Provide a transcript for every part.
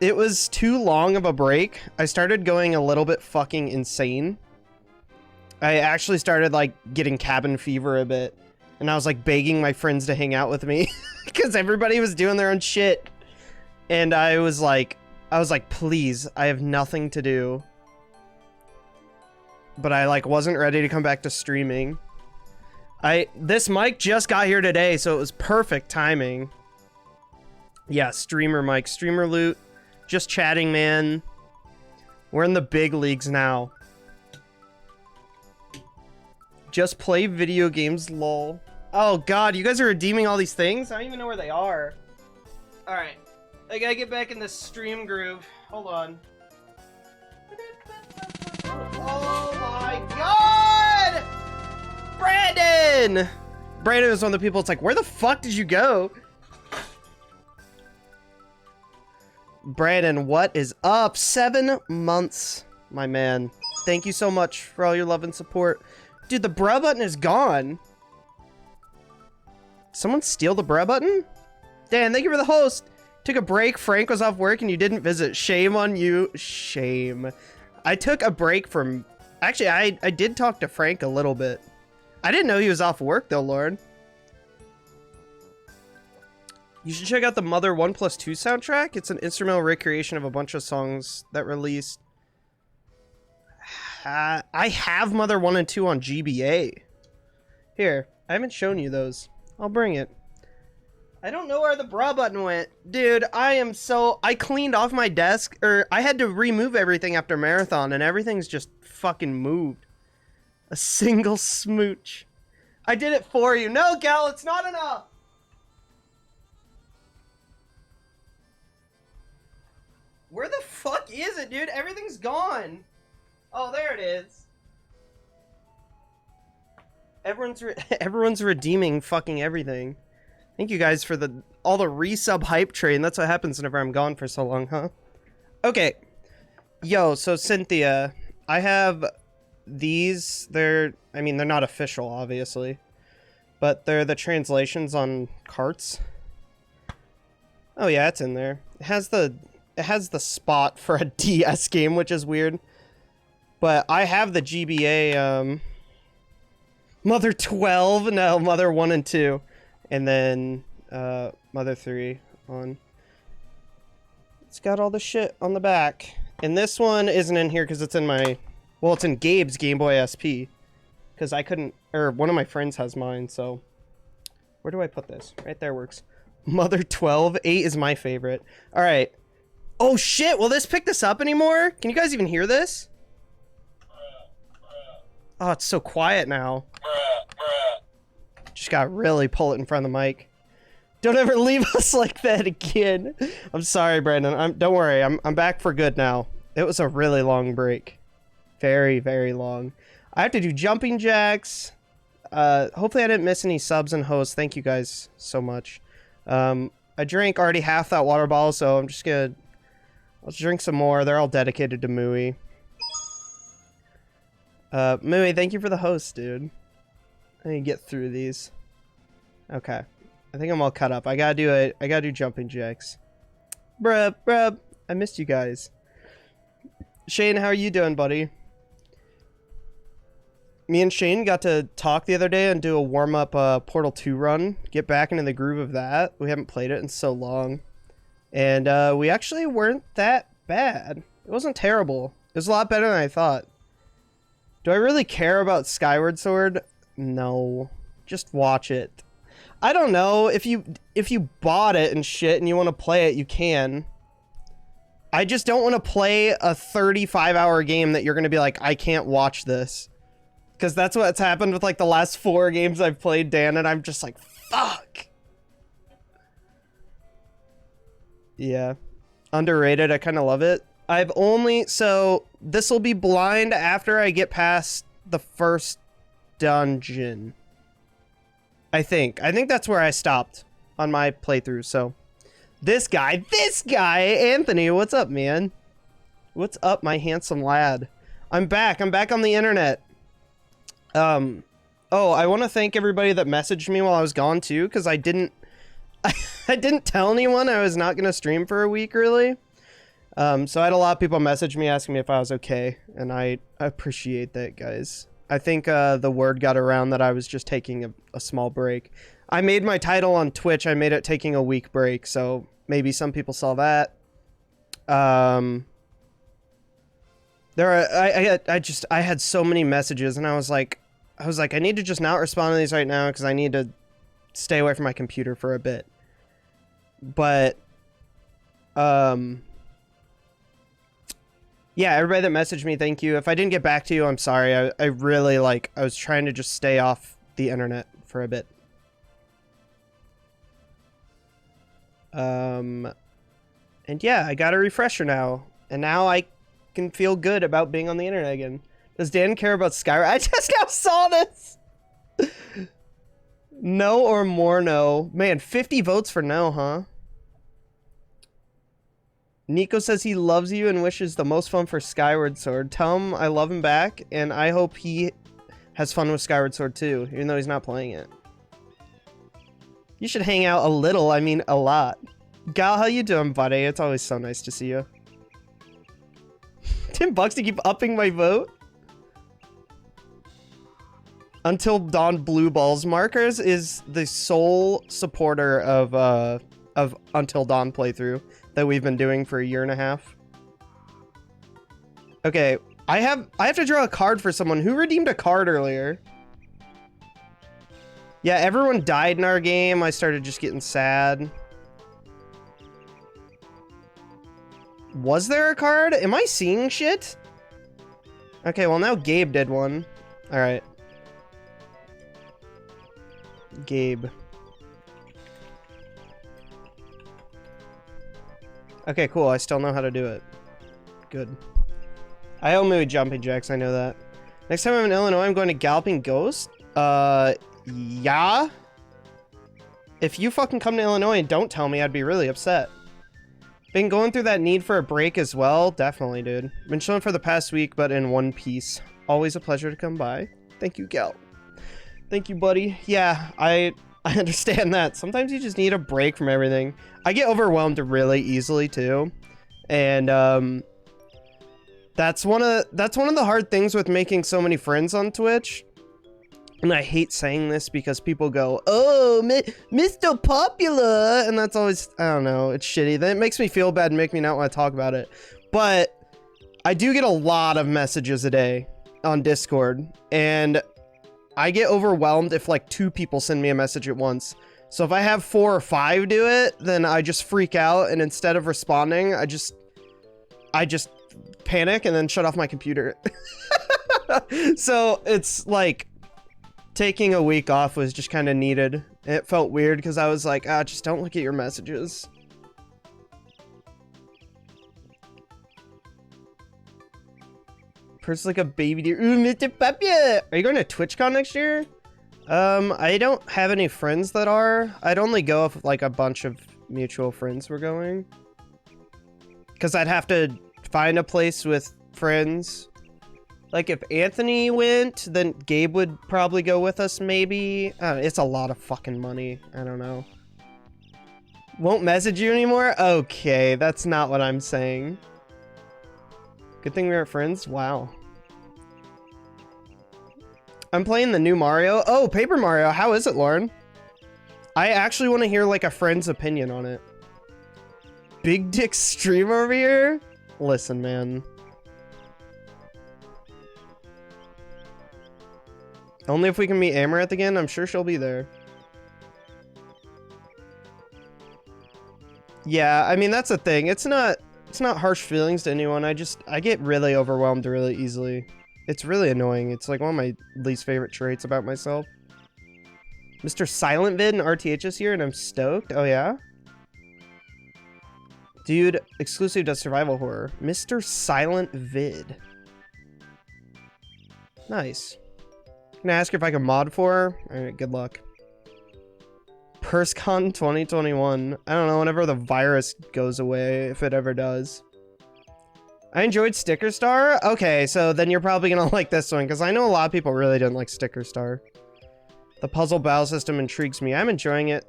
it was too long of a break. I started going a little bit fucking insane. I actually started, like, getting cabin fever a bit. And I was, like, begging my friends to hang out with me. Because everybody was doing their own shit. And I was like, please, I have nothing to do. But I, like, wasn't ready to come back to streaming. This mic just got here today, so it was perfect timing. Yeah, streamer mic, streamer loot. Just chatting, man. We're in the big leagues now. Just play video games, lol. Oh god, you guys are redeeming all these things? I don't even know where they are. Alright. I gotta get back in the stream groove. Hold on. Oh my god! Brandon! Brandon is one of the people, it's like, where the fuck did you go? Brandon, what is up? 7 months, my man. Thank you so much for all your love and support. Dude, the bruh button is gone. Someone steal the bruh button? Dan, thank you for the host. Took a break. Frank was off work and you didn't visit. Shame on you. Shame. I took a break from... Actually, I did talk to Frank a little bit. I didn't know he was off work, though, Lord. You should check out the Mother 1+2 soundtrack. It's an instrumental recreation of a bunch of songs that released. I have Mother 1 and 2 on GBA. Here, I haven't shown you those. I'll bring it. I don't know where the bra button went. Dude, I cleaned off my desk, or I had to remove everything after Marathon, and everything's just fucking moved. A single smooch. I did it for you. No, Gal, it's not enough. Where the fuck is it, dude? Everything's gone. Oh, there it is. Everyone's redeeming fucking everything. Thank you guys for all the resub hype train. That's what happens whenever I'm gone for so long, huh? Okay. Yo, so Cynthia, I have these. They're not official, obviously. But they're the translations on carts. Oh yeah, it's in there. It has the spot for a DS game, which is weird. But I have the GBA, Mother 12, no, Mother 1 and 2. And then, Mother 3 on. It's got all the shit on the back. And this one isn't in here because it's in it's in Gabe's Game Boy SP. Because one of my friends has mine, so. Where do I put this? Right there works. Mother 12, 8 is my favorite. Alright. Oh shit, will this pick this up anymore? Can you guys even hear this? Oh, it's so quiet now. Just gotta really pull it in front of the mic. Don't ever leave us like that again. I'm sorry, Brandon. Don't worry, I'm back for good now. It was a really long break. Very, very long. I have to do jumping jacks. Hopefully I didn't miss any subs and hosts. Thank you guys so much. I drank already half that water bottle, so I'm just gonna... Let's drink some more. They're all dedicated to Mooey. Mooey, thank you for the host, dude. I need to get through these. Okay. I think I'm all cut up. I gotta do jumping jacks. Bruh. I missed you guys. Shane, how are you doing, buddy? Me and Shane got to talk the other day and do a warm-up Portal 2 run. Get back into the groove of that. We haven't played it in so long. And we actually weren't that bad. It wasn't terrible. It was a lot better than I thought. Do I really care about Skyward Sword? No. Just watch it. I don't know. If you bought it and shit and you want to play it, you can. I just don't want to play a 35-hour game that you're going to be like, I can't watch this. Because that's what's happened with like the last 4 games I've played, Dan, and I'm just like, fuck. Yeah. Underrated. I kind of love it. So this will be blind after I get past the first dungeon. I think that's where I stopped on my playthrough. So this guy, Anthony, what's up, man? What's up, my handsome lad? I'm back on the internet. Oh, I want to thank everybody that messaged me while I was gone too, because I didn't tell anyone I was not going to stream for a week, really. So I had a lot of people message me asking me if I was okay, and I appreciate that, guys. I think the word got around that I was just taking a small break. I made my title on Twitch. I made it taking a week break, so maybe some people saw that. I had so many messages, and I was like, I need to just not respond to these right now because I need to stay away from my computer for a bit. But yeah, everybody that messaged me, thank you. If I didn't get back to you, I'm sorry. I really, I was trying to just stay off the internet for a bit. And yeah, I got a refresher now. And now I can feel good about being on the internet again. Does Dan care about Skyward? I just now saw this! No or more no. Man, 50 votes for no, huh? Nico says he loves you and wishes the most fun for Skyward Sword. Tell him I love him back, and I hope he has fun with Skyward Sword too, even though he's not playing it. You should hang out a little, I mean a lot. Gal, how you doing, buddy? It's always so nice to see you. 10 bucks to keep upping my vote? Until Dawn Blue Balls. Markers is the sole supporter of Until Dawn playthrough that we've been doing for a year and a half. Okay, I have to draw a card for someone. Who redeemed a card earlier? Yeah, everyone died in our game. I started just getting sad. Was there a card? Am I seeing shit? Okay, well now Gabe did one. Alright. Gabe. Okay, cool. I still know how to do it. Good. I owe me jumping jacks, I know that. Next time I'm in Illinois, I'm going to Galloping Ghost. Yeah? If you fucking come to Illinois and don't tell me, I'd be really upset. Been going through that need for a break as well. Definitely, dude. Been chilling for the past week, but in one piece. Always a pleasure to come by. Thank you, Gal. Thank you, buddy. Yeah, I understand that. Sometimes you just need a break from everything. I get overwhelmed really easily too. And that's one of the hard things with making so many friends on Twitch. And I hate saying this because people go, "Oh, Mr. Popular," and that's always, I don't know, it's shitty. Then it makes me feel bad and make me not want to talk about it. But I do get a lot of messages a day on Discord, and I get overwhelmed if like 2 people send me a message at once. So if I have 4 or 5 do it, then I just freak out, and instead of responding, I just panic and then shut off my computer. So it's like taking a week off was just kind of needed. It felt weird because I was like, just don't look at your messages. Purse like a baby deer. Ooh, Mr. Puppy! Are you going to TwitchCon next year? I don't have any friends that are. I'd only go if like a bunch of mutual friends were going. Because I'd have to find a place with friends. Like if Anthony went, then Gabe would probably go with us maybe. It's a lot of fucking money. I don't know. Won't message you anymore? Okay, that's not what I'm saying. Good thing we were friends? Wow. I'm playing the new Mario. Oh, Paper Mario. How is it, Lauren? I actually want to hear like a friend's opinion on it. Big dick stream over here? Listen, man. Only if we can meet Amaranth again. I'm sure she'll be there. Yeah, I mean, that's the thing. It's not harsh feelings to anyone. I get really overwhelmed really easily. It's really annoying. It's like one of my least favorite traits about myself. Mr. Silent Vid and RTH is here, and I'm stoked. Oh, yeah? Dude, exclusive to survival horror. Mr. Silent Vid. Nice. Can I ask her if I can mod for her? Alright, good luck. PurseCon 2021. I don't know, whenever the virus goes away, if it ever does. I enjoyed Sticker Star? Okay, so then you're probably gonna like this one, because I know a lot of people really didn't like Sticker Star. The puzzle battle system intrigues me. I'm enjoying it.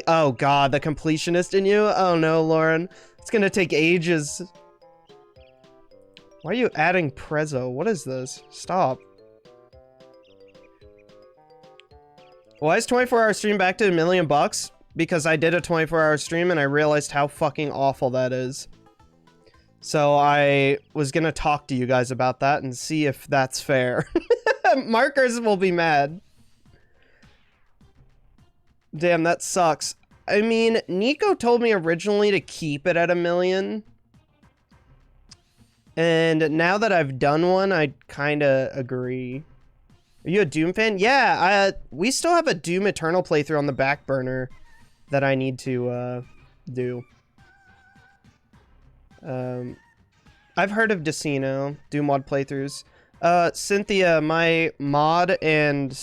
Oh god, the completionist in you? Oh no, Lauren. It's gonna take ages. Why are you adding Prezzo? What is this? Stop. Why is 24-hour stream back to $1 million? Because I did a 24-hour stream and I realized how fucking awful that is. So I was gonna talk to you guys about that and see if that's fair. Markers will be mad. Damn, that sucks. I mean, Nico told me originally to keep it at $1 million. And now that I've done one, I kinda agree. Are you a Doom fan? Yeah, we still have a Doom Eternal playthrough on the back burner that I need to do. I've heard of Decino, Doom mod playthroughs. Cynthia, my mod and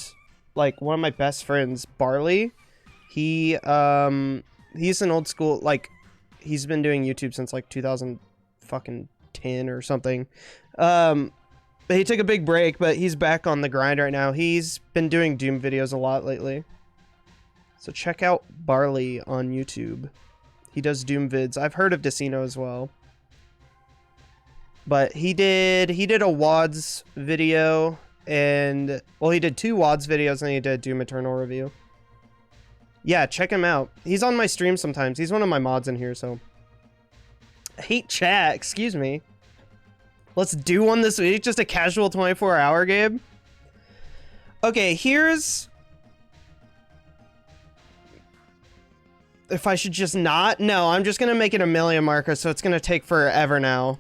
like one of my best friends, Barley, he's an old school, like he's been doing YouTube since like 2010 or something. He took a big break, but he's back on the grind right now. He's been doing Doom videos a lot lately. So check out Barley on YouTube. He does Doom vids. I've heard of Decino as well. But he did a WADS video, and well, he did 2 WADS videos and he did a Doom Eternal review. Yeah, check him out. He's on my stream sometimes. He's one of my mods in here, so. I hate chat, excuse me. Let's do one this week, just a casual 24-hour game. Okay, here's... If I should just not? No, I'm just gonna make it $1 million marker, so it's gonna take forever now.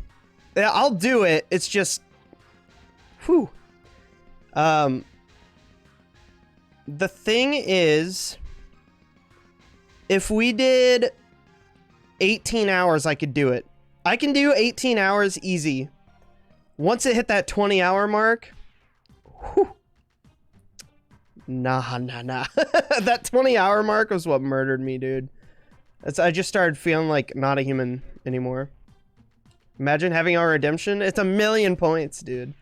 Yeah, I'll do it, it's just... Whew. The thing is... If we did 18 hours, I could do it. I can do 18 hours easy. Once it hit that 20-hour mark, whew, nah. That 20-hour mark was what murdered me, dude. I just started feeling like not a human anymore. Imagine having our redemption. It's 1 million points, dude.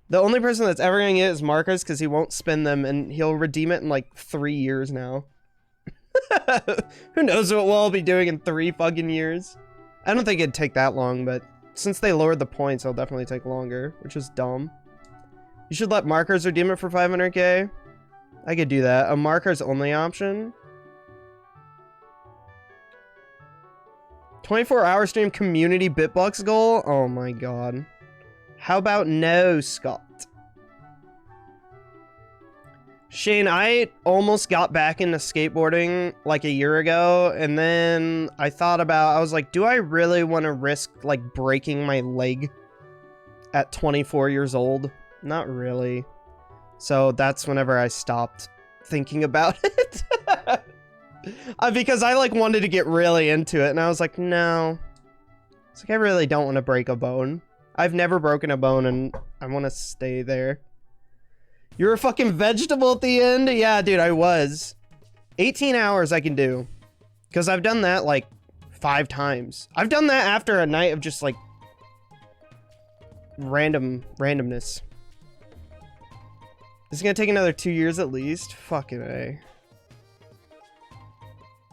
The only person that's ever gonna get is Marcus because he won't spend them, and he'll redeem it in like 3 years now. Who knows what we'll all be doing in 3 fucking years? I don't think it'd take that long, but since they lowered the points, it'll definitely take longer, which is dumb. You should let Markers redeem it for 500k. I could do that. A Markers only option. 24-hour stream community bitbox goal? Oh my god. How about no, Scott? Shane, I almost got back into skateboarding like a year ago, and then I was like, do I really want to risk like breaking my leg at 24 years old? Not really. So that's whenever I stopped thinking about it. Because I like wanted to get really into it, and I was like, no. It's like, I really don't want to break a bone. I've never broken a bone, and I want to stay there. You're a fucking vegetable at the end? Yeah, dude, I was. 18 hours I can do. Because I've done that, like, 5 times. I've done that after a night of just, like, randomness. Is it gonna take another 2 years at least? Fucking A.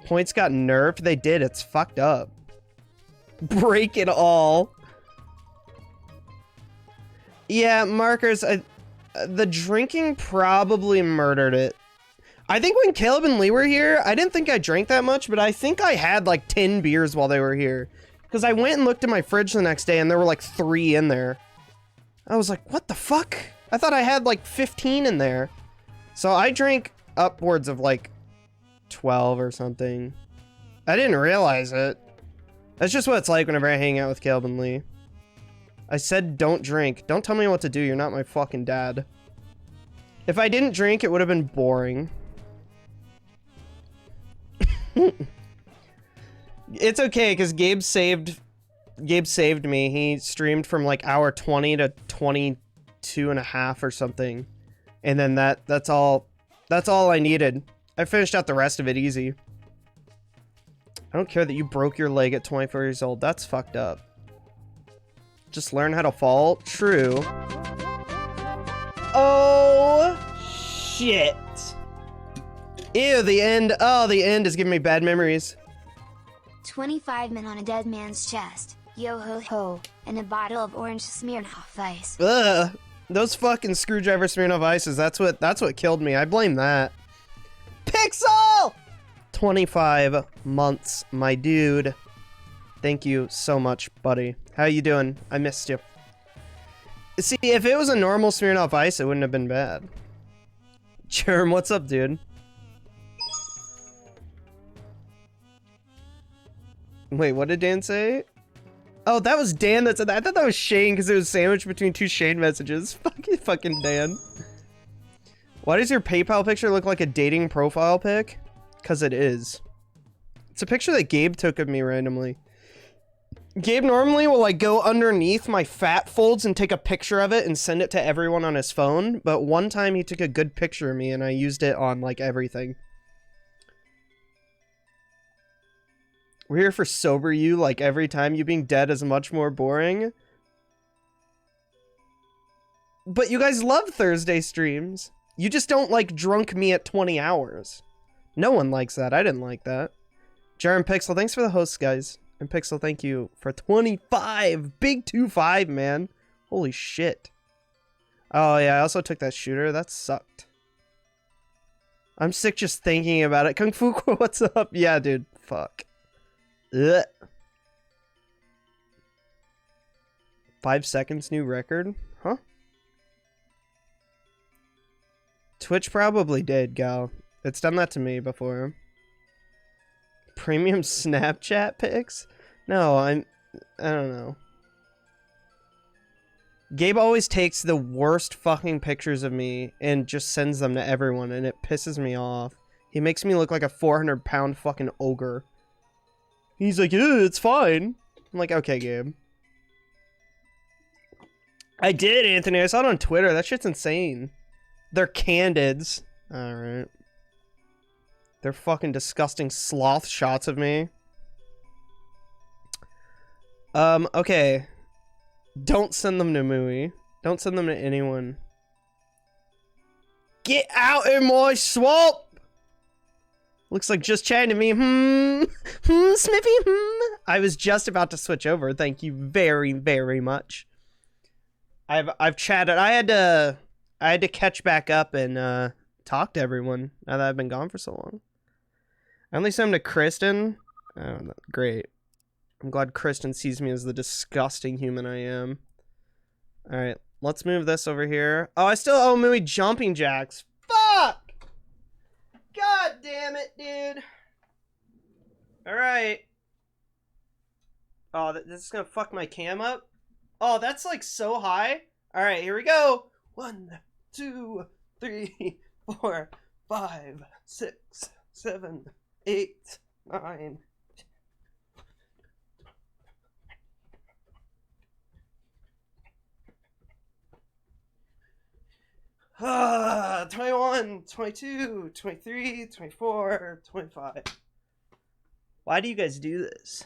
Points got nerfed? They did. It's fucked up. Break it all. Yeah, Markers, the drinking probably murdered it. I think when Caleb and Lee were here, I didn't think I drank that much, but I think I had like 10 beers while they were here. Because I went and looked at my fridge the next day and there were like 3 in there. I was like, what the fuck? I thought I had like 15 in there. So I drank upwards of like 12 or something. I didn't realize it. That's just what it's like whenever I hang out with Caleb and Lee. I said don't drink. Don't tell me what to do. You're not my fucking dad. If I didn't drink, it would have been boring. It's okay, because Gabe saved me. He streamed from like hour 20 to 22 and a half or something. And then that's all I needed. I finished out the rest of it easy. I don't care that you broke your leg at 24 years old. That's fucked up. Just learn how to fall. True. Oh, shit. Ew, the end. Oh, the end is giving me bad memories. 25 men on a dead man's chest. yo ho ho, and a bottle of orange Smirnoff Ice. Ugh. Those fucking screwdriver Smirnoff Ices, that's what killed me. I blame that. Pixel! 25 months, my dude. Thank you so much, buddy. How you doing? I missed you. See, if it was a normal Smirnoff Ice, it wouldn't have been bad. Germ, what's up, dude? Wait, what did Dan say? Oh, that was Dan that said that. I thought that was Shane because it was sandwiched between two Shane messages. Fucking Dan. Why does your PayPal picture look like a dating profile pic? Because it is. It's a picture that Gabe took of me randomly. Gabe normally will like go underneath my fat folds and take a picture of it and send it to everyone on his phone. But one time he took a good picture of me and I used it on like everything. We're here for sober you, like every time. You being dead is much more boring. But you guys love Thursday streams. You just don't like drunk me at 20 hours. No one likes that. I didn't like that. Jaren Pixel, thanks for the hosts, guys. And Pixel, thank you for 25. Big 2-5, man. Holy shit. Oh, yeah, I also took that shooter. That sucked. I'm sick just thinking about it. Kung Fu, what's up? Yeah, dude. Fuck. Ugh. 5 seconds new record? Huh? Twitch probably did, Gal. It's done that to me before. Premium Snapchat pics? No, I don't know. Gabe always takes the worst fucking pictures of me and just sends them to everyone, and it pisses me off. He makes me look like a 400-pound fucking ogre. He's like, it's fine. I'm like, okay, Gabe. I did, Anthony. I saw it on Twitter. That shit's insane. They're candids. Alright. They're fucking disgusting sloth shots of me. Okay. Don't send them to Mui. Don't send them to anyone. Get out of my swamp! Looks like just chatting to me. Smithy, I was just about to switch over. Thank you very, very much. I've chatted. I had to catch back up and talk to everyone now that I've been gone for so long. I only sent him to Kristen. Oh, great. I'm glad Kristen sees me as the disgusting human I am. Alright, let's move this over here. Oh, I still owe Mui jumping jacks. Fuck! God damn it, dude. Alright. Oh, this is gonna fuck my cam up? Oh, that's like so high. Alright, here we go. 1, 2, 3, 4, 5, 6, 7, 8, 9. 21, 22, 23, 24, 25. Why do you guys do this?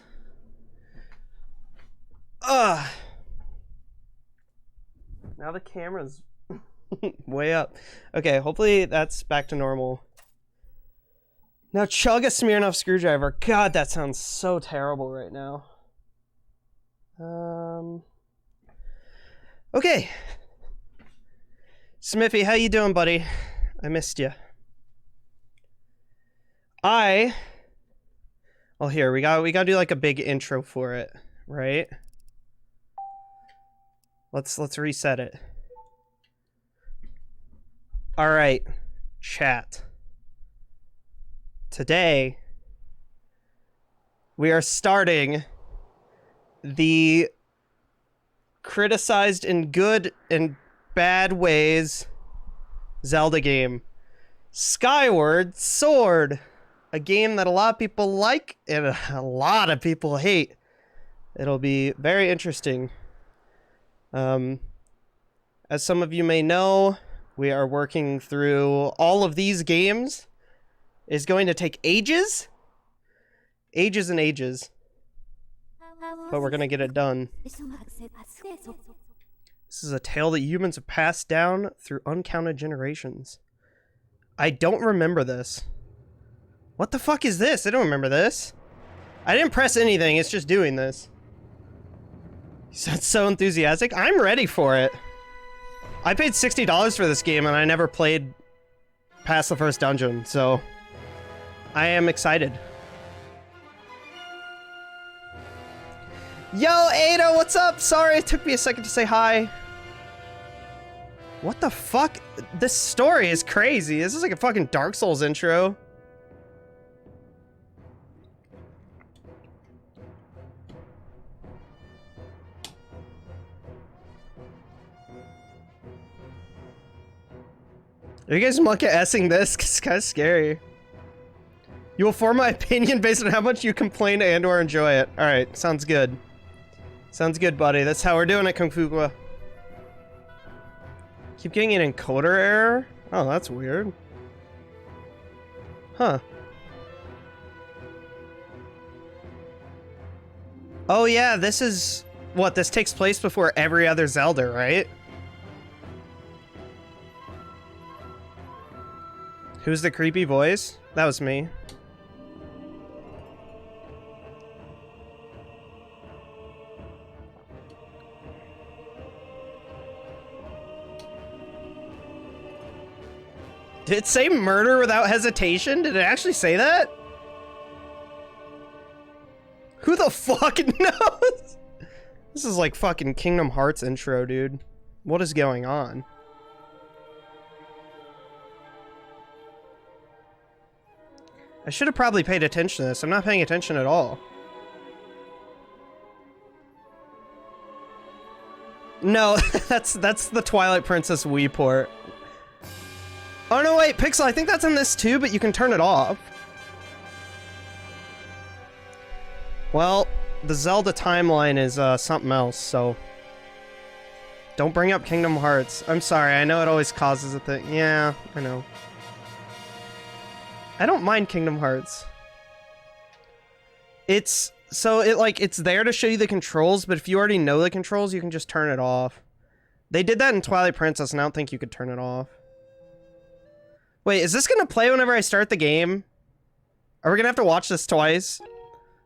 Now the camera's way up. Okay, hopefully that's back to normal. Now chug a Smirnoff screwdriver. God, that sounds so terrible right now. Okay. Smithy, how you doing, buddy? I missed you. Oh, here, we gotta do like a big intro for it, right? Let's reset it. All right, chat. Today, we are starting the criticized in good and bad ways Zelda game, Skyward Sword, a game that a lot of people like and a lot of people hate. It'll be very interesting. As some of you may know, we are working through all of these games. It's going to take ages and ages, but we're gonna get it done. This is a tale that humans have passed down through uncounted generations. I don't remember this. What the fuck is this? I don't remember this. I didn't press anything, it's just doing this. You sound so enthusiastic. I'm ready for it. I paid $60 for this game and I never played past the first dungeon, so I am excited. Yo, Ada, what's up? Sorry, it took me a second to say hi. What the fuck? This story is crazy. This is like a fucking Dark Souls intro. Are you guys monkey-essing this? It's kind of scary. You will form my opinion based on how much you complain and or enjoy it. Alright, sounds good. Sounds good, buddy. That's how we're doing it, Kung Fu Gua. Keep getting an encoder error? Oh, that's weird. Huh. Oh yeah, this is... What, this takes place before every other Zelda, right? Who's the creepy voice? That was me. Did it say murder without hesitation? Did it actually say that? Who the fuck knows? This is like fucking Kingdom Hearts intro, dude. What is going on? I should have probably paid attention to this. I'm not paying attention at all. No, that's the Twilight Princess Wii port. Oh no, wait, Pixel, I think that's in this too, but you can turn it off. Well, the Zelda timeline is something else, so... Don't bring up Kingdom Hearts. I'm sorry, I know it always causes a thing. Yeah, I know. I don't mind Kingdom Hearts. It's... So, it's there to show you the controls, but if you already know the controls, you can just turn it off. They did that in Twilight Princess, and I don't think you could turn it off. Wait, is this gonna play whenever I start the game? Are we gonna have to watch this twice?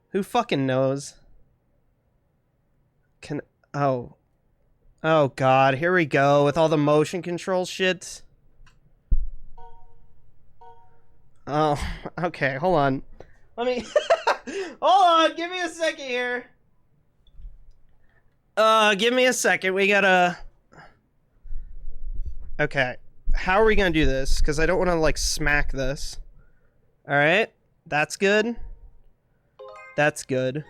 Who fucking knows? Oh. Oh god, here we go with all the motion control shit. Oh, okay, hold on. Let me... Hold on, give me a second here. Give me a second, we gotta... Okay. How are we gonna do this? Because I don't want to, like, smack this. Alright. That's good. That's good.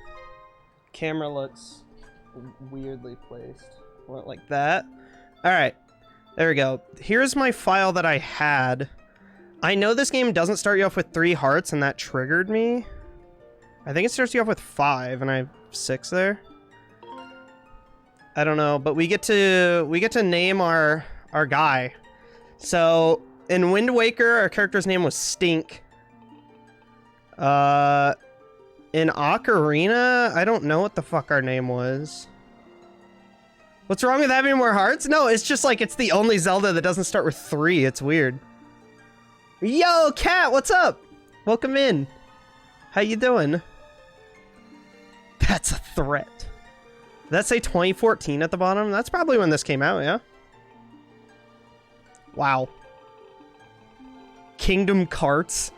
Camera looks weirdly placed. Went like that. Alright. There we go. Here's my file that I had. I know this game doesn't start you off with 3 hearts, and that triggered me. I think it starts you off with 5, and I have 6 there. I don't know, but we get to name our guy. So, in Wind Waker, our character's name was Stink. In Ocarina, I don't know what the fuck our name was. What's wrong with having more hearts? No, it's just like, it's the only Zelda that doesn't start with 3. It's weird. Yo, Cat, what's up? Welcome in. How you doing? That's a threat. Did that say 2014 at the bottom? That's probably when this came out, yeah? Wow. Kingdom Carts.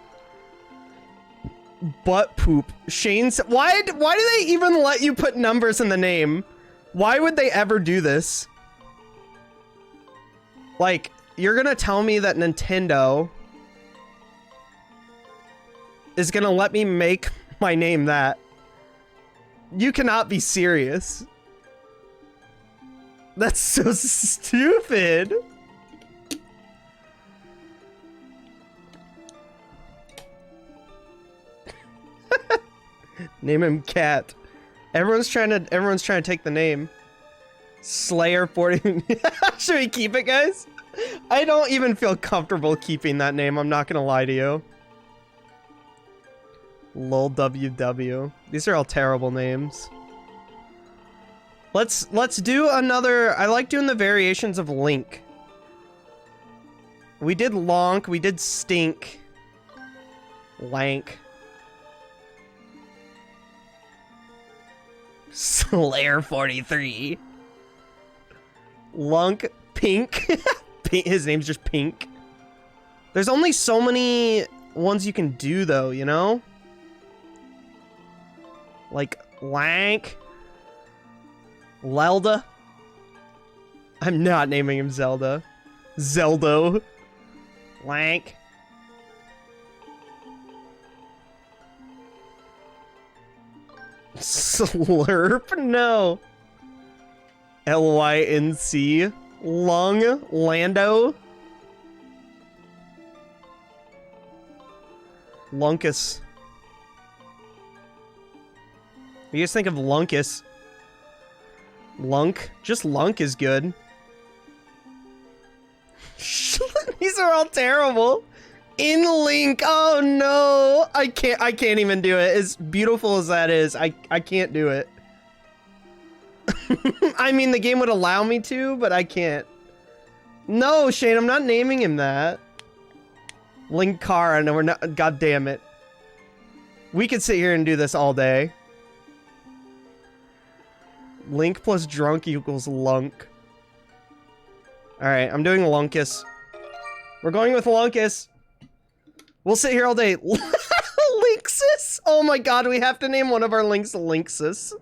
Butt poop. Shane's... Why do they even let you put numbers in the name? Why would they ever do this? Like, you're gonna tell me that Nintendo is gonna let me make my name that? You cannot be serious. That's so stupid. Name him Cat. Everyone's trying to take the name. Slayer 40. Should we keep it, guys? I don't even feel comfortable keeping that name, I'm not gonna lie to you. Lol WW. These are all terrible names. Let's do another... I like doing the variations of Link. We did Lonk, we did Stink. Lank. Slayer 43. Lunk Pink. His name's just Pink. There's only so many ones you can do though, you know? Like Lank. Lelda. I'm not naming him Zelda. Zeldo. Lank. Slurp? No. Lync. Lung. Lando. Lunkus. What do you guys think of Lunkus? Lunk? Just Lunk is good. These are all terrible. In Link. Oh no. I can't even do it. As beautiful as that is, I can't do it. I mean, the game would allow me to, but I can't. No, Shane, I'm not naming him that. Link Cara, no, we're not. God damn it. We could sit here and do this all day. Link plus drunk equals lunk. Alright, I'm doing Lunkus. We're going with Lunkus. We'll sit here all day. Linksys? Oh my god, we have to name one of our links Linksys.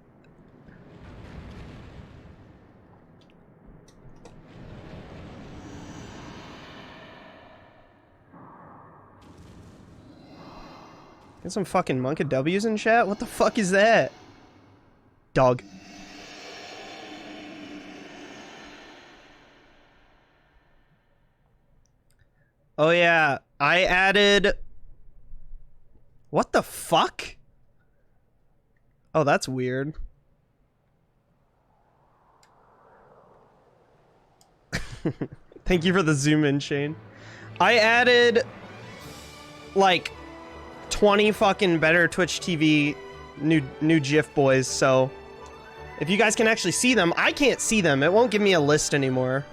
Get some fucking Monka W's in chat? What the fuck is that? Dog. Oh yeah, I added... What the fuck? Oh, that's weird. Thank you for the zoom in, Shane. I added... like... 20 fucking better Twitch TV new GIF boys, so... If you guys can actually see them, I can't see them. It won't give me a list anymore.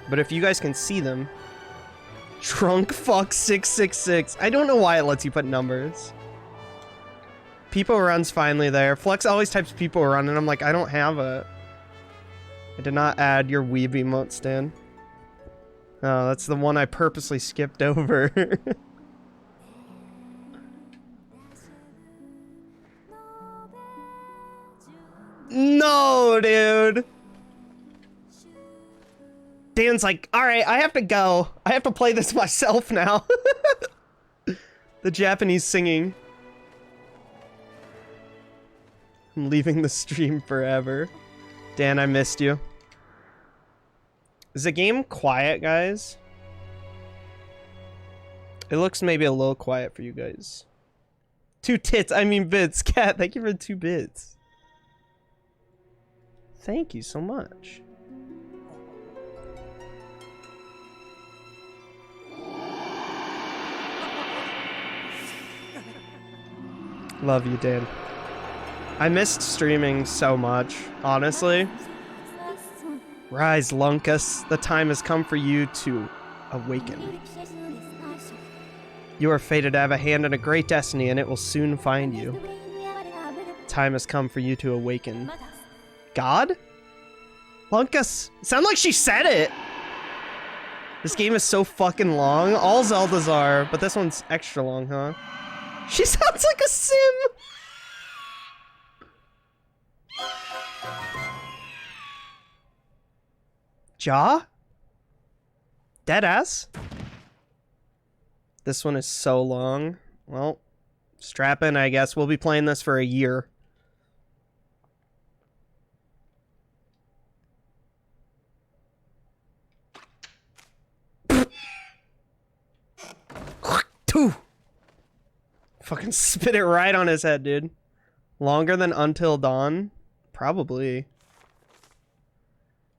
But if you guys can see them... Trunk fuck 666. I don't know why it lets you put numbers. People Run's finally there. Flex always types People Run, and I'm like, I don't have it. I did not add your weeb emote, Stan. Oh, that's the one I purposely skipped over. No, dude. Dan's like, alright, I have to go. I have to play this myself now. The Japanese singing. I'm leaving the stream forever. Dan, I missed you. Is the game quiet, guys? It looks maybe a little quiet for you guys. 2 tits, I mean bits. Cat, thank you for the 2 bits. Thank you so much. Love you, Dan. I missed streaming so much, honestly. Rise, Lunkus. The time has come for you to awaken. You are fated to have a hand in a great destiny, and it will soon find you. Time has come for you to awaken. God? Lunkus. Sound like she said it. This game is so fucking long. All Zeldas are, but this one's extra long, huh? She sounds like a sim. Ja? Deadass? This one is so long. Well, strap in, I guess. We'll be playing this for a year. Two. Fucking spit it right on his head, dude. Longer than Until Dawn? Probably.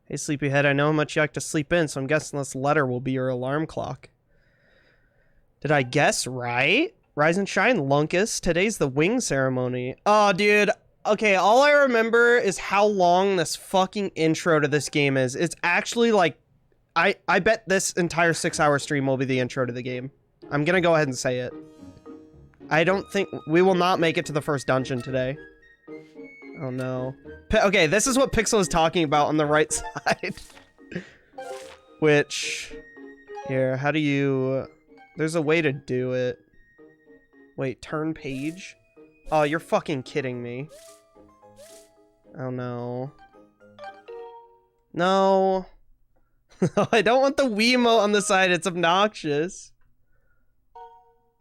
Hey, sleepyhead, I know how much you like to sleep in, so I'm guessing this letter will be your alarm clock. Did I guess right? Rise and shine, Lunkus. Today's the wing ceremony. Oh, dude. Okay, all I remember is how long this fucking intro to this game is. It's actually like... I bet this entire 6-hour stream will be the intro to the game. I'm gonna go ahead and say it. I don't think... We will not make it to the first dungeon today. Oh no. Okay, this is what Pixel is talking about on the right side. Which... Here, how do you... There's a way to do it. Wait, turn page? Oh, you're fucking kidding me. Oh no. No. I don't want the Wiimote on the side, it's obnoxious.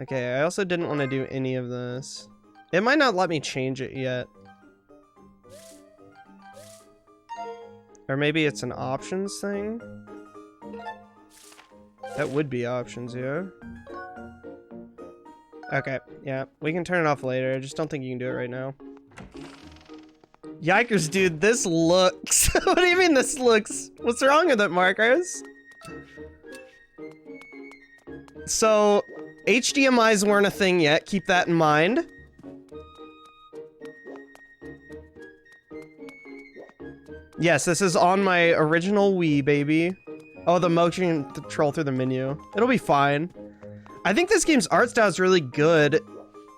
Okay, I also didn't want to do any of this. It might not let me change it yet. Or maybe it's an options thing? That would be options, yeah. Okay, yeah, we can turn it off later. I just don't think you can do it right now. Yikers, dude, this looks... What do you mean this looks? What's wrong with it, Marcos? So, HDMIs weren't a thing yet. Keep that in mind. Yes, this is on my original Wii, baby. Oh, the motion control through the menu. It'll be fine. I think this game's art style is really good.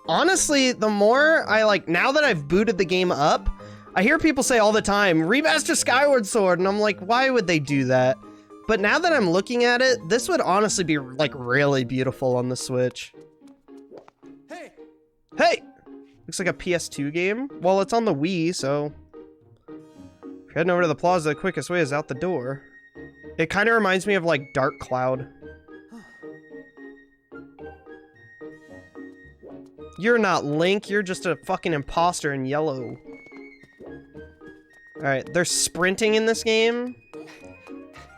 Honestly, the more I like, now that I've booted the game up, I hear people say all the time, remaster Skyward Sword, and I'm like, why would they do that? But now that I'm looking at it, this would honestly be like really beautiful on the Switch. Hey! Hey! Looks like a PS2 game. Well, it's on the Wii, so... If you're heading over to the plaza, the quickest way is out the door. It kind of reminds me of like Dark Cloud. You're not Link, you're just a fucking imposter in yellow. Alright, there's sprinting in this game.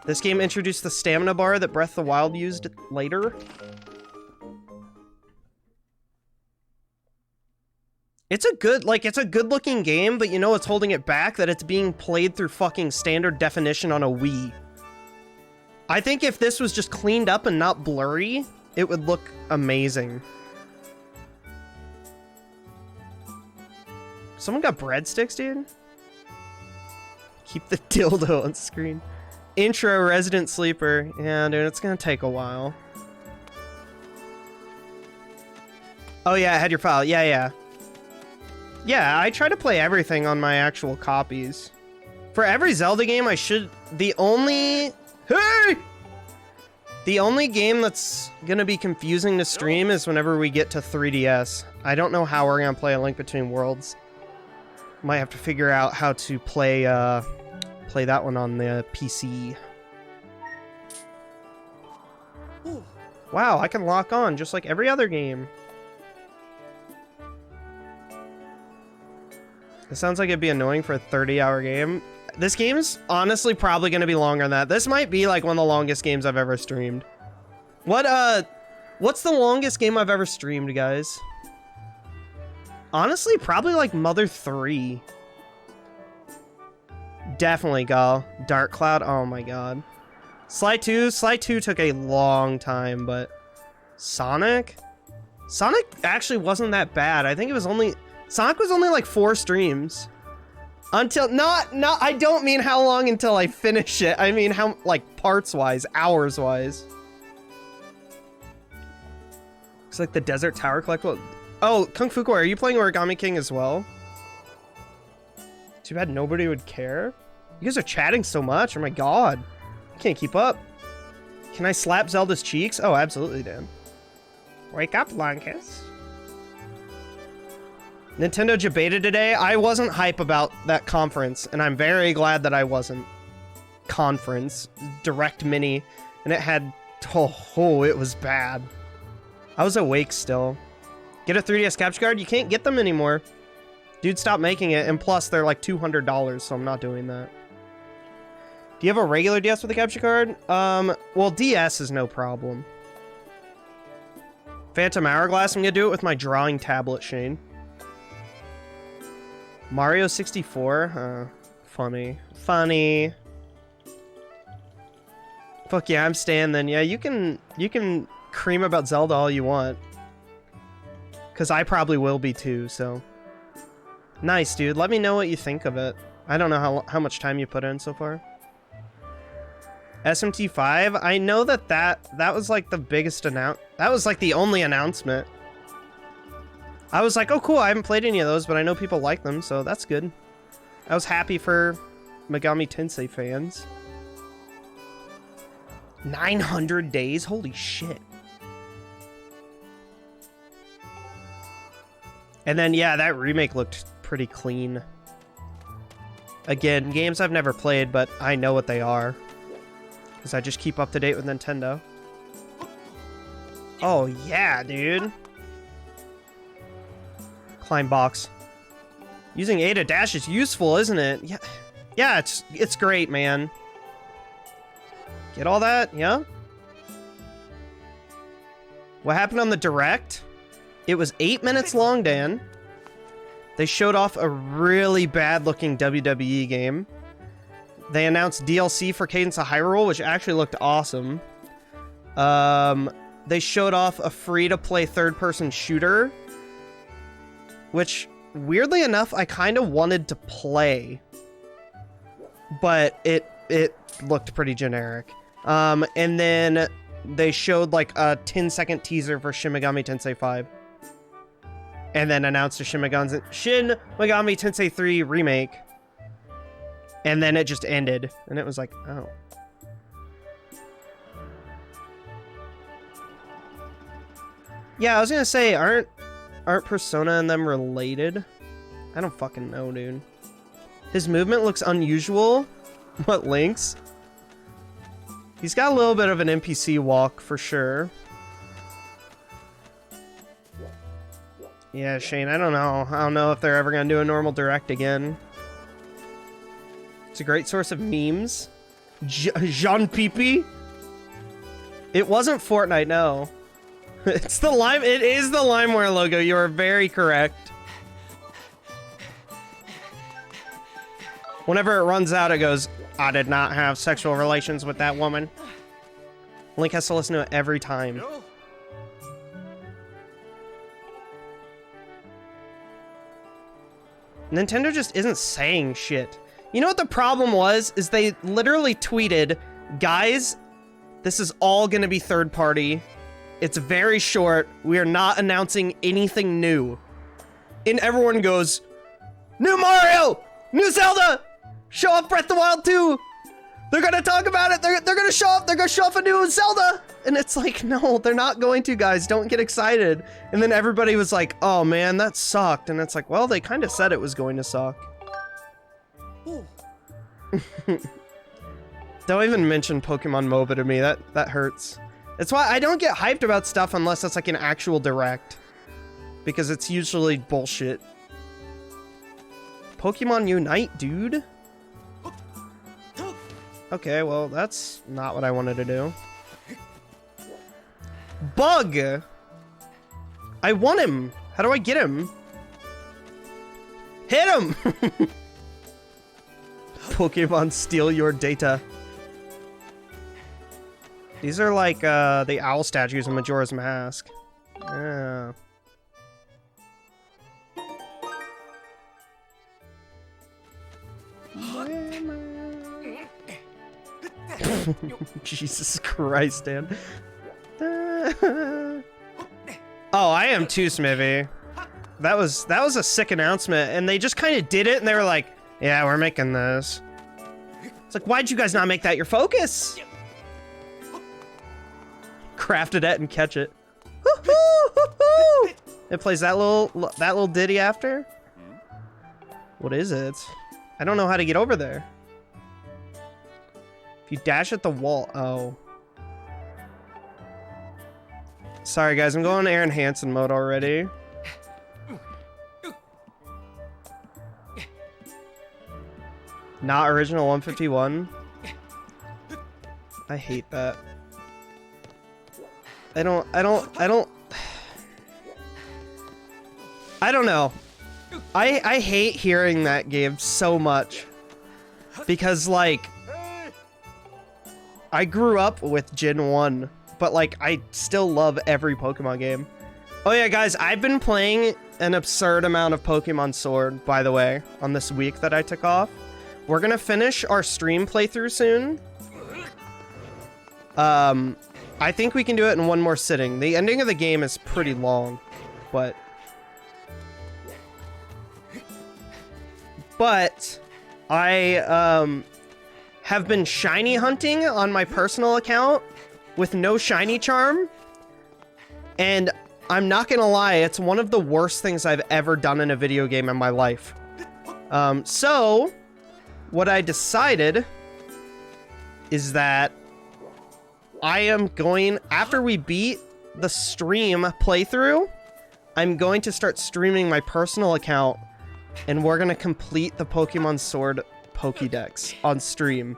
This game introduced the stamina bar that Breath of the Wild used later. It's a good, like, it's a good looking game, but you know what's holding it back? That it's being played through fucking standard definition on a Wii. I think if this was just cleaned up and not blurry, it would look amazing. Someone got breadsticks, dude? Keep the dildo on screen. Intro Resident Sleeper. Yeah, dude, it's gonna take a while. Oh yeah, I had your file. Yeah, yeah. Yeah, I try to play everything on my actual copies. For every Zelda game, I should... The only... Hey! The only game that's gonna be confusing to stream is whenever we get to 3DS. I don't know how we're gonna play A Link Between Worlds. Might have to figure out how to play play that one on the PC. Wow, I can lock on just like every other game. It sounds like it'd be annoying for a 30-hour game. This game's honestly probably gonna be longer than that. This might be like one of the longest games I've ever streamed. What's the longest game I've ever streamed, guys? Honestly, probably like Mother 3. Definitely go. Dark Cloud, oh my god. Sly 2 took a long time, but... Sonic? Sonic actually wasn't that bad. I think it was only... Sonic was only like 4 streams. Until, not, I don't mean how long until I finish it. I mean how, like, parts-wise, hours-wise. Looks like the Desert Tower Collectible. Oh, Kung Fu Koi, are you playing Origami King as well? Too bad nobody would care. You guys are chatting so much, oh my god. I can't keep up. Can I slap Zelda's cheeks? Oh, absolutely, Dan. Wake up, Lankus. Nintendo debated today. I wasn't hype about that conference, and I'm very glad that I wasn't. Conference. Direct Mini. And it had... Oh, it was bad. I was awake still. Get a 3DS capture card? You can't get them anymore. Dude, stop making it, and plus they're like $200, so I'm not doing that. Do you have a regular DS with a capture card? Well, DS is no problem. Phantom Hourglass, I'm gonna do it with my drawing tablet, Shane. Mario 64? Funny. Funny. Fuck yeah, I'm staying then. Yeah, you can cream about Zelda all you want. Because I probably will be too, so... Nice, dude. Let me know what you think of it. I don't know how much time you put in so far. SMT5? I know that was like the biggest that was like the only announcement. I was like, oh cool, I haven't played any of those, but I know people like them, so that's good. I was happy for Megami Tensei fans. 900 days? Holy shit. And then, yeah, that remake looked pretty clean. Again, games I've never played, but I know what they are. Because I just keep up to date with Nintendo. Oh, yeah, dude. Climb box. Using A to dash is useful, isn't it? Yeah, yeah, it's great, man. Get all that? Yeah? What happened on the Direct? It was 8 minutes long, Dan. They showed off a really bad-looking WWE game. They announced DLC for Cadence of Hyrule, which actually looked awesome. They showed off a free-to-play third-person shooter, which, weirdly enough, I kind of wanted to play. But it looked pretty generic. And then they showed like a 10-second teaser for Shin Megami Tensei 5. And then announced a Shin Megami Tensei 3 remake. And then it just ended. And it was like, oh. Yeah, I was gonna say, aren't Persona and them related? I don't fucking know, dude. His movement looks unusual. What, Link's? He's got a little bit of an NPC walk, for sure. Yeah, Shane, I don't know. I don't know if they're ever gonna do a normal Direct again. It's a great source of memes. Jean Pipi? It wasn't Fortnite, no. It's the Lime. It is the LimeWare logo. You are very correct. Whenever it runs out, it goes, I did not have sexual relations with that woman. Link has to listen to it every time. Nintendo just isn't saying shit. You know what the problem was? Is they literally tweeted, guys, this is all gonna be third party. It's very short. We are not announcing anything new. And everyone goes, New Mario! New Zelda! Show off Breath of the Wild 2! They're gonna talk about it! They're gonna show off a new Zelda! And it's like, no, they're not going to, guys. Don't get excited. And then everybody was like, oh man, that sucked. And it's like, well, they kind of said it was going to suck. Don't even mention Pokemon MOBA to me. That hurts. That's why I don't get hyped about stuff unless it's like an actual Direct. Because it's usually bullshit. Pokemon Unite, dude? Okay, well, that's not what I wanted to do. Bug! I want him! How do I get him? Hit him! Pokemon steal your data. These are like the owl statues in Majora's Mask. Yeah. Jesus Christ, Dan. Oh, I am too, Smithy. That was a sick announcement, and they just kind of did it, and they were like, yeah, we're making this. It's like, why'd you guys not make that your focus? Crafted it and catch it. It plays that little ditty after? What is it? I don't know how to get over there. If you dash at the wall, oh. Sorry guys, I'm going Aaron Hansen mode already. Not original 151. I hate that. I don't know. I hate hearing that game so much. Because, like, I grew up with Gen 1, but, like, I still love every Pokemon game. Oh yeah, guys, I've been playing an absurd amount of Pokemon Sword, by the way, on this week that I took off. We're gonna finish our stream playthrough soon. I think we can do it in one more sitting. The ending of the game is pretty long, but I have been shiny hunting on my personal account with no shiny charm, and I'm not gonna lie, it's one of the worst things I've ever done in a video game in my life. So what I decided is that I am going, after we beat the stream playthrough, I'm going to start streaming my personal account, and we're gonna complete the Pokemon Sword Pokédex on stream.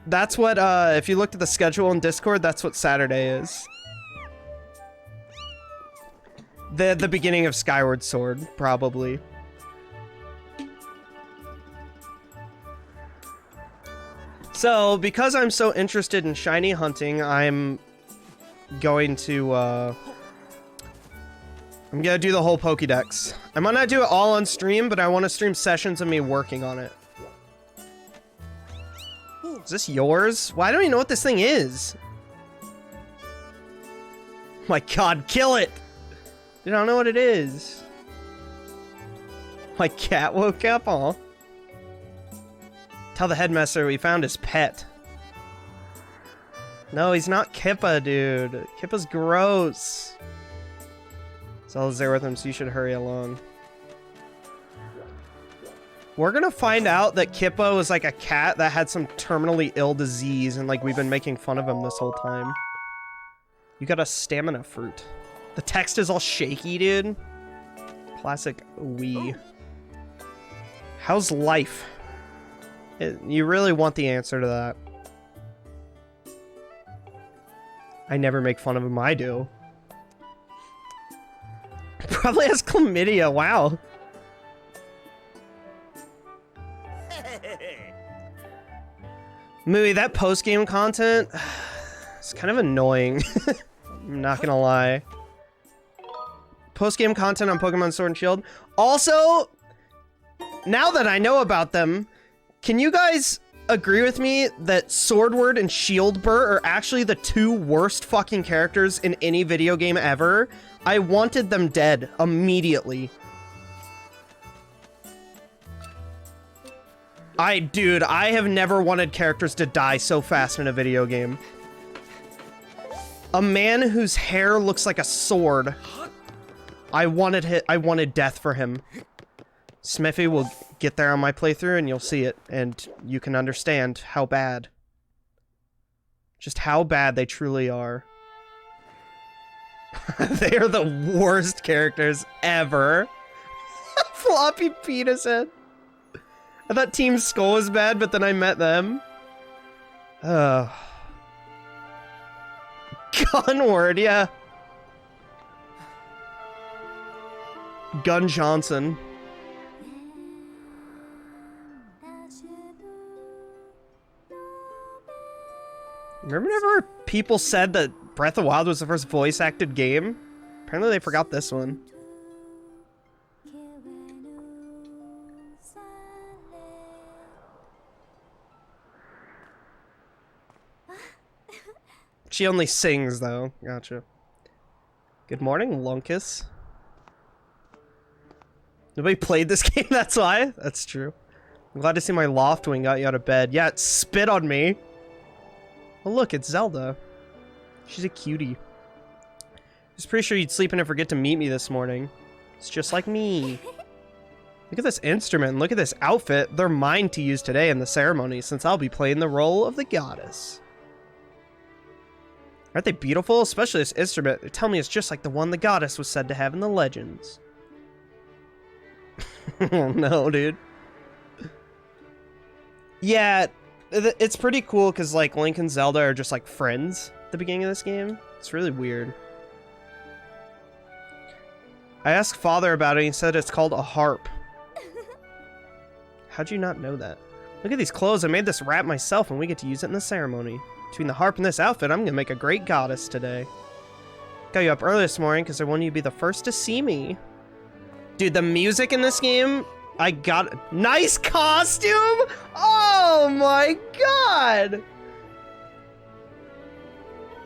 That's what, if you looked at the schedule in Discord, that's what Saturday is. The beginning of Skyward Sword, probably. So, because I'm so interested in shiny hunting, I'm going to, I'm gonna do the whole Pokédex. I might not do it all on stream, but I want to stream sessions of me working on it. Is this yours? Why don't you know what this thing is? My god, kill it! Dude, I don't know what it is. My cat woke up, aw. Tell the headmaster we found his pet. No, he's not Kippa, dude. Kippa's gross. Zelda's there with him, so you should hurry along. We're gonna find out that Kippa was like a cat that had some terminally ill disease, and like we've been making fun of him this whole time. You got a stamina fruit. The text is all shaky, dude. Classic Wii. How's life? You really want the answer to that. I never make fun of him, I do. Probably has chlamydia, wow. Mooey, that post-game content is kind of annoying. I'm not gonna lie. Post-game content on Pokemon Sword and Shield. Also, now that I know about them, can you guys agree with me that Swordward and Shieldbert are actually the two worst fucking characters in any video game ever? I wanted them dead immediately. Dude, I have never wanted characters to die so fast in a video game. A man whose hair looks like a sword. I wanted death for him. Smithy will get there on my playthrough and you'll see it, and you can understand how bad. Just how bad they truly are. They are the worst characters ever. Floppy penis head. I thought Team Skull was bad, but then I met them. Gunward, yeah. Gun Johnson. Remember whenever people said that Breath of the Wild was the first voice-acted game? Apparently they forgot this one. She only sings, though. Gotcha. Good morning, Lunkus. Nobody played this game, that's why? That's true. I'm glad to see my Loftwing got you out of bed. Yeah, it spit on me. Oh, look, it's Zelda. She's a cutie. I was pretty sure you'd sleep in and forget to meet me this morning. It's just like me. Look at this instrument, and look at this outfit. They're mine to use today in the ceremony, since I'll be playing the role of the goddess. Aren't they beautiful? Especially this instrument. They tell me it's just like the one the goddess was said to have in the legends. Oh no, dude. Yeah, it's pretty cool because like Link and Zelda are just like friends at the beginning of this game. It's really weird. I asked Father about it and he said it's called a harp. How'd you not know that? Look at these clothes. I made this wrap myself and we get to use it in the ceremony. Between the harp and this outfit, I'm gonna make a great goddess today. Got you up early this morning because I wanted you to be the first to see me. Dude, the music in this game, I got... Nice costume! Oh my god!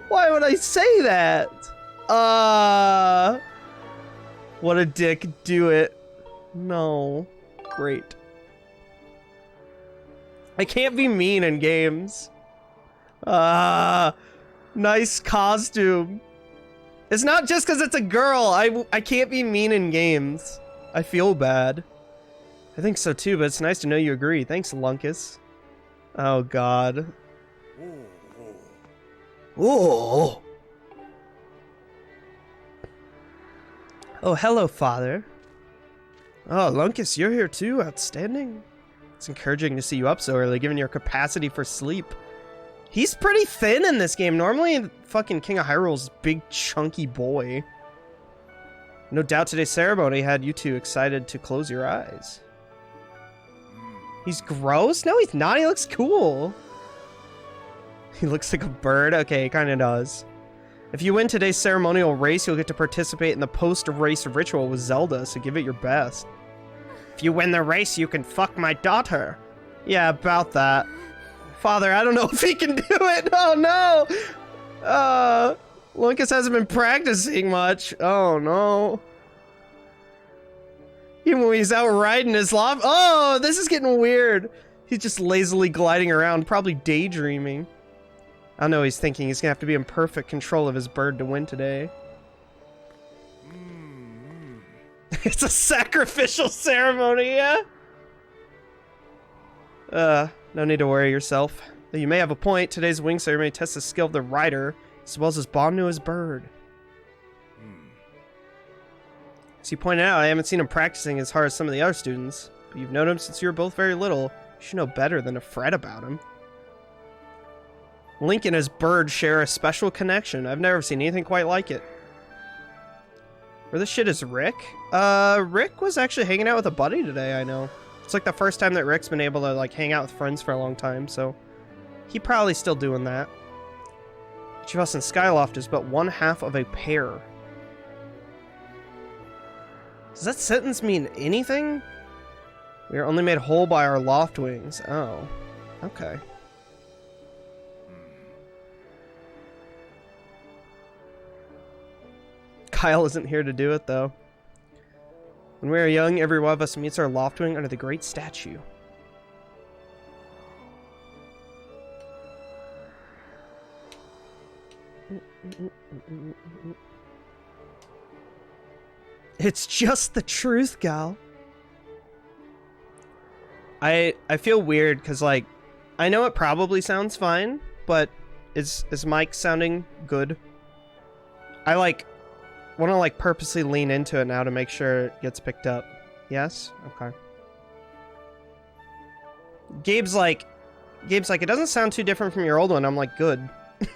Why would I say that? What a dick. Do it. No. Great. I can't be mean in games. Nice costume. It's not just because it's a girl. I can't be mean in games. I feel bad. I think so too, but it's nice to know you agree. Thanks, Lunkus. Oh, God. Oh. Oh, hello, Father. Oh, Lunkus, you're here too. Outstanding. It's encouraging to see you up so early, given your capacity for sleep. He's pretty thin in this game. Normally, fucking King of Hyrule's big, chunky boy. No doubt today's ceremony had you two excited to close your eyes. He's gross? No, he's not. He looks cool. He looks like a bird. Okay, he kind of does. If you win today's ceremonial race, you'll get to participate in the post-race ritual with Zelda, so give it your best. If you win the race, you can fuck my daughter. Yeah, about that. Father, I don't know if he can do it. Oh, no. Lucas hasn't been practicing much. Oh, no. Even when he's out riding his loft. Oh, this is getting weird. He's just lazily gliding around, probably daydreaming. I know he's thinking he's gonna have to be in perfect control of his bird to win today. It's a sacrificial ceremony, yeah? No need to worry yourself. Though you may have a point, today's wing ceremony tests the skill of the rider, as well as his bond to his bird. As you pointed out, I haven't seen him practicing as hard as some of the other students, but you've known him since you were both very little. You should know better than to fret about him. Link and his bird share a special connection. I've never seen anything quite like it. Where the shit is Rick? Rick was actually hanging out with a buddy today, I know. It's like the first time that Rick's been able to, like, hang out with friends for a long time, so... he probably still doing that. Each of us in Skyloft is but one half of a pair. Does that sentence mean anything? We are only made whole by our loft wings. Oh. Okay. Kyle isn't here to do it, though. When we are young, every one of us meets our loftwing under the great statue. It's just the truth, gal. I feel weird, because, like, I know it probably sounds fine, but is Mike sounding good? I, like... want to, like, purposely lean into it now to make sure it gets picked up. Yes? Okay. Gabe's like, it doesn't sound too different from your old one. I'm like, good.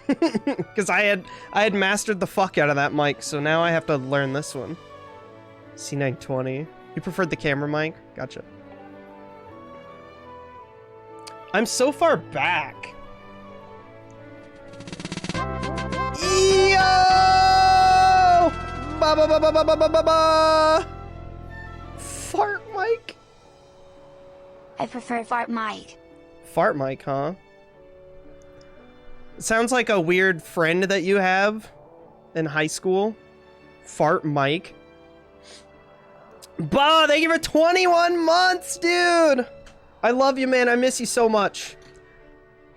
Because I had mastered the fuck out of that mic, so now I have to learn this one. C920. You preferred the camera mic? Gotcha. I'm so far back. Yo! Ba ba ba ba ba ba ba ba ba. Fart mic? I prefer fart mic. Fart mic, huh? It sounds like a weird friend that you have in high school. Fart mic. Bah, thank you for 21 months, dude! I love you, man. I miss you so much.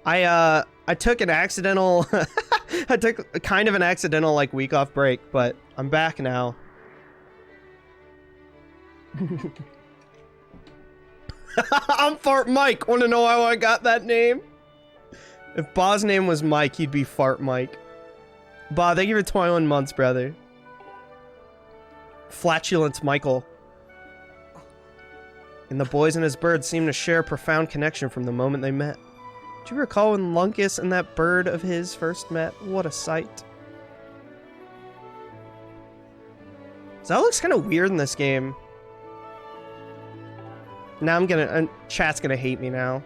I took an accidental... I took kind of an accidental, like, week off break, but I'm back now. I'm Fart Mike. Want to know how I got that name? If Ba's name was Mike, he'd be Fart Mike. Ba, thank you for 21 months, brother. Flatulence Michael. And the boys and his bird seem to share a profound connection from the moment they met. Do you recall when Lunkus and that bird of his first met? What a sight. So that looks kind of weird in this game. Now I'm gonna... chat's gonna hate me now.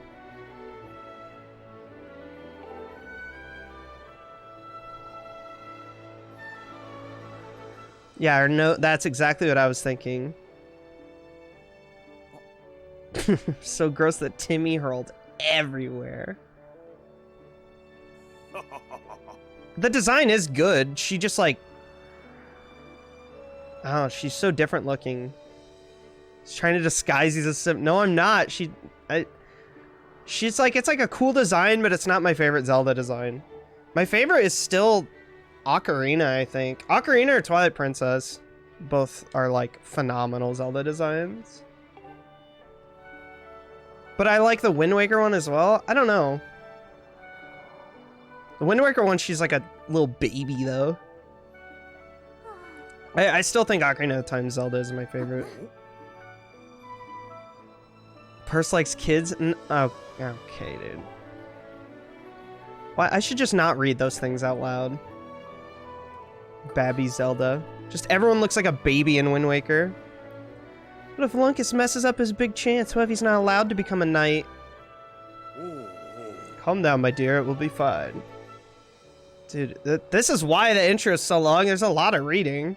Yeah, or no, that's exactly what I was thinking. So gross that Timmy hurled everywhere. The design is good. She just like... oh, she's so different looking. She's trying to disguise he's a sim. No, I'm not. She's like, it's like a cool design, but it's not my favorite Zelda design. My favorite is still Ocarina, I think. Ocarina or Twilight Princess. Both are like phenomenal Zelda designs. But I like the Wind Waker one as well. I don't know. The Wind Waker one, she's like a little baby though. I still think Ocarina of Time Zelda is my favorite. Purce likes kids? Oh, okay, dude. Why? I should just not read those things out loud. Babby Zelda. Just everyone looks like a baby in Wind Waker. What if Lunkus messes up his big chance? What if he's not allowed to become a knight? Calm down, my dear. It will be fine. Dude, this is why the intro is so long. There's a lot of reading.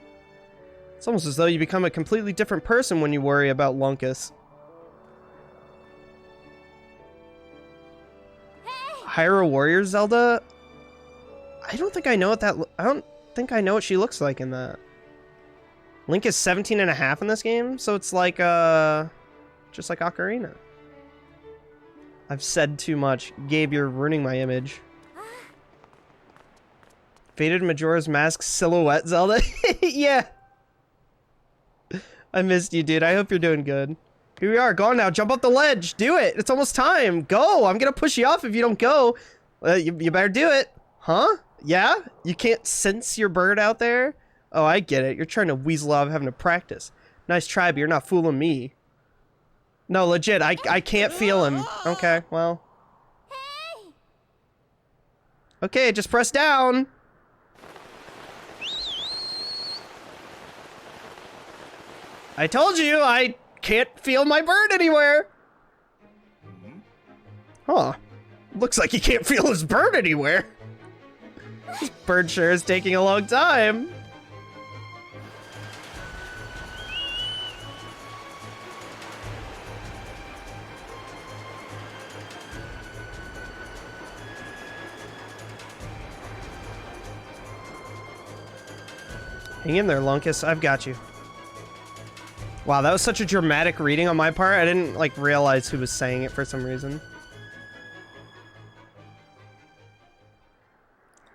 It's almost as though you become a completely different person when you worry about Lunkus. Hyrule Warrior Zelda? I don't think I know what that... I don't think I know what she looks like in that. Link is 17 and a half in this game, so it's like, just like Ocarina. I've said too much. Gabe, you're ruining my image. Faded Majora's Mask Silhouette Zelda? Yeah. I missed you, dude. I hope you're doing good. Here we are. Go on now. Jump up the ledge. Do it. It's almost time. Go. I'm going to push you off if you don't go. You better do it. Huh? Yeah? You can't sense your bird out there? Oh, I get it. You're trying to weasel out of having to practice. Nice try, but you're not fooling me. No, legit. I can't feel him. Okay, well. Okay, just press down. I told you I can't feel my bird anywhere. Huh. Looks like he can't feel his bird anywhere. This bird sure is taking a long time. Hang in there, Lunkus. I've got you. Wow, that was such a dramatic reading on my part. I didn't, like, realize who was saying it for some reason.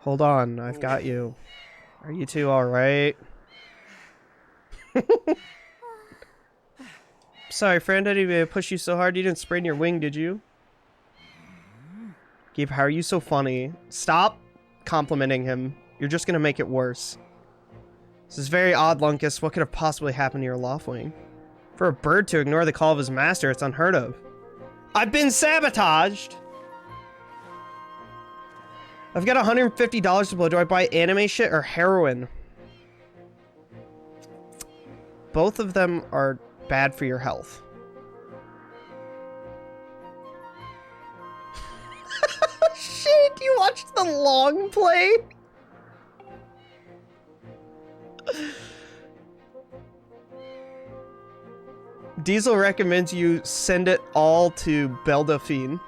Hold on, I've got you. Are you two alright? Sorry, friend, I didn't even push you so hard. You didn't sprain your wing, did you? Gabe, how are you so funny? Stop complimenting him. You're just gonna make it worse. This is very odd, Lunkus. What could have possibly happened to your loft wing? For a bird to ignore the call of his master, it's unheard of. I've been sabotaged! I've got $150 to blow. Do I buy anime shit or heroin? Both of them are bad for your health. Shit, you watched the long play? Diesel recommends you send it all to Beldelphine.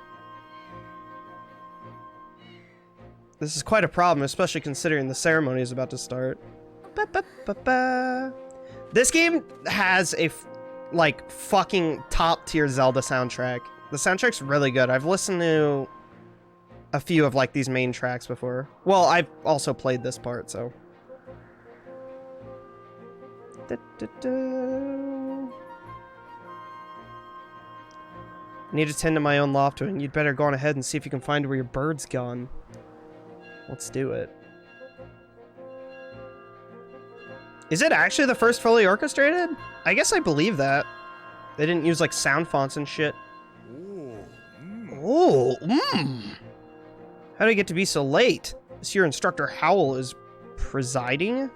This is quite a problem, especially considering the ceremony is about to start. This game has a like fucking top tier Zelda soundtrack. The soundtrack's really good. I've listened to a few of like these main tracks before. Well, I've also played this part, so. Need to tend to my own loft wing. You'd better go on ahead and see if you can find where your bird's gone. Let's do it. Is it actually the first fully orchestrated? I guess I believe that. They didn't use like sound fonts and shit. Oh, How did it get to be so late? This year Instructor Howell is presiding?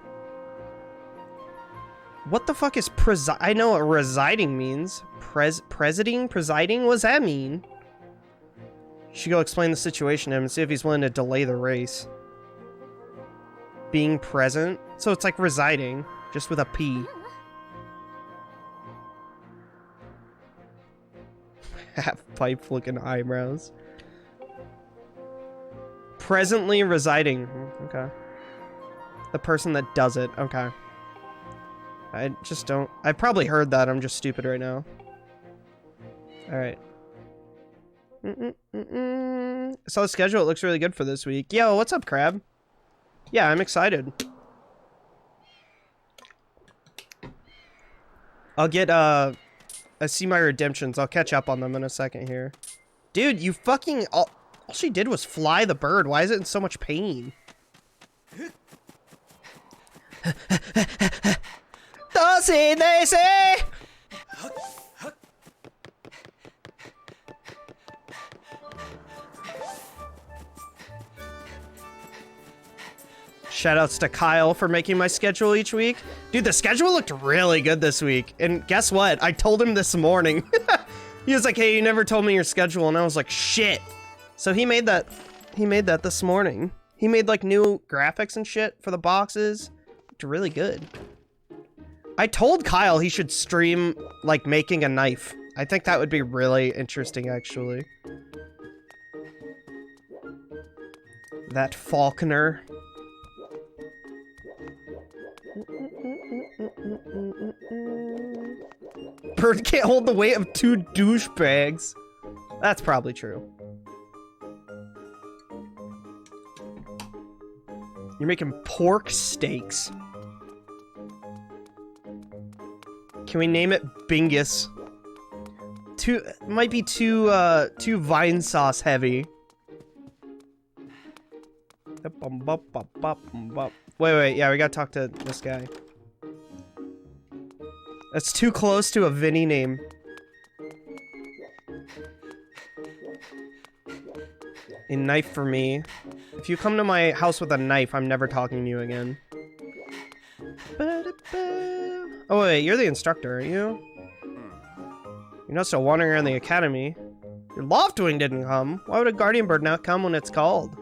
What the fuck is I know what residing means. Presiding? What does that mean? Should go explain the situation to him and see if he's willing to delay the race. Being present? So it's like residing, just with a P. Half-pipe looking eyebrows. Presently residing. Okay. The person that does it. Okay. I just don't... I probably heard that. I'm just stupid right now. Alright. I saw the schedule. It looks really good for this week. Yo, what's up, Crab? Yeah, I'm excited. I'll get, I see my redemptions. I'll catch up on them in a second here. Dude, you fucking... All she did was fly the bird. Why is it in so much pain? Dorsey, they say! Shoutouts to Kyle for making my schedule each week. Dude, the schedule looked really good this week. And guess what? I told him this morning. He was like, hey, you never told me your schedule. And I was like, shit. So he made that this morning. He made like new graphics and shit for the boxes. Looked really good. I told Kyle he should stream like making a knife. I think that would be really interesting, actually. That Falconer. Bird can't hold the weight of 2 douchebags. That's probably true. You're making pork steaks. Can we name it Bingus? Might be too vine sauce heavy. Wait, yeah, we gotta talk to this guy. That's too close to a Vinny name. A knife for me. If you come to my house with a knife, I'm never talking to you again. Oh wait, you're the instructor, aren't you? You're not still wandering around the academy. Your Loftwing didn't come. Why would a guardian bird not come when it's called?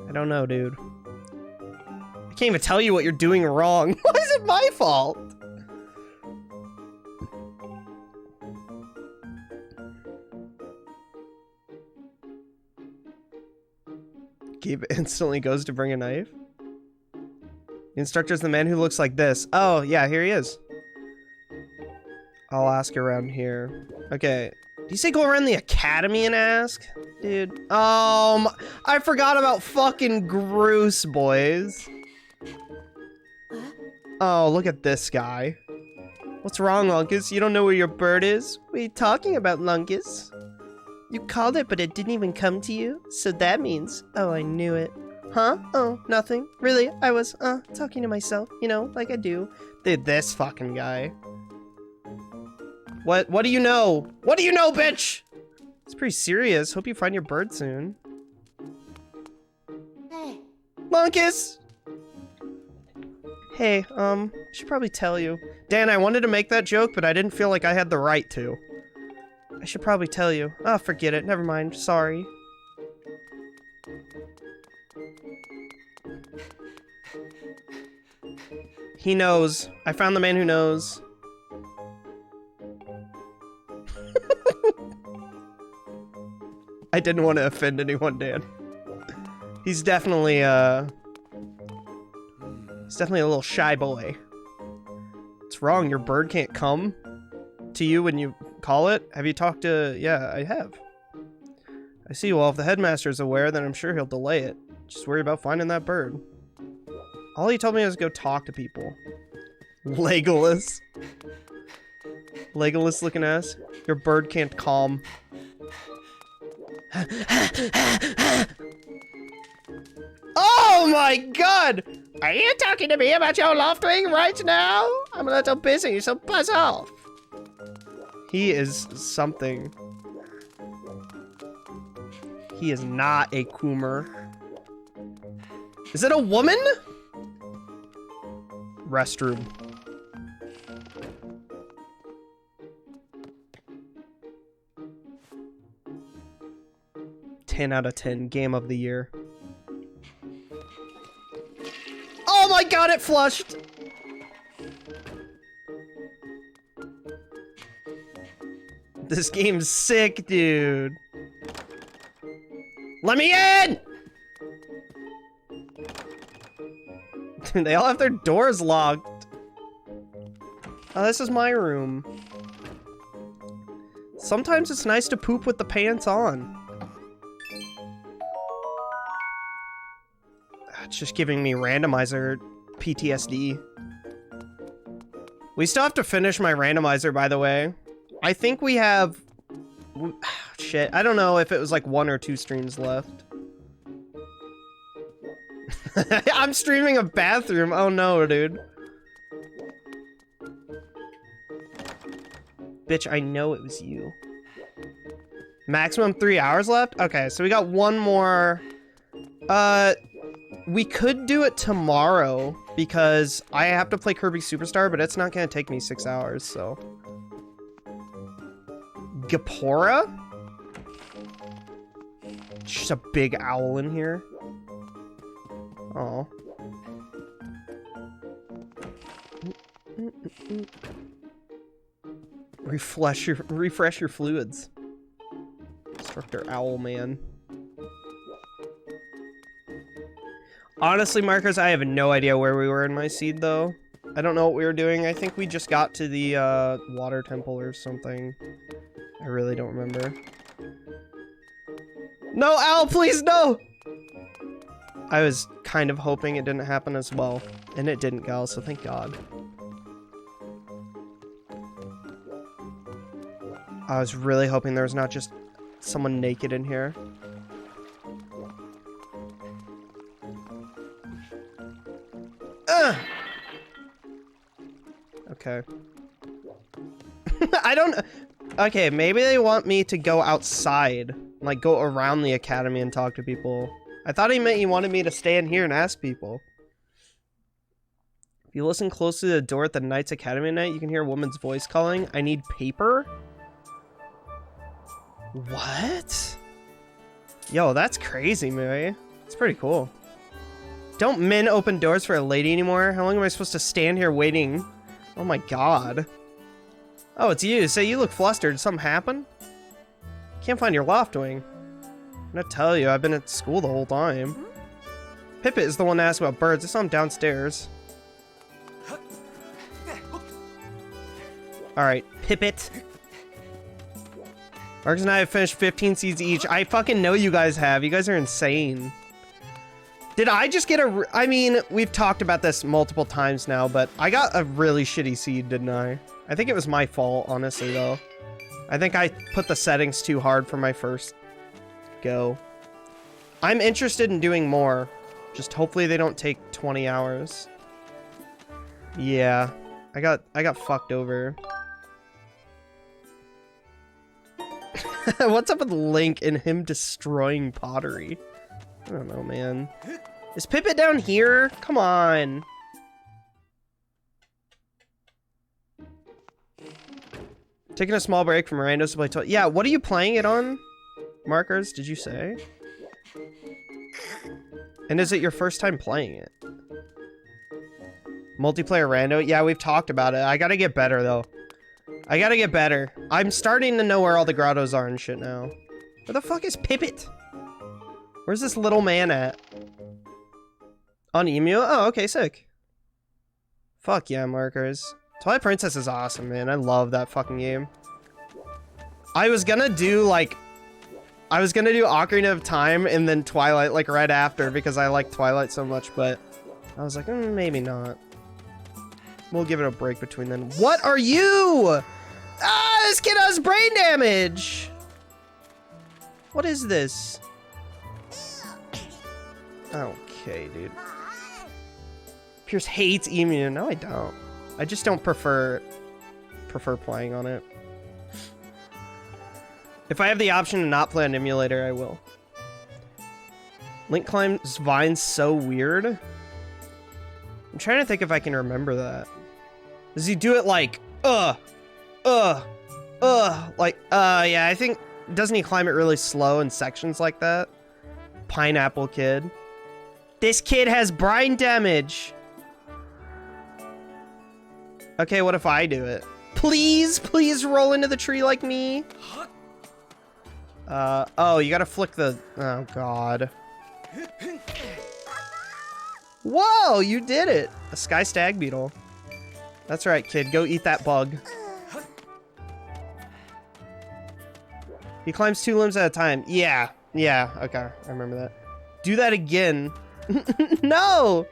I don't know, dude. I can't even tell you what you're doing wrong. Why is it my fault? Gabe instantly goes to bring a knife. The instructor's the man who looks like this. Oh, yeah, here he is. I'll ask around here. Okay. Do you say go around the academy and ask? Dude. I forgot about fucking Groose, boys. Oh, look at this guy. What's wrong, Lunkus? You don't know where your bird is? What are you talking about, Lunkus? You called it, but it didn't even come to you? So that means... Oh, I knew it. Huh? Oh, nothing. Really? I was, talking to myself. You know, like I do. Dude, this fucking guy. What do you know? What do you know, bitch? It's pretty serious. Hope you find your bird soon. Hey. Lunkus! Hey, should probably tell you. Dan, I wanted to make that joke, but I didn't feel like I had the right to. I should probably tell you. Oh, forget it. Never mind. Sorry. He knows. I found the man who knows. I didn't want to offend anyone, Dan. He's definitely a little shy boy. What's wrong? Your bird can't come to you when you call it? Have you talked to... Yeah, I have. I see. Well, if the headmaster's aware, then I'm sure he'll delay it. Just worry about finding that bird. All he told me was go talk to people. Legolas. Legolas looking ass. Your bird can't calm. Oh my god! Are you talking to me about your Loftwing right now? I'm a little busy, so buzz off. He is something. He is not a Coomer. Is it a woman? Restroom. $10 out of 10. Game of the year. Oh my god, it flushed! This game's sick, dude. Let me in! They all have their doors locked. Oh, this is my room. Sometimes it's nice to poop with the pants on. It's just giving me randomizer PTSD. We still have to finish my randomizer, by the way. I think we have... Shit, I don't know if it was like 1 or 2 streams left. I'm streaming a bathroom. Oh no, dude. Bitch, I know it was you. Maximum 3 hours left? Okay, so we got one more. We could do it tomorrow because I have to play Kirby Superstar, but it's not gonna take me 6 hours, so. Gapora? Just a big owl in here. Oh. Refresh your fluids. Instructor Owl Man. Honestly, Marcus, I have no idea where we were in my seed, though. I don't know what we were doing. I think we just got to the water temple or something. I really don't remember. No, Owl, please, no! I was kind of hoping it didn't happen as well. And it didn't, Gal, so thank God. I was really hoping there was not just someone naked in here. Ugh! Okay. I don't... Okay, maybe they want me to go outside. Like, go around the academy and talk to people. I thought he meant he wanted me to stay in here and ask people. If you listen close to the door at the Knights Academy at night, you can hear a woman's voice calling, "I need paper?" What? Yo, that's crazy, Mui. It's pretty cool. Don't men open doors for a lady anymore? How long am I supposed to stand here waiting? Oh my God. Oh, it's you. Say you look flustered. Did something happen? Can't find your loft wing. I'm gonna tell you, I've been at school the whole time. Pippet is the one that asked about birds. I saw him downstairs. Alright, Pippet. Marcus and I have finished 15 seeds each. I fucking know you guys have. You guys are insane. Did I just get a... I mean, we've talked about this multiple times now, but I got a really shitty seed, didn't I? I think it was my fault, honestly, though. I think I put the settings too hard for my first go. I'm interested in doing more. Just hopefully they don't take 20 hours. Yeah. I got fucked over. What's up with Link and him destroying pottery? I don't know, man. Is Pippet down here? Come on. Taking a small break from randos to play toy. Yeah, what are you playing it on? Markers, did you say? And is it your first time playing it? Multiplayer rando? Yeah, we've talked about it. I gotta get better, though. I gotta get better. I'm starting to know where all the grottos are and shit now. Where the fuck is Pippet? Where's this little man at? On Emu? Oh, okay, sick. Fuck yeah, Markers. Twilight Princess is awesome, man. I love that fucking game. I was gonna do, like... I was gonna do Ocarina of Time and then Twilight, like, right after, because I like Twilight so much, but... I was like, maybe not. We'll give it a break between then. What are you? Ah, this kid has brain damage! What is this? Okay, dude. Purce hates Emu. No, I don't. I just don't prefer playing on it. If I have the option to not play on emulator, I will. Link climbs vines so weird. I'm trying to think if I can remember that. Does he do it like, like, yeah, I think, doesn't he climb it really slow in sections like that? Pineapple Kid. This kid has brain damage. Okay, what if I do it? Please, please roll into the tree like me. Oh, you gotta flick the... Oh, God. Whoa, you did it. A sky stag beetle. That's right, kid. Go eat that bug. He climbs 2 limbs at a time. Yeah. Yeah. Okay. I remember that. Do that again. No!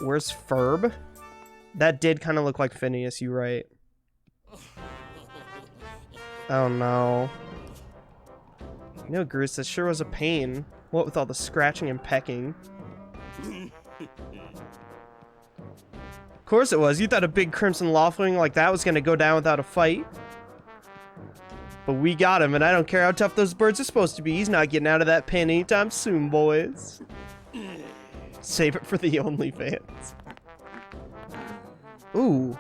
Where's Ferb? That did kind of look like Phineas, you right. Oh no. You know, Groose, that sure was a pain. What with all the scratching and pecking. Of course it was. You thought a big crimson lawfling like that was gonna go down without a fight. But we got him, and I don't care how tough those birds are supposed to be. He's not getting out of that pen anytime soon, boys. Save it for the OnlyFans. Ooh.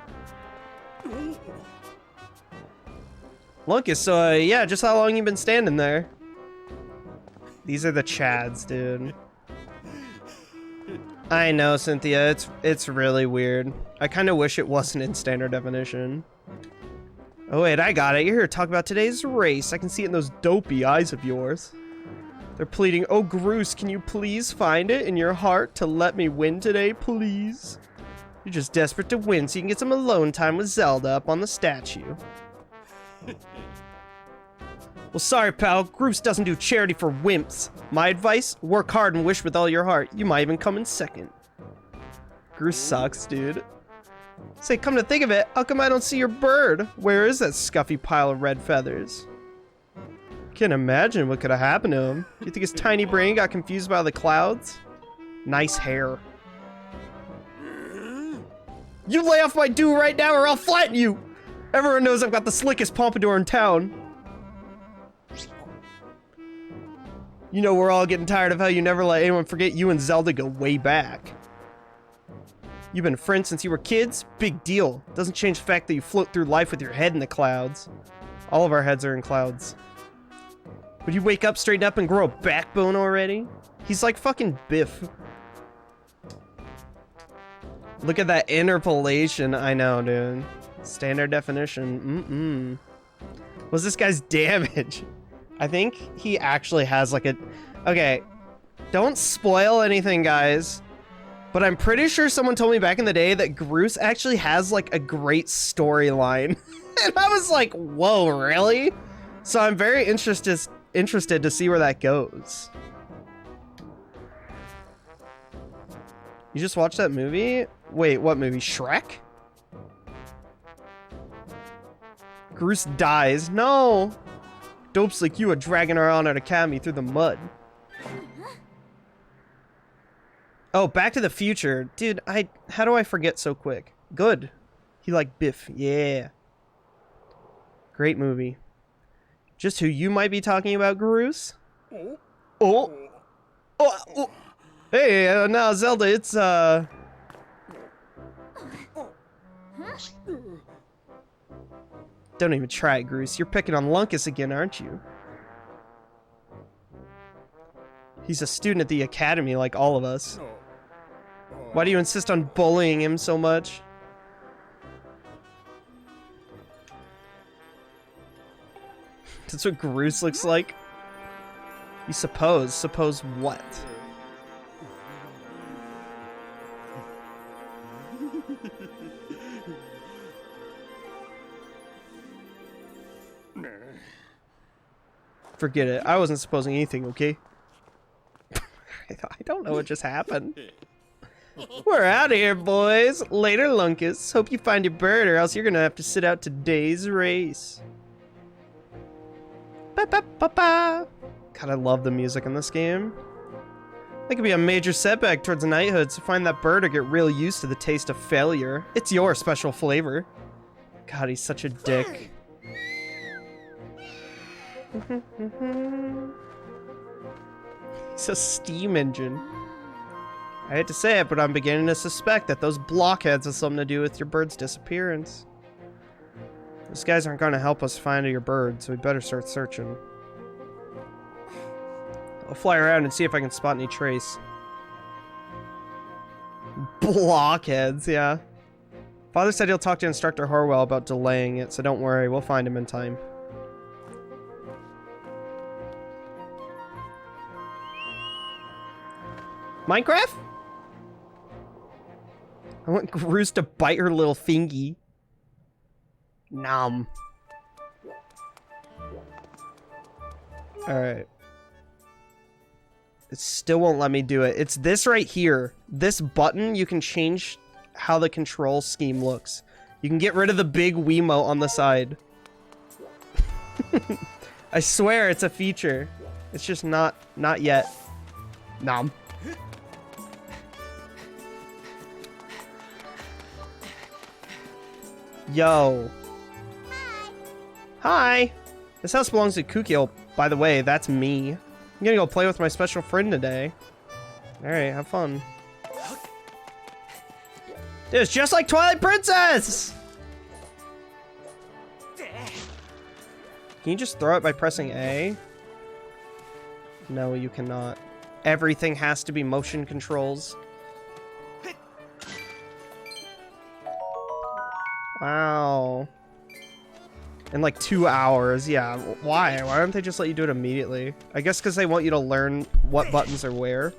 Lucas, so yeah, just how long you been standing there? These are the Chads, dude. I know, Cynthia, it's really weird. I kind of wish it wasn't in standard definition. Oh wait, I got it. You're here to talk about today's race. I can see it in those dopey eyes of yours. They're pleading, oh Groose, can you please find it in your heart to let me win today, please? You're just desperate to win so you can get some alone time with Zelda up on the statue. Well, sorry, pal. Groose doesn't do charity for wimps. My advice? Work hard and wish with all your heart. You might even come in second. Groose sucks, dude. Say, come to think of it, how come I don't see your bird? Where is that scuffy pile of red feathers? Can't imagine what could have happened to him. You think his tiny brain got confused by the clouds? Nice hair. You lay off my do right now or I'll flatten you! Everyone knows I've got the slickest pompadour in town. You know we're all getting tired of how you never let anyone forget you and Zelda go way back. You've been friends since you were kids? Big deal. Doesn't change the fact that you float through life with your head in the clouds. All of our heads are in clouds. Would you wake up, straighten up, and grow a backbone already? He's like fucking Biff. Look at that interpolation. I know, dude. Standard definition. What's this guy's damage? I think he actually has like a... Okay. Don't spoil anything, guys. But I'm pretty sure someone told me back in the day that Groose actually has like a great storyline. And I was like, whoa, really? So I'm very interested to see where that goes. You just watched that movie? Wait, what movie? Shrek? Groose dies. No! Dopes like you are dragging her on at Academy through the mud. Oh, Back to the Future. Dude, how do I forget so quick? Good. He liked Biff. Yeah. Great movie. Just who you might be talking about, Groose? Oh. Hey, now Zelda, it's, Don't even try it, Groose. You're picking on Lunkus again, aren't you? He's a student at the academy like all of us. Why do you insist on bullying him so much? That's what Groose looks like? You suppose. Suppose what? Forget it. I wasn't supposing anything, okay? I don't know what just happened. We're out of here, boys. Later, Lunkus. Hope you find your bird or else you're gonna have to sit out today's race. Ba-ba-ba-ba. God, I love the music in this game. That could be a major setback towards knighthood, so find that bird or get real used to the taste of failure. It's your special flavor. God, he's such a dick. He's a steam engine. I hate to say it, but I'm beginning to suspect that those blockheads have something to do with your bird's disappearance. Those guys aren't going to help us find your bird, so we better start searching. I'll fly around and see if I can spot any trace. Blockheads, yeah. Father said he'll talk to Instructor Horwell about delaying it, so don't worry, we'll find him in time. Minecraft? I want Groose to bite her little thingy. Nom. Alright. It still won't let me do it. It's this right here. This button, you can change how the control scheme looks. You can get rid of the big Wiimote on the side. I swear it's a feature. It's just not yet. Nom. Yo. Hi. This house belongs to Kukio. By the way, that's me. I'm gonna go play with my special friend today. Alright, have fun. Dude, it's just like Twilight Princess! Can you just throw it by pressing A? No, you cannot. Everything has to be motion controls. Wow. In like 2 hours, yeah. Why? Why don't they just let you do it immediately? I guess because they want you to learn what buttons are where.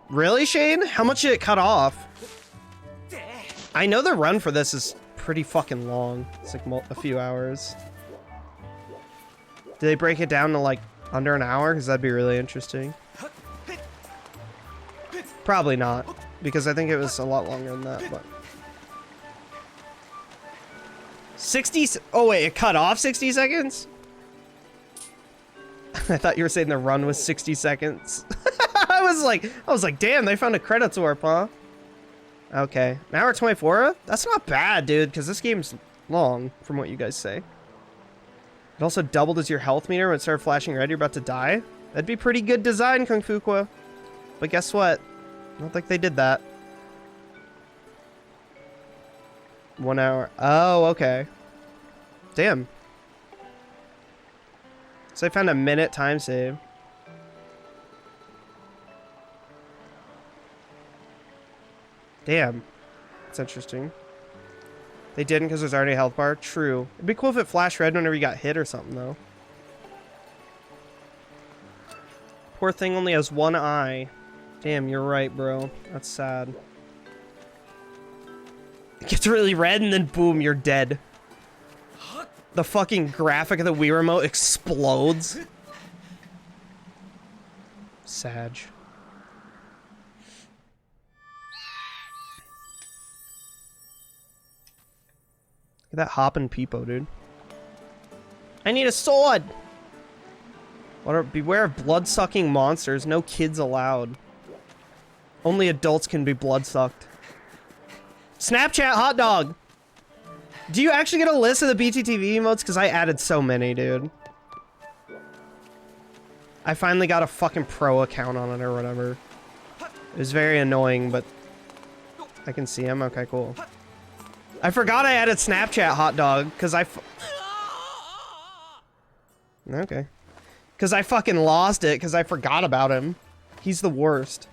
Really, Shane? How much did it cut off? I know the run for this is pretty fucking long. It's like a few hours. Do they break it down to like under an hour? Because that'd be really interesting. Probably not, because I think it was a lot longer than that, but... 60... Oh wait, it cut off 60 seconds? I thought you were saying the run was 60 seconds. I was like, damn, they found a credits warp, huh? Okay, an hour 24? That's not bad, dude, because this game's long, from what you guys say. It also doubled as your health meter when it started flashing red, you're about to die? That'd be pretty good design, Kung Fu Kwa. But guess what? I don't think they did that. 1 hour. Oh, okay. Damn. So I found a minute time save. Damn. That's interesting. They didn't because there's already a health bar? True. It'd be cool if it flashed red whenever you got hit or something, though. Poor thing only has one eye. Damn, you're right, bro. That's sad. It gets really red and then boom, you're dead. The fucking graphic of the Wii Remote explodes. Sag. Look at that hoppin' peepo, dude. I need a sword! Beware of blood-sucking monsters. No kids allowed. Only adults can be blood-sucked. Snapchat hot dog! Do you actually get a list of the BTTV emotes? Because I added so many, dude. I finally got a fucking pro account on it or whatever. It was very annoying, but... I can see him? Okay, cool. I forgot I added Snapchat hot dog, because Okay. Because I fucking lost it, because I forgot about him. He's the worst.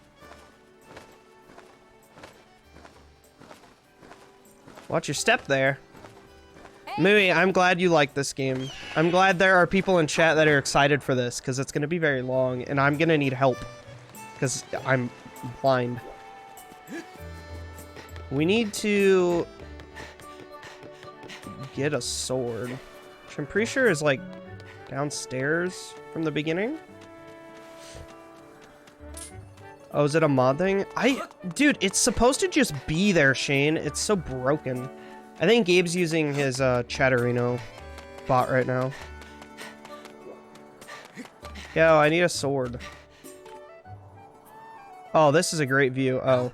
Watch your step there. Mui, I'm glad you like this game. I'm glad there are people in chat that are excited for this, because it's going to be very long, and I'm going to need help. Because I'm blind. We need to... get a sword. Which I'm pretty sure is, like, downstairs from the beginning. Oh, is it a mod thing? Dude, it's supposed to just be there, Shane. It's so broken. I think Gabe's using his Chatterino bot right now. Yo, I need a sword. Oh, this is a great view. Oh.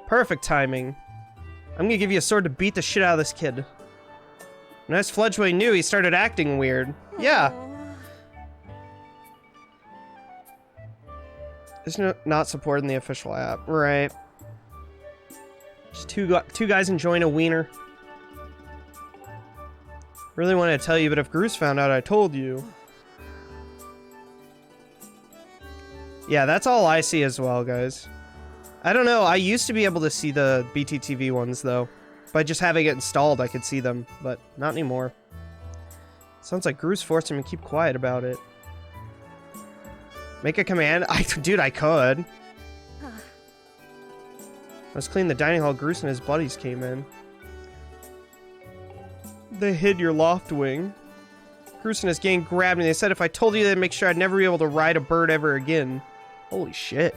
Perfect timing. I'm gonna give you a sword to beat the shit out of this kid. When as Fledgway knew, he started acting weird. Yeah. It's not supporting the official app. Right. Just two guys enjoying a wiener. Really wanted to tell you, but if Bruce found out, I told you. Yeah, that's all I see as well, guys. I don't know. I used to be able to see the BTTV ones, though. By just having it installed, I could see them, but not anymore. Sounds like Gru's forced him to keep quiet about it. Make a command? Dude, I could. I was cleaning the dining hall. Groose and his buddies came in. They hid your loft wing. Groose and his gang grabbed me. They said if I told you, they'd make sure I'd never be able to ride a bird ever again. Holy shit.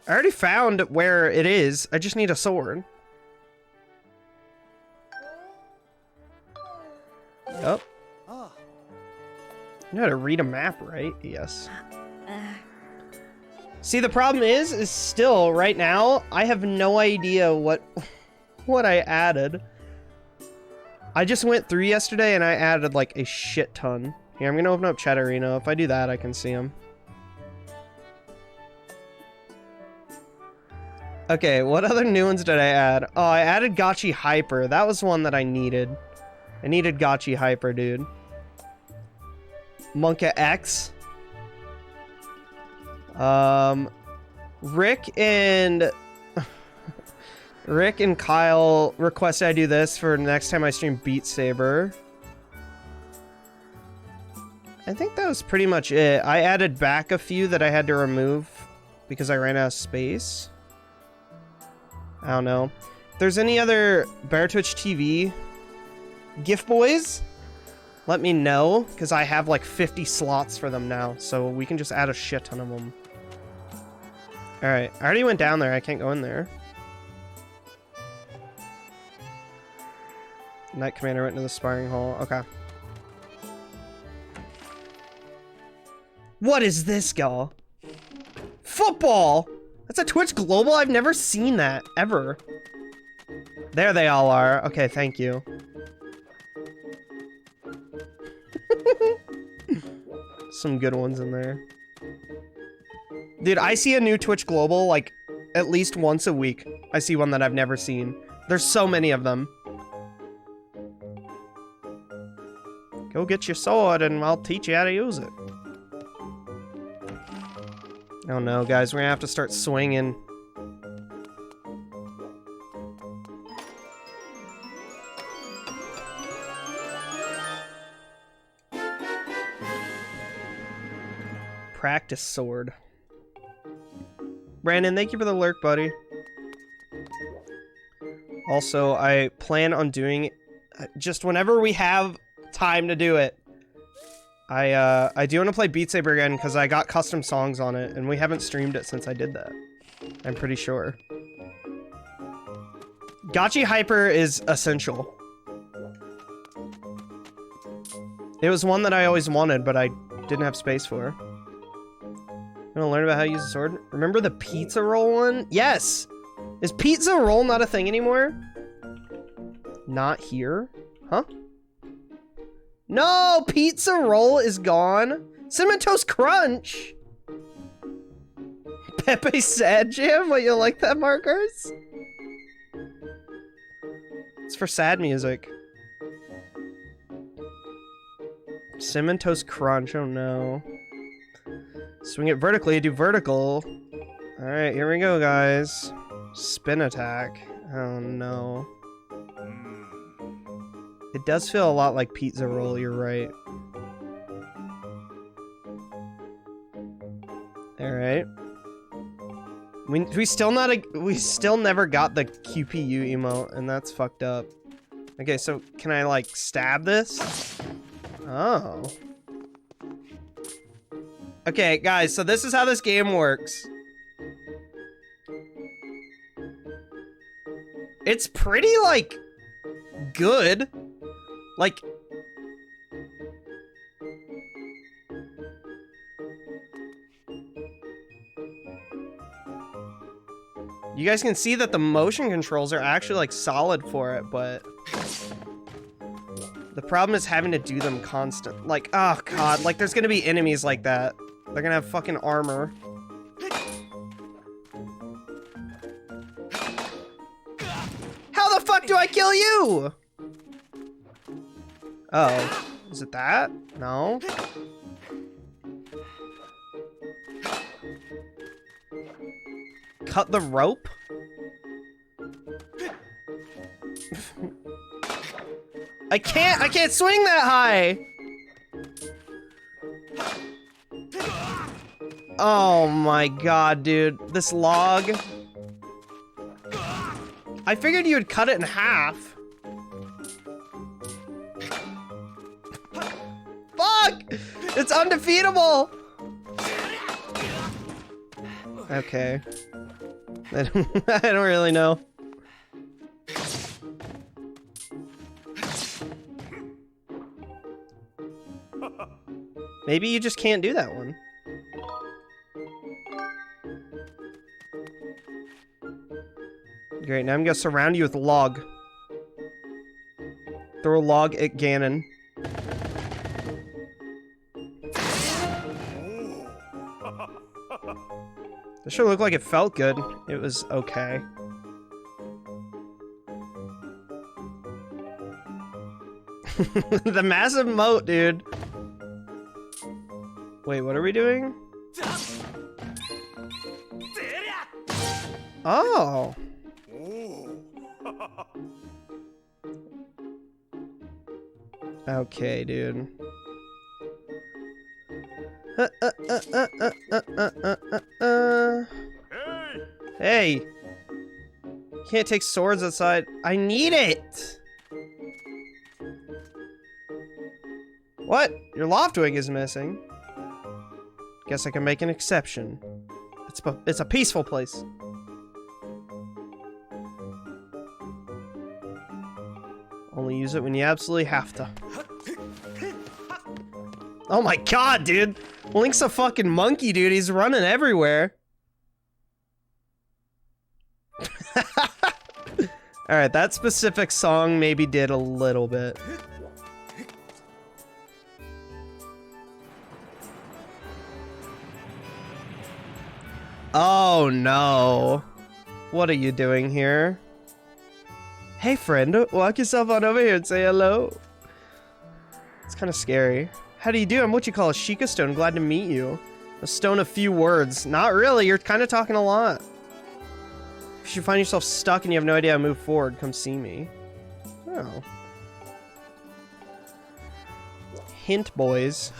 I already found where it is. I just need a sword. Yup. You know how to read a map, right? Yes. See, the problem is still, right now, I have no idea what I added. I just went through yesterday and I added, like, a shit ton. Here, I'm gonna open up Chat Arena. If I do that, I can see them. Okay, what other new ones did I add? Oh, I added Gotchi Hyper. That was one that I needed. I needed Gotchi Hyper, dude. Monka X. Rick and Kyle requested I do this for next time I stream Beat Saber. I think that was pretty much it. I added back a few that I had to remove because I ran out of space. I don't know. If there's any other Bear Twitch TV gift boys, let me know, because I have like 50 slots for them now, so we can just add a shit ton of them. Alright, I already went down there. I can't go in there. Knight Commander went into the sparring hall. Okay. What is this, y'all? Football! That's a Twitch Global? I've never seen that, ever. There they all are. Okay, thank you. Some good ones in there. Dude, I see a new Twitch Global, like, at least once a week. I see one that I've never seen. There's so many of them. Go get your sword and I'll teach you how to use it. Oh no, guys, we're gonna have to start swinging. Practice sword. Brandon, thank you for the lurk, buddy. Also, I plan on doing just whenever we have time to do it. I do want to play Beat Saber again because I got custom songs on it and we haven't streamed it since I did that. I'm pretty sure. Gotchi Hyper is essential. It was one that I always wanted, but I didn't have space for. You want to learn about how to use a sword? Remember the pizza roll one? Yes! Is pizza roll not a thing anymore? Not here? Huh? No! Pizza roll is gone! Cinnamon Toast Crunch! Pepe Sad Jam? What, you like that, Markers? It's for sad music. Cinnamon Toast Crunch, oh no. Swing it vertically, do vertical. Alright, here we go, guys. Spin attack. Oh no. It does feel a lot like pizza roll, you're right. Alright. We still never got the QPU emote, and that's fucked up. Okay, so can I like stab this? Oh. Okay, guys, so this is how this game works. It's pretty, like, good. Like... You guys can see that the motion controls are actually, like, solid for it, but... The problem is having to do them constant. Like, oh god, like, there's gonna be enemies like that. They're gonna have fucking armor. How the fuck do I kill you? Oh, is it that? No. Cut the rope? I can't swing that high! Oh my god, dude. This log. I figured you would cut it in half. Fuck! It's undefeatable! Okay. I don't really know. Maybe you just can't do that one. Great, now I'm gonna surround you with log. Throw a log at Ganon. This sure looked like it felt good. It was okay. The massive moat, dude. Wait, what are we doing? Oh. Okay, dude. Hey! Can't take swords outside. I need it! What? Your loft wing is missing. Guess I can make an exception. It's a peaceful place. Only use it when you absolutely have to. Oh my god, dude! Link's a fucking monkey, dude. He's running everywhere. Alright, that specific song maybe did a little bit. Oh no. What are you doing here? Hey friend, walk yourself on over here and say hello. It's kind of scary. How do you do? I'm what you call a Sheikah stone. Glad to meet you. A stone of few words. Not really, you're kind of talking a lot. If you find yourself stuck and you have no idea how to move forward, come see me. Oh. Hint, boys.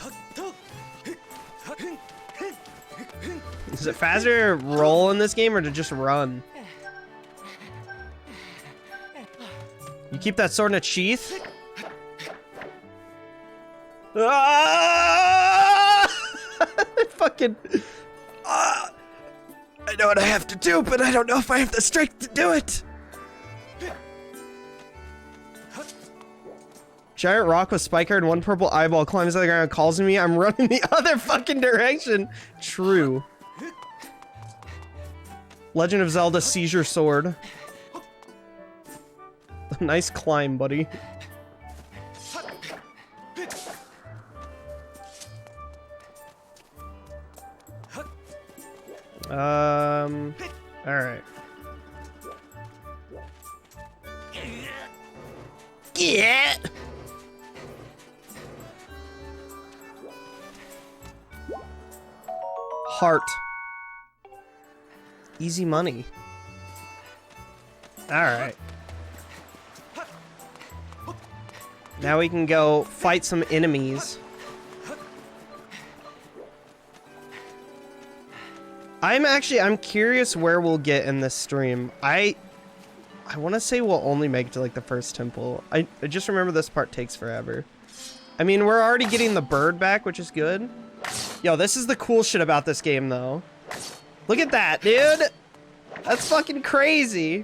Is it faster to roll in this game or to just run? You keep that sword in a sheath? Ah! Fucking... I know what I have to do, but I don't know if I have the strength to do it. Giant rock with spike hair and one purple eyeball climbs out of the ground and calls to me. I'm running the other fucking direction. True. Legend of Zelda Seizure Sword. Nice climb, buddy. Alright. Yeah! Heart. Easy money. Alright. Now we can go fight some enemies. I'm curious where we'll get in this stream. I want to say we'll only make it to like the first temple. I just remember this part takes forever. I mean, we're already getting the bird back, which is good. Yo, this is the cool shit about this game though. Look at that, dude. That's fucking crazy.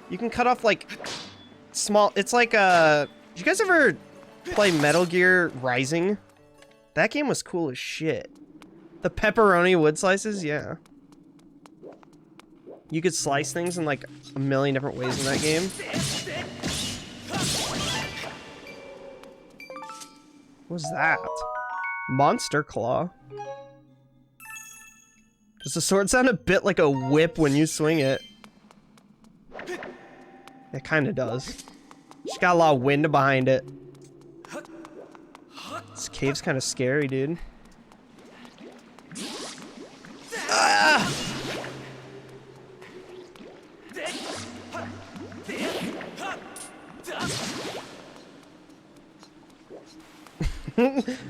You can cut off like small, it's like did you guys ever play Metal Gear Rising? That game was cool as shit. The pepperoni wood slices, yeah. You could slice things in like a million different ways in that game. What was that? Monster Claw. Does the sword sound a bit like a whip when you swing it? It kind of does. Just got a lot of wind behind it. This cave's kind of scary, dude. Ah!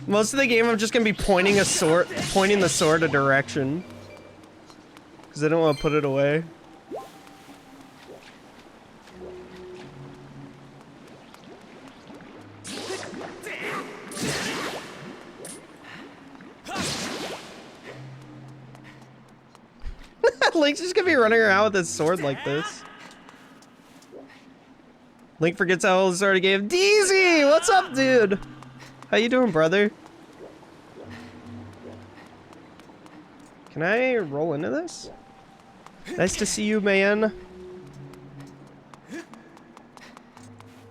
Most of the game, I'm just gonna be pointing the sword a direction. Because I don't want to put it away. Link's just gonna be running around with his sword like this. Link forgets how old the sword game. DZ! What's up, dude? How you doing, brother? Can I roll into this? Nice to see you, man.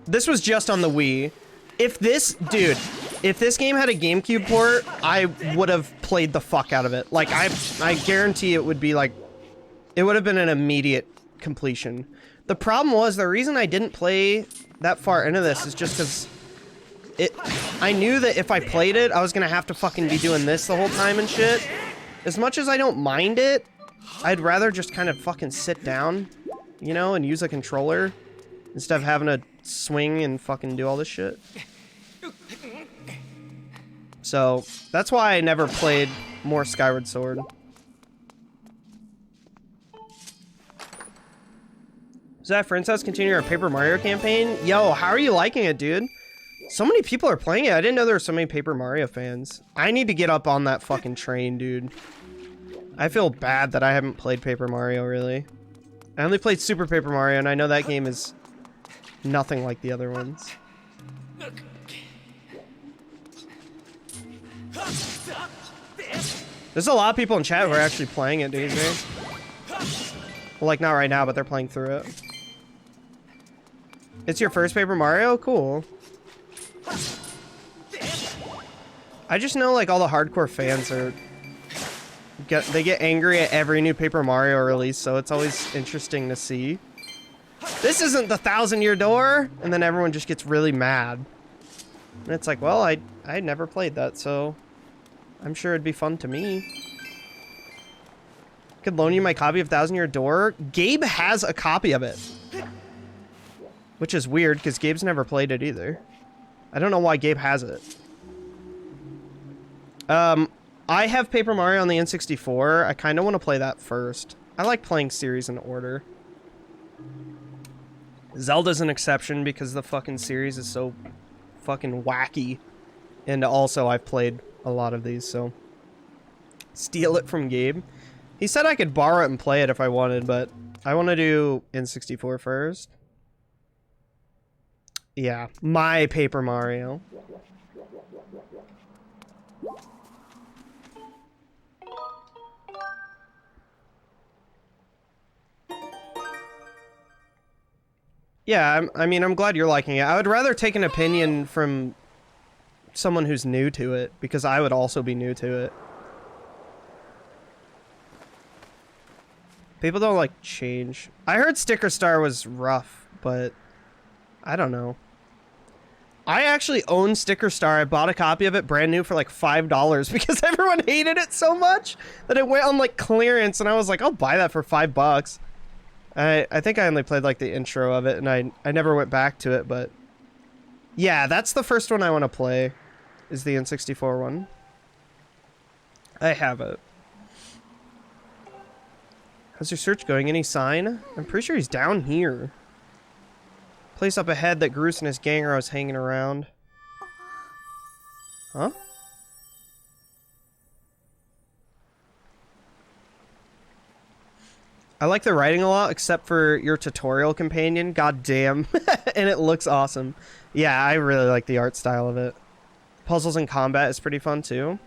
This was just on the Wii. If this, dude, if this game had a GameCube port, I would have played the fuck out of it. Like, I guarantee it would be like, it would have been an immediate completion. The problem was, the reason I didn't play that far into this is just because I knew that if I played it, I was gonna have to fucking be doing this the whole time and shit. As much as I don't mind it, I'd rather just kind of fucking sit down, you know, and use a controller instead of having to swing and fucking do all this shit. So, that's why I never played more Skyward Sword. Is that Friend's House continuing our Paper Mario campaign? Yo, how are you liking it, dude? So many people are playing it. I didn't know there were so many Paper Mario fans. I need to get up on that fucking train, dude. I feel bad that I haven't played Paper Mario, really. I only played Super Paper Mario, and I know that game is nothing like the other ones. There's a lot of people in chat who are actually playing it, dude. Well, like, not right now, but they're playing through it. It's your first Paper Mario? Cool. I just know, like, all the hardcore fans are... They get angry at every new Paper Mario release, so it's always interesting to see. This isn't the 1,000-year door! And then everyone just gets really mad. And it's like, well, I never played that, so... I'm sure it'd be fun to me. Could loan you my copy of 1,000-year door? Gabe has a copy of it. Which is weird, because Gabe's never played it either. I don't know why Gabe has it. I have Paper Mario on the N64. I kind of want to play that first. I like playing series in order. Zelda's an exception because the fucking series is so fucking wacky. And also, I've played a lot of these, so... Steal it from Gabe. He said I could borrow it and play it if I wanted, but I want to do N64 first. Yeah, my Paper Mario. Yeah, I mean, I'm glad you're liking it. I would rather take an opinion from someone who's new to it, because I would also be new to it. People don't like change. I heard Sticker Star was rough, but I don't know. I actually own Sticker Star. I bought a copy of it brand new for like $5 because everyone hated it so much that it went on like clearance, and I was like, I'll buy that for $5. I think I only played like the intro of it, and I never went back to it, but yeah, that's the first one I want to play, is the N64 one. I have it. How's your search going? Any sign? I'm pretty sure he's down here. Place up ahead that Groose and his gang are always hanging around. Huh? I like the writing a lot, except for your tutorial companion. God damn. And it looks awesome. Yeah, I really like the art style of it. Puzzles and combat is pretty fun, too.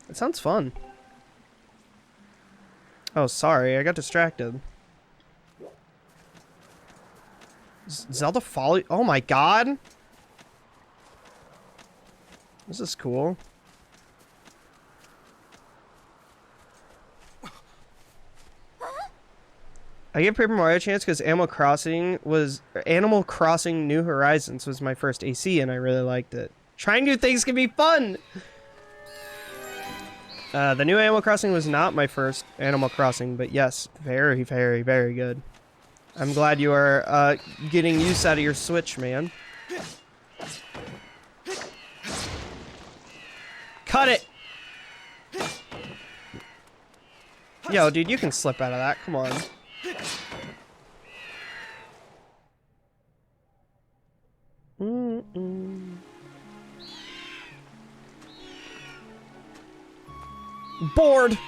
It sounds fun. Oh, sorry. I got distracted. Zelda follow... Oh my god! This is cool. I gave Paper Mario a chance because Animal Crossing New Horizons was my first AC, and I really liked it. Trying new things can be fun! The new Animal Crossing was not my first Animal Crossing, but yes, very, very, very good. I'm glad you are getting use out of your Switch, man. Cut it! Yo, dude, you can slip out of that. Come on. Bored!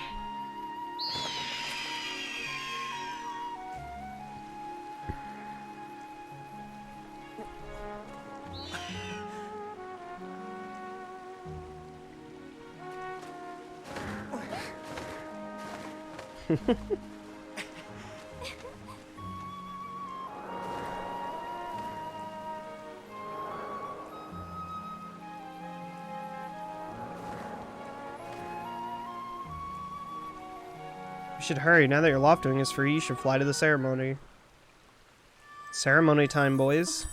You should hurry. Now that your loft doing is free, you should fly to the ceremony. Ceremony time, boys.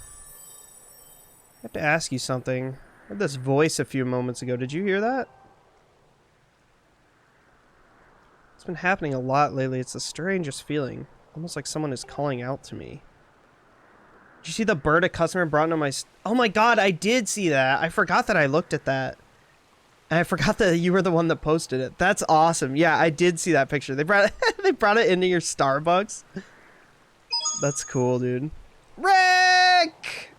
I have to ask you something. I heard this voice a few moments ago. Did you hear that? It's been happening a lot lately. It's the strangest feeling. Almost like someone is calling out to me. Did you see the bird a customer brought into my... Oh my god, I did see that. I forgot that I looked at that. And I forgot that you were the one that posted it. That's awesome. Yeah, I did see that picture. They brought they brought it into your Starbucks. That's cool, dude. Rick!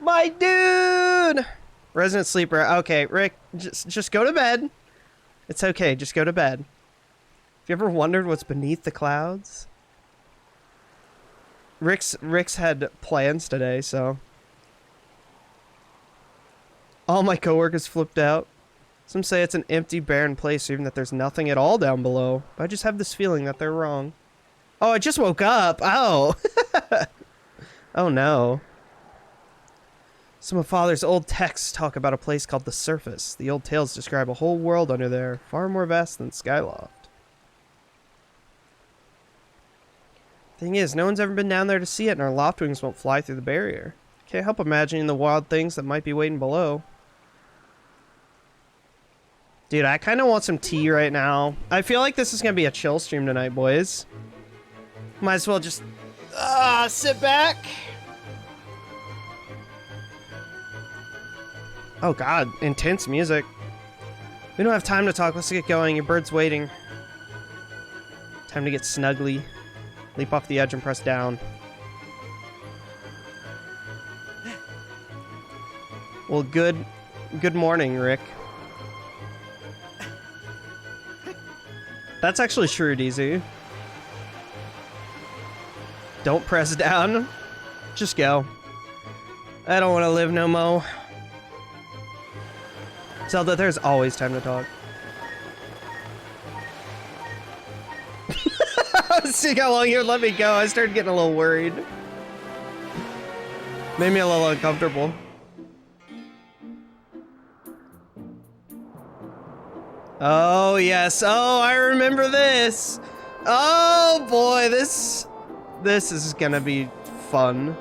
My dude! Resident sleeper. Okay, Rick, just go to bed. It's okay, just go to bed. Have you ever wondered what's beneath the clouds? Rick's had plans today, so... All my coworkers flipped out. Some say it's an empty, barren place, or even that there's nothing at all down below. But I just have this feeling that they're wrong. Oh, I just woke up! Oh! Oh no. Some of Father's old texts talk about a place called the Surface. The old tales describe a whole world under there, far more vast than Skyloft. Thing is, no one's ever been down there to see it, and our loft wings won't fly through the barrier. Can't help imagining the wild things that might be waiting below. Dude, I kind of want some tea right now. I feel like this is going to be a chill stream tonight, boys. Might as well just sit back. Oh god, intense music. We don't have time to talk. Let's get going. Your bird's waiting. Time to get snuggly. Leap off the edge and press down. Well, good morning, Rick. That's actually true, DZ. Don't press down. Just go. I don't want to live no mo. Zelda, there's always time to talk. See how long you would let me go. I started getting a little worried. Made me a little uncomfortable. Oh, yes. Oh, I remember this. Oh, boy. This is gonna be fun.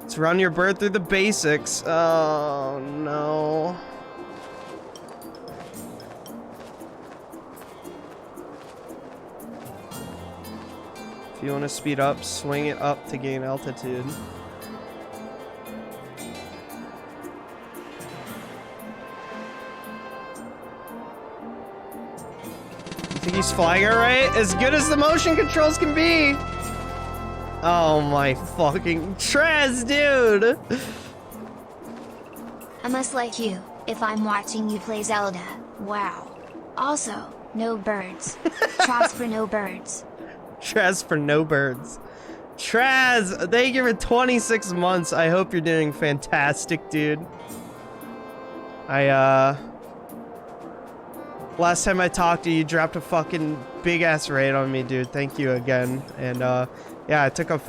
Let's run your bird through the basics. Oh, no. If you want to speed up, swing it up to gain altitude. You think he's flying alright? As good as the motion controls can be! Oh my fucking Trez, dude! I must like you, if I'm watching you play Zelda. Wow. Also, no birds. Trust for no birds. Traz for no birds. Traz, thank you for 26 months. I hope you're doing fantastic, dude. Last time I talked to you, you dropped a fucking big ass raid on me, dude. Thank you again. And, yeah, I took a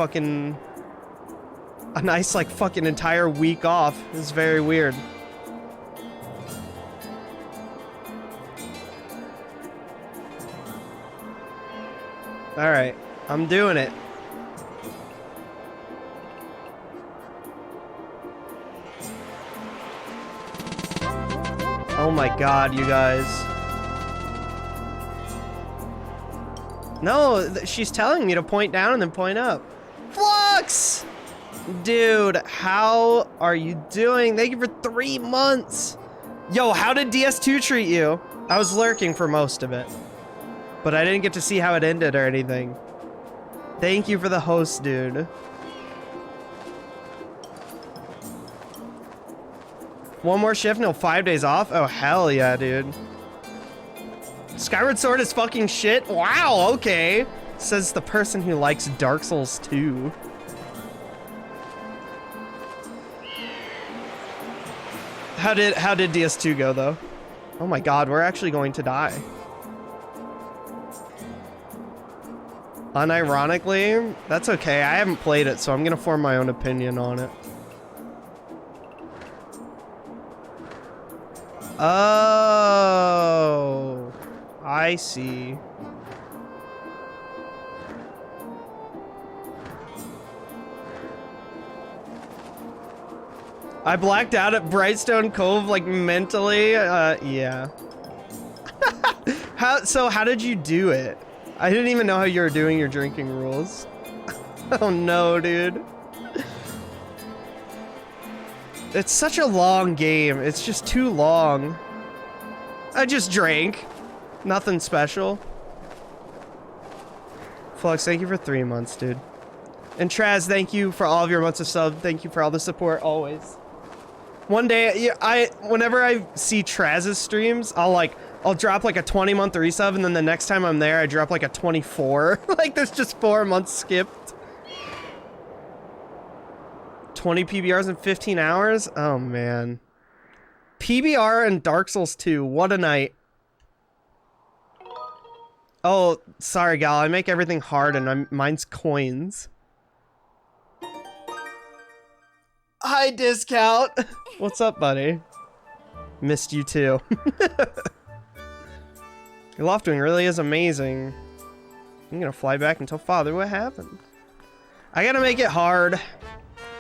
nice, like, fucking entire week off. It was very weird. Alright, I'm doing it. Oh my god, you guys. No, she's telling me to point down and then point up. Flux! Dude, how are you doing? Thank you for 3 months. Yo, how did DS2 treat you? I was lurking for most of it, but I didn't get to see how it ended or anything. Thank you for the host, dude. One more shift, no 5 days off? Oh, hell yeah, dude. Skyward Sword is fucking shit? Wow, okay. Says the person who likes Dark Souls 2. How did DS2 go, though? Oh my god, we're actually going to die. Unironically, that's okay. I haven't played it, so I'm gonna form my own opinion on it. Oh, I see. I blacked out at Brightstone Cove, like, mentally. Yeah. How did you do it? I didn't even know how you were doing your drinking rules. Oh no, dude. It's such a long game. It's just too long. I just drank. Nothing special. Flux, thank you for 3 months, dude. And Traz, thank you for all of your months of sub. Thank you for all the support, always. One day, whenever I see Traz's streams, I'll drop like a 20-month resub, and then the next time I'm there, I drop like a 24. Like, there's just 4 months skipped. 20 PBRs in 15 hours? Oh, man. PBR and Dark Souls 2. What a night. Oh, sorry, gal. I make everything hard, and mine's coins. Hi, Discount. What's up, buddy? Missed you, too. Your lofting really is amazing. I'm gonna fly back and tell father what happened. I gotta make it hard.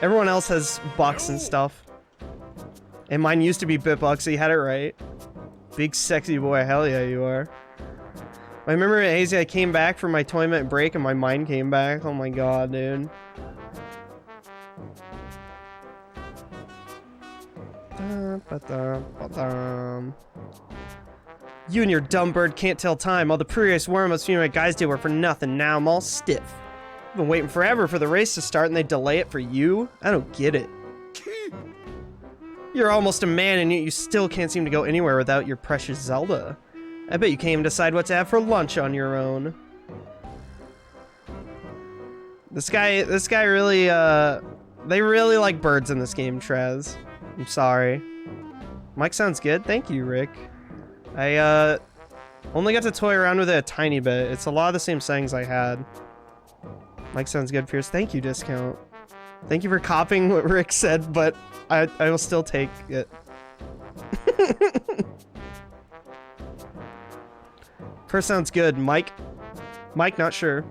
Everyone else has bucks and stuff. And mine used to be bitbucks, so you had it right. Big sexy boy, hell yeah you are. I remember at Hazy I came back for my 20-minute break and my mind came back. Oh my god, dude. You and your dumb bird can't tell time. All the pre-race warm-ups me and my guys did were for nothing. Now I'm all stiff. I've been waiting forever for the race to start and they delay it for you? I don't get it. You're almost a man and yet you still can't seem to go anywhere without your precious Zelda. I bet you can't even decide what to have for lunch on your own. This guy really, they really like birds in this game, Trez. I'm sorry. Mike sounds good. Thank you, Rick. I, only got to toy around with it a tiny bit. It's a lot of the same settings I had. Mike sounds good, Pierce. Thank you, Discount. Thank you for copying what Rick said, but I will still take it. Purce sounds good. Mike, not sure.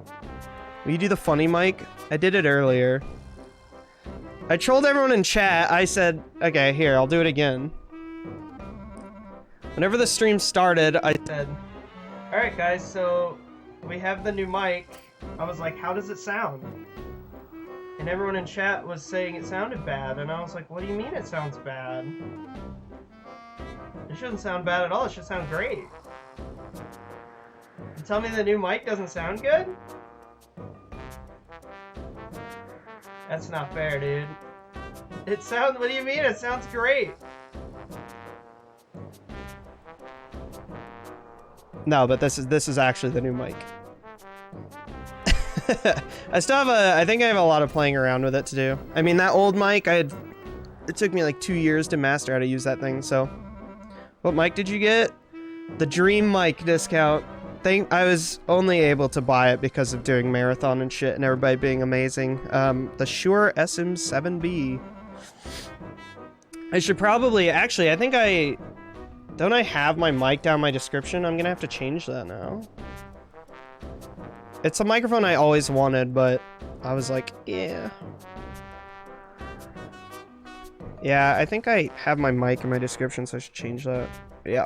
Will you do the funny Mike? I did it earlier. I trolled everyone in chat. I said, okay, here, I'll do it again. Whenever the stream started, I said, alright guys, so we have the new mic. I was like, how does it sound? And everyone in chat was saying it sounded bad, and I was like, what do you mean it sounds bad? It shouldn't sound bad at all, it should sound great. You tell me the new mic doesn't sound good? That's not fair, dude. It sounds, what do you mean? It sounds great. No, but this is actually the new mic. I still have I think I have a lot of playing around with it to do. I mean, that old mic, it took me like 2 years to master how to use that thing, so. What mic did you get? The Dream mic discount. I was only able to buy it because of doing marathon and shit and everybody being amazing. The Shure SM7B. I should probably, actually, I think don't I have my mic down my description? I'm gonna have to change that now. It's a microphone I always wanted, but I was like, yeah. Yeah, I think I have my mic in my description, so I should change that. Yeah.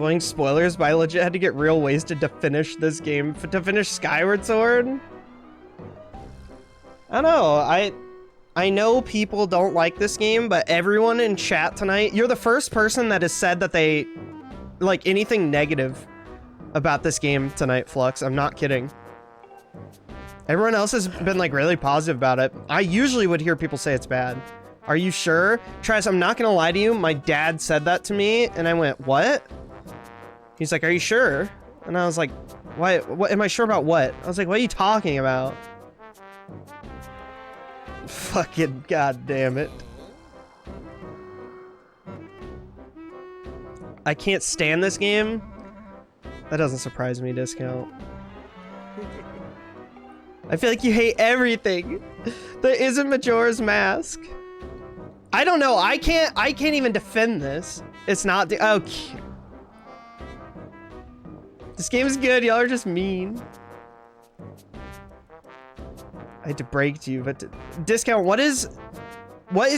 avoiding spoilers, but I legit had to get real wasted to finish this game. To finish Skyward Sword? I don't know. I know people don't like this game, but everyone in chat tonight, you're the first person that has said that they like anything negative about this game tonight, Flux. I'm not kidding. Everyone else has been like really positive about it. I usually would hear people say it's bad. Are you sure? Travis, I'm not gonna lie to you. My dad said that to me and I went, what? He's like, are you sure? And I was like, what am I sure about what? I was like, what are you talking about? Fucking goddamn it. I can't stand this game. That doesn't surprise me, Discount. I feel like you hate everything that isn't Majora's Mask. I don't know. I can't even defend this. It's not the okay. This game is good. Y'all are just mean. I hate to break to you, but Discount, what is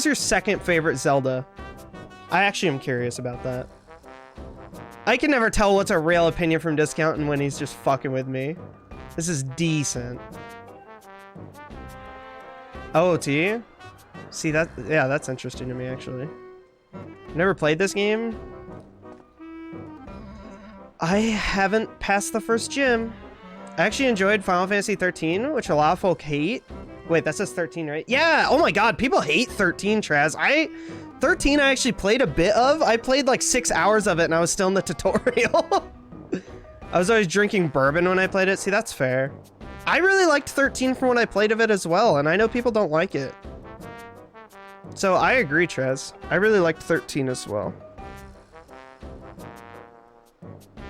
your second favorite Zelda? I actually am curious about that. I can never tell what's a real opinion from Discount and when he's just fucking with me. This is decent. OOT? See, yeah, that's interesting to me, actually. Never played this game. I haven't passed the first gym. I actually enjoyed Final Fantasy 13, which a lot of folk hate. Wait, that says 13, right? Yeah, oh my god, people hate 13, Traz. 13 I actually played a bit of. I played like 6 hours of it and I was still in the tutorial. I was always drinking bourbon when I played it. See, that's fair. I really liked 13 from when I played of it as well, and I know people don't like it. So I agree, Trez. I really liked 13 as well.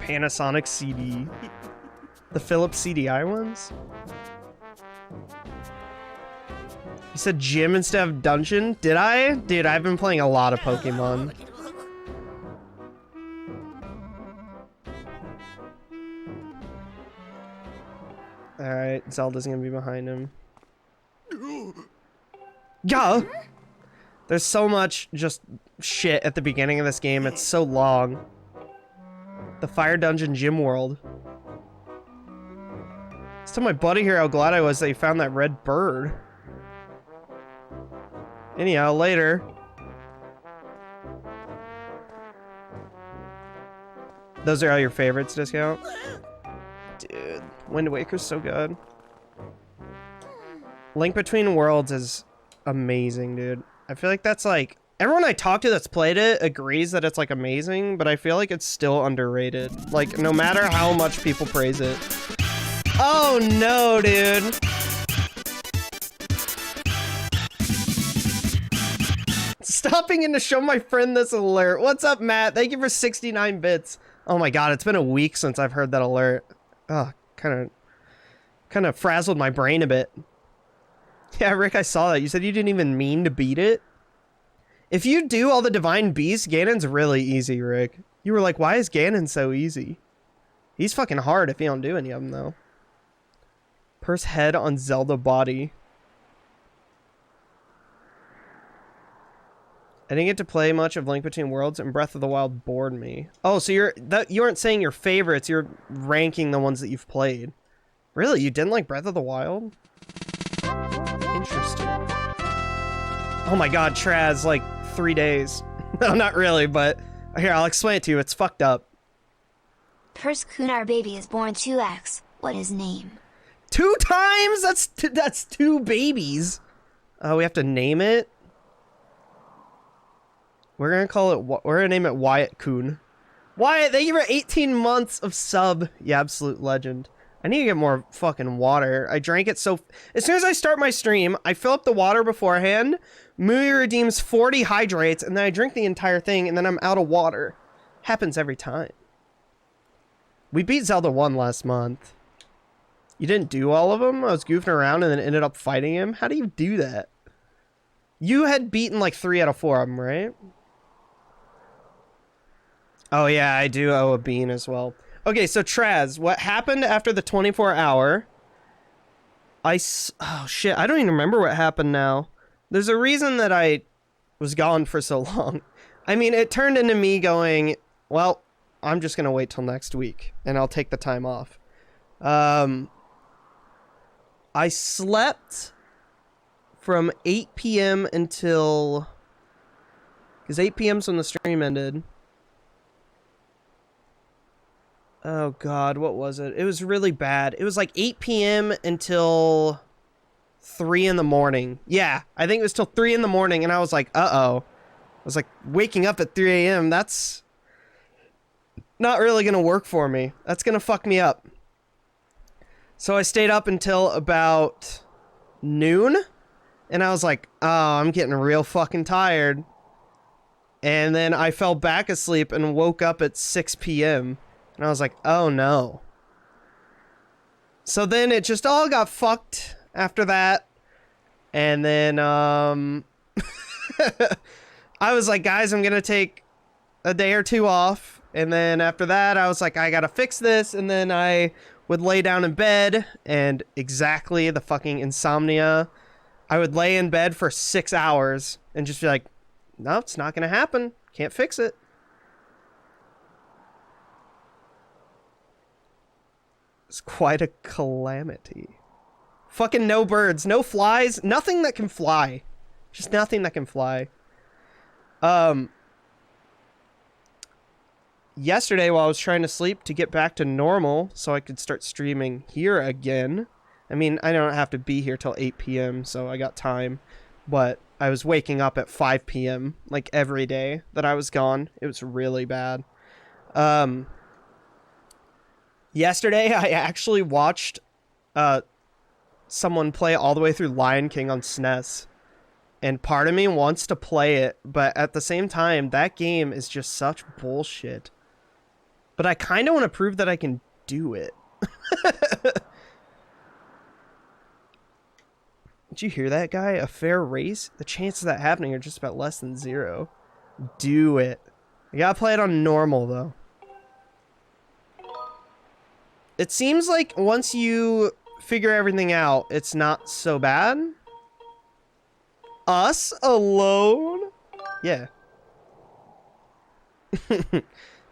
Panasonic CD. The Philips CDI ones? You said gym instead of dungeon? Did I? Dude, I've been playing a lot of Pokemon. Alright, Zelda's gonna be behind him. Yeah! There's so much just shit at the beginning of this game. It's so long. The Fire Dungeon Gym World. Let's tell my buddy here how glad I was that he found that red bird. Anyhow, later. Those are all your favorites, Discount? Dude, Wind Waker's so good. Link Between Worlds is amazing, dude. I feel like that's like... Everyone I talk to that's played it agrees that it's like amazing, but I feel like it's still underrated. Like, no matter how much people praise it. Oh no, dude. Stopping in to show my friend this alert. What's up, Matt? Thank you for 69 bits. Oh my god, it's been a week since I've heard that alert. Oh, kind of frazzled my brain a bit. Yeah, Rick, I saw that. You said you didn't even mean to beat it. If you do all the Divine Beasts, Ganon's really easy, Rick. You were like, why is Ganon so easy? He's fucking hard if you don't do any of them, though. Purse head on Zelda body. I didn't get to play much of Link Between Worlds, and Breath of the Wild bored me. Oh, so you aren't saying your favorites, you're ranking the ones that you've played. Really? You didn't like Breath of the Wild? Interesting. Oh my god, Traz, like 3 days. No, not really, but here, I'll explain it to you. It's fucked up. Purse Kunar baby is born 2x. What is name? 2 times? That's 2 babies. Oh, we have to name it? We're gonna call it, we're gonna name it Wyatt Kun. Wyatt, thank you for 18 months of sub. You absolute legend. I need to get more fucking water. I drank it so... As soon as I start my stream, I fill up the water beforehand, Muyi redeems 40 hydrates, and then I drink the entire thing, and then I'm out of water. Happens every time. We beat Zelda 1 last month. You didn't do all of them? I was goofing around and then ended up fighting him? How do you do that? You had beaten like 3 out of 4 of them, right? Oh yeah, I do owe a bean as well. Okay, so Traz, what happened after the 24-hour? Oh shit, I don't even remember what happened now. There's a reason that I was gone for so long. I mean, it turned into me going, well, I'm just gonna wait till next week, and I'll take the time off. I slept from 8 p.m. until... Because 8 p.m.'s when the stream ended. Oh, God, what was it? It was really bad. It was like 8 p.m. until 3 in the morning. Yeah, I think it was till 3 in the morning, and I was like, uh-oh. I was like, waking up at 3 a.m., that's not really going to work for me. That's going to fuck me up. So I stayed up until about noon, and I was like, oh, I'm getting real fucking tired. And then I fell back asleep and woke up at 6 p.m. And I was like, oh no. So then it just all got fucked after that. And then I was like, guys, I'm going to take a day or two off. And then after that, I was like, I got to fix this. And then I would lay down in bed, and exactly the fucking insomnia. I would lay in bed for 6 hours and just be like, no, it's not going to happen. Can't fix it. It's quite a calamity. Fucking no birds, no flies, nothing that can fly. Just nothing that can fly. Yesterday, while I was trying to sleep to get back to normal so I could start streaming here again. I mean, I don't have to be here till 8 p.m., so I got time. But I was waking up at 5 p.m. like every day that I was gone. It was really bad. Yesterday, I actually watched someone play all the way through Lion King on SNES. And part of me wants to play it, but at the same time, that game is just such bullshit. But I kind of want to prove that I can do it. Did you hear that, guy? A fair race? The chances of that happening are just about less than 0. Do it. You gotta play it on normal, though. It seems like once you figure everything out, it's not so bad. Us alone? Yeah.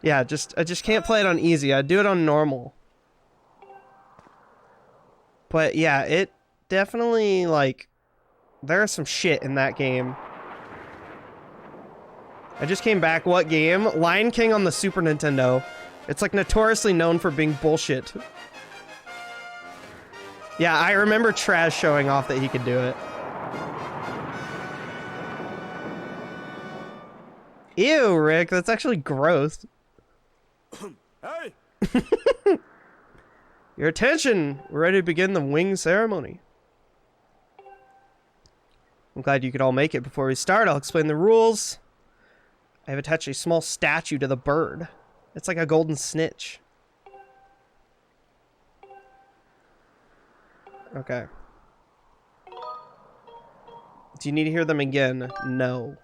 Yeah, I just can't play it on easy. I do it on normal. But yeah, it definitely, like, there's some shit in that game. I just came back. What game? Lion King on the Super Nintendo. It's like notoriously known for being bullshit. Yeah, I remember Traz showing off that he could do it. Ew, Rick, that's actually gross. Hey! Your attention! We're ready to begin the wing ceremony. I'm glad you could all make it. Before we start, I'll explain the rules. I have attached a small statue to the bird. It's like a golden snitch. Okay. Do you need to hear them again? No.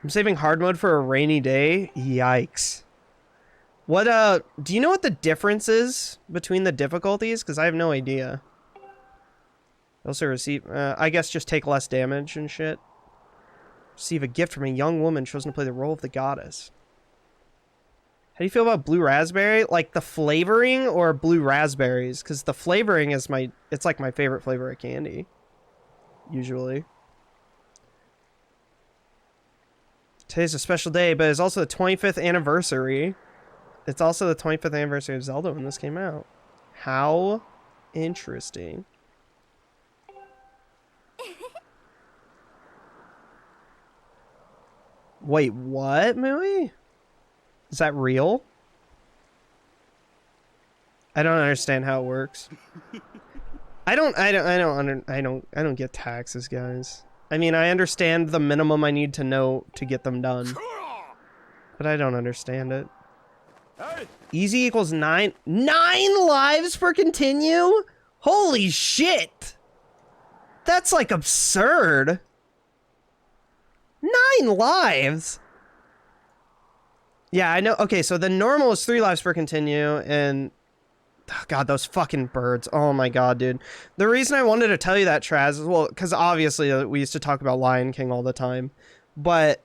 I'm saving hard mode for a rainy day? Yikes. What, do you know what the difference is between the difficulties? Because I have no idea. Also receive, I guess just take less damage and shit. Receive a gift from a young woman chosen to play the role of the goddess. How do you feel about blue raspberry? Like the flavoring or blue raspberries? Because the flavoring is it's like my favorite flavor of candy. Usually. Today's a special day, but it's also the 25th anniversary. It's also the 25th anniversary of Zelda when this came out. How interesting. Wait, what, Mooey? Is that real? I don't understand how it works. I don't get taxes, guys. I mean, I understand the minimum I need to know to get them done. But I don't understand it. Hey! Easy equals 9 lives per continue? Holy shit! That's like absurd. 9 lives? Yeah, I know. Okay, so the normal is 3 lives per continue, and oh god, those fucking birds. Oh my god, dude. The reason I wanted to tell you that, Traz, is, well, because obviously we used to talk about Lion King all the time, but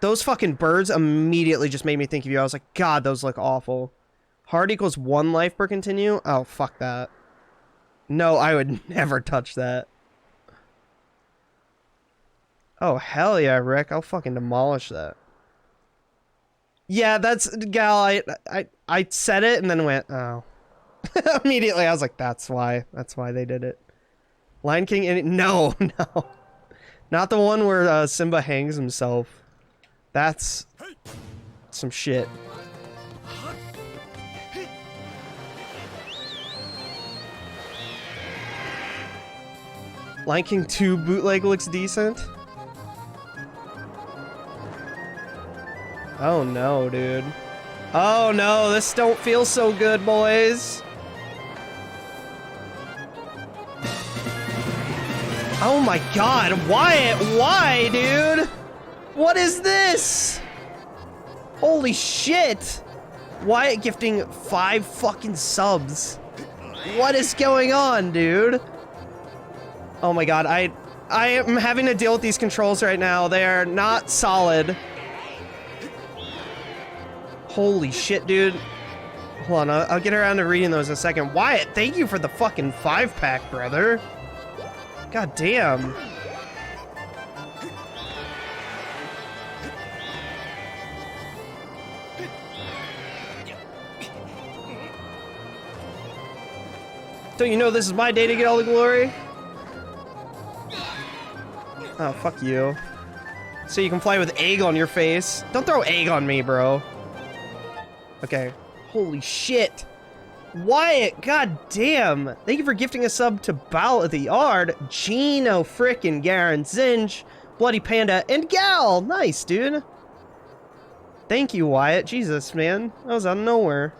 Those fucking birds immediately just made me think of you. I was like, God, those look awful. Heart equals 1 life per continue? Oh, fuck that. No, I would never touch that. Oh, hell yeah, Rick. I'll fucking demolish that. Yeah, that's... Gal, I said it and then went, oh. Immediately, I was like, that's why. That's why they did it. Lion King... No, no. Not the one where Simba hangs himself. That's... some shit. Lion King 2 bootleg looks decent. Oh no, dude. Oh no, this don't feel so good, boys. Oh my god, Wyatt, why, dude? What is this? Holy shit. Wyatt gifting 5 fucking subs. What is going on, dude? Oh my god, I am having to deal with these controls right now. They are not solid. Holy shit, dude. Hold on, I'll get around to reading those in a second. Wyatt, thank you for the fucking 5-pack, brother. God damn. Don't you know this is my day to get all the glory? Oh, fuck you. So you can fly with egg on your face. Don't throw egg on me, bro. Okay. Holy shit. Wyatt, god damn. Thank you for gifting a sub to Bow of the Yard, Gino frickin' Garen Zinj, Bloody Panda, and Gal. Nice, dude. Thank you, Wyatt. Jesus, man. That was out of nowhere.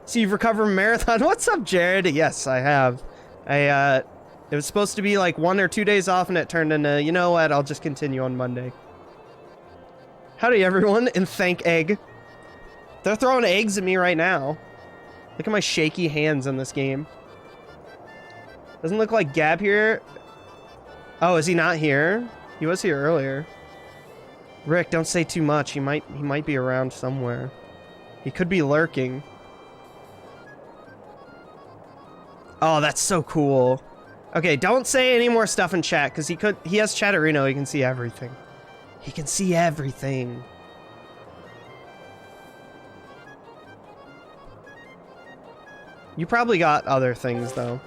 So you've recovered from marathon. What's up, Jared? Yes, I have. It was supposed to be like 1 or 2 days off, and it turned into, you know what, I'll just continue on Monday. Howdy, everyone, and thank Egg. They're throwing eggs at me right now. Look at my shaky hands in this game. Doesn't look like Gab here. Oh, is he not here? He was here earlier. Rick, don't say too much. He might be around somewhere. He could be lurking. Oh, that's so cool. Okay, don't say any more stuff in chat, because he has Chatterino, he can see everything. He can see everything. You probably got other things, though.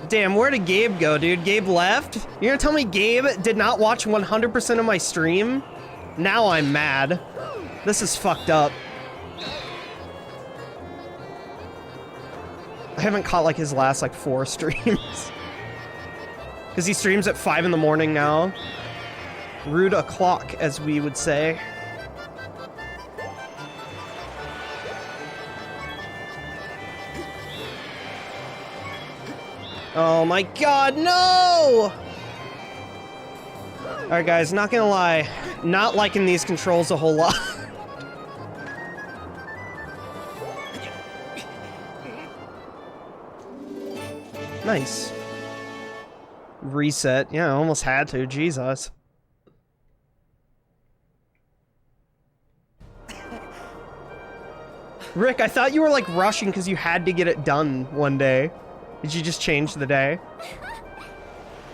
Damn, where did Gabe go, dude? Gabe left? You're gonna tell me Gabe did not watch 100% of my stream? Now I'm mad. This is fucked up. I haven't caught, like, his last, like, 4 streams. Because he streams at 5 in the morning now. Rude o'clock, as we would say. Oh my god, no! Alright guys, not gonna lie. Not liking these controls a whole lot. Nice. Reset. Yeah, I almost had to. Jesus. Rick, I thought you were like rushing because you had to get it done one day. Did you just change the day?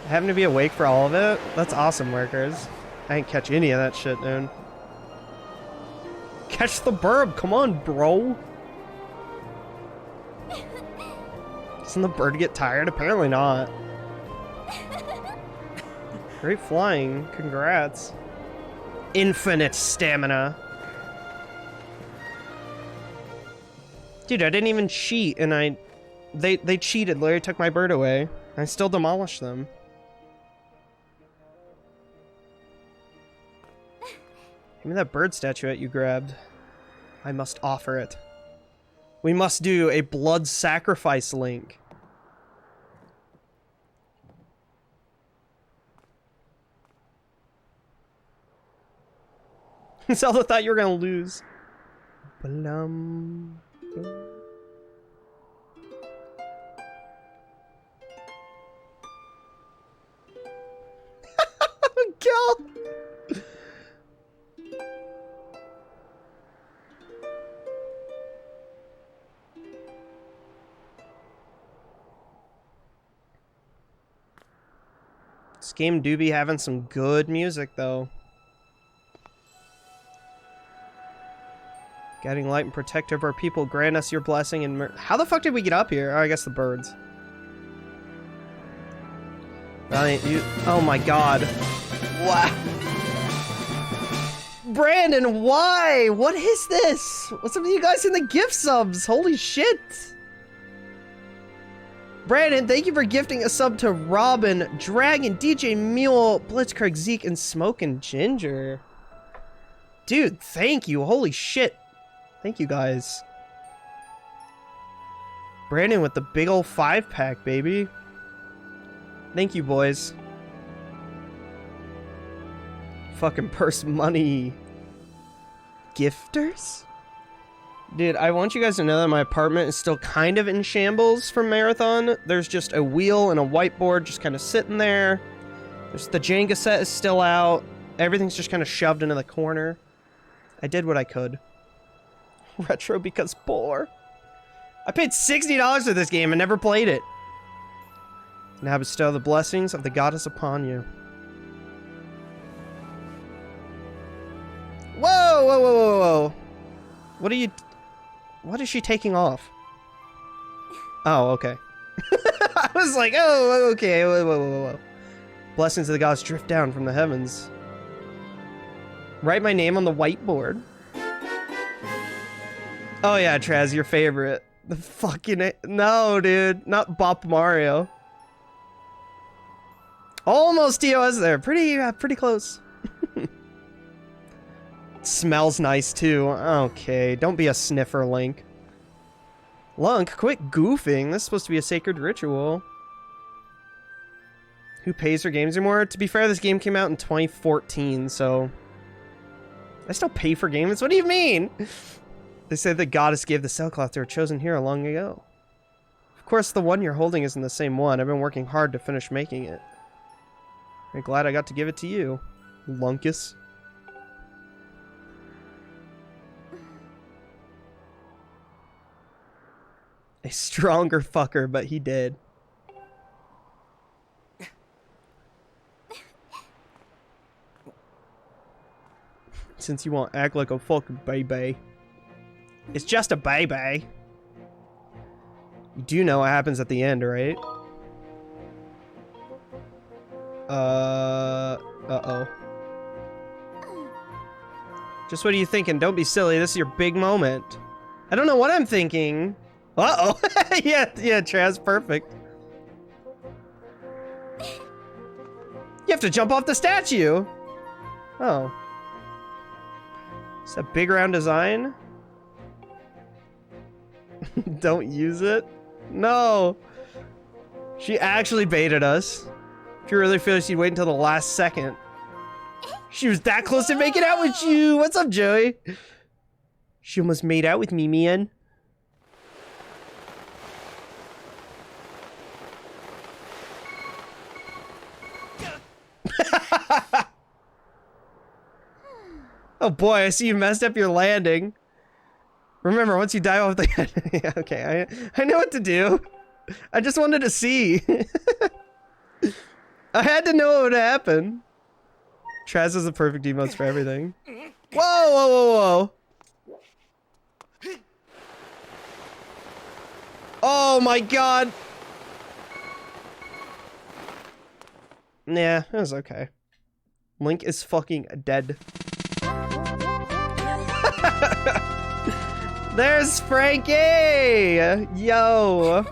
Having to be awake for all of it? That's awesome, workers. I didn't catch any of that shit, dude. Catch the burb. Come on, bro. Doesn't the bird get tired? Apparently not. Great flying. Congrats. Infinite stamina. Dude, I didn't even cheat, and they cheated. Larry took my bird away. I still demolished them. Give me that bird statuette you grabbed. I must offer it. We must do a blood sacrifice link. Zelda thought you were gonna lose. Blum. God. This game do be having some good music, though. Guiding light and protector of our people, grant us your blessing and how the fuck did we get up here? Oh, I guess the birds. Oh my God. Wow. Brandon, why? What is this? What's up with you guys in the gift subs? Holy shit. Brandon, thank you for gifting a sub to Robin, Dragon, DJ Mule, Blitzkrieg, Zeke, and Smoke and Ginger. Dude, thank you. Holy shit. Thank you guys. Brandon with the big old 5-pack, baby. Thank you, boys. Fucking Purce money. Gifters? Dude, I want you guys to know that my apartment is still kind of in shambles from Marathon. There's just a wheel and a whiteboard just kind of sitting there. The Jenga set is still out. Everything's just kind of shoved into the corner. I did what I could. Retro because poor. I paid $60 for this game and never played it. Now bestow the blessings of the goddess upon you. Whoa, whoa, whoa, whoa, whoa. What are you... What is she taking off? Oh, okay. I was like, oh, okay. Whoa, whoa, whoa, whoa. Blessings of the gods drift down from the heavens. Write my name on the whiteboard. Oh yeah, Traz, your favorite. The fucking... No, dude. Not Bop Mario. Almost TOS there. Pretty close. Smells nice, too. Okay, don't be a sniffer, Link. Lunk, quit goofing. This is supposed to be a sacred ritual. Who pays for games anymore? To be fair, this game came out in 2014, so... I still pay for games? What do you mean? They say the goddess gave the sailcloth to her chosen hero long ago. Of course, the one you're holding isn't the same one. I've been working hard to finish making it. I'm glad I got to give it to you, Lunkus. A stronger fucker, but he did. Since you won't act like a fucking baby. It's just a baby. You do know what happens at the end, right? Uh-oh. Just what are you thinking? Don't be silly. This is your big moment. I don't know what I'm thinking. Uh-oh. yeah, Traz, perfect. You have to jump off the statue. Oh. Is that big round design? Don't use it? No. She actually baited us. If you really feel she'd wait until the last second. She was that close to making out with you. What's up, Joey? She almost made out with me, man. Oh boy, I see you messed up your landing. Remember, once you dive off the... yeah, okay, I know what to do. I just wanted to see. I had to know what would happen. Traz is the perfect emotes for everything. Whoa, whoa, whoa, whoa. Oh my god. Nah, it was okay. Link is fucking dead. There's Frankie! Yo!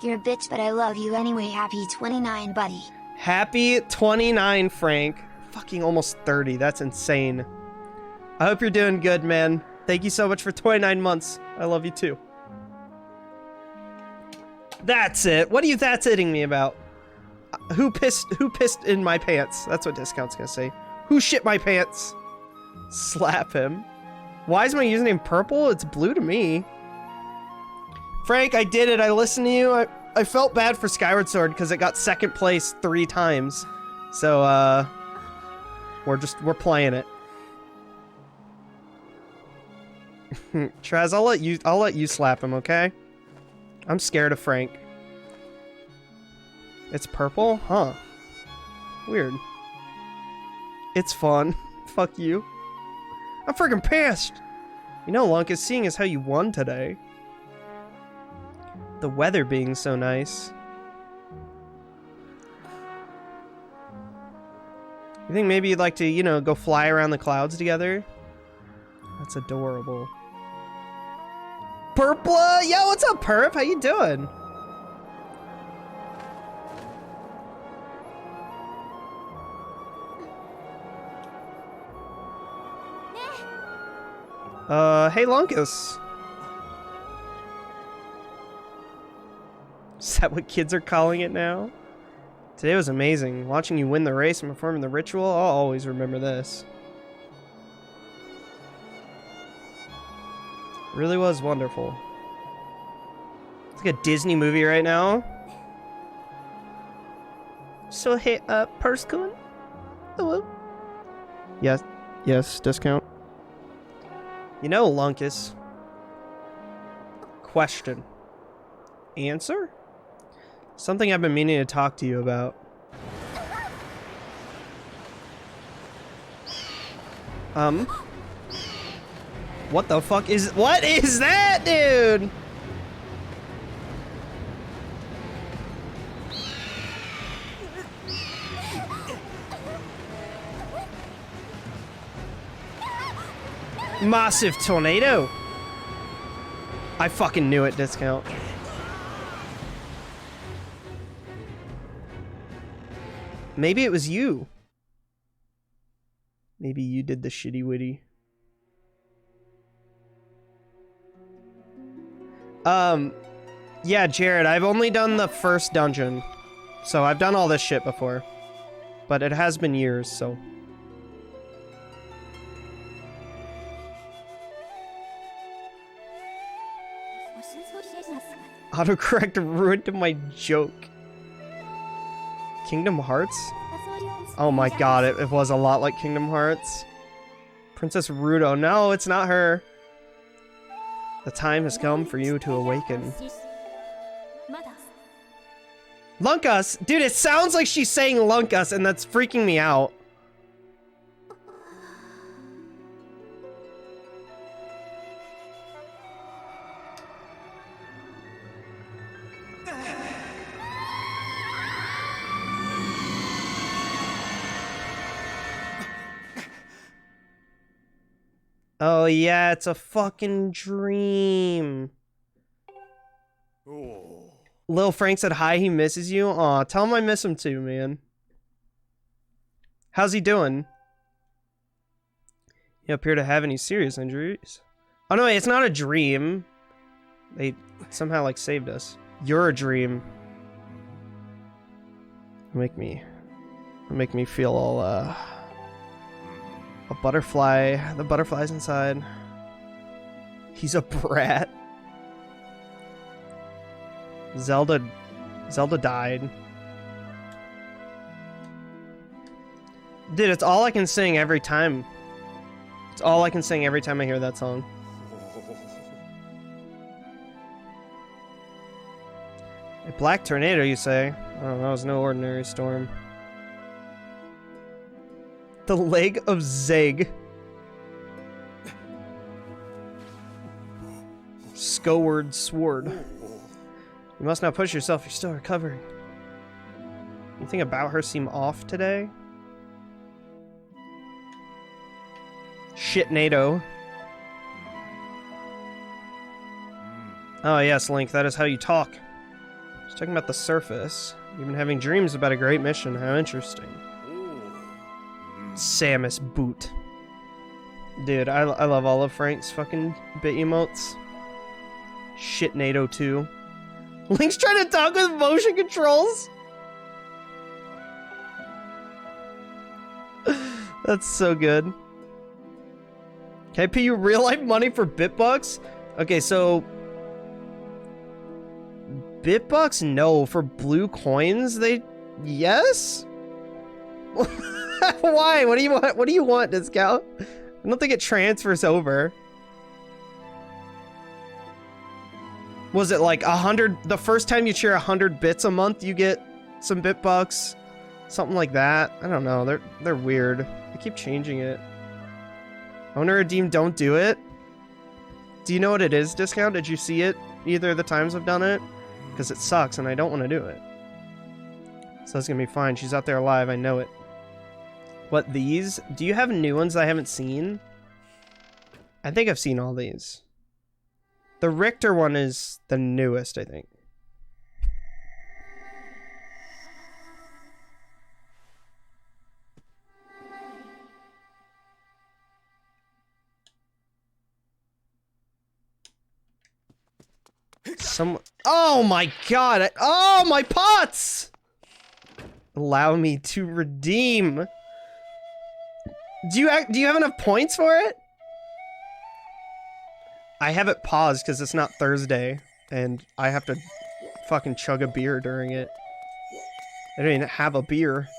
You're a bitch, but I love you anyway. Happy 29, buddy. Happy 29, Frank. Fucking almost 30. That's insane. I hope you're doing good, man. Thank you so much for 29 months. I love you too. That's it. What are you that's itting me about? Who pissed in my pants? That's what Discount's gonna say. Who shit my pants? Slap him. Why is my username purple? It's blue to me. Frank, I did it. I listened to you. I felt bad for Skyward Sword because it got second place 3 times. So, we're playing it. Traz, I'll let you slap him, okay? I'm scared of Frank. It's purple? Huh. Weird. It's fun. Fuck you. I'm freaking pissed! You know, Lunkus, seeing as how you won today. The weather being so nice. You think maybe you'd like to, you know, go fly around the clouds together? That's adorable. Purpla! Yo, what's up, Perp? How you doing? Hey, Lunkus. Is that what kids are calling it now? Today was amazing. Watching you win the race and performing the ritual, I'll always remember this. It really was wonderful. It's like a Disney movie right now. So, hey, Purce Coon? Hello? Yes, discount. You know, Lunkus. Question. Answer? Something I've been meaning to talk to you about. What the fuck is... What is that, dude? Massive tornado. I fucking knew it, discount. Maybe it was you. Maybe you did the shitty witty. Yeah, Jared, I've only done the first dungeon. So I've done all this shit before. But it has been years, so... Autocorrect ruined my joke. Kingdom Hearts? Oh my god, it was a lot like Kingdom Hearts. Princess Rudo. No, it's not her. The time has come for you to awaken. Lunkus! Dude, it sounds like she's saying Lunkus, and that's freaking me out. Oh yeah, it's a fucking dream. Oh. Lil Frank said hi, he misses you. Aw, tell him I miss him too, man. How's he doing? You appear to have any serious injuries. Oh no, it's not a dream. They somehow like saved us. You're a dream. Make me feel all a butterfly. The butterfly's inside. He's a brat. Zelda died. Dude, it's all I can sing every time. It's all I can sing every time I hear that song. A black tornado, you say? Oh, that was no ordinary storm. The leg of Zeg. Skyward Sword. You must not push yourself, you're still recovering. Anything about her seem off today? Shit, NATO. Oh yes, Link, that is how you talk. Just talking about the surface. You've been having dreams about a great mission, how interesting. Samus boot. Dude, I love all of Frank's fucking bit emotes. Shit, NATO 2. Link's trying to talk with motion controls? That's so good. Can I pay you real life money for Bitbucks? Okay, so Bitbucks? No. For blue coins, they... Yes? Why? What do you want? What do you want, Discount? I don't think it transfers over. Was it like 100? The first time you share 100 bits a month, you get some Bitbucks? Something like that. I don't know. They're weird. They keep changing it. Owner redeem, don't do it. Do you know what it is, Discount? Did you see it either of the times I've done it? Because it sucks and I don't want to do it. So it's going to be fine. She's out there alive. I know it. What, these? Do you have new ones I haven't seen? I think I've seen all these. The Richter one is the newest, I think. Oh my god! Oh, my pots! Allow me to redeem. Do you have enough points for it? I have it paused because it's not Thursday, and I have to fucking chug a beer during it. I don't even have a beer.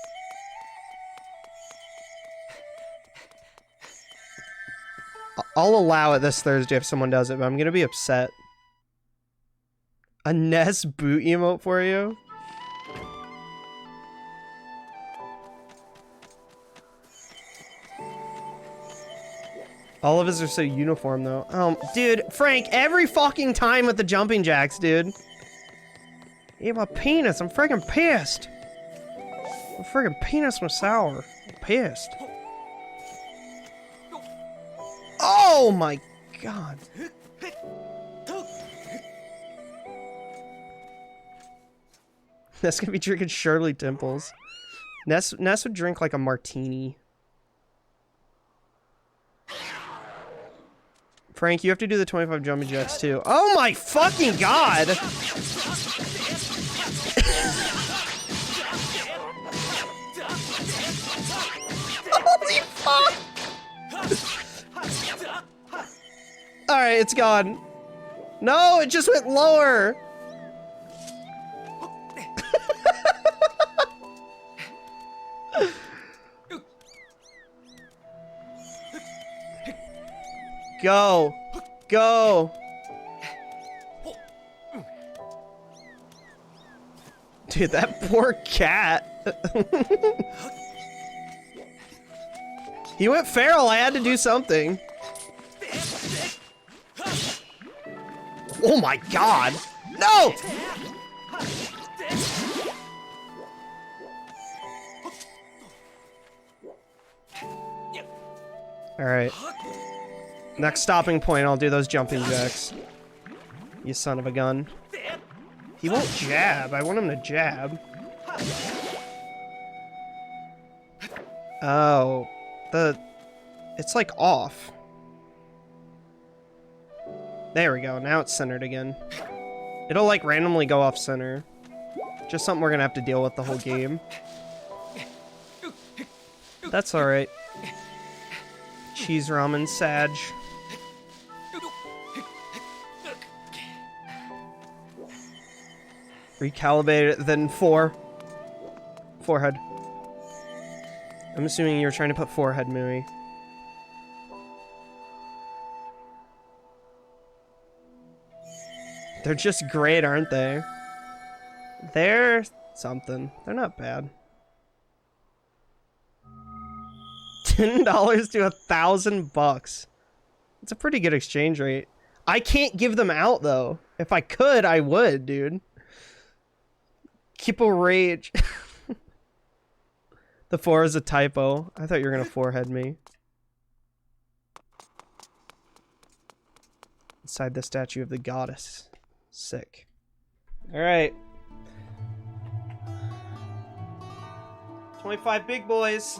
I'll allow it this Thursday if someone does it, but I'm gonna be upset. A Ness boot emote for you? All of us are so uniform, though. Dude, Frank, every fucking time with the jumping jacks, dude. Eat my penis, I'm freaking pissed. My freaking penis was sour. I'm pissed. Oh my god. That's gonna be drinking Shirley Temples. Ness would drink like a martini. Frank, you have to do the 25 jumping jacks too. Oh my fucking god! Holy fuck! Alright, it's gone. No, it just went lower! Go! Go! Dude, that poor cat. He went feral, I had to do something. Oh my god! No! Alright. Next stopping point, I'll do those jumping jacks. You son of a gun. He won't jab. I want him to jab. Oh. It's like off. There we go. Now it's centered again. It'll like randomly go off center. Just something we're gonna have to deal with the whole game. That's alright. Cheese ramen, Sag. Recalibrate it, then 4. Forehead. I'm assuming you were trying to put forehead, Mooey. They're just great, aren't they? They're something. They're not bad. $10 to $1,000. It's a pretty good exchange rate. I can't give them out, though. If I could, I would, dude. Kippo Rage. The 4 is a typo. I thought you were gonna forehead me. Inside the statue of the goddess. Sick. Alright. 25 big boys.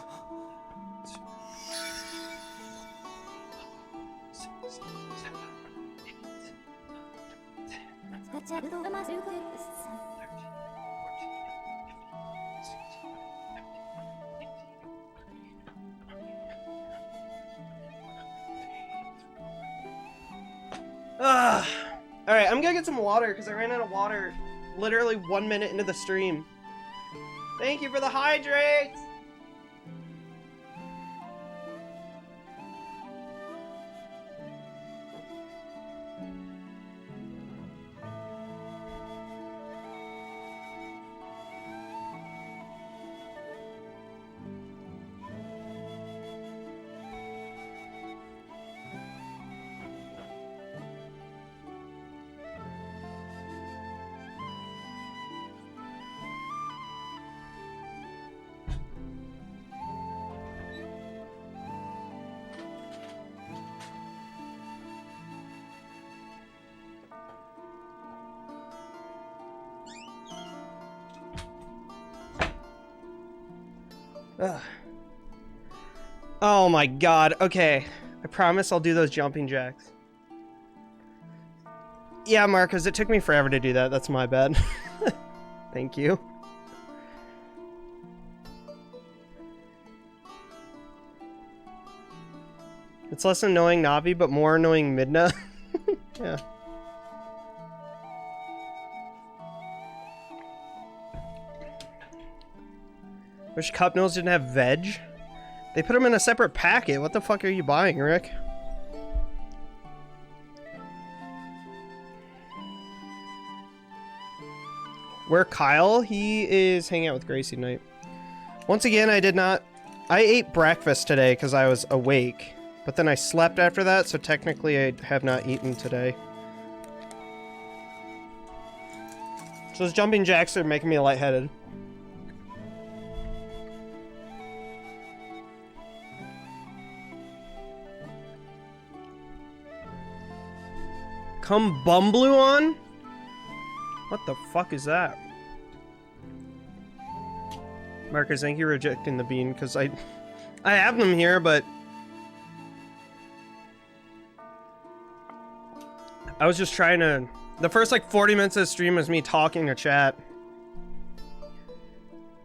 Alright, I'm gonna get some water because I ran out of water literally 1 minute into the stream. Thank you for the hydrates! Ugh. Oh my god, okay. I promise I'll do those jumping jacks. Yeah, Marcus, it took me forever to do that. That's my bad. Thank you. It's less annoying Navi, but more annoying Midna. Yeah. Wish cup noodles didn't have veg. They put them in a separate packet. What the fuck are you buying, Rick? Where Kyle? He is hanging out with Gracie tonight. Once again, I ate breakfast today because I was awake. But then I slept after that, so technically I have not eaten today. So those jumping jacks are making me lightheaded. Come Bumblue on? What the fuck is that? Marcus, thank you for rejecting the bean, because I have them here, but I was just trying to... The first, like, 40 minutes of the stream was me talking to chat.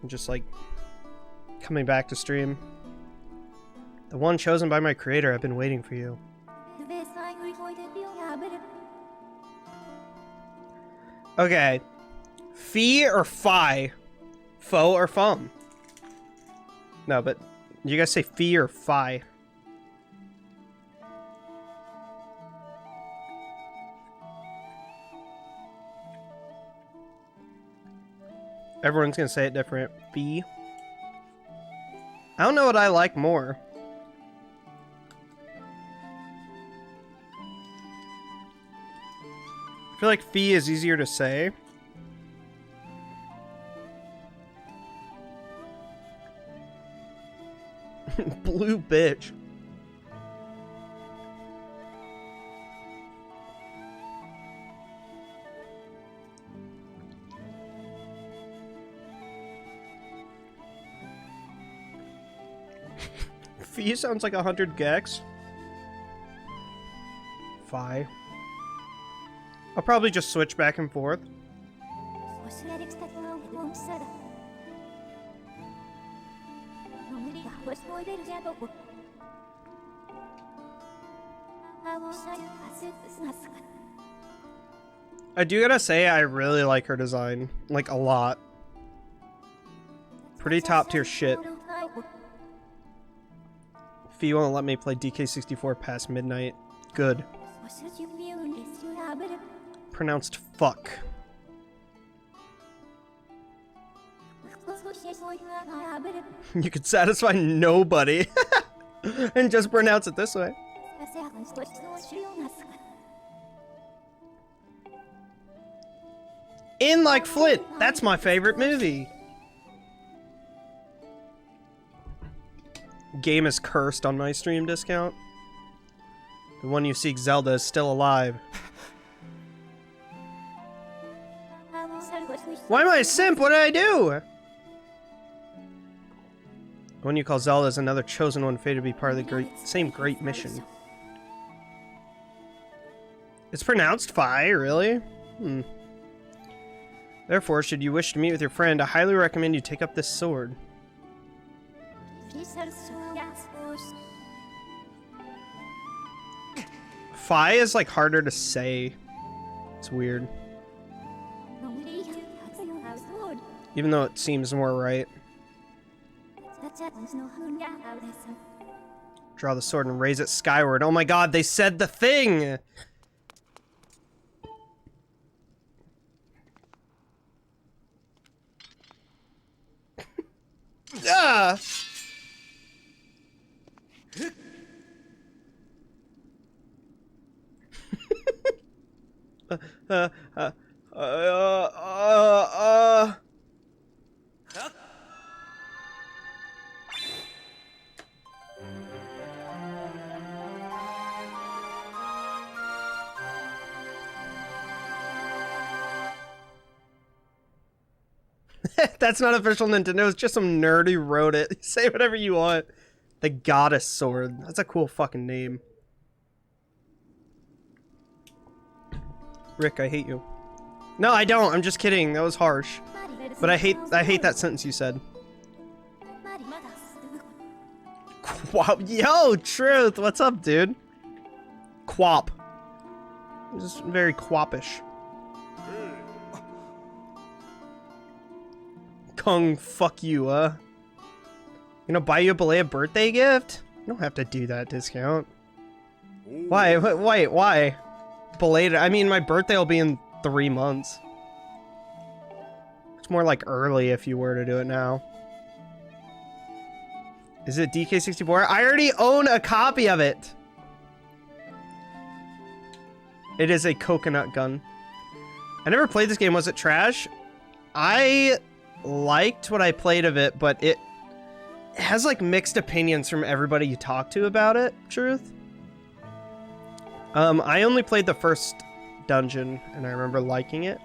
And just, like, coming back to stream. The one chosen by my creator, I've been waiting for you. Okay. Fee or fi? Fo or fum? No, but you guys say fee or fi? Everyone's gonna say it different. Fee. I don't know what I like more. I feel like fee is easier to say. Blue bitch. Fee sounds like 100 gex. Fi. I'll probably just switch back and forth. I do gotta say, I really like her design. Like, a lot. Pretty top tier shit. Fee won't let me play DK64 past midnight. Good. Pronounced fuck. You could satisfy nobody. And just pronounce it this way. In Like Flint. That's my favorite movie. Game is cursed on my stream discount. The one you seek, Zelda, is still alive. Why am I a simp? What did I do? The one you call Zelda is another chosen one fated to be part of the same great mission. It's pronounced Fi, really? Therefore, should you wish to meet with your friend, I highly recommend you take up this sword. Fi is like harder to say. It's weird. Even though it seems more right. Draw the sword and raise it skyward. Oh my god, they said the thing! Ah! uh, uh, uh. That's not official Nintendo, it's just some nerd who wrote it. Say whatever you want. The Goddess Sword. That's a cool fucking name. Rick, I hate you. No, I don't. I'm just kidding. That was harsh. But I hate that sentence you said. Quap. Yo, Truth. What's up, dude? Quap. This is very quappish. Kung, fuck you, gonna buy you a belated birthday gift? You don't have to do that, Discount. Why? Wait, why? Belated? I mean, my birthday will be in 3 months. It's more like early if you were to do it now. Is it DK64? I already own a copy of it! It is a coconut gun. I never played this game. Was it trash? I liked what I played of it, but it has like mixed opinions from everybody you talk to about it, Truth. I only played the first dungeon and I remember liking it,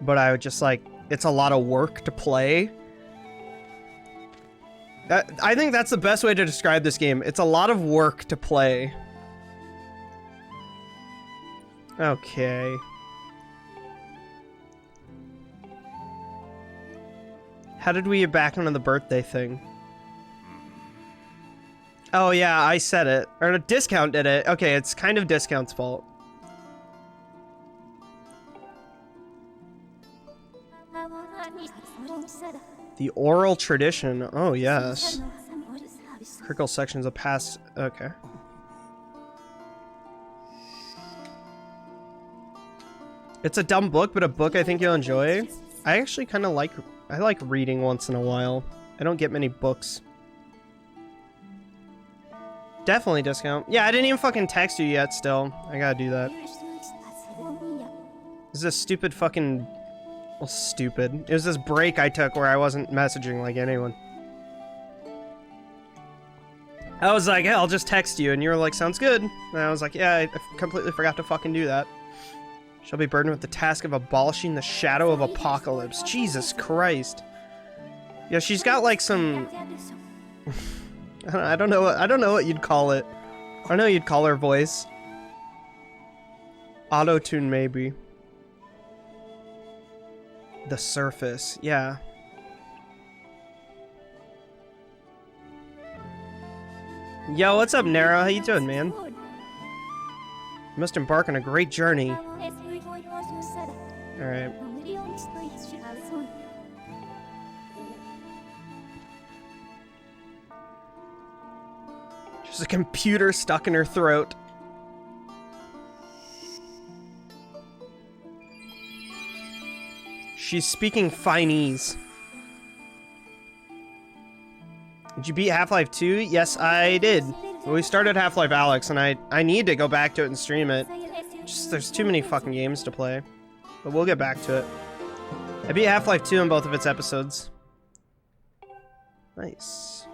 but I would just like, it's a lot of work to play. I think that's the best way to describe this game. It's a lot of work to play. Okay. How did we get back onto the birthday thing? Oh yeah, I said it. Or a Discount did it. Okay, it's kind of Discount's fault. The oral tradition. Oh yes. Critical sections of past. Okay. It's a dumb book, but a book I think you'll enjoy. I actually kind of like... I like reading once in a while. I don't get many books. Definitely Discount. Yeah, I didn't even fucking text you yet still. I gotta do that. This is a stupid fucking... Well, stupid. It was this break I took where I wasn't messaging like anyone. I was like, yeah, I'll just text you, and you were like, sounds good. And I was like, yeah, I completely forgot to fucking do that. Shall be burdened with the task of abolishing the shadow of apocalypse. Jesus Christ. Yeah, she's got like some... I don't know what you'd call it. I know you'd call her voice. Auto-tune, maybe. The surface, yeah. Yo, what's up, Nero? How you doing, man? You must embark on a great journey. Alright. There's a computer stuck in her throat. She's speaking Finese. Did you beat Half-Life 2? Yes, I did. We started Half-Life Alyx, and I need to go back to it and stream it. Just, there's too many fucking games to play. But we'll get back to it. I beat Half-Life 2 in both of its episodes. Nice.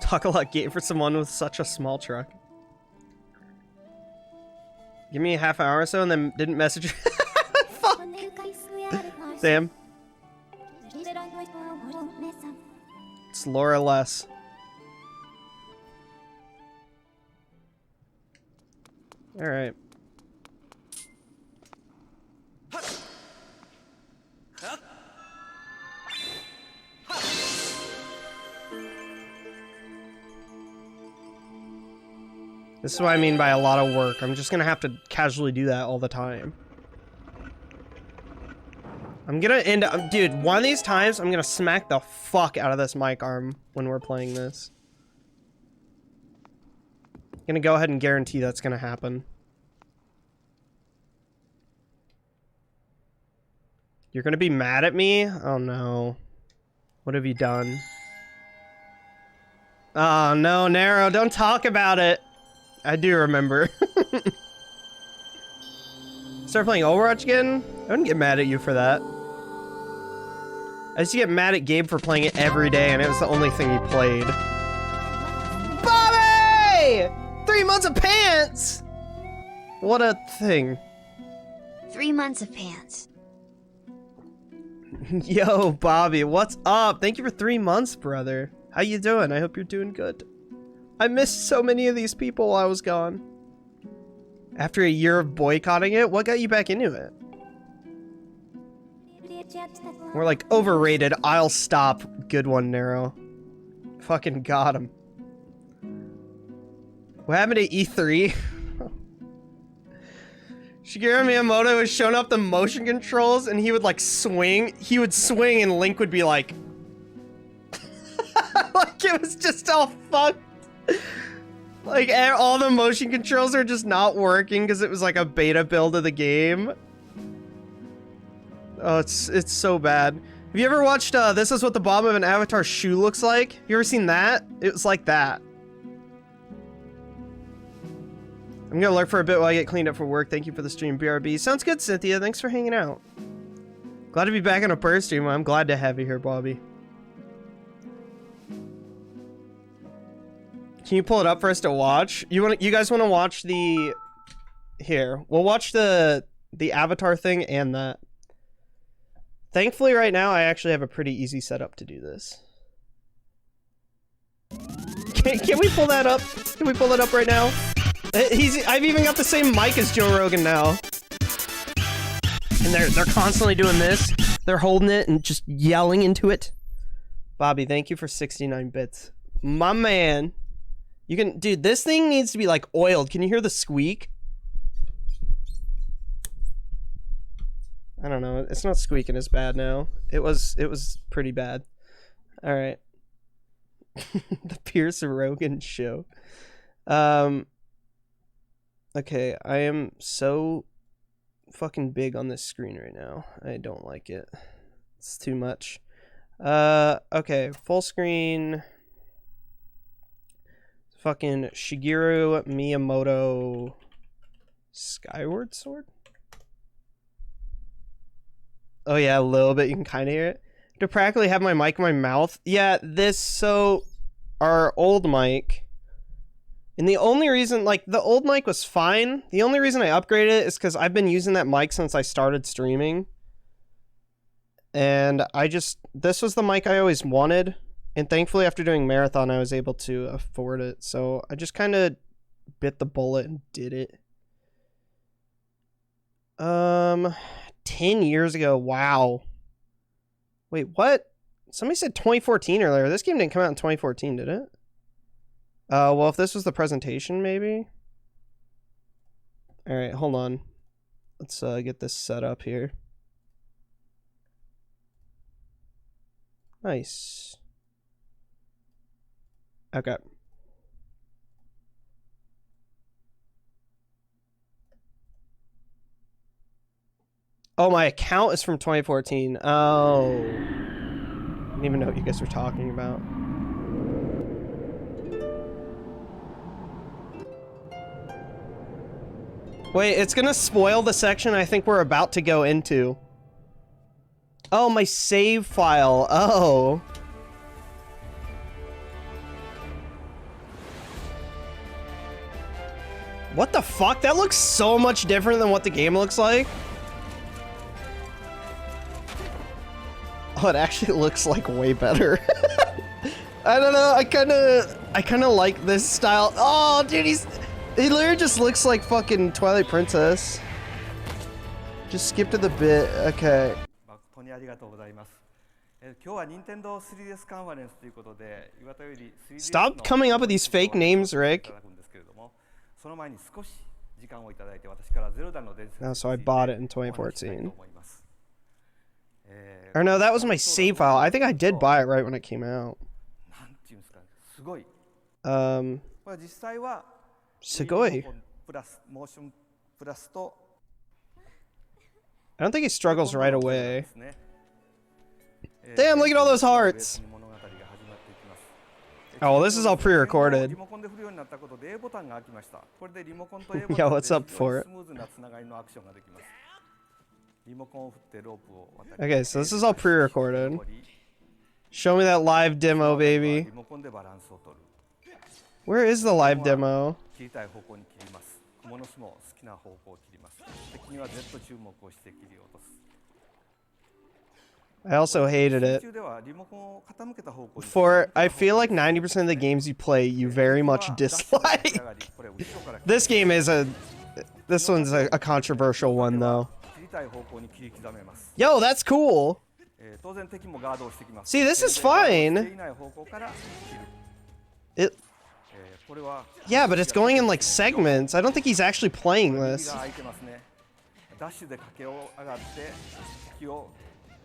Talk a lot game for someone with such a small truck. Give me a half hour or so and then didn't message. Fuck. Damn. It's Laura Less. Alright. This is what I mean by a lot of work. I'm just gonna have to casually do that all the time. I'm gonna end up, dude, one of these times I'm gonna smack the fuck out of this mic arm when we're playing this. I'm gonna go ahead and guarantee that's gonna happen. You're gonna be mad at me? Oh no. What have you done? Oh no, Nero, don't talk about it. I do remember. Start playing Overwatch again? I wouldn't get mad at you for that. I used to get mad at Gabe for playing it every day, and it was the only thing he played. Bobby! 3 months of pants! What a thing. 3 months of pants. Yo, Bobby, what's up? Thank you for 3 months, brother. How you doing? I hope you're doing good. I missed so many of these people while I was gone. After a year of boycotting it, what got you back into it? We're like, overrated, I'll stop. Good one, Nero. Fucking got him. What happened to E3? Shigeru Miyamoto was showing up the motion controls and he would like swing. He would swing and Link would be like... like it was just all fucked. Like all the motion controls are just not working because it was like a beta build of the game. Oh, it's so bad. Have you ever watched This Is What the Bottom of an Avatar Shoe Looks Like? You ever seen that? It was like that. I'm gonna lurk for a bit while I get cleaned up for work. Thank you for the stream, BRB. Sounds good, Cynthia. Thanks for hanging out. Glad to be back on a Purce stream. I'm glad to have you here, Bobby. Can you pull it up for us to watch? You guys want to watch the... Here. We'll watch the Avatar thing and that. Thankfully, right now, I actually have a pretty easy setup to do this. Can we pull that up? Can we pull it up right now? I've even got the same mic as Joe Rogan now. And they're constantly doing this. They're holding it and just yelling into it. Bobby, thank you for 69 bits. My man. You can, dude, this thing needs to be like oiled. Can you hear the squeak? I don't know. It's not squeaking as bad now. It was pretty bad. All right. The Purce Rogan show. Okay, I am so fucking big on this screen right now. I don't like it. It's too much. Okay, full screen. Fucking Shigeru Miyamoto Skyward Sword? Oh yeah, a little bit. You can kind of hear it. To practically have my mic in my mouth. Yeah, so our old mic. And the only reason, like, the old mic was fine. The only reason I upgraded it is because I've been using that mic since I started streaming. And this was the mic I always wanted. And thankfully, after doing Marathon, I was able to afford it. So I just kind of bit the bullet and did it. 10 years ago. Wow. Wait, what? Somebody said 2014 earlier. This game didn't come out in 2014, did it? Well, if this was the presentation, maybe? Alright, hold on. Let's get this set up here. Nice. Okay. Oh, my account is from 2014. Oh. I didn't even know what you guys were talking about. Wait, it's gonna spoil the section I think we're about to go into. Oh, my save file. Oh. What the fuck? That looks so much different than what the game looks like. Oh, it actually looks like way better. I don't know. I kind of like this style. Oh, dude, he literally just looks like fucking Twilight Princess. Just skip to the bit. Okay. Stop coming up with these fake names, Rick. Oh, so I bought it in 2014. Or no, that was my save file. I think I did buy it right when it came out. なんていうんですかね、すごい。 Um, これ実際は Sugoi. プラスモーションプラスと I don't think he struggles right で away. すね。Damn, look at all those hearts. 物語が始まっていきます。 Oh, well, this is all pre-recorded. リモコンで振るようになったことで A ボタンが開きました。これでリモコンと A ボ Yeah, タンで what's up for it? スムーズなつながりのアクションができます。リモコンを振ってロープを渡り Okay, so this is all pre-recorded. Show me that live demo, baby. リモコンでバランスを取る。 Where is the live demo? 切りたい方向に切ります。蜘蛛の巣も好きな方向を切ります。敵には Z 注目をして切り落とす。 I also hated it. 水中ではリモコンを傾けた方向に For, I feel like 90% of the games you play, you very much dislike. This game is this one's a controversial one, though. 切りたい方向に切り刻めます。 Yo, that's cool. 当然敵もガードをしてきます。 See, this is fine. していない方向から切る。 It, これは yeah, but it's going in like segments. I don't think he's actually playing 右 this. が空いてますね。ダッシュで駆け上がって敵を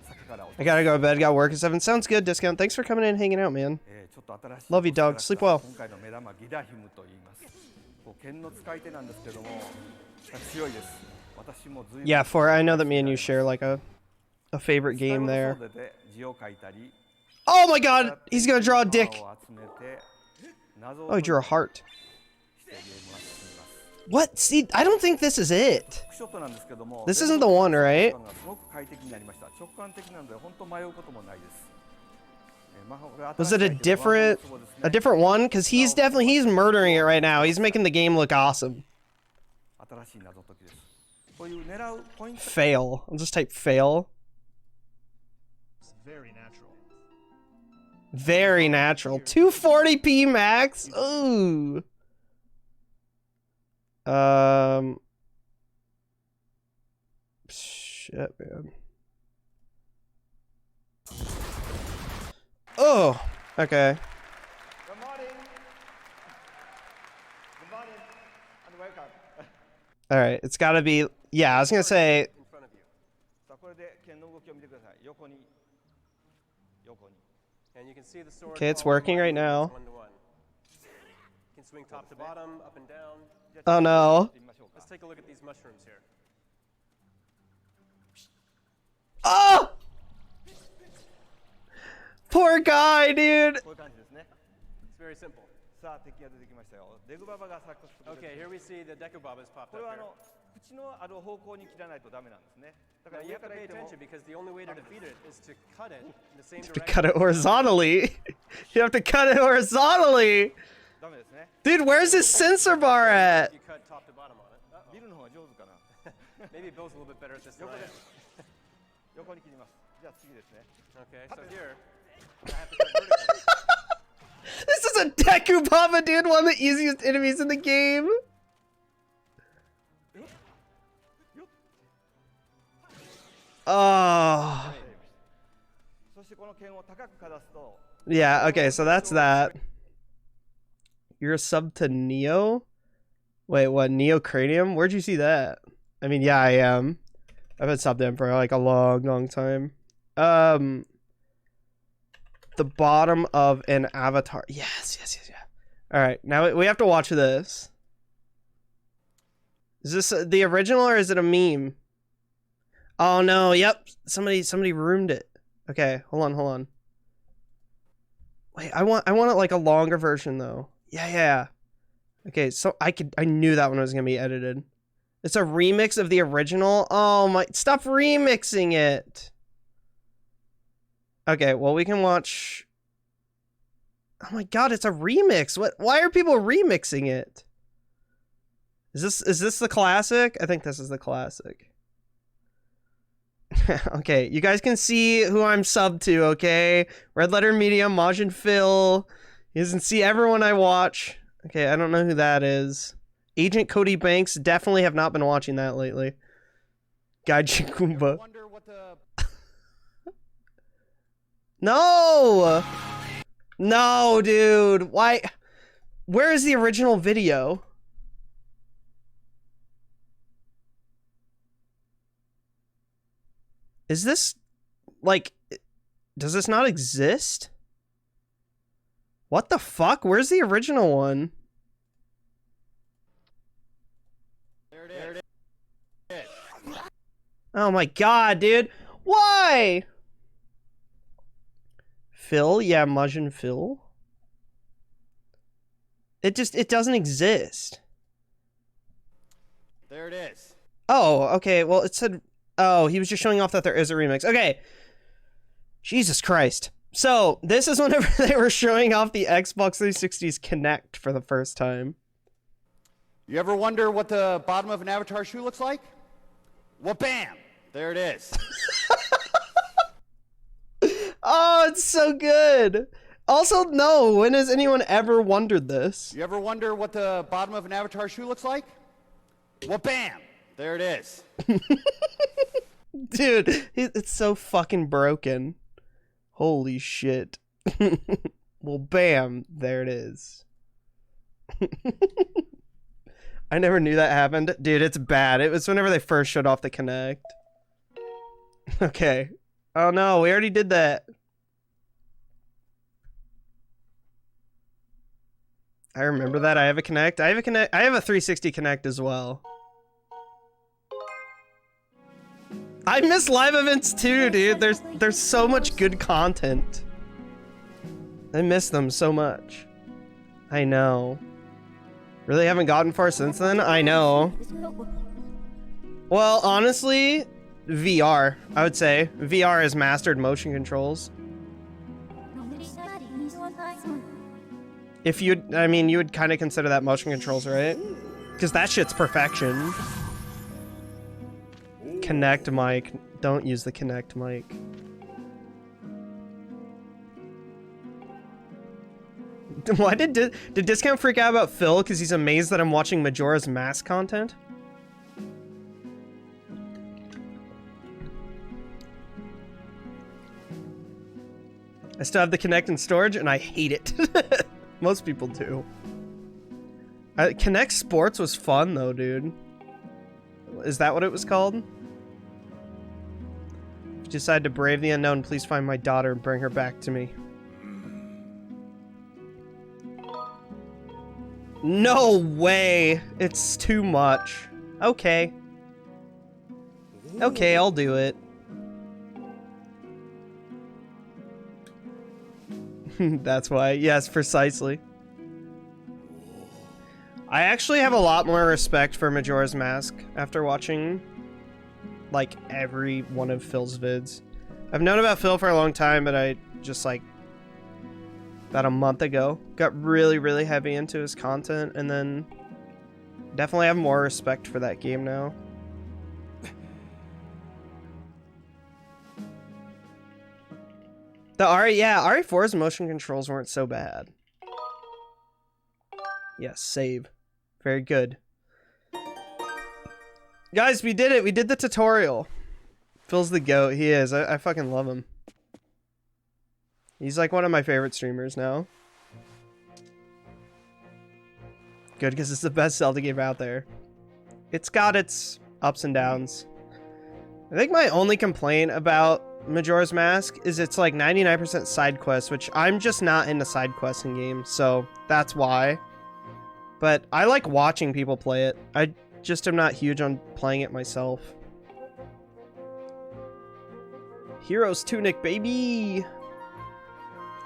坂から落と I す。 gotta go to bed. Got work at 7. Sounds good, Discount. Thanks for coming in and hanging out, man. ちょっと新しい Love you, dog. Sleep well. 今回の目玉ギダヒムと言います。こう剣の使い手なんですけども強いです。私も随分 Yeah, for I know that me and you share like a favorite game there. スカイワードソードで字を書いたり Oh my god, he's gonna draw a dick. を集めて謎を Oh, he drew a heart. してゲームは進みます。 What? See, I don't think this is it. ショットなんですけども This isn't the one, right? すごく快適になりました。直感的なので本当迷うこともないです。Was it a different one? Because he's murdering it right now. He's making the game look awesome. 新しい謎解きです。こういう狙うポイント Fail. I'll just type fail. Very natural. Very natural. 240p max? Ooh. Shit, man. Oh, okay. Good morning. Good morning and welcome. All right, it's got to be. Yeah, I was gonna say. In front of you. さあこれで剣の動きを見てください。横に。横に。 And you can see the sword. Okay, it's working right now. 1 to 1. You can swing top to bottom, up and down. Oh no. 見ましょうか Let's take a look at these mushrooms here. Oh! Poor guy, dude. こういう感じですね。 It's very simple. さあ敵が出てきましたよ。デグババがサックス。 Okay, here we see the Dekubaba has popped これ up は here. 口のある方向に切らないとダメなんですね。だか Now ら you 上 have か to ら pay 行っても attention because the only way to defeat it is to cut it in the same To direction. cut it horizontally. You have to cut it horizontally. ダメですね。 Dude, where's his sensor bar at? You cut top to bottom on it. 見るの方が上手かな。 Maybe Bill's a little bit better at this than 横 I で am. す。横に切ります。じゃあ次ですね。 Okay, so here, I have to cut vertically. This is a Dekubaba, dude. One of the easiest enemies in the game. Oh. そしてこの剣を高くかざすと、 Yeah, okay, so that's that. You're a sub to Neo? Wait, what? Neo Cranium? Where'd you see that? I mean, yeah, I am. I've been subbed in for like a long, long time. The bottom of an avatar. Yes. Alright, now we have to watch this. Is this the original or is it a meme? Oh no, yep. Somebody ruined it. Okay, hold on. Wait, I want it like a longer version though. Yeah. Okay, so I knew that one was gonna be edited. It's a remix of the original. Oh my, stop remixing it. Okay, well we can watch. Oh my god, it's a remix. Why are people remixing it? Is this the classic? I think this is the classic. Okay, you guys can see who I'm subbed to, okay? Red Letter Media, Majin Phil. You can see everyone I watch. Okay, I don't know who that is. Agent Cody Banks, definitely have not been watching that lately. Gaijin Kumba. No! No, dude. Why? Where is the original video? Is this like, does this not exist? What the fuck? Where's the original one? There it is. Oh my god, dude. Why? Phil? Yeah, Majin Phil. It doesn't exist. There it is. Oh, okay. Well, it said... Oh, he was just showing off that there is a remix. Okay. Jesus Christ. So, this is whenever they were showing off the Xbox 360's Kinect for the first time. You ever wonder what the bottom of an Avatar shoe looks like? Well, bam! There it is. Oh, it's so good. Also, no, when has anyone ever wondered this? You ever wonder what the bottom of an Avatar shoe looks like? Well, bam! There it is. Dude, it's so fucking broken. Holy shit. Well, bam, there it is. I never knew that happened. Dude, it's bad. It was whenever they first showed off the Kinect. Okay. Oh no, we already did that. I remember that. I have a Kinect. I have a 360 Kinect as well. I miss live events too, dude. There's so much good content. I miss them so much. I know. Really haven't gotten far since then? I know. Well, honestly, VR, I would say. VR has mastered motion controls. If you'd, I mean, you would kind of consider that motion controls, right? Because that shit's perfection. Kinect mic. Don't use the Kinect mic. Why did Discount freak out about Phil? Because he's amazed that I'm watching Majora's Mask content? I still have the Kinect in storage, and I hate it. Most people do. Kinect Sports was fun, though, dude. Is that what it was called? If you decide to brave the unknown, please find my daughter and bring her back to me. No way! It's too much. Okay. Okay, I'll do it. That's why. Yes, precisely. I actually have a lot more respect for Majora's Mask after watching, like, every one of Phil's vids. I've known about Phil for a long time, but I just, like, about a month ago, got really, really heavy into his content, and then definitely have more respect for that game now. The RE4's motion controls weren't so bad. Yes, save. Very good. Guys, we did it. We did the tutorial. Phil's the GOAT. He is. I fucking love him. He's like one of my favorite streamers now. Good, because it's the best Zelda game out there. It's got its ups and downs. I think my only complaint about Majora's Mask is it's like 99% side quests, which I'm just not into side quests in games, so that's why. But I like watching people play it. I just am not huge on playing it myself. Hero's Tunic, baby!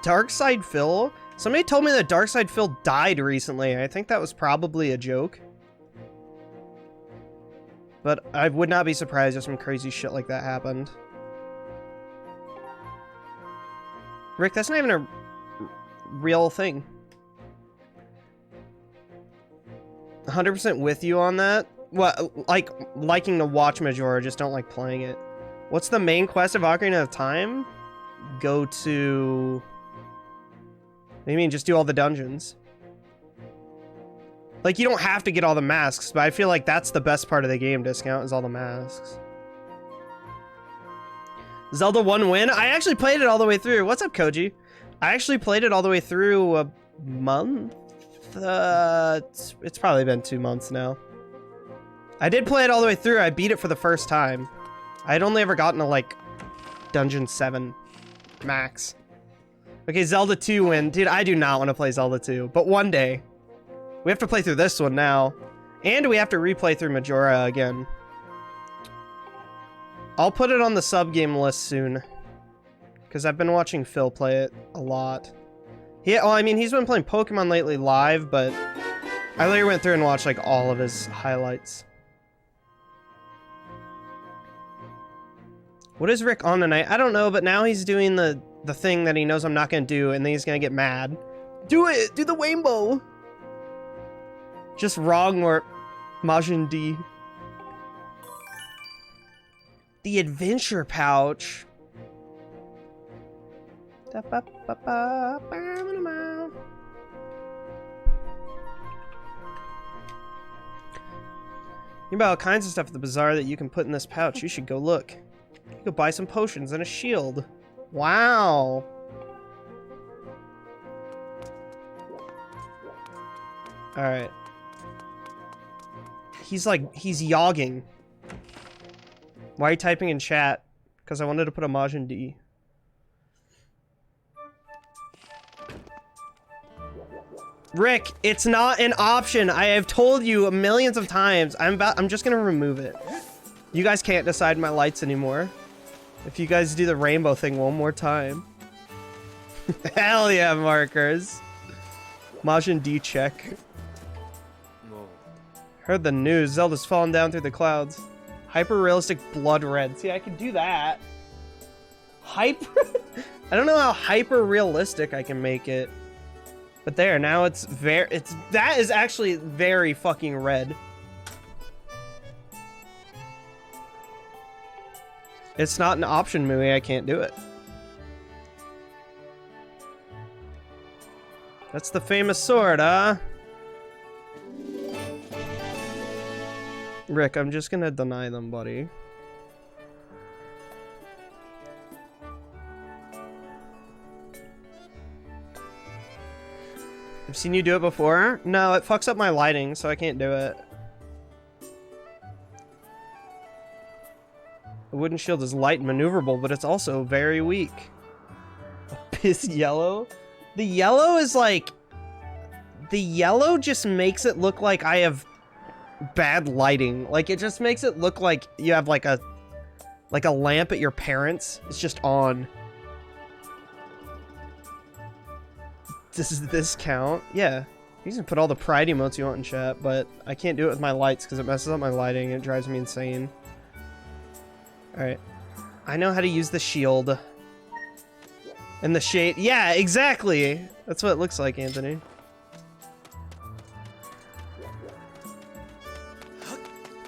Darkside Phil? Somebody told me that Darkside Phil died recently. I think that was probably a joke. But I would not be surprised if some crazy shit like that happened. Rick, that's not even a real thing. 100% with you on that. What, like, liking to watch Majora, just don't like playing it. What's the main quest of Ocarina of Time? Go to... What do you mean, just do all the dungeons? Like, you don't have to get all the masks, but I feel like that's the best part of the game, Discount, is all the masks. Zelda 1 win? I actually played it all the way through. What's up, Koji? I actually played it all the way through a month? It's probably been 2 months now. I did play it all the way through. I beat it for the first time. I'd only ever gotten to, like, Dungeon 7 max. Okay, Zelda 2 win. Dude, I do not want to play Zelda 2, but one day. We have to play through this one now. And we have to replay through Majora again. I'll put it on the sub-game list soon. Because I've been watching Phil play it a lot. Well, I mean, he's been playing Pokemon lately live, but I later went through and watched, like, all of his highlights. What is Rick on tonight? I don't know, but now he's doing the thing that he knows I'm not going to do, and then he's going to get mad. Do it! Do the Rainbow! Just wrong or Majin D. The Adventure Pouch. You buy all kinds of stuff at the bazaar that you can put in this pouch. You should go look. You could buy some potions and a shield. Wow. Alright. He's yogging. Why are you typing in chat? Because I wanted to put a Majin D. Rick, it's not an option. I have told you millions of times. I'm just gonna remove it. You guys can't decide my lights anymore. If you guys do the rainbow thing one more time. Hell yeah, markers. Majin D check. Heard the news. Zelda's falling down through the clouds. Hyper-realistic blood red. See, I can do that. I don't know how hyper-realistic I can make it. But there, now it's that is actually very fucking red. It's not an option movie, I can't do it. That's the famous sword, huh? Rick, I'm just gonna deny them, buddy. I've seen you do it before. No, it fucks up my lighting, so I can't do it. The wooden shield is light and maneuverable, but it's also very weak. A piss yellow? The yellow is like... The yellow just makes it look like I have bad lighting. Like, it just makes it look like you have like a lamp at your parents'. It's just on. Does this count? Yeah. You can put all the pride emotes you want in chat, but I can't do it with my lights because it messes up my lighting. It drives me insane. Alright. I know how to use the shield. And the shade. Yeah, exactly! That's what it looks like, Anthony.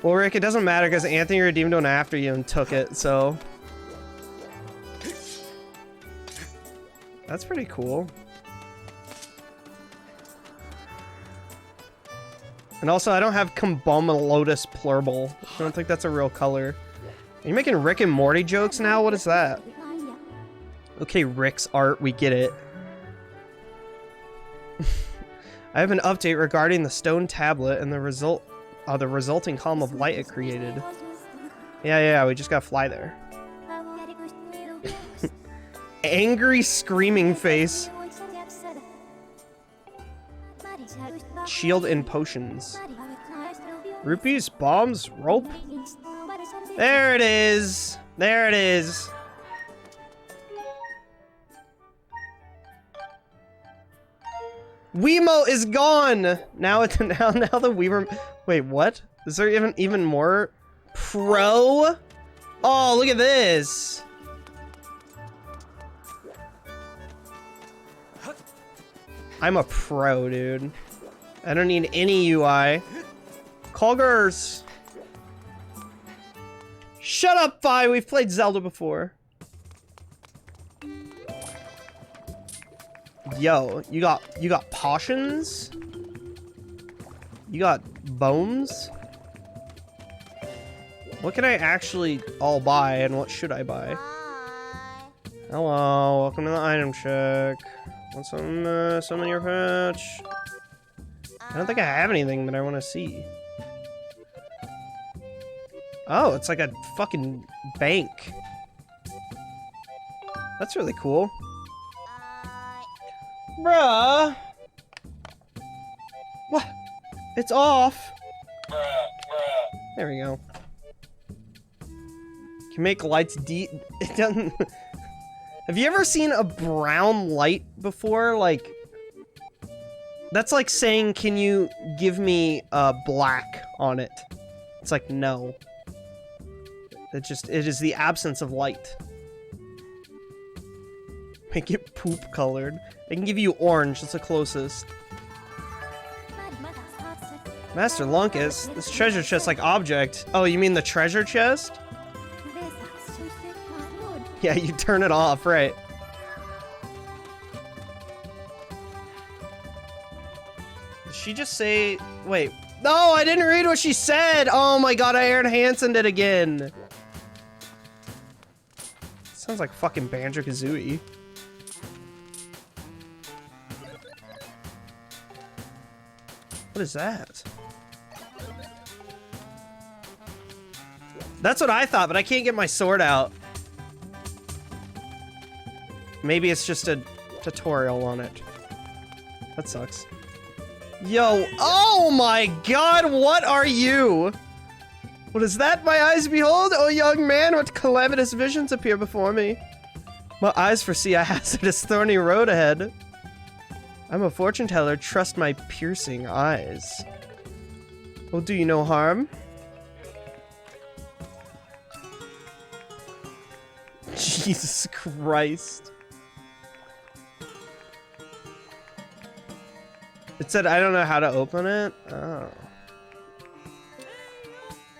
Well, Rick, it doesn't matter because Anthony redeemed one after you and took it, so... That's pretty cool. And also, I don't have Combomalotus Plurble. I don't think that's a real color. Are you making Rick and Morty jokes now? What is that? Okay, Rick's art, we get it. I have an update regarding the stone tablet and the resulting column of light it created. Yeah, we just gotta fly there. Angry screaming face. Shield and potions. Rupees, bombs, rope. There it is. There it is. Wiimote is gone. Now it's now the Weaver. Wait, what? Is there even more? Pro? Oh, look at this. I'm a pro, dude. I don't need any UI. Coggers. Shut up, Vi. We've played Zelda before. Yo, you got potions? You got bones? What can I actually all buy and what should I buy? Hello, welcome to the item check. Want some in your pouch? I don't think I have anything that I want to see. Oh, it's like a fucking bank. That's really cool. Bruh. What? It's off. There we go. Can make lights deep. It doesn't. Have you ever seen a brown light before? Like, that's like saying, can you give me black on it? It's like, no. It is the absence of light. Make it poop colored. I can give you orange, that's the closest. Master Lunkus, this treasure chest like object. Oh, you mean the treasure chest? Yeah, you turn it off, right. Did she just say, wait. No, I didn't read what she said. Oh my god, I Aaron Hansen'd it again. Sounds like fucking Banjo-Kazooie. What is that? That's what I thought, but I can't get my sword out. Maybe it's just a tutorial on it. That sucks. Yo, oh my god, what are you? What is that my eyes behold? Oh young man, what calamitous visions appear before me. My eyes foresee a hazardous thorny road ahead. I'm a fortune teller, trust my piercing eyes. Will do you no harm? Jesus Christ. It said I don't know how to open it? Oh.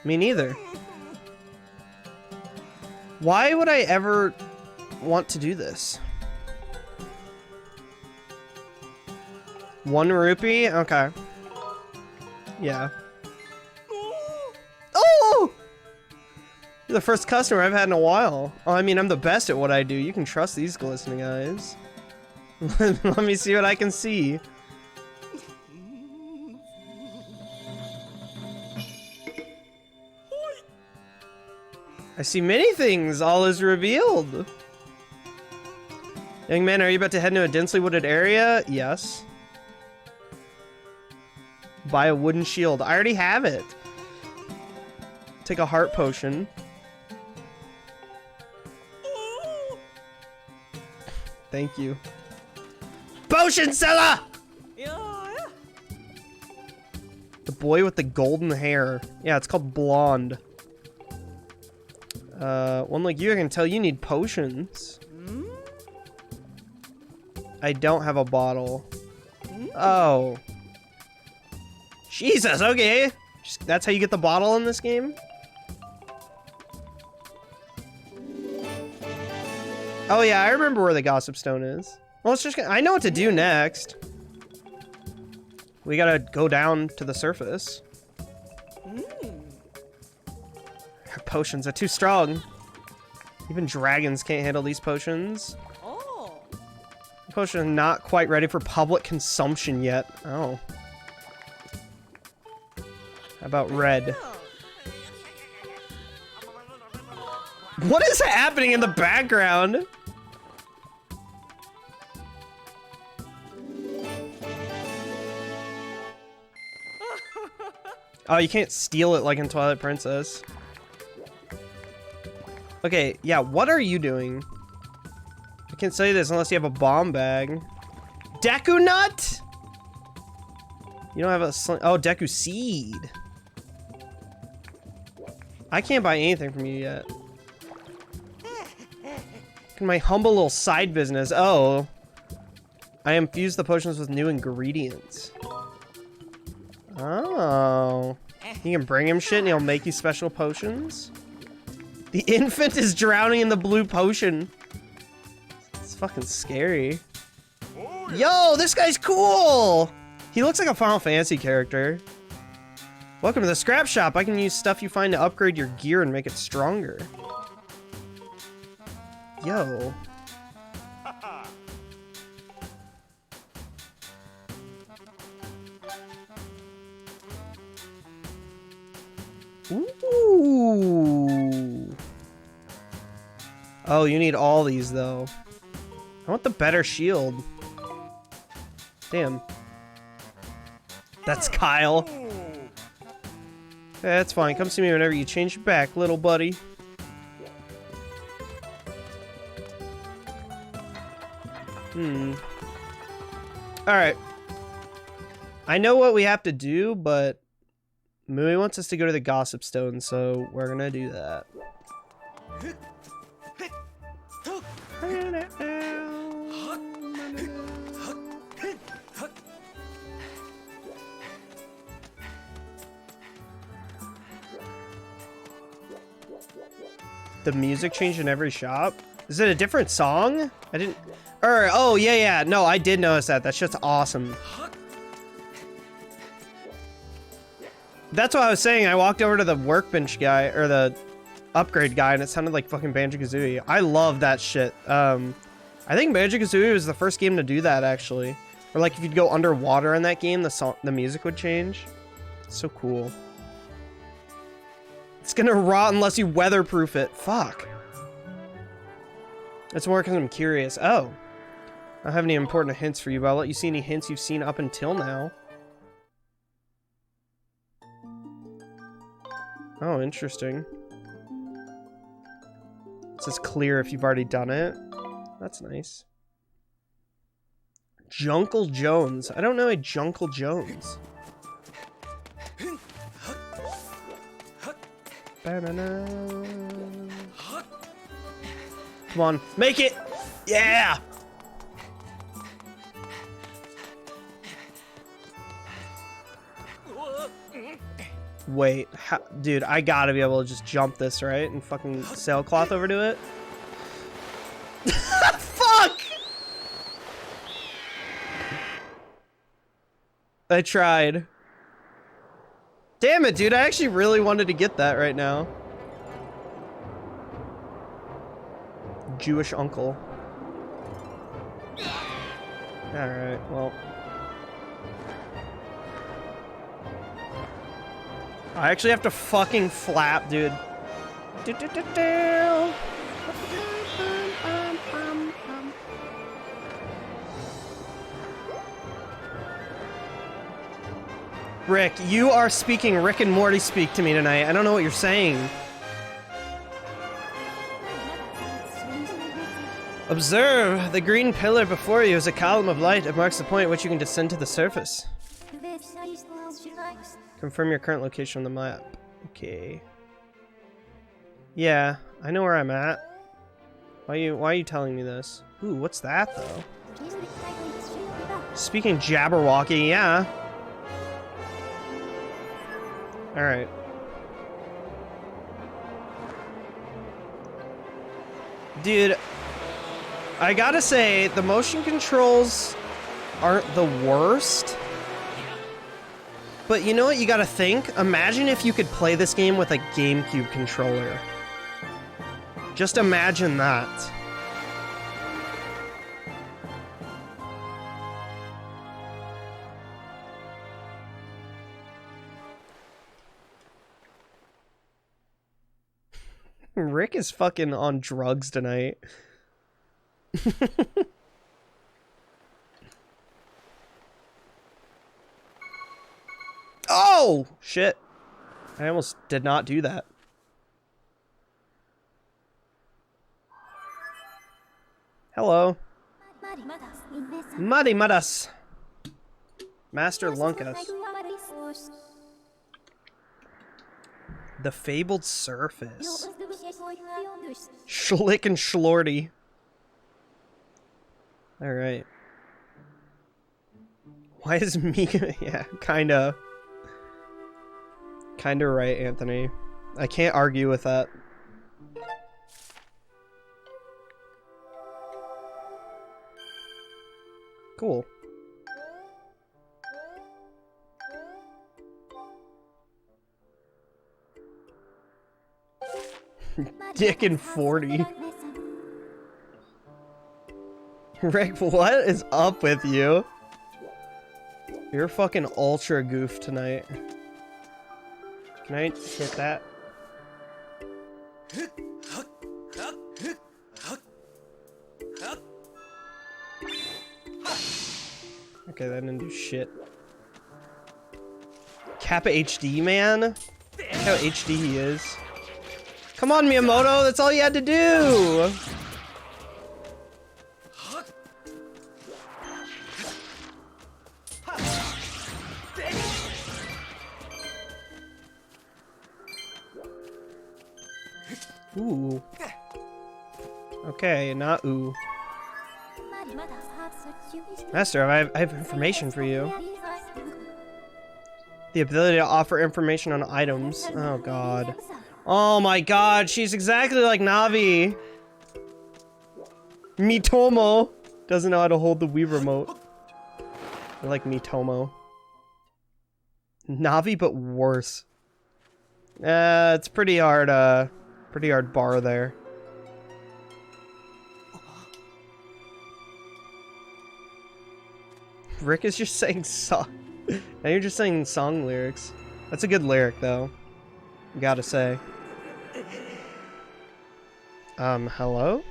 Me neither. Why would I ever want to do this? 1 rupee? Okay. Yeah. Oh! You're the first customer I've had in a while. Oh, I mean, I'm the best at what I do. You can trust these glistening eyes. Let me see what I can see. I see many things. All is revealed. Young man, are you about to head into a densely wooded area? Yes. Buy a wooden shield. I already have it. Take a heart potion. Thank you. Potion seller! The boy with the golden hair. Yeah, it's called blonde. One like you, I can tell you need potions. I don't have a bottle. Oh. Jesus, okay. That's how you get the bottle in this game? Oh yeah, I remember where the gossip stone is. Well, it's just I know what to do next. We gotta go down to the surface. Potions are too strong. Even dragons can't handle these potions. The potion is not quite ready for public consumption yet. Oh. How about red? What is happening in the background? Oh, you can't steal it like in Twilight Princess. Okay, yeah, what are you doing? I can't say this unless you have a bomb bag. Deku Nut? You don't have a oh, Deku Seed. I can't buy anything from you yet. In my humble little side business. Oh. I infuse the potions with new ingredients. Oh. You can bring him shit and he'll make you special potions? The infant is drowning in the blue potion. It's fucking scary. Yo, this guy's cool! He looks like a Final Fantasy character. Welcome to the scrap shop. I can use stuff you find to upgrade your gear and make it stronger. Yo. Ooh. Oh, you need all these, though. I want the better shield. Damn. That's Kyle. That's fine. Come see me whenever you change your back, little buddy. Alright. I know what we have to do, but Mui wants us to go to the Gossip Stone, so we're gonna do that. The music changed in every shop? Is it a different song? I didn't... oh, yeah. No, I did notice that. That shit's awesome. That's what I was saying. I walked over to the workbench guy, or the upgrade guy, and it sounded like fucking Banjo-Kazooie. I love that shit. I think Banjo-Kazooie was the first game to do that, actually. Or like if you'd go underwater in that game, the music would change. It's so cool. It's gonna rot unless you weatherproof it. Fuck. It's more because I'm curious. Oh. I don't have any important hints for you, but I'll let you see any hints you've seen up until now. Oh, interesting. It says clear if you've already done it. That's nice. Junkle Jones. I don't know a Junkle Jones. Ba-na-na. Come on, make it! Yeah! Wait, dude, I gotta be able to just jump this, right? And fucking sailcloth over to it? Fuck! I tried. Damn it, dude, I actually really wanted to get that right now. Jewish uncle. Alright, well. I actually have to fucking flap, dude. Rick, you are speaking Rick and Morty speak to me tonight. I don't know what you're saying. Observe! The green pillar before you is a column of light. It marks the point at which you can descend to the surface. Confirm your current location on the map. Okay. Yeah, I know where I'm at. Why are you telling me this? Ooh, what's that though? Speaking Jabberwocky, yeah. Alright. Dude, I gotta say, the motion controls aren't the worst. But you know what you gotta think? Imagine if you could play this game with a GameCube controller. Just imagine that. Rick is fucking on drugs tonight. Oh! Shit. I almost did not do that. Hello. Muddy Mudas. Master Lunkus. The Fabled Surface. Schlick and Schlorty. Alright. Why is Mika... Yeah, kinda right, Anthony. I can't argue with that. Cool. Dick and 40. Rick, what is up with you? You're fucking ultra goof tonight. Can I hit that? Okay, that didn't do shit. Kappa HD, man. Look how HD he is. Come on, Miyamoto, that's all you had to do! Ooh. Okay, not ooh. Master, I have information for you. The ability to offer information on items. Oh god. Oh my god, she's exactly like Navi. Mitomo doesn't know how to hold the Wii remote. I like Mitomo. Navi, but worse. It's pretty hard bar there. Rick is just saying song. Now you're just saying song lyrics. That's a good lyric, though. Gotta say. Hello?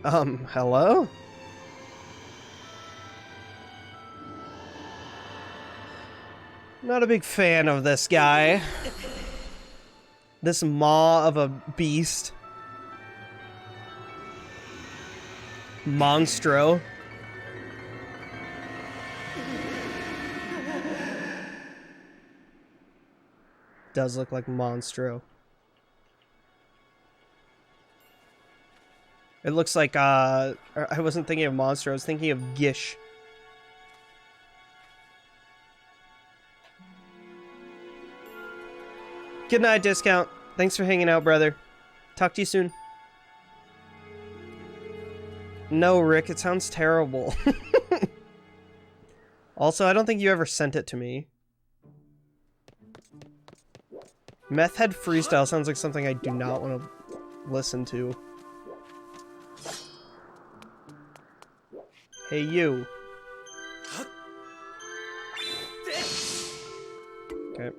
Hello? Not a big fan of this guy. This maw of a beast. Monstro. Does look like Monstro. It looks like, I wasn't thinking of Monstro, I was thinking of Gish. Good night, Discount. Thanks for hanging out, brother. Talk to you soon. No, Rick, it sounds terrible. Also, I don't think you ever sent it to me. Meth Head Freestyle sounds like something I do not want to listen to. Hey, you. Okay.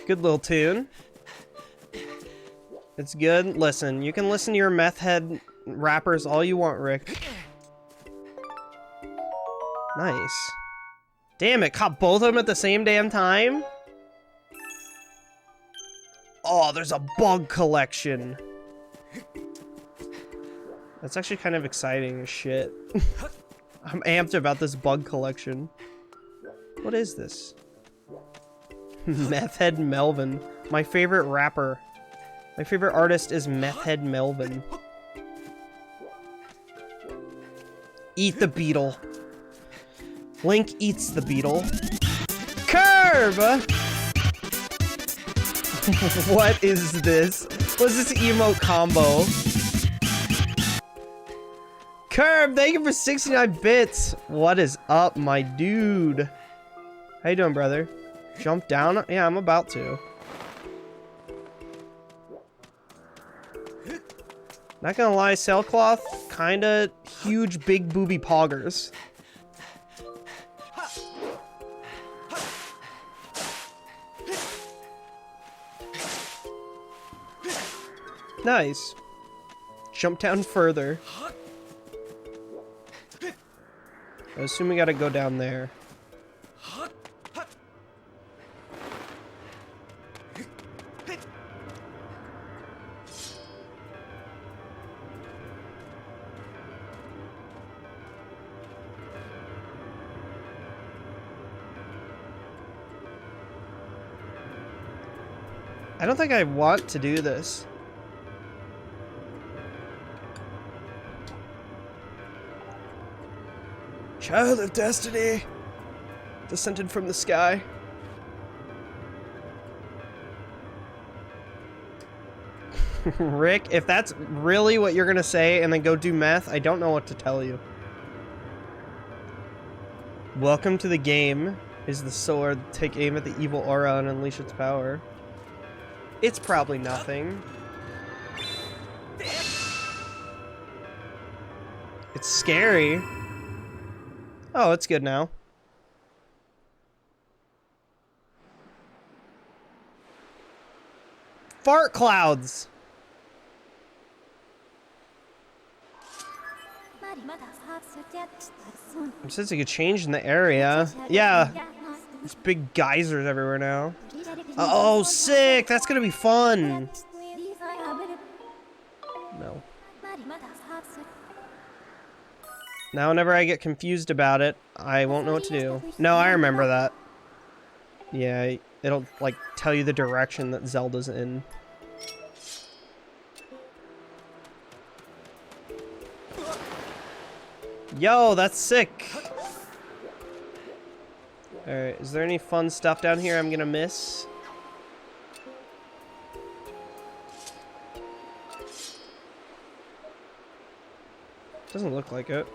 Good little tune. It's good. Listen, you can listen to your meth head rappers all you want, Rick. Nice. Damn it, caught both of them at the same damn time? Oh, there's a bug collection. That's actually kind of exciting as shit. I'm amped about this bug collection. What is this? Meth Head Melvin. My favorite rapper. My favorite artist is Meth Head Melvin. Eat the beetle. Link eats the beetle. Curb! What is this? What's this emote combo? Curb, thank you for 69 bits. What is up, my dude? How you doing, brother? Jump down? Yeah, I'm about to. Not gonna lie, Sailcloth, kinda huge big booby poggers. Nice. Jump down further. I assume we gotta go down there. I don't think I want to do this. Child of Destiny, descended from the sky. Rick, if that's really what you're gonna say and then go do meth, I don't know what to tell you. Welcome to the game. Is the sword. Take aim at the evil aura and unleash its power. It's probably nothing. It's scary. Oh, it's good now. fart clouds. It says you could change in the area. Yeah. There's big geysers everywhere now. Oh, sick! That's gonna be fun. No. Now whenever I get confused about it, I won't know what to do. No, I remember that. Yeah, it'll, like, tell you the direction that Zelda's in. Yo, that's sick! Alright, is there any fun stuff down here I'm gonna miss? Doesn't look like it.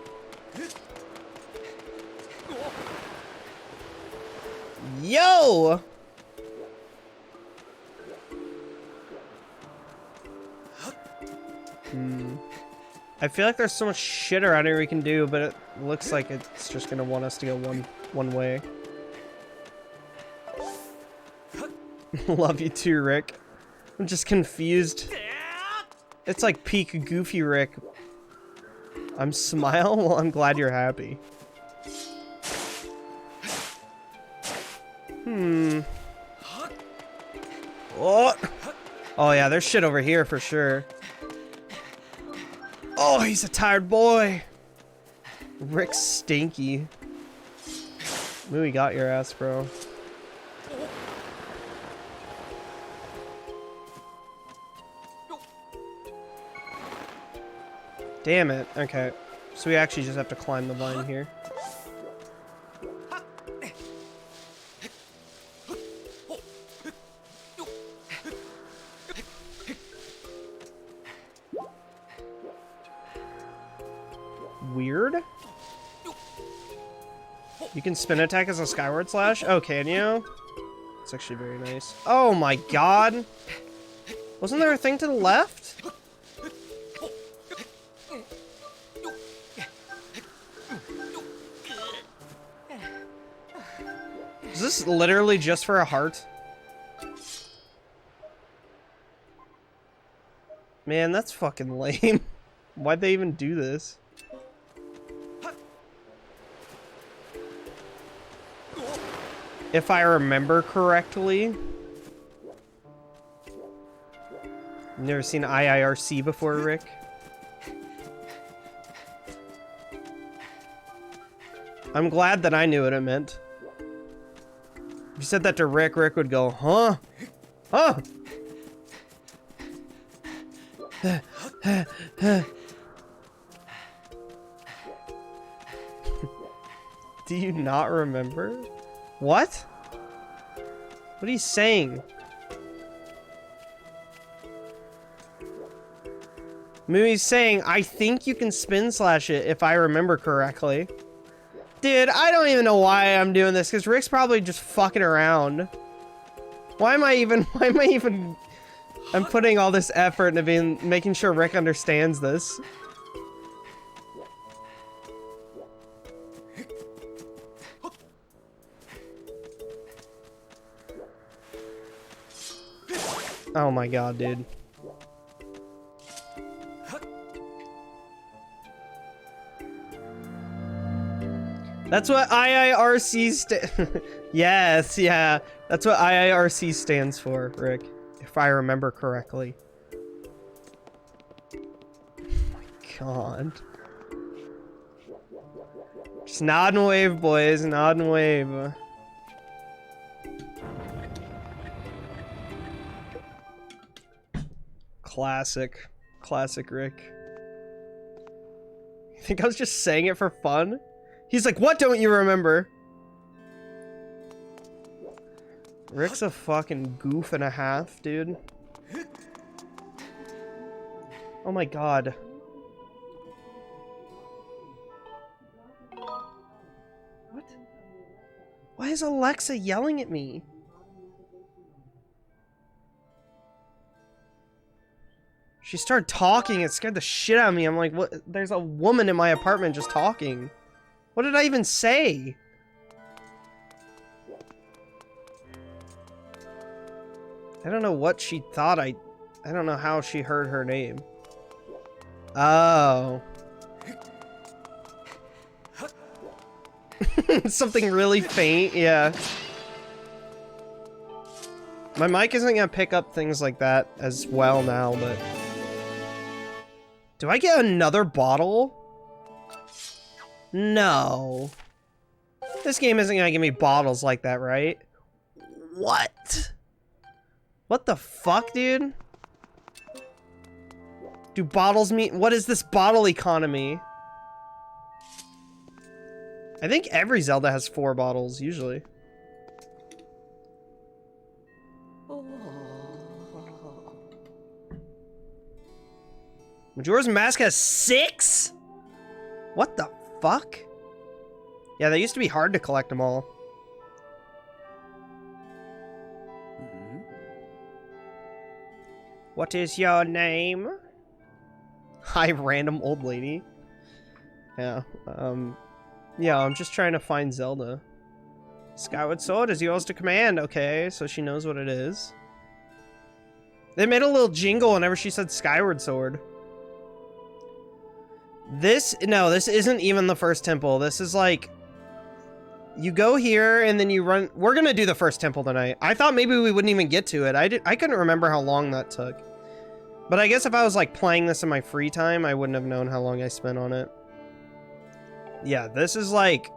Yo! I feel like there's so much shit around here we can do, but it looks like it's just gonna want us to go one way. Love you too, Rick. I'm just confused. It's like peak Goofy Rick. I'm smile? Well, I'm glad you're happy. What? Oh yeah, there's shit over here for sure. Oh, he's a tired boy. Rick's stinky. Moo, got your ass, bro. Damn it. Okay. So we actually just have to climb the vine here. Weird. You can spin attack as a Skyward Slash? Oh, can you? It's actually very nice. Oh my god! Wasn't there a thing to the left? Is this literally just for a heart? Man, that's fucking lame. Why'd they even do this? If I remember correctly. You've never seen IIRC before, Rick? I'm glad that I knew what it meant. If you said that to Rick, Rick would go, huh? Huh? Do you not remember? What? What are you saying? Mooey's saying, I think you can spin slash it if I remember correctly. Dude, I don't even know why I'm doing this, because Rick's probably just fucking around. Why am I even I'm putting all this effort into making sure Rick understands this. Oh my god, dude. That's what IIRC Yes, yeah. That's what IIRC stands for, Rick. If I remember correctly. Oh my god. Just nod and wave, boys. Nod and wave. Classic. Classic Rick. You think I was just saying it for fun? He's like, what don't you remember? Rick's a fucking goof and a half, dude. Oh my god. What? Why is Alexa yelling at me? She started talking, it scared the shit out of me. I'm like, what? There's a woman in my apartment just talking. What did I even say? I don't know what she thought I don't know how she heard her name. Oh. Something really faint, yeah. My mic isn't gonna pick up things like that as well now, but... Do I get another bottle? No. This game isn't gonna give me bottles like that, right? What? What the fuck, dude? Do bottles mean... What is this bottle economy? I think every Zelda has 4 bottles, usually. Majora's Mask has 6? What the fuck? Yeah, they used to be hard to collect them all. What is your name? Hi, random old lady. Yeah, yeah, I'm just trying to find Zelda. Skyward Sword is yours to command. Okay, so she knows what it is. They made a little jingle whenever she said Skyward Sword. This isn't even the first temple. This is like... You go here, and then you run... We're gonna do the first temple tonight. I thought maybe we wouldn't even get to it. I couldn't remember how long that took. But I guess if I was, like, playing this in my free time, I wouldn't have known how long I spent on it. Yeah, this is, like...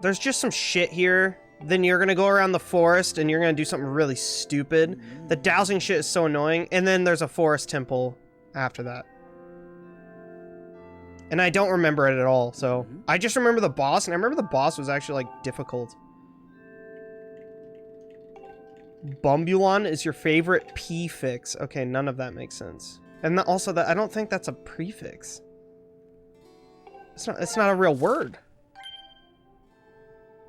There's just some shit here. Then you're gonna go around the forest, and you're gonna do something really stupid. The dowsing shit is so annoying. And then there's a forest temple after that. And I don't remember it at all, so... I just remember the boss, and I remember the boss was actually, like, difficult. Bumbulon is your favorite prefix. Okay, none of that makes sense. And also, that I don't think that's a prefix. It's not a real word.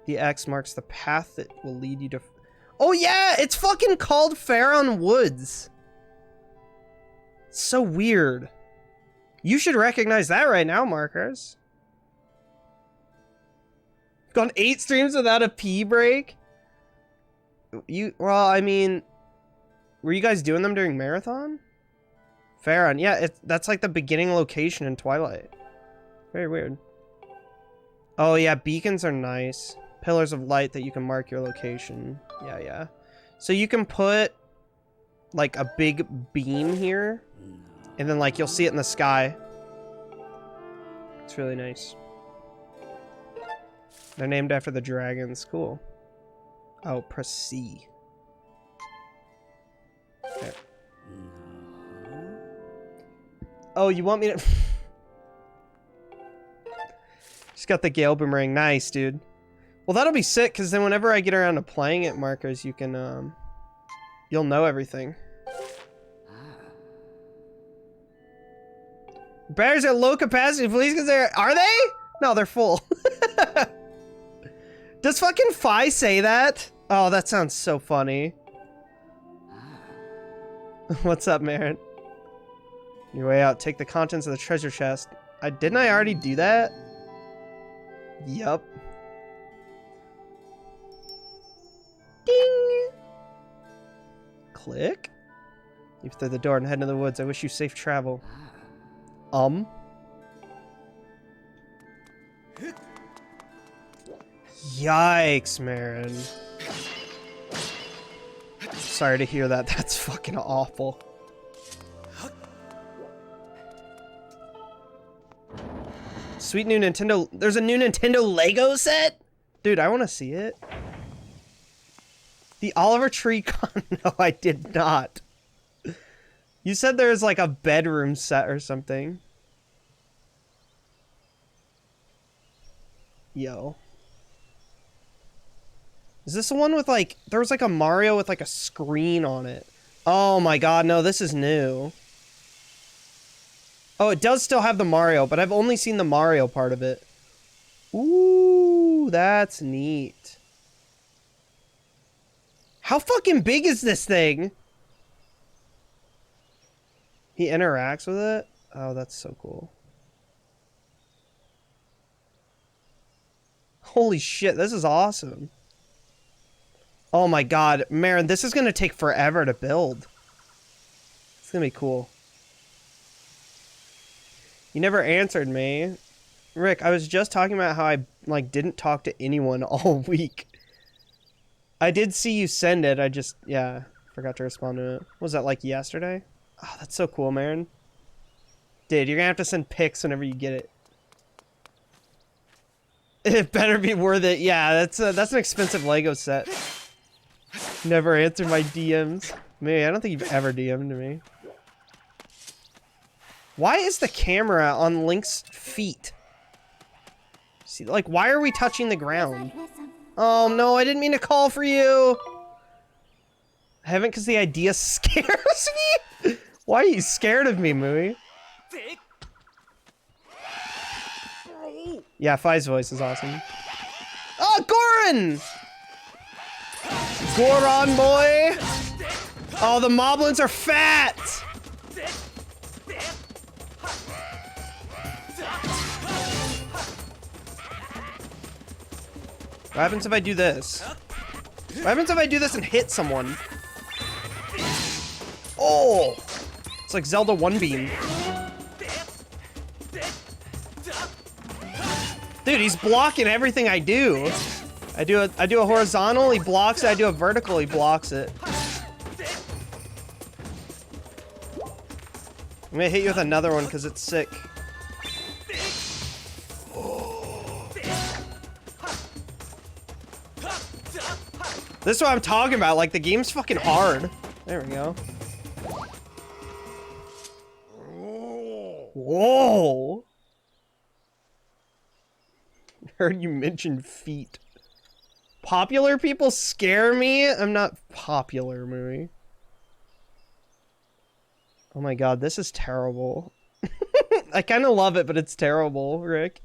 The X marks the path that will lead you to... Oh yeah! It's fucking called Faron Woods! It's so weird. You should recognize that right now, Markers. Gone 8 streams without a pee break? Well, I mean... Were you guys doing them during Marathon? Faron, yeah, that's like the beginning location in Twilight. Very weird. Oh yeah, beacons are nice. Pillars of light that you can mark your location. Yeah, yeah. So you can put like a big beam here, and then like you'll see it in the sky. It's really nice. They're named after the dragons. Cool. Oh, press C. Okay. Oh, you want me to... Just got the Gale Boomerang. Nice, dude. Well, that'll be sick, because then whenever I get around to playing it, Markers, you can, you'll know everything. Batteries at low capacity, please, because they're... Are they? No, they're full. Does fucking Fi say that? Oh, that sounds so funny. What's up, Marin? Your way out, take the contents of the treasure chest. Didn't I already do that? Yup. Ding! Click. Leave through the door and head into the woods. I wish you safe travel. Yikes, Marin. Sorry to hear that. That's fucking awful. Sweet new Nintendo. There's a new Nintendo Lego set? Dude, I want to see it. The Oliver Tree Con. No, I did not. You said there's like a bedroom set or something. Yo. Is this the one with like... There was like a Mario with like a screen on it. Oh my god, no, this is new. Oh, it does still have the Mario, but I've only seen the Mario part of it. Ooh, that's neat. How fucking big is this thing? He interacts with it? Oh, that's so cool. Holy shit, this is awesome. Oh my god, Marin, this is gonna take forever to build. It's gonna be cool. You never answered me. Rick, I was just talking about how I, like, didn't talk to anyone all week. I did see you send it, I just, yeah, forgot to respond to it. Was that, like, yesterday? Oh, that's so cool, Marin. Dude, you're gonna have to send pics whenever you get it. It better be worth it. Yeah, that's an expensive Lego set. Never answered my DMs. Me, I don't think you've ever DM'd me. Why is the camera on Link's feet? See, like, why are we touching the ground? Oh no, I didn't mean to call for you. I haven't because the idea scares me. Why are you scared of me, Mooey? Yeah, Fi's voice is awesome. Oh, Goron! Goron, boy! Oh, the moblins are fat! What happens if I do this? What happens if I do this and hit someone? Oh! It's like Zelda 1-beam. Dude, he's blocking everything I do. I do a horizontal, he blocks it. I do a vertical, he blocks it. I'm gonna hit you with another one because it's sick. This is what I'm talking about. Like, the game's fucking hard. There we go. Whoa! Heard you mention feet. Popular people scare me? I'm not popular, Mooey. Oh my god, this is terrible. I kind of love it, but it's terrible, Rick.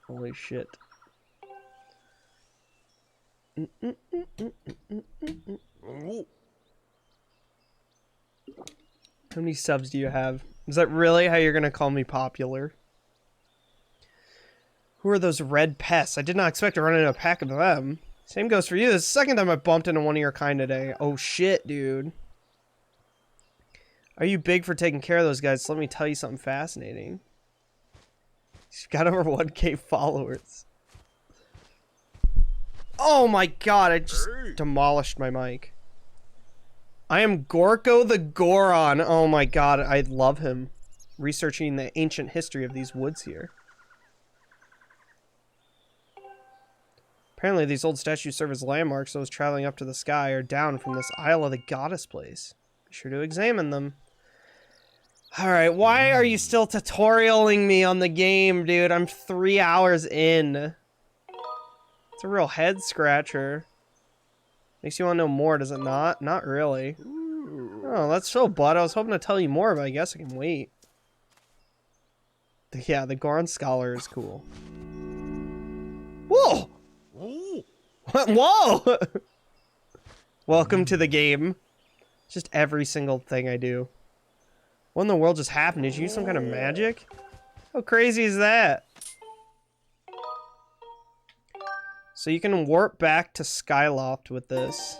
Holy shit. How many subs do you have? Is that really how you're gonna call me popular? Who are those red pests? I did not expect to run into a pack of them. Same goes for you. This is the second time I bumped into one of your kind today. Oh shit, dude. Are you big for taking care of those guys? So let me tell you something fascinating. She's got over 1K followers. Oh my god, I just demolished my mic. I am Gorko the Goron. Oh my god, I love him. Researching the ancient history of these woods here. Apparently these old statues serve as landmarks, so those traveling up to the sky or down from this Isle of the Goddess place. Be sure to examine them. Alright, why are you still tutorialing me on the game, dude? I'm 3 hours in. It's a real head scratcher. Makes you want to know more, does it not? Not really. Oh, that's so bud. I was hoping to tell you more, but I guess I can wait. Yeah, the Goron Scholar is cool. Whoa! Whoa! Welcome to the game. Just every single thing I do. What in the world just happened? Did you use some kind of magic? How crazy is that? So you can warp back to Skyloft with this,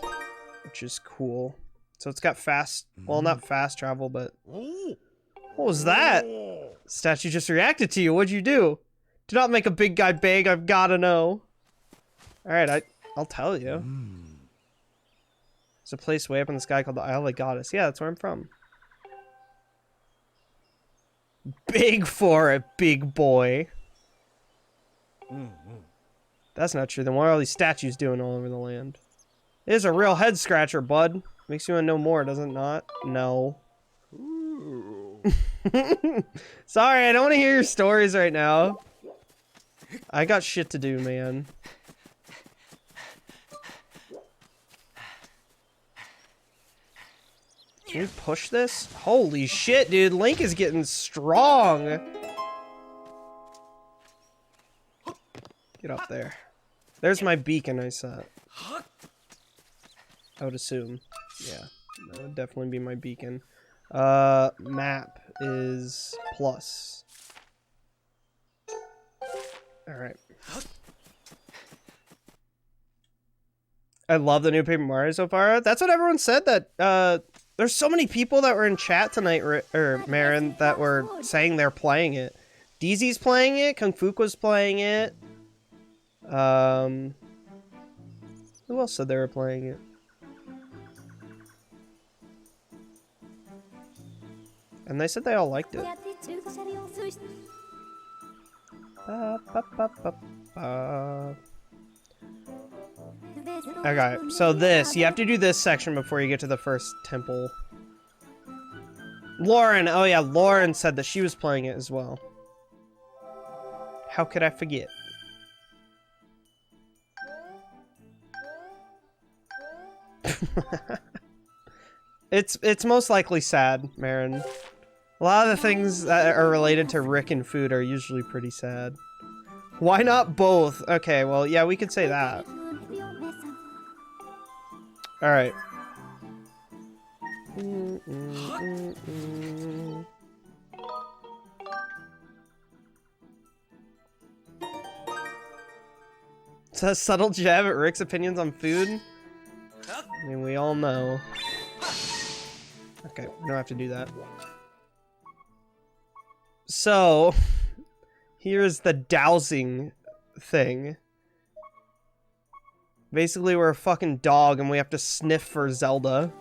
which is cool. So it's got fast, well, not fast travel, but... What was that? Statue just reacted to you. What'd you do? Do not make a big guy beg. I've gotta know. Alright, I'll tell you. There's a place way up in the sky called the Isle of the Goddess. Yeah, that's where I'm from. Big for it, big boy. That's not true. Then what are all these statues doing all over the land? It is a real head scratcher, bud. Makes you want to know more, does it not? No. Sorry, I don't want to hear your stories right now. I got shit to do, man. Can we push this? Holy shit, dude. Link is getting strong. Get up there. There's my beacon I set. I would assume. Yeah. That would definitely be my beacon. Map is plus. Alright. I love the new Paper Mario so far. That's what everyone said. That there's so many people that were in chat tonight, or Marin, that were saying they're playing it. DZ's playing it. Kung Fu was playing it. Who else said they were playing it? And they said they all liked it. Okay, so you have to do this section before you get to the first temple. Lauren, oh yeah, Lauren said that she was playing it as well. How could I forget? It's most likely sad, Marin. A lot of the things that are related to Rick and food are usually pretty sad. Why not both? Okay, well, yeah, we could say that. Alright. It's a subtle jab at Rick's opinions on food? I mean, we all know. Okay, we don't have to do that. So, here's the dowsing thing. Basically, we're a fucking dog and we have to sniff for Zelda.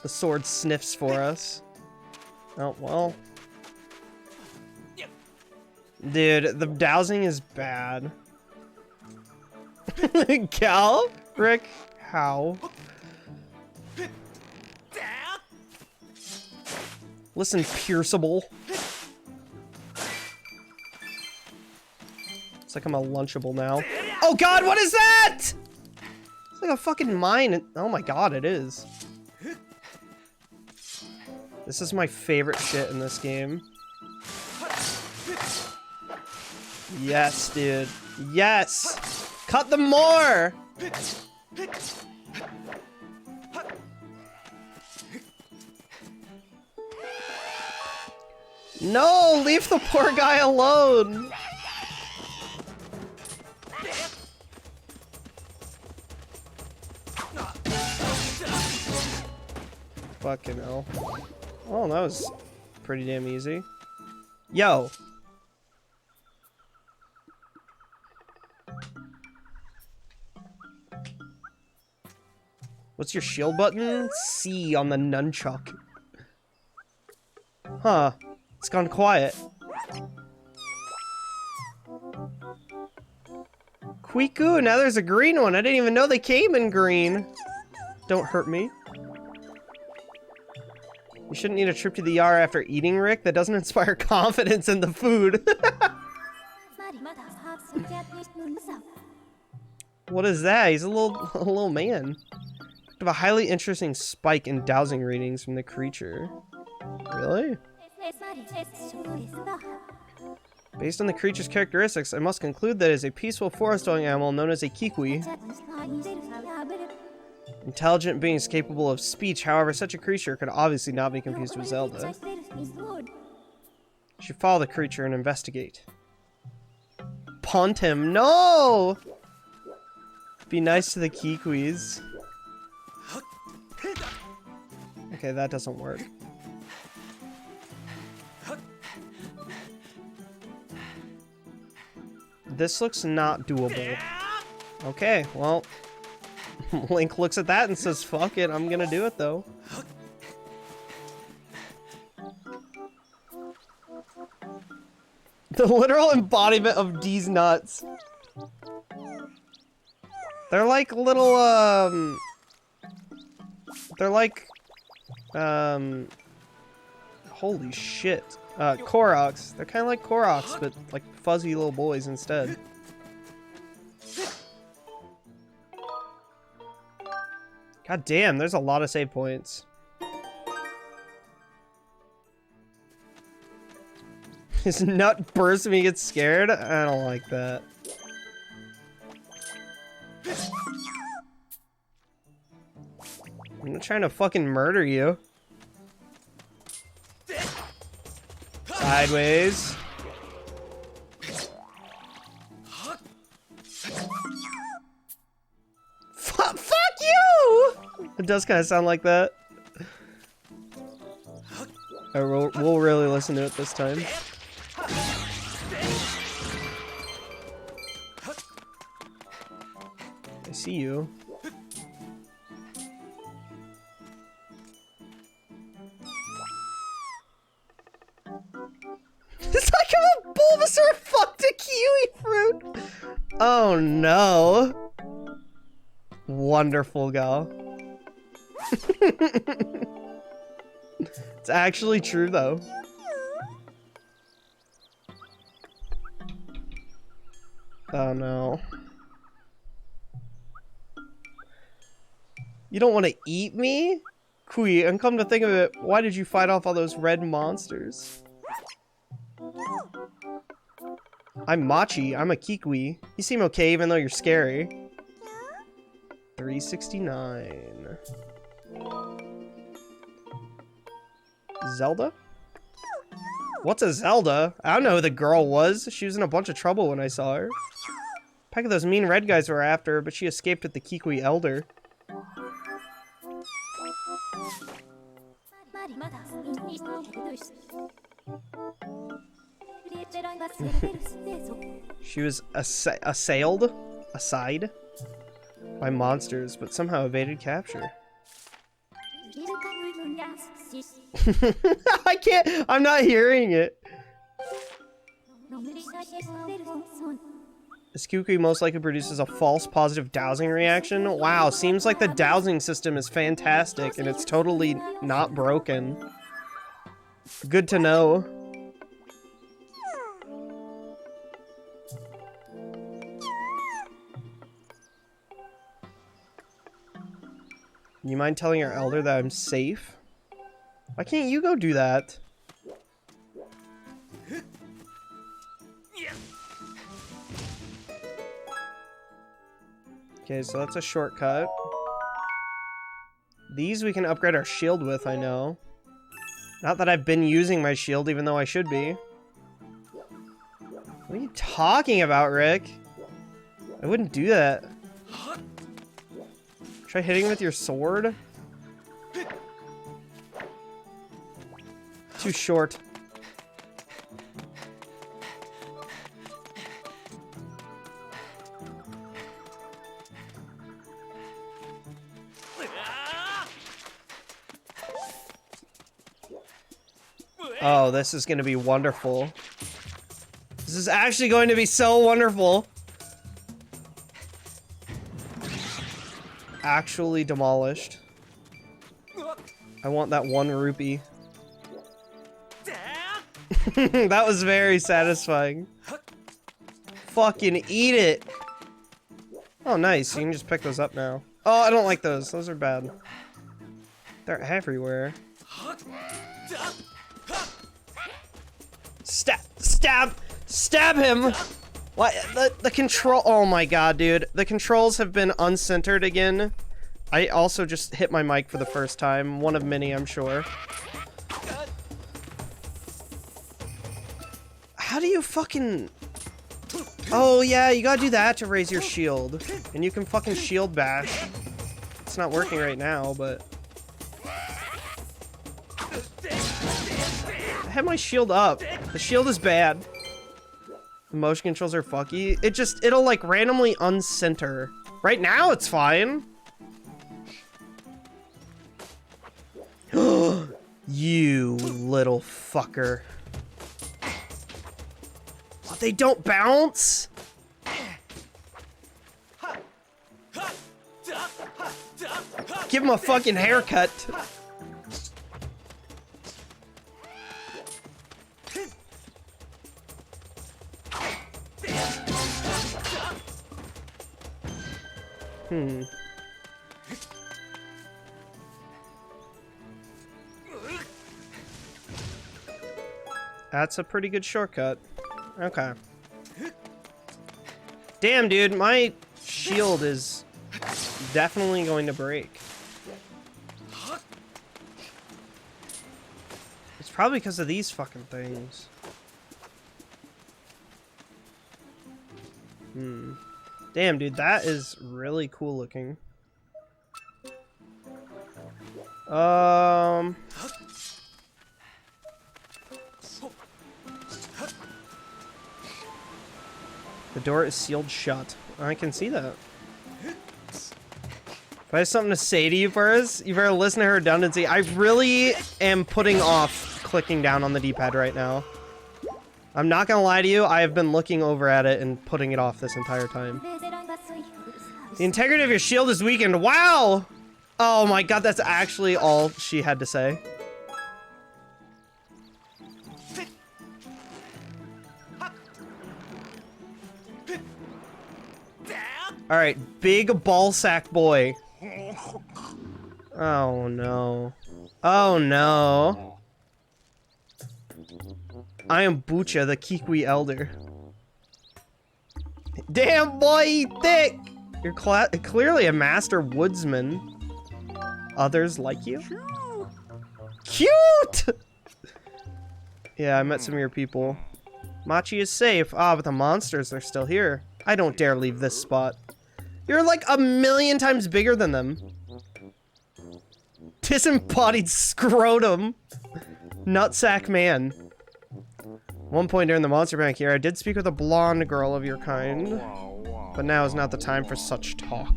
The sword sniffs for us. Oh, well. Dude, the dowsing is bad. Cal? Rick? How? Listen, Pierceable. It's like I'm a Lunchable now. Oh god, what is that? It's like a fucking mine. Oh my god, it is. This is my favorite shit in this game. Yes, dude. Yes! Cut them more! No! Leave the poor guy alone! Fucking hell. Oh, that was pretty damn easy. Yo! What's your shield button? C on the nunchuck. Huh. It's gone quiet. Quiku, now there's a green one. I didn't even know they came in green. Don't hurt me. You shouldn't need a trip to the ER after eating, Rick. That doesn't inspire confidence in the food. What is that? He's a little man. I have a highly interesting spike in dowsing readings from the creature. Really? Based on the creature's characteristics, I must conclude that it is a peaceful forest-dwelling animal known as a kikwi. Intelligent beings capable of speech, however, such a creature could obviously not be confused with Zelda. You should follow the creature and investigate. Punt him. No! Be nice to the kikwis. Okay, that doesn't work. This looks not doable. Okay, well, Link looks at that and says, fuck it, I'm gonna do it though. The literal embodiment of D's nuts. They're like little, they're like, holy shit. Koroks. They're kind of like Koroks, but like fuzzy little boys instead. God damn, there's a lot of save points. His nut bursts when he gets scared? I don't like that. I'm not trying to fucking murder you. Sideways. Fuck! It does kind of sound like that. Alright, we'll really listen to it this time. I see you. It's like a Bulbasaur fucked a kiwi fruit! Oh no. Wonderful, gal. It's actually true, though. Oh no. You don't want to eat me? Kui, and come to think of it, why did you fight off all those red monsters? I'm Machi, I'm a Kikwi. You seem okay even though you're scary. 369. Zelda? What's a Zelda? I don't know who the girl was. She was in a bunch of trouble when I saw her. Pack of those mean red guys were after her, but she escaped with the Kikwi Elder. She was assailed by monsters, but somehow evaded capture. I can't. I'm not hearing it. This Kukui most likely produces a false positive dowsing reaction. Wow, seems like the dowsing system is fantastic and it's totally not broken. Good to know. You mind telling our elder that I'm safe? Why can't you go do that? Okay, so that's a shortcut. These we can upgrade our shield with, I know. Not that I've been using my shield, even though I should be. What are you talking about, Rick? I wouldn't do that. Try hitting with your sword? Too short. Oh, this is going to be wonderful. This is actually going to be so wonderful. Actually demolished. I want that 1 rupee. That was very satisfying. Fucking eat it. Oh, nice. You can just pick those up now. Oh, I don't like those. Those are bad. They're everywhere. Stab him! What? The control. Oh my god, dude. The controls have been uncentered again. I also just hit my mic for the first time. One of many, I'm sure. How do you fucking... Oh yeah, you gotta do that to raise your shield. And you can fucking shield bash. It's not working right now, but... I have my shield up. The shield is bad. The motion controls are fucky. It'll like randomly uncenter. Right now it's fine. You little fucker. Oh, they don't bounce? Give him a fucking haircut. That's a pretty good shortcut. Okay. Damn, dude, my shield is definitely going to break. It's probably because of these fucking things. Damn, dude, that is really cool looking. The door is sealed shut. I can see that. If I have something to say to you, Purce, you better listen to her redundancy. I really am putting off clicking down on the D-pad right now. I'm not gonna lie to you, I have been looking over at it and putting it off this entire time. The integrity of your shield is weakened. Wow! Oh my god, that's actually all she had to say. Alright, big ball sack boy. Oh no. Oh no. I am Bucha, the Kikwi Elder. Damn boy, you thick! You're clearly a master woodsman. Others like you? Cute! Yeah, I met some of your people. Machi is safe. Ah, but the monsters are still here. I don't dare leave this spot. You're like a million times bigger than them. Disembodied scrotum. Nutsack man. One point during the monster bank here, I did speak with a blonde girl of your kind. But now is not the time for such talk.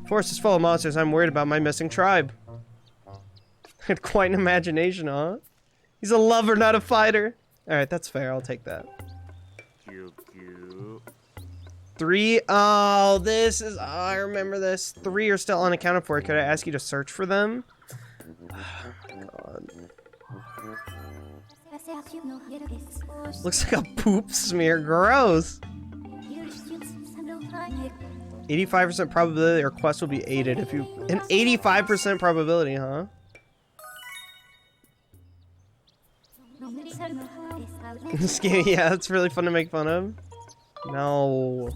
Forest is full of monsters. I'm worried about my missing tribe. Had quite an imagination, huh? He's a lover, not a fighter. Alright, that's fair. I'll take that. 3. Oh, this is... Oh, I remember this. 3 are still unaccounted for. Could I ask you to search for them? God. Looks like a poop smear. Gross. 85% probability your quest will be aided if you... An 85% probability, huh? This game, yeah, it's really fun to make fun of. No.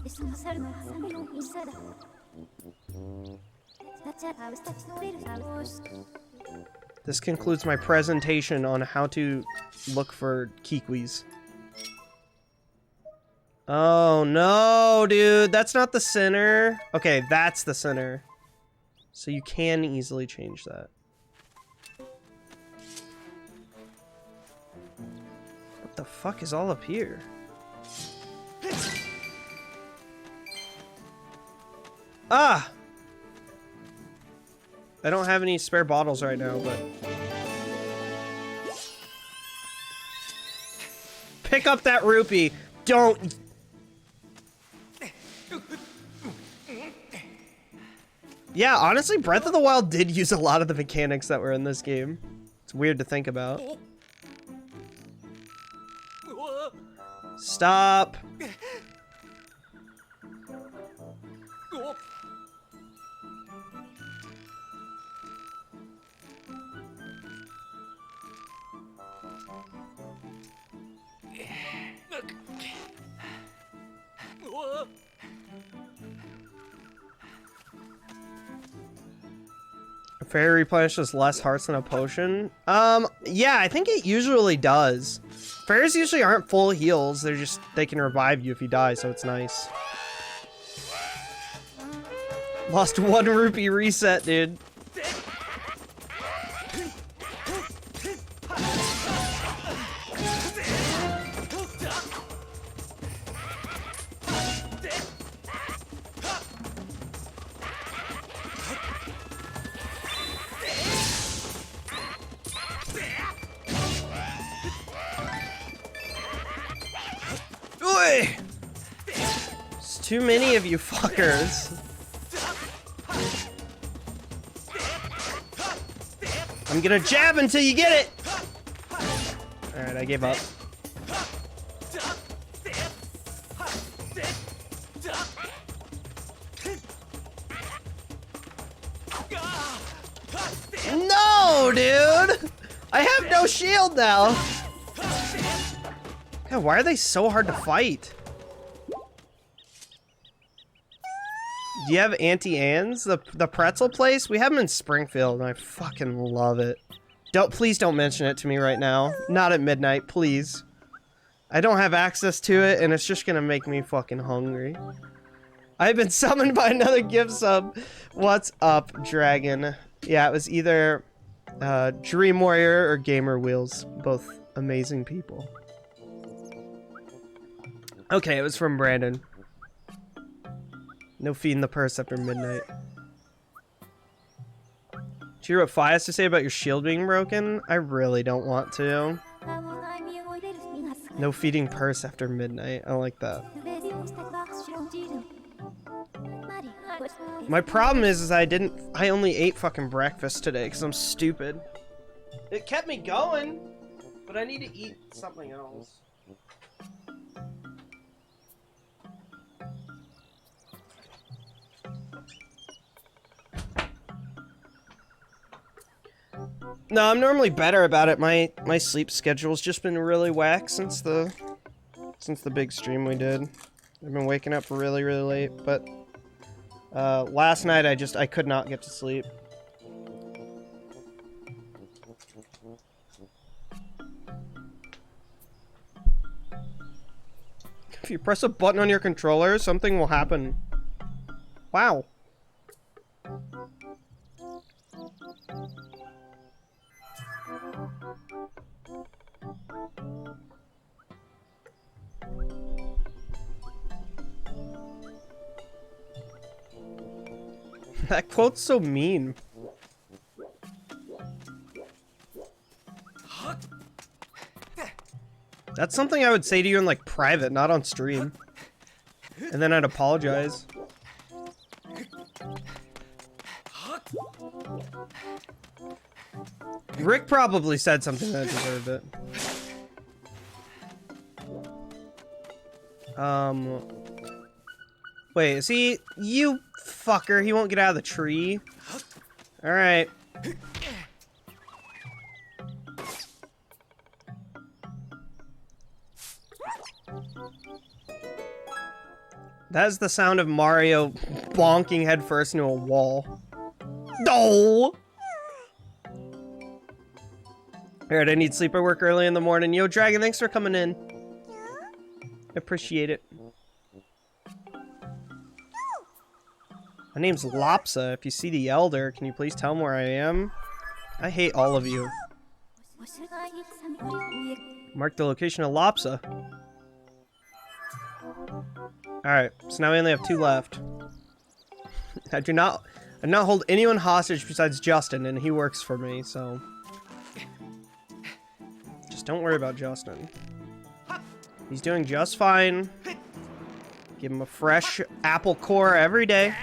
This concludes my presentation on how to look for Kikwis. Oh no, dude, that's not the center. Okay, that's the center. So you can easily change that. What the fuck is all up here? Ah! I don't have any spare bottles right now, but... Pick up that rupee! Don't... Yeah, honestly, Breath of the Wild did use a lot of the mechanics that were in this game. It's weird to think about. Stop! A fairy replenishes less hearts than a potion? Yeah, I think it usually does. Fairies usually aren't full heals, they're just, they can revive you if you die, so it's nice. Lost 1 rupee reset, dude. There's too many of you fuckers. I'm gonna jab until you get it! Alright, I gave up. No, dude! I have no shield now! God, why are they so hard to fight? Do you have Auntie Anne's? The pretzel place? We have them in Springfield, and I fucking love it. Please don't mention it to me right now. Not at midnight, please. I don't have access to it, and it's just gonna make me fucking hungry. I've been summoned by another gift sub. What's up, dragon? Yeah, it was either Dream Warrior or Gamer Wheels. Both amazing people. Okay, it was from Brandon. No feeding the purse after midnight. Did you hear what Fi has to say about your shield being broken? I really don't want to. No feeding purse after midnight. I don't like that. My problem is I only ate fucking breakfast today because I'm stupid. It kept me going, but I need to eat something else. No, I'm normally better about it. My sleep schedule's just been really whack since the big stream we did. I've been waking up really late, but last night I could not get to sleep. If you press a button on your controller, something will happen. Wow. That quote's so mean. That's something I would say to you in like private, not on stream. And then I'd apologize. Rick probably said something that deserved it. Wait, is he... You fucker, he won't get out of the tree. Alright. That is the sound of Mario bonking headfirst into a wall. No! Alright, I need sleep. I work early in the morning. Yo, Dragon, thanks for coming in. Appreciate it. My name's Lopsa. If you see the Elder, can you please tell him where I am? I hate all of you. Mark the location of Lopsa. Alright, so now we only have 2 left. I do not hold anyone hostage besides Justin, and he works for me, so... Just don't worry about Justin. He's doing just fine. Give him a fresh apple core every day.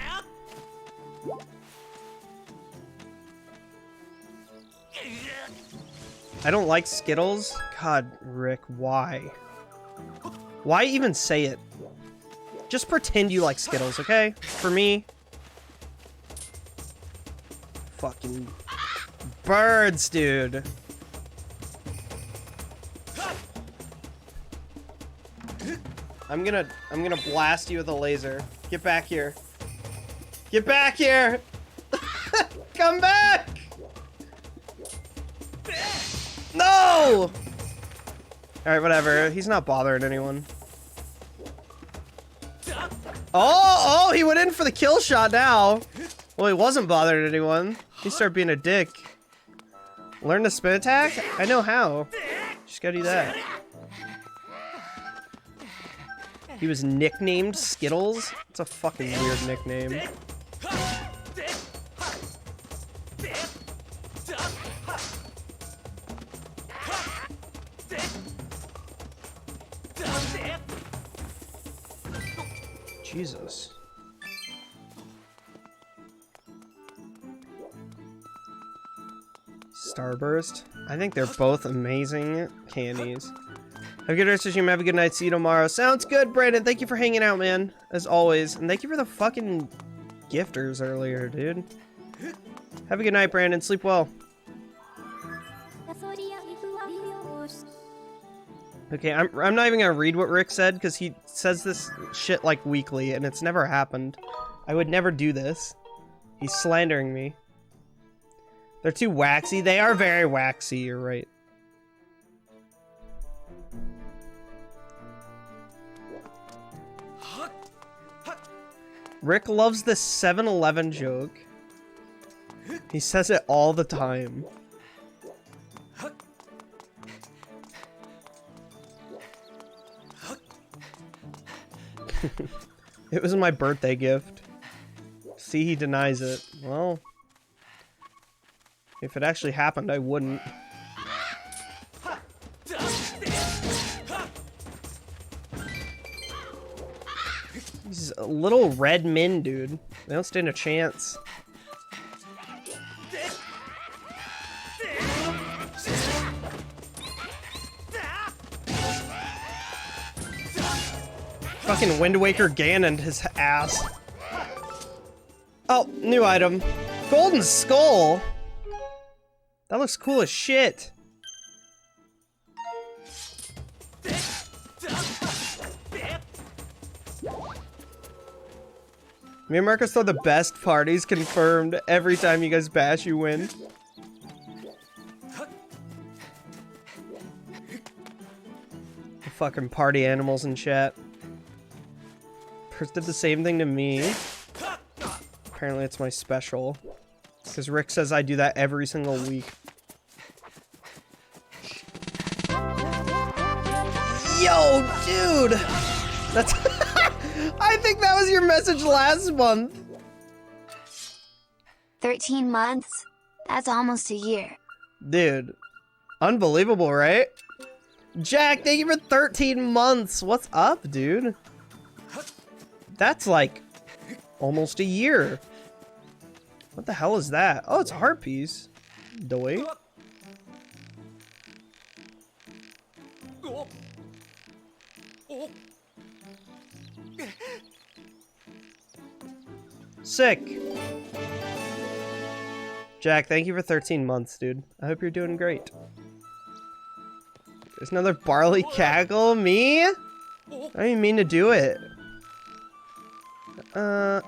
I don't like Skittles. God, Rick, why? Why even say it? Just pretend you like Skittles, okay? For me. Fucking birds, dude. I'm gonna blast you with a laser. Get back here. Get back here! Come back! No! Alright, whatever. He's not bothering anyone. Oh, he went in for the kill shot now. Well, he wasn't bothering anyone. He started being a dick. Learn to spin attack? I know how. Just gotta do that. He was nicknamed Skittles? It's a fucking weird nickname. Jesus. Starburst? I think they're both amazing candies. Have a good rest of the stream. Have a good night. See you tomorrow. Sounds good, Brandon. Thank you for hanging out, man. As always. And thank you for the fucking gifters earlier, dude. Have a good night, Brandon. Sleep well. Okay, I'm not even gonna read what Rick said, because he says this shit, like, weekly, and it's never happened. I would never do this. He's slandering me. They're too waxy. They are very waxy, you're right. Rick loves this 7-Eleven joke. He says it all the time. It was my birthday gift. See, he denies it. Well, if it actually happened, I wouldn't. These little red men, dude. They don't stand a chance. Fucking Wind Waker Ganon his ass. Oh, new item. Golden Skull. That looks cool as shit. Me and Marcus throw the best parties, confirmed. Every time you guys bash, you win. The fucking party animals in chat. Purce did the same thing to me. Apparently it's my special. Because Rick says I do that every single week. Yo, dude! That's... I think that was your message last month. 13 months? That's almost a year. Dude. Unbelievable, right? Jack, thank you for 13 months. What's up, dude? That's like almost a year. What the hell is that? Oh, it's a heart piece. Doy. Sick. Jack, thank you for 13 months, dude. I hope you're doing great. There's another barley cackle? Me? I didn't even mean to do it. I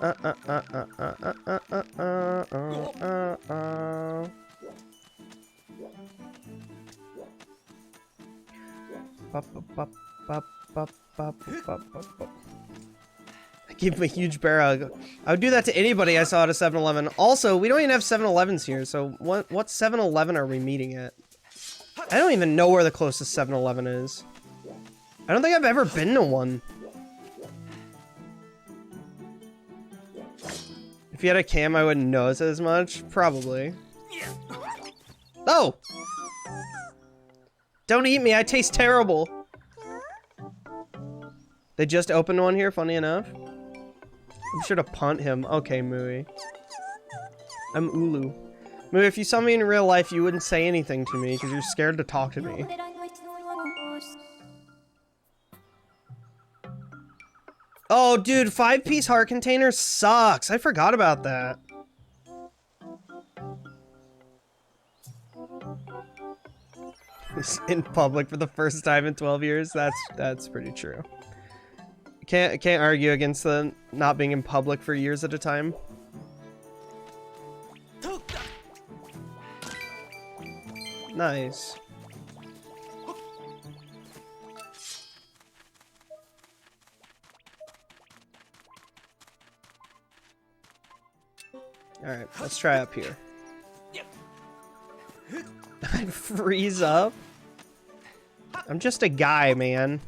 give him a huge bear hug. I would do that to anybody I saw at a 7-Eleven. Also, we don't even have 7-Elevens here, so what 7-Eleven are we meeting at? I don't even know where the closest 7-Eleven is. I don't think I've ever been to one. If you had a cam, I wouldn't notice it as much. Probably. Oh! Don't eat me, I taste terrible. They just opened one here, funny enough. I'm sure to punt him. Okay, Mui. I'm Ulu. Mui, if you saw me in real life, you wouldn't say anything to me because you're scared to talk to me. Oh, dude, 5-piece heart container sucks. I forgot about that. He's in public for the first time in 12 years. That's pretty true. Can't argue against the not being in public for years at a time. Nice. Alright, let's try up here. I'd freeze up? I'm just a guy, man.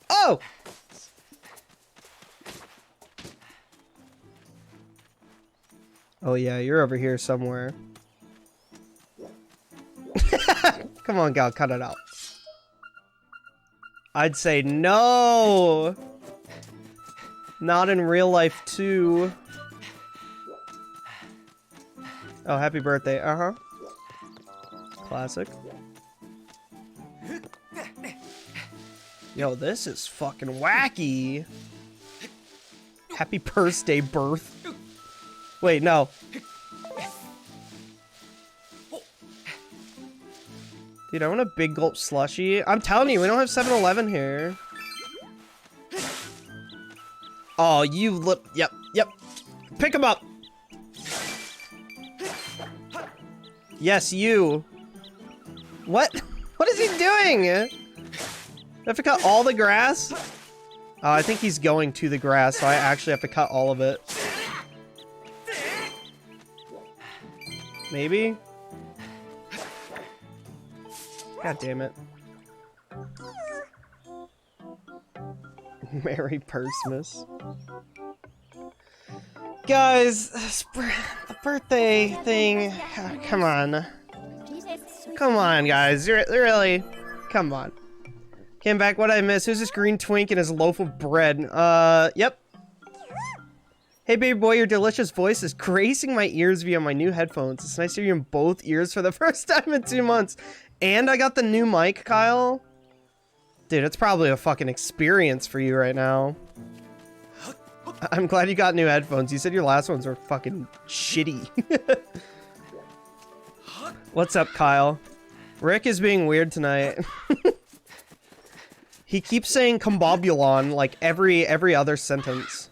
Oh! Oh yeah, you're over here somewhere. Come on, Gal, cut it out. I'd say no! Not in real life, too. Oh, happy birthday. Uh-huh. Classic. Yo, this is fucking wacky. Happy Purce Day birth. Wait, no. Dude, I want a big gulp slushie. I'm telling you, we don't have 7-Eleven here. Oh, you look. Yep. Pick him up. Yes, you. What? What is he doing? Do I have to cut all the grass? I think he's going to the grass, so I actually have to cut all of it. Maybe? God damn it. Merry Purcemas. Guys, the birthday thing. Come on. Come on, guys. Really? Come on. Came back, what I miss? Who's this green twink and his loaf of bread? Yep. Hey, baby boy, your delicious voice is gracing my ears via my new headphones. It's nice to hear you in both ears for the first time in 2 months. And I got the new mic, Kyle. Dude, it's probably a fucking experience for you right now. I'm glad you got new headphones. You said your last ones were fucking shitty. What's up, Kyle? Rick is being weird tonight. He keeps saying combobulon like every other sentence.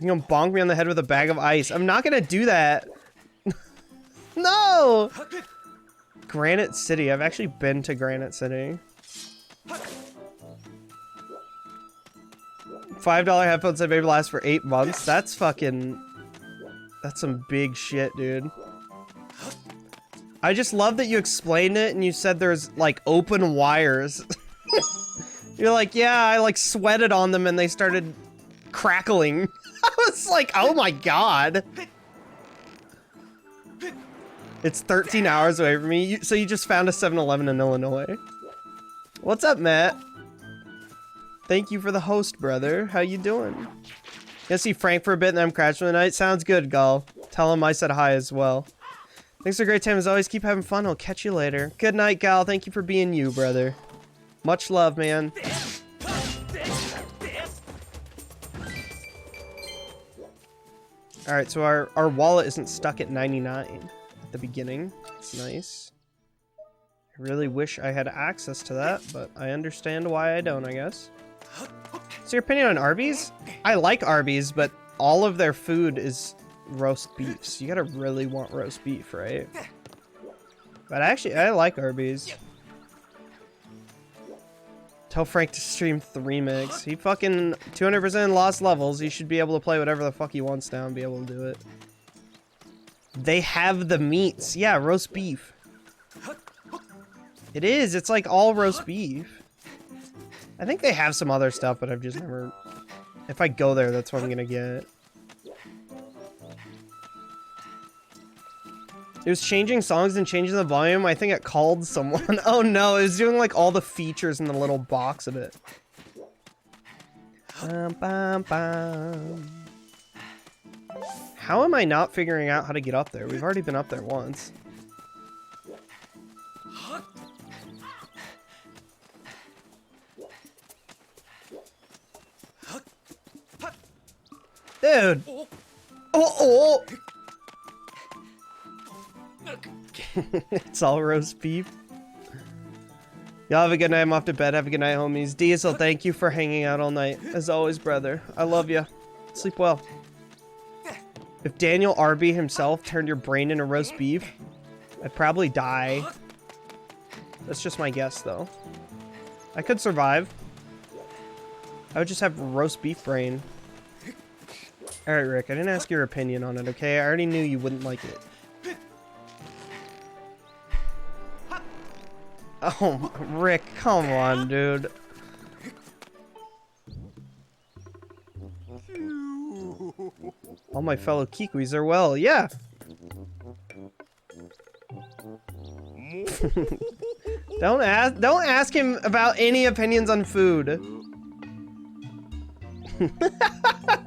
You're gonna bonk me on the head with a bag of ice. I'm not gonna do that. No! Granite City. I've actually been to Granite City. $5 headphones that maybe last for 8 months. That's fucking... That's some big shit, dude. I just love that you explained it and you said there's, like, open wires. You're like, yeah, I, like, sweated on them and they started crackling. I was like, oh my god. It's 13 hours away from me. So you just found a 7-Eleven in Illinois. What's up, Matt? Thank you for the host, brother. How you doing? Gonna see Frank for a bit and then I'm crashing for the night. Sounds good, Gull. Tell him I said hi as well. Thanks for a great time as always. Keep having fun. I'll catch you later. Good night, Gal. Thank you for being you, brother. Much love, man. Alright, so our wallet isn't stuck at 99 at the beginning. It's nice. I really wish I had access to that, but I understand why I don't, I guess. So your opinion on Arby's? I like Arby's, but all of their food is roast beef. So you gotta really want roast beef, right? But actually, I like Arby's. Tell Frank to stream 3 megs. He fucking 200% lost levels. He should be able to play whatever the fuck he wants now and be able to do it. They have the meats. Yeah, roast beef. It is. It's like all roast beef. I think they have some other stuff, but I've just never... If I go there, that's what I'm gonna get. It was changing songs and changing the volume. I think it called someone. Oh no, it was doing like all the features in the little box of it. Bum, bum, bum. How am I not figuring out how to get up there? We've already been up there once. Dude! Oh! It's all roast beef. Y'all have a good night. I'm off to bed. Have a good night, homies. Diesel, thank you for hanging out all night. As always, brother. I love you. Sleep well. If Daniel Arby himself turned your brain into roast beef, I'd probably die. That's just my guess, though. I could survive. I would just have roast beef brain. Alright, Rick, I didn't ask your opinion on it, okay? I already knew you wouldn't like it. Oh, Rick, come on, dude. All my fellow Kikwis are well, yeah. Don't ask him about any opinions on food.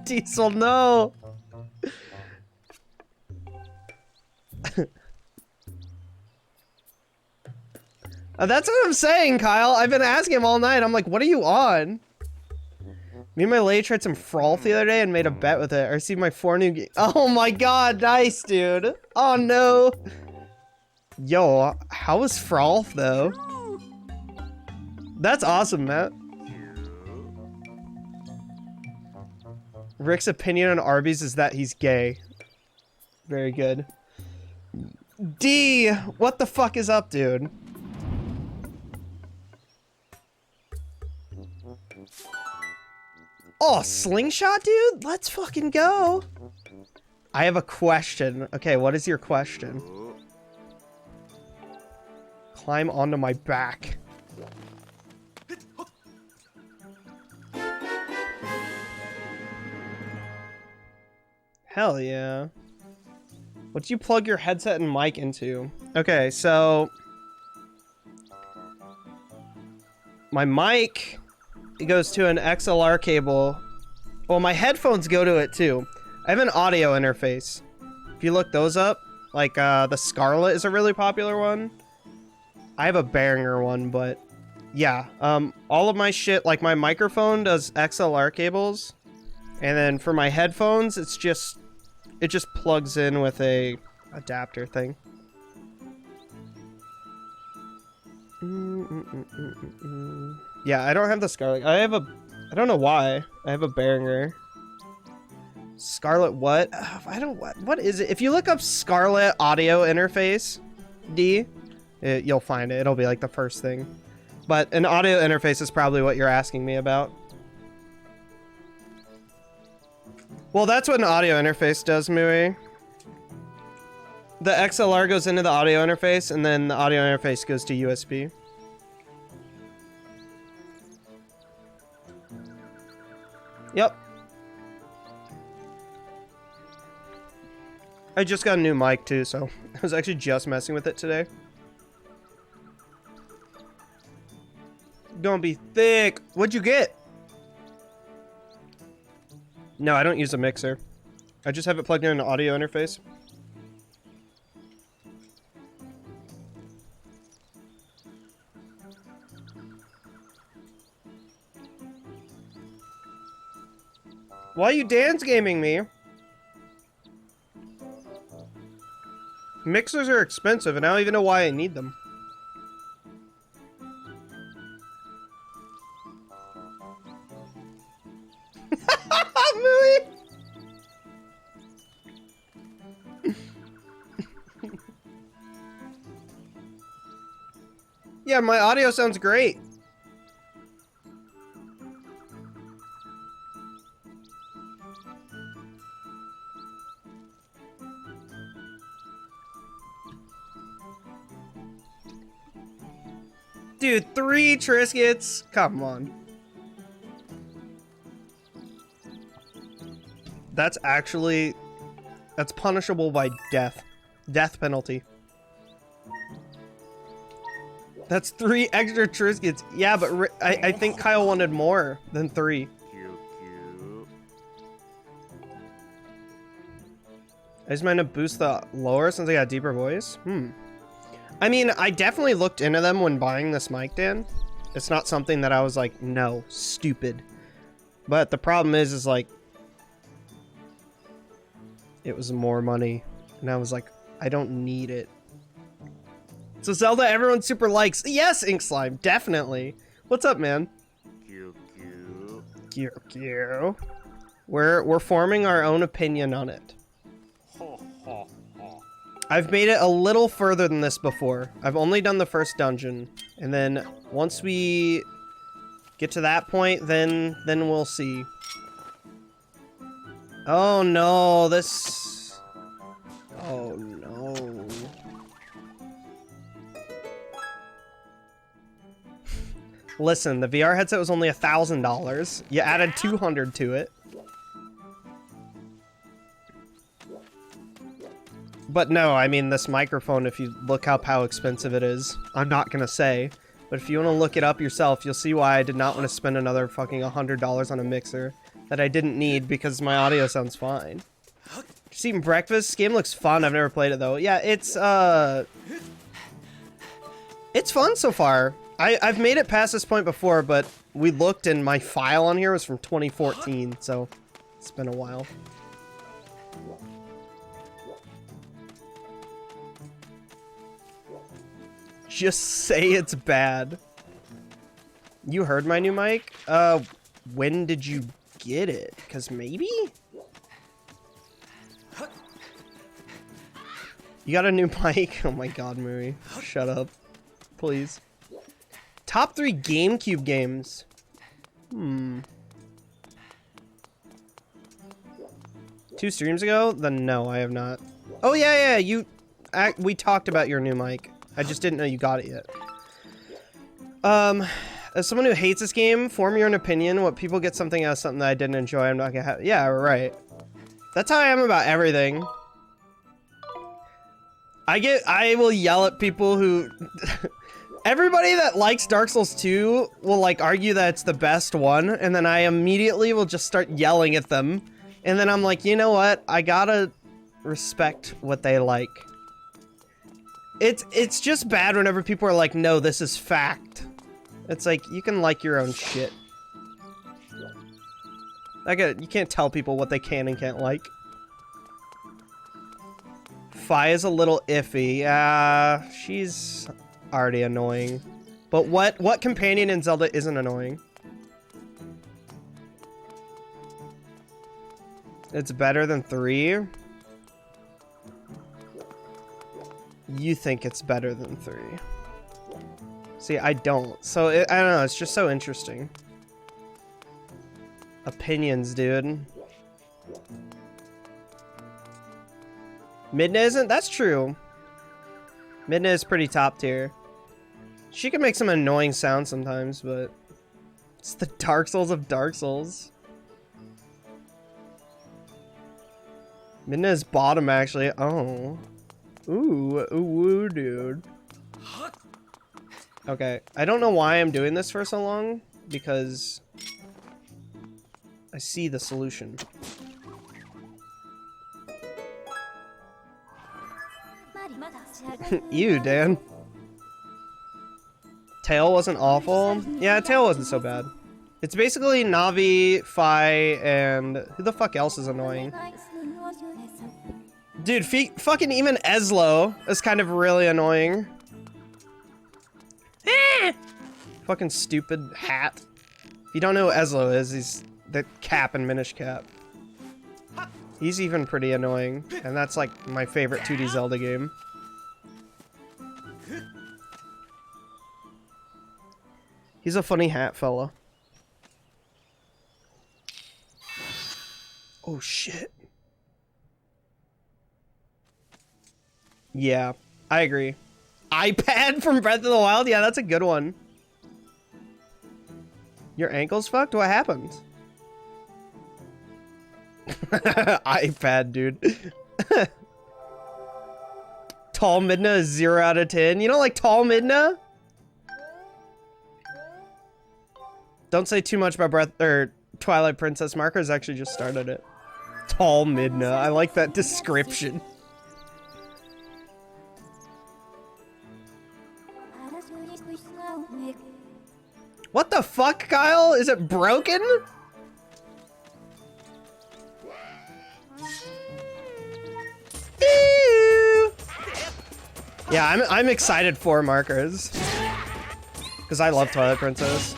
Diesel, no. That's what I'm saying, Kyle. I've been asking him all night. I'm like, what are you on? Me and my lady tried some Frolf the other day and made a bet with it. I received my 4 new games. Oh my god, nice, dude. Oh no. Yo, how was Frolf, though? That's awesome, Matt. Rick's opinion on Arby's is that he's gay. Very good. D, what the fuck is up, dude? Oh, slingshot, dude? Let's fucking go. I have a question. Okay, what is your question? Climb onto my back. Hell yeah. What do you plug your headset and mic into? Okay, so my mic, it goes to an XLR cable. Well, my headphones go to it too. I have an audio interface. If you look those up, like the Scarlett is a really popular one. I have a Behringer one, but yeah, all of my shit, like my microphone does XLR cables, and then for my headphones, it just plugs in with a adapter thing. Yeah, I don't have the Scarlett. I don't know why. I have a Behringer. Scarlett what? What is it? If you look up Scarlett audio interface, D, you'll find it. It'll be like the first thing. But an audio interface is probably what you're asking me about. Well, that's what an audio interface does, Mui. The XLR goes into the audio interface, and then the audio interface goes to USB. Yep. I just got a new mic, too, so I was actually just messing with it today. Don't be thick. What'd you get? No, I don't use a mixer. I just have it plugged in an audio interface. Why are you dance gaming me? Mixers are expensive, and I don't even know why I need them. Mooey! Yeah, my audio sounds great. Dude, 3 Triscuits? Come on. That's punishable by death. Death penalty. That's 3 extra Triscuits. Yeah, but I think Kyle wanted more than 3. I just might have boost the lower since I got a deeper voice. I mean, I definitely looked into them when buying this mic, Dan. It's not something that I was like, no, stupid. But the problem is like, it was more money. And I was like, I don't need it. So Zelda, everyone super likes. Yes, Ink Slime, definitely. What's up, man? Q. We're forming our own opinion on it. I've made it a little further than this before. I've only done the first dungeon. And then once we get to that point, then we'll see. Oh no, this... Oh no. Listen, the VR headset was only $1,000. You added $200 to it. But no, I mean, this microphone, if you look up how expensive it is, I'm not gonna say. But if you want to look it up yourself, you'll see why I did not want to spend another fucking $100 on a mixer that I didn't need because my audio sounds fine. Just eating breakfast? This game looks fun. I've never played it though. Yeah, it's fun so far. I've made it past this point before, but we looked and my file on here was from 2014, so it's been a while. Just say it's bad. You heard my new mic? When did you get it? 'Cause maybe? You got a new mic? Oh my god, Mui. Shut up. Please. Top 3 GameCube games. 2 streams ago? Then no, I have not. Oh yeah, we talked about your new mic. I just didn't know you got it yet. As someone who hates this game, form your own opinion. What people get something out of something that I didn't enjoy, I'm not gonna have. Yeah, right. That's how I am about everything. I will yell at people who... Everybody that likes Dark Souls 2 will like argue that it's the best one, and then I immediately will just start yelling at them. And then I'm like, you know what? I gotta respect what they like. It's just bad whenever people are like, no, this is fact. It's like, you can like your own shit. You can't tell people what they can and can't like. Fi is a little iffy. She's already annoying. But what companion in Zelda isn't annoying? It's better than 3? You think it's better than 3. See, I don't. So, I don't know. It's just so interesting. Opinions, dude. Midna isn't? That's true. Midna is pretty top tier. She can make some annoying sounds sometimes, but... It's the Dark Souls of Dark Souls. Midna is bottom, actually. Oh. Ooh, dude. Okay, I don't know why I'm doing this for so long, because I see the solution. Ew, Dan. Tail wasn't awful. Yeah, Tail wasn't so bad. It's basically Navi, Fi, and who the fuck else is annoying? Dude, fucking even Ezlo is kind of really annoying. Fucking stupid hat. If you don't know who Ezlo is, he's the cap in Minish Cap. He's even pretty annoying, and that's like my favorite 2D Zelda game. He's a funny hat fella. Oh shit. Yeah, I agree. iPad from Breath of the Wild? Yeah, that's a good one. Your ankle's fucked? What happened? iPad, dude. Tall Midna is 0 out of 10. You don't like Tall Midna? Don't say too much about Twilight Princess. Marker's actually just started it. Tall Midna. I like that description. What the fuck, Kyle? Is it broken? Ew. Yeah, I'm excited for Markers. Because I love Twilight Princess.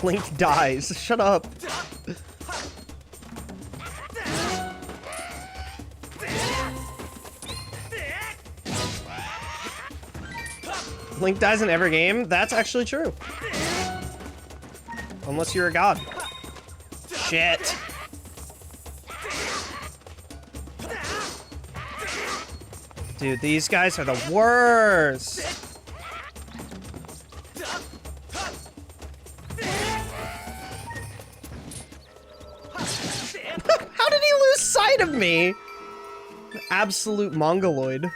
Link dies. Shut up. Link dies in every game? That's actually true. Unless you're a god. Shit. Dude, these guys are the worst. How did he lose sight of me? Absolute mongoloid.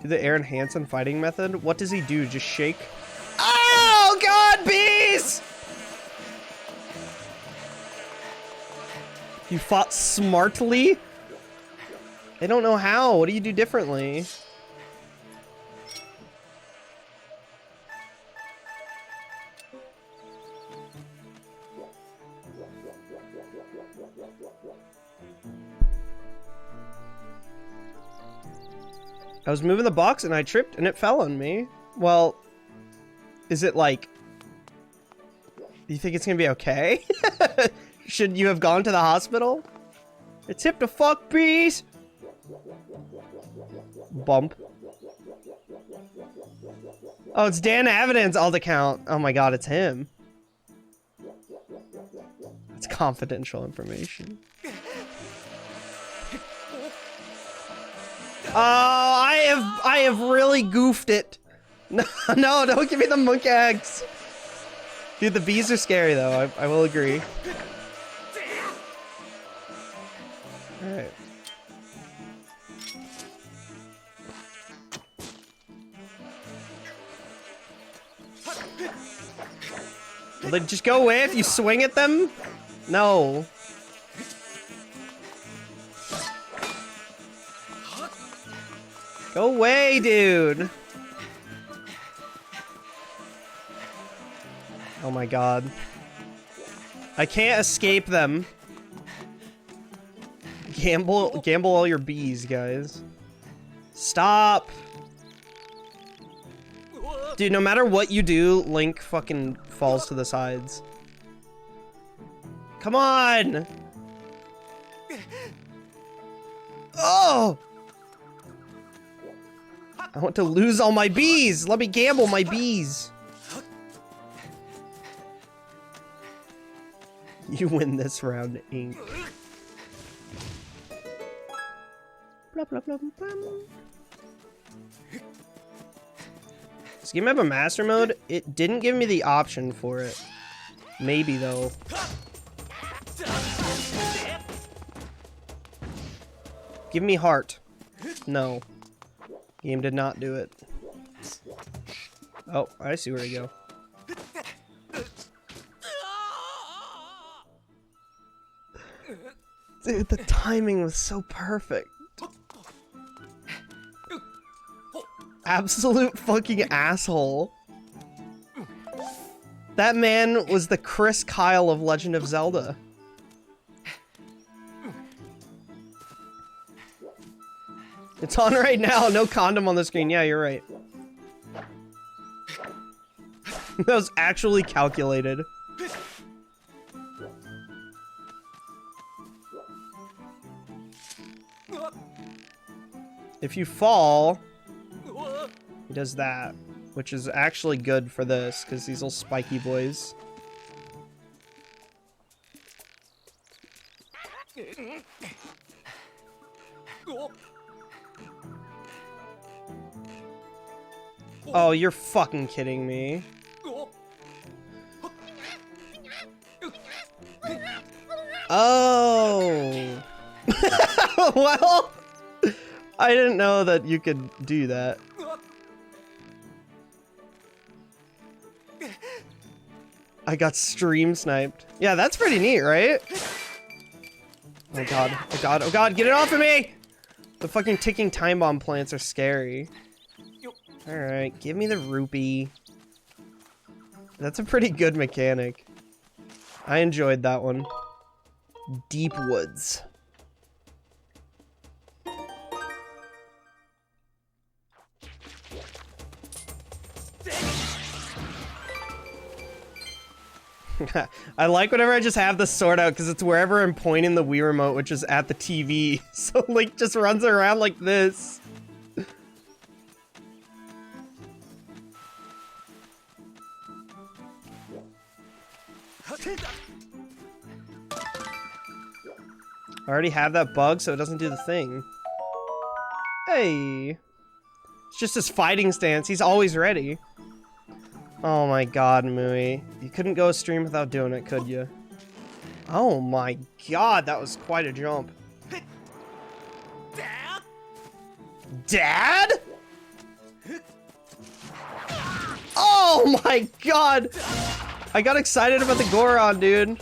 Do the Aaron Hansen fighting method? What does he do? Just shake? Oh god, bees! You fought smartly? I don't know how. What do you do differently? I was moving the box and I tripped and it fell on me. Well, is it like... Do you think it's gonna be okay? Should you have gone to the hospital? It's hip to fuck bees! Bump. Oh, it's Dan Avidan's alt account. Oh my god, it's him. It's confidential information. Oh, I have really goofed it. No, no, don't give me the monk eggs. Dude, the bees are scary though, I will agree. Alright. Will they just go away if you swing at them? No. Go away, dude. Oh my god. I can't escape them. Gamble all your bees, guys. Stop. Dude, no matter what you do, Link fucking falls to the sides. Come on! Oh! I want to lose all my bees! Let me gamble my bees! You win this round, Ink. Blah, blah, blah, blah. Does the game have a master mode? It didn't give me the option for it. Maybe, though. Give me heart. No. Game did not do it. Oh, I see where to go. Dude, the timing was so perfect. Absolute fucking asshole. That man was the Chris Kyle of Legend of Zelda. It's on right now. No condom on the screen. Yeah, you're right. That was actually calculated. If you fall, he does that, which is actually good for this, because these little spiky boys. Oh, you're fucking kidding me. Oh. Well, I didn't know that you could do that. I got stream sniped. Yeah, that's pretty neat, right? Oh my god, oh god, oh god, get it off of me! The fucking ticking time bomb plants are scary. Alright, give me the rupee. That's a pretty good mechanic. I enjoyed that one. Deep Woods. I like whenever I just have the sword out because it's wherever I'm pointing the Wii remote, which is at the TV. So Link just runs around like this. I already have that bug, so it doesn't do the thing. Hey. It's just his fighting stance. He's always ready. Oh my god, Mui. You couldn't go a stream without doing it, could you? Oh my god, that was quite a jump. Dad? Oh my god! I got excited about the Goron, dude.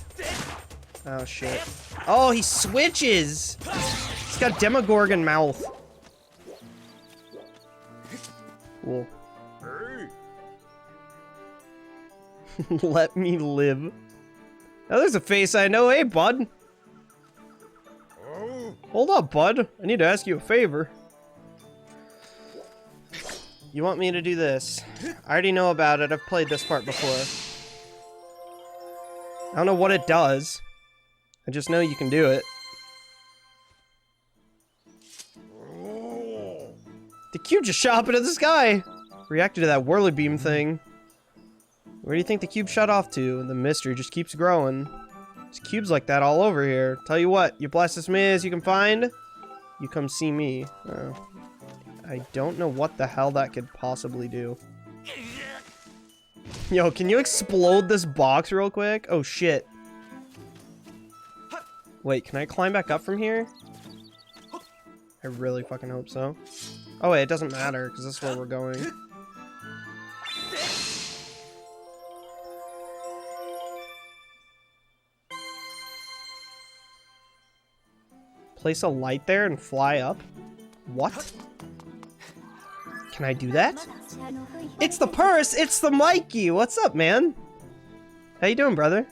Oh shit. Oh, he switches! He's got Demogorgon mouth. Cool. Let me live. Oh, there's a face I know. Hey, bud. Hold up, bud. I need to ask you a favor. You want me to do this? I already know about it. I've played this part before. I don't know what it does. I just know you can do it. cube just shot up into the sky! Reacted to that whirly beam thing. Where do you think the cube shot off to? The mystery just keeps growing. There's cubes like that all over here. Tell you what, you blastest maze you can find, you come see me. Oh. I don't know what the hell that could possibly do. Yo, can you explode this box real quick? Oh shit. Wait, can I climb back up from here? I really fucking hope so. Oh wait, it doesn't matter, because this is where we're going. Place a light there and fly up? What? Can I do that? It's the Purce! It's the Mikey! What's up, man? How you doing, brother?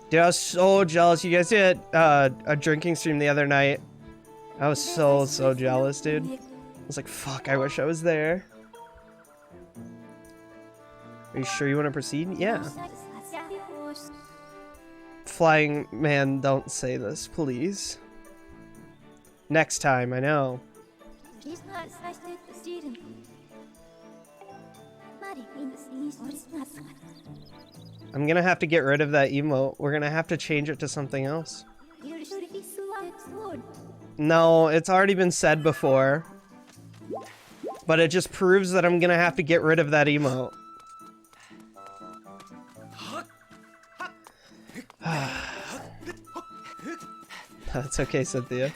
Dude, I was so jealous. You guys did a drinking stream the other night. I was so jealous, dude. I was like, fuck, I wish I was there. Are you sure you want to proceed? Yeah. Flying man, don't say this, please. Next time, I know. I'm gonna have to get rid of that emote. We're gonna have to change it to something else. No, it's already been said before. But it just proves that I'm gonna have to get rid of that emote. That's okay, Cynthia.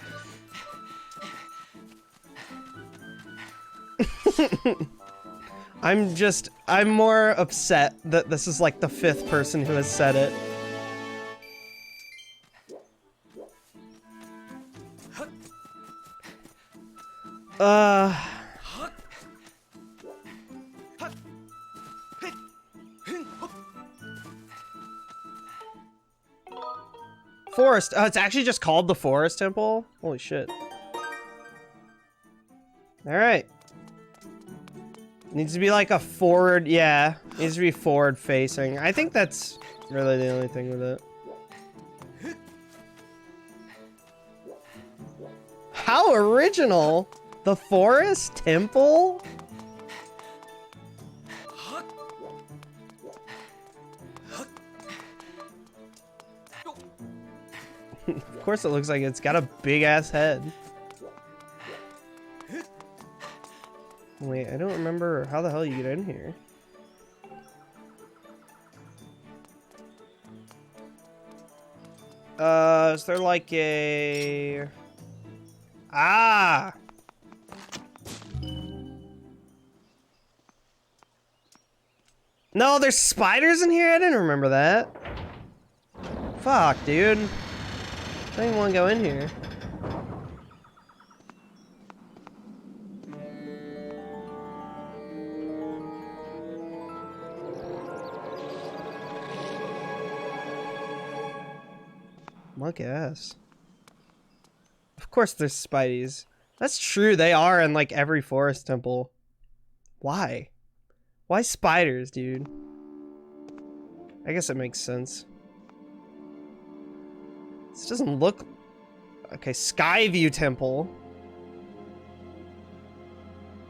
I'm more upset that this is like the 5th person who has said it. Forest. Oh, it's actually just called the Forest Temple? Holy shit. Alright. Needs to be like a forward, yeah. Needs to be forward facing. I think that's really the only thing with it. How original! The Forest Temple? Of course it looks like it's got a big ass head. Wait, I don't remember how the hell you get in here. Is there like a... Ah! No, there's spiders in here? I didn't remember that. Fuck, dude. I don't even want to go in here. I guess. Of course there's spideys. That's true, they are in like every forest temple. Why? Why spiders, dude? I guess it makes sense. This doesn't look... Okay, Skyview Temple.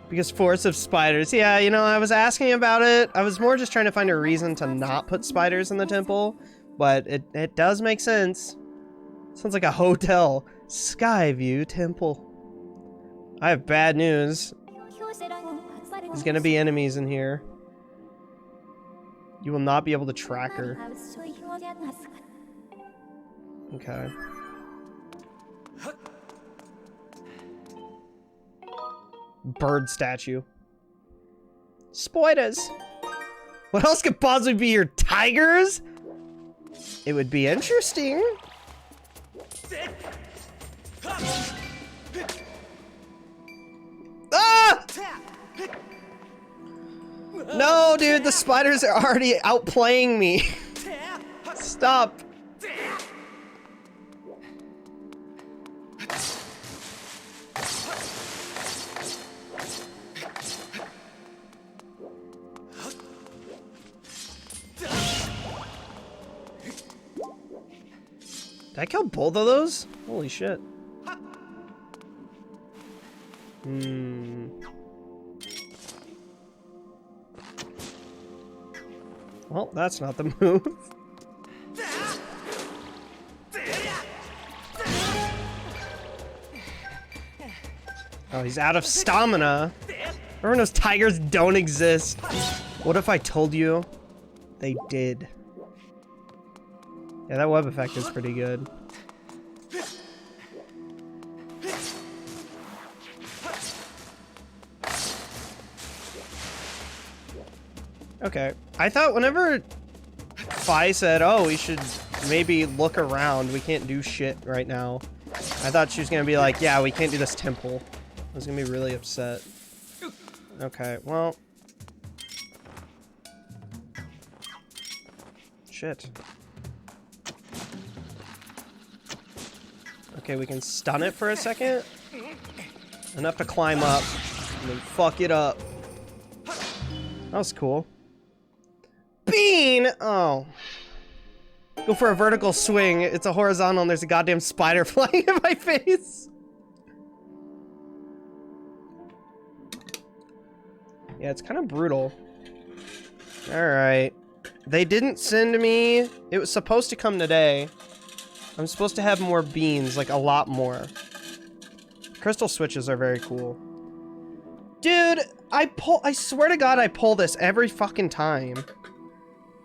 Because Forest of Spiders. Yeah, you know, I was asking about it. I was more just trying to find a reason to not put spiders in the temple. But it does make sense. Sounds like a hotel. Skyview Temple. I have bad news. There's gonna be enemies in here. You will not be able to track her. Okay. Bird statue. Spiders. What else could possibly be here? Tigers? It would be interesting. Ah! No, dude, the spiders are already outplaying me. Stop. Did I kill both of those? Holy shit. Hmm. Well, that's not the move. Oh, he's out of stamina. Everyone knows tigers don't exist. What if I told you they did? Yeah, that web effect is pretty good. Okay. I thought whenever Fi said, oh, we should maybe look around, we can't do shit right now, I thought she was gonna be like, yeah, we can't do this temple. I was gonna be really upset. Okay, well. Shit. Okay, we can stun it for a second. Enough to climb up and then fuck it up. That was cool. Bean! Oh. Go for a vertical swing. It's a horizontal and there's a goddamn spider flying in my face. Yeah, it's kind of brutal. Alright. They didn't send me... It was supposed to come today. I'm supposed to have more beans, like a lot more. Crystal switches are very cool. Dude, I swear to God I pull this every fucking time.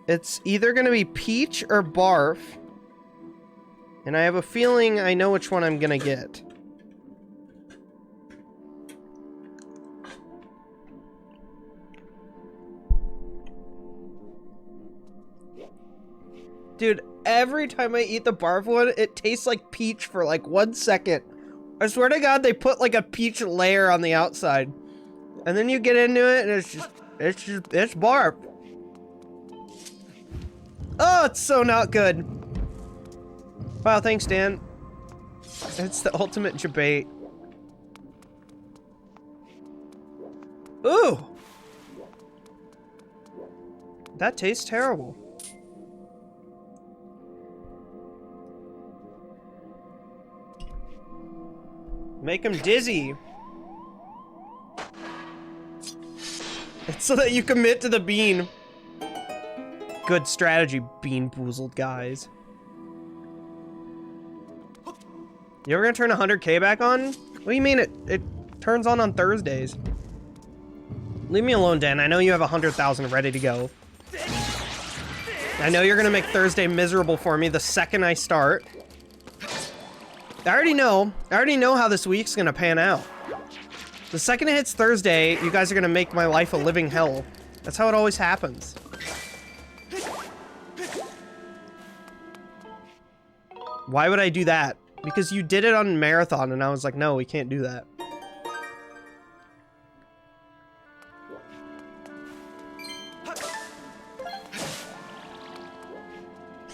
It's either gonna be Peach or Barf. And I have a feeling I know which one I'm gonna get. Dude, every time I eat the Barf one, it tastes like Peach for like 1 second. I swear to God, they put like a peach layer on the outside. And then you get into it and it's Barf. Oh, it's so not good. Wow, thanks, Dan. It's the ultimate debate. Ooh! That tastes terrible. Make him dizzy. It's so that you commit to the bean. Good strategy, Bean Boozled guys. You ever gonna turn 100K back on? What do you mean it turns on Thursdays? Leave me alone, Dan. I know you have 100,000 ready to go. I know you're gonna make Thursday miserable for me the second I start. I already know how this week's gonna pan out. The second it hits Thursday, you guys are gonna make my life a living hell. That's how it always happens. Why would I do that? Because you did it on Marathon and I was like, no, we can't do that.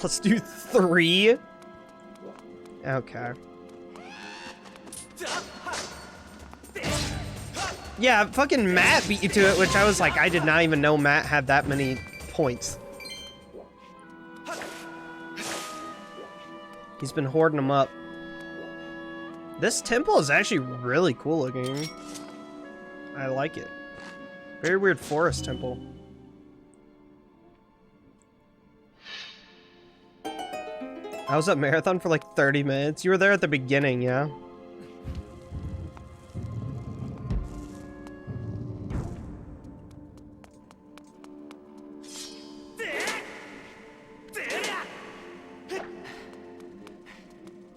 Let's do 3. Okay. Yeah, fucking Matt beat you to it, which I was like, I did not even know Matt had that many points. He's been hoarding them up. This temple is actually really cool looking. I like it. Very weird forest temple. I was at Marathon for like 30 minutes. You were there at the beginning, yeah?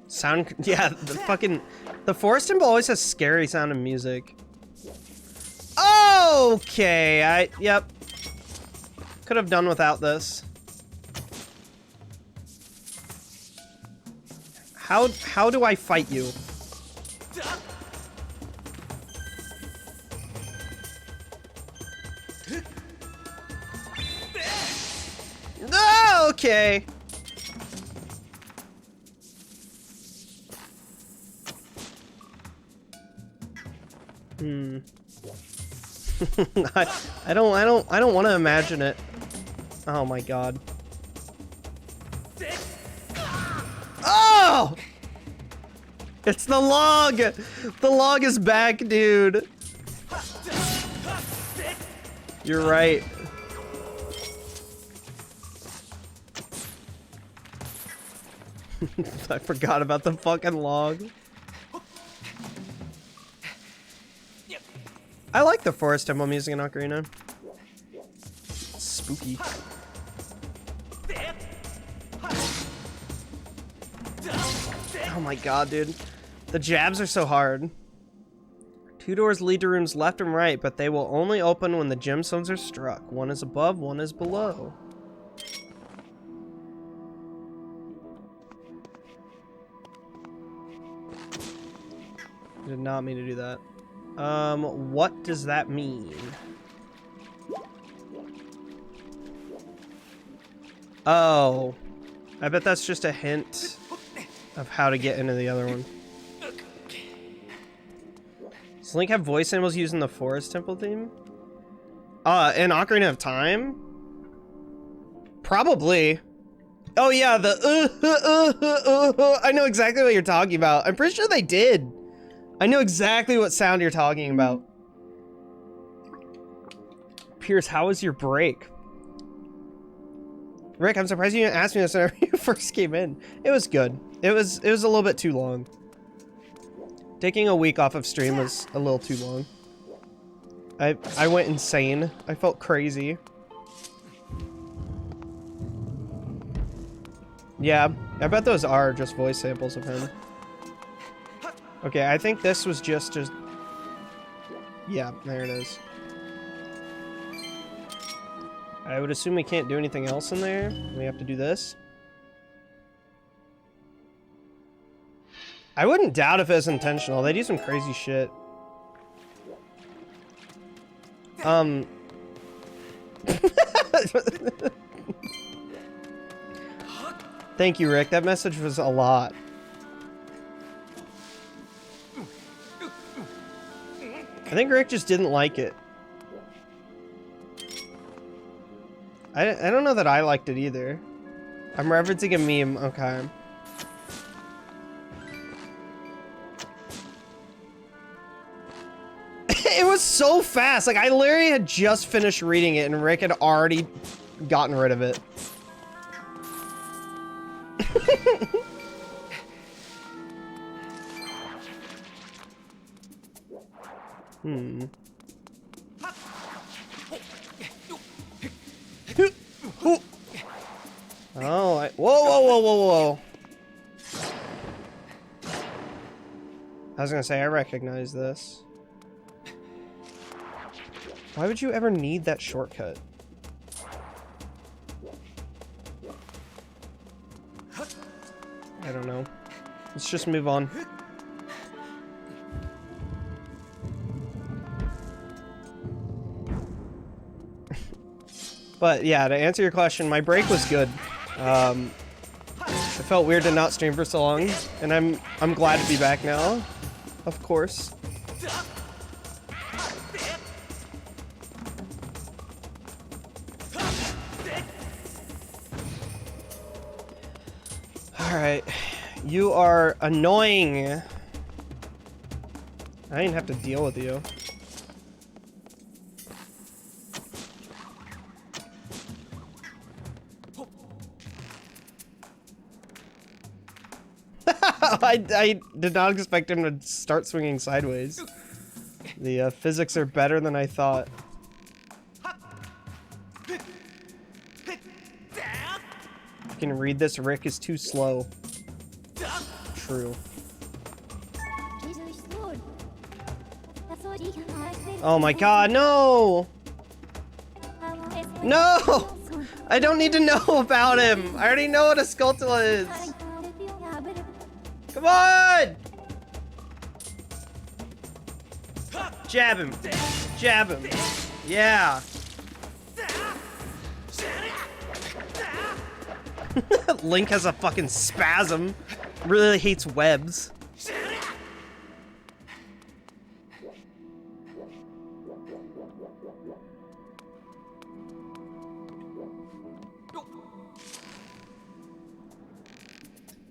Sound, yeah, the forest temple always has scary sounding music. Okay, yep. Could have done without this. How do I fight you? Oh, okay. I don't want to imagine it. Oh my god. Oh! It's the log! The log is back, dude. You're right. I forgot about the fucking log. I like the forest temple music in Ocarina. It's spooky. Oh my god, dude. The jabs are so hard. 2 doors lead to rooms left and right, but they will only open when the gemstones are struck. One is above, one is below. I did not mean to do that. What does that mean? Oh. I bet that's just a hint of how to get into the other one. Does Link have voice samples using the Forest Temple theme? In Ocarina of Time? Probably. Oh yeah, the I know exactly what you're talking about. I'm pretty sure they did. I know exactly what sound you're talking about. Pierce, how was your break? Rick, I'm surprised you didn't ask me this whenever you first came in. It was good. It was a little bit too long. Taking a week off of stream was a little too long. I went insane. I felt crazy. Yeah, I bet those are just voice samples of him. Okay, I think this was just... Yeah, there it is. I would assume we can't do anything else in there. We have to do this. I wouldn't doubt if it's intentional. They do some crazy shit. Thank you, Rick. That message was a lot. I think Rick just didn't like it. I don't know that I liked it either. I'm referencing a meme. Okay. It was so fast. Like, I literally had just finished reading it and Rick had already gotten rid of it. Oh, whoa. I was gonna say, I recognize this. Why would you ever need that shortcut? I don't know. Let's just move on. But yeah, to answer your question, my break was good. It felt weird to not stream for so long, and I'm glad to be back now, of course. Alright, you are annoying. I didn't have to deal with you. I did not expect him to start swinging sideways. The physics are better than I thought. I can read this. Rick is too slow. True. Oh my god, no! No! I don't need to know about him! I already know what a Skulltula is! Come on! Jab him. Jab him. Yeah. Link has a fucking spasm. Really hates webs.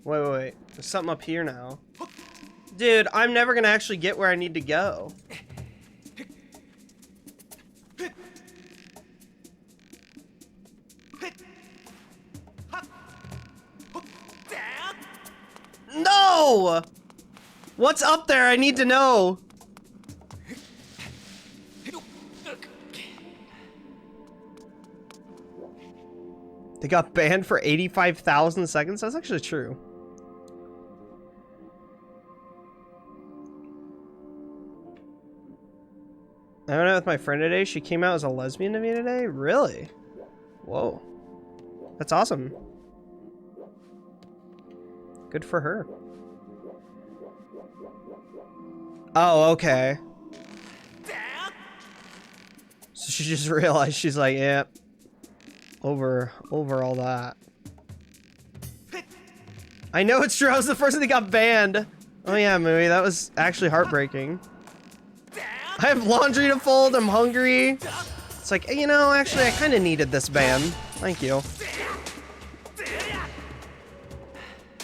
Wait. There's something up here now. Dude, I'm never gonna actually get where I need to go. No! What's up there? I need to know. They got banned for 85,000 seconds? That's actually true. I went out with my friend today. She came out as a lesbian to me today? Really? Whoa. That's awesome. Good for her. Oh, okay. So she just realized, she's like, yep. Over all that. I know it's true. I was the person that got banned. Oh yeah, Mooey, that was actually heartbreaking. I have laundry to fold. I'm hungry. It's like, you know, actually, I kind of needed this ban. Thank you.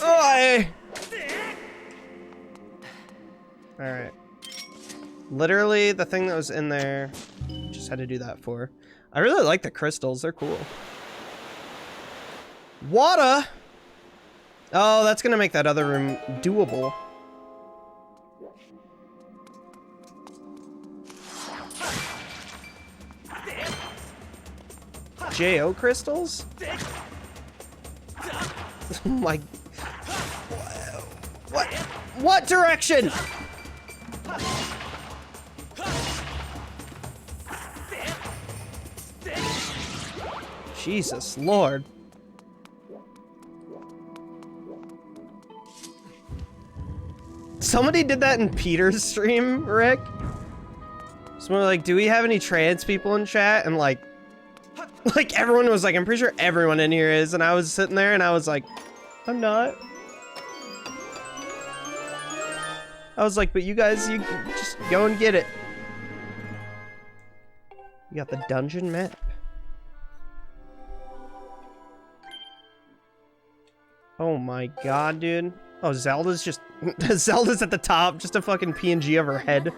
Oh, Alright. Literally, the thing that was in there, just had to do that for. I really like the crystals. They're cool. Water! Oh, that's gonna make that other room doable. JO crystals? Oh my... What direction? Jesus Lord. Somebody did that in Peter's stream, Rick. Someone like, do we have any trans people in chat? And like everyone was like, I'm pretty sure everyone in here is. And I was sitting there and I was like, I'm not. I was like, but you guys, you just go and get it. You got the dungeon map. Oh my god, dude. Oh, Zelda's just... Zelda's at the top, just a fucking PNG of her head.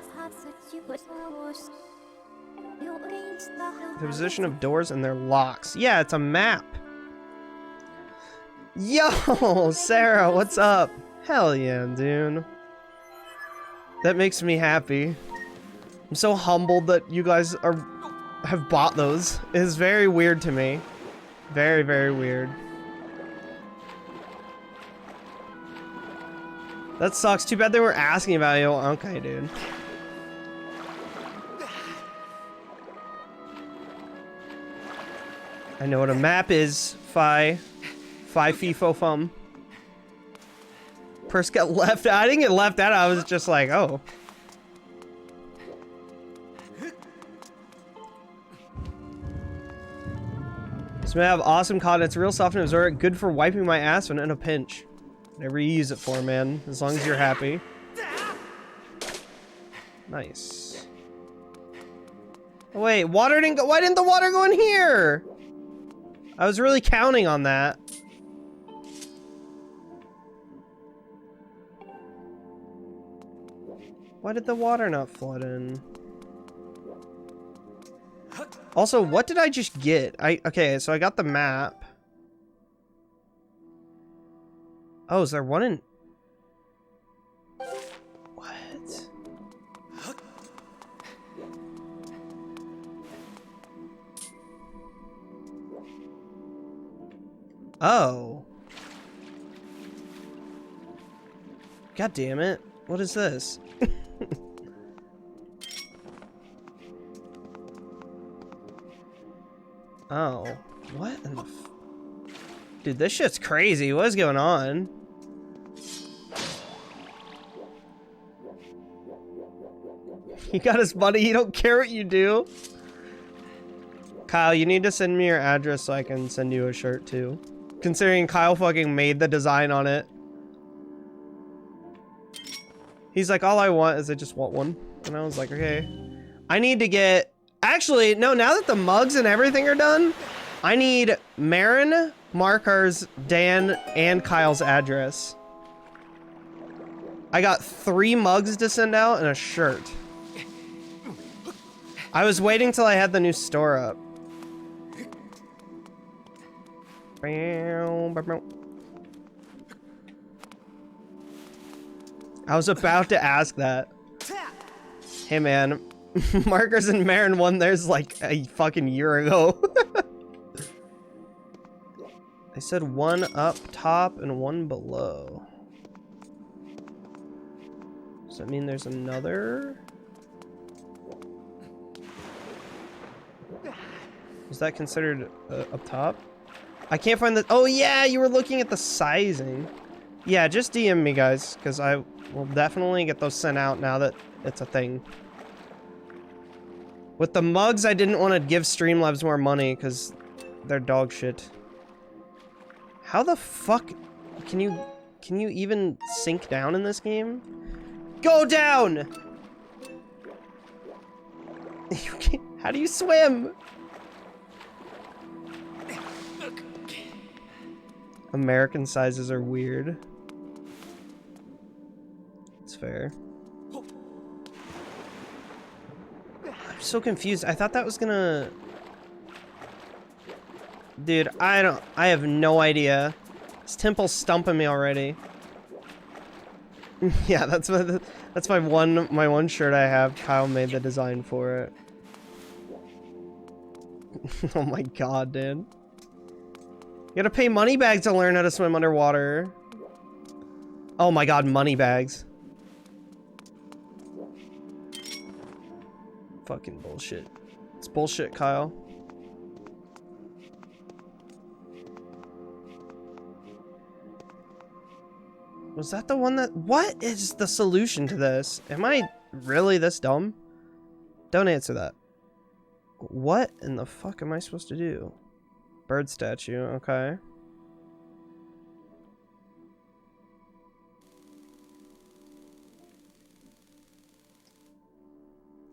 The position of doors and their locks. Yeah, it's a map. Yo, Sarah, what's up? Hell yeah, dude. That makes me happy. I'm so humbled that you guys have bought those. It is very weird to me. Very, very weird. That sucks. Too bad they were asking about you. Okay, dude. I know what a map is. Fi fifo fum. Purse got left out. I didn't get left out. I was just like, oh. So I have awesome content. It's real soft and absorbent. Good for wiping my ass when in a pinch. Whatever you use it for, man. As long as you're happy. Nice. Oh, wait, water didn't go. Why didn't the water go in here? I was really counting on that. Why did the water not flood in? Also, what did I just get? Okay, so I got the map. Oh, is there one in... What? Oh. God damn it. What is this? Oh. What in the f... Dude, this shit's crazy. What is going on? You got his money, you don't care what you do? Kyle, you need to send me your address so I can send you a shirt too. Considering Kyle fucking made the design on it. He's like, all I want is I just want one. And I was like, okay. I need to get... Actually, no, now that the mugs and everything are done, I need Marin, Markar's, Dan, and Kyle's address. I got 3 mugs to send out and a shirt. I was waiting till I had the new store up. I was about to ask that. Hey man, Markers and Marin won theirs like a fucking year ago. I said 1 up top and 1 below. Does that mean there's another? Is that considered up top? I can't find the... Oh yeah, you were looking at the sizing. Yeah, just DM me guys, because I will definitely get those sent out now that it's a thing. With the mugs, I didn't want to give Streamlabs more money, because they're dog shit. How the fuck can you even sink down in this game? Go down! How do you swim? American sizes are weird. It's fair. I'm so confused. I thought that was gonna... Dude, I have no idea. This temple's stumping me already. Yeah, that's my one shirt I have. Kyle made the design for it. Oh my god, dude. You gotta pay money bags to learn how to swim underwater. Oh my god, money bags. Fucking bullshit. It's bullshit, Kyle. Was that the one that... What is the solution to this? Am I really this dumb? Don't answer that. What in the fuck am I supposed to do? Bird statue, okay.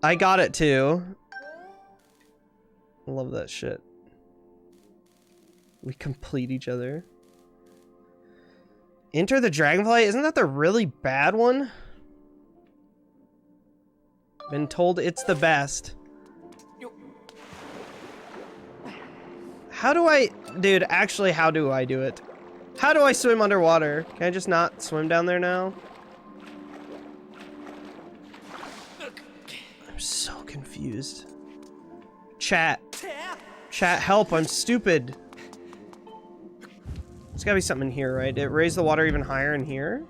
I got it too. I love that shit. We complete each other. Enter the Dragonfly? Isn't that the really bad one? Been told it's the best. How do I... Dude, actually, how do I do it? How do I swim underwater? Can I just not swim down there now? I'm so confused. Chat. Chat, help, I'm stupid. There's gotta be something in here, right? Did it raise the water even higher in here?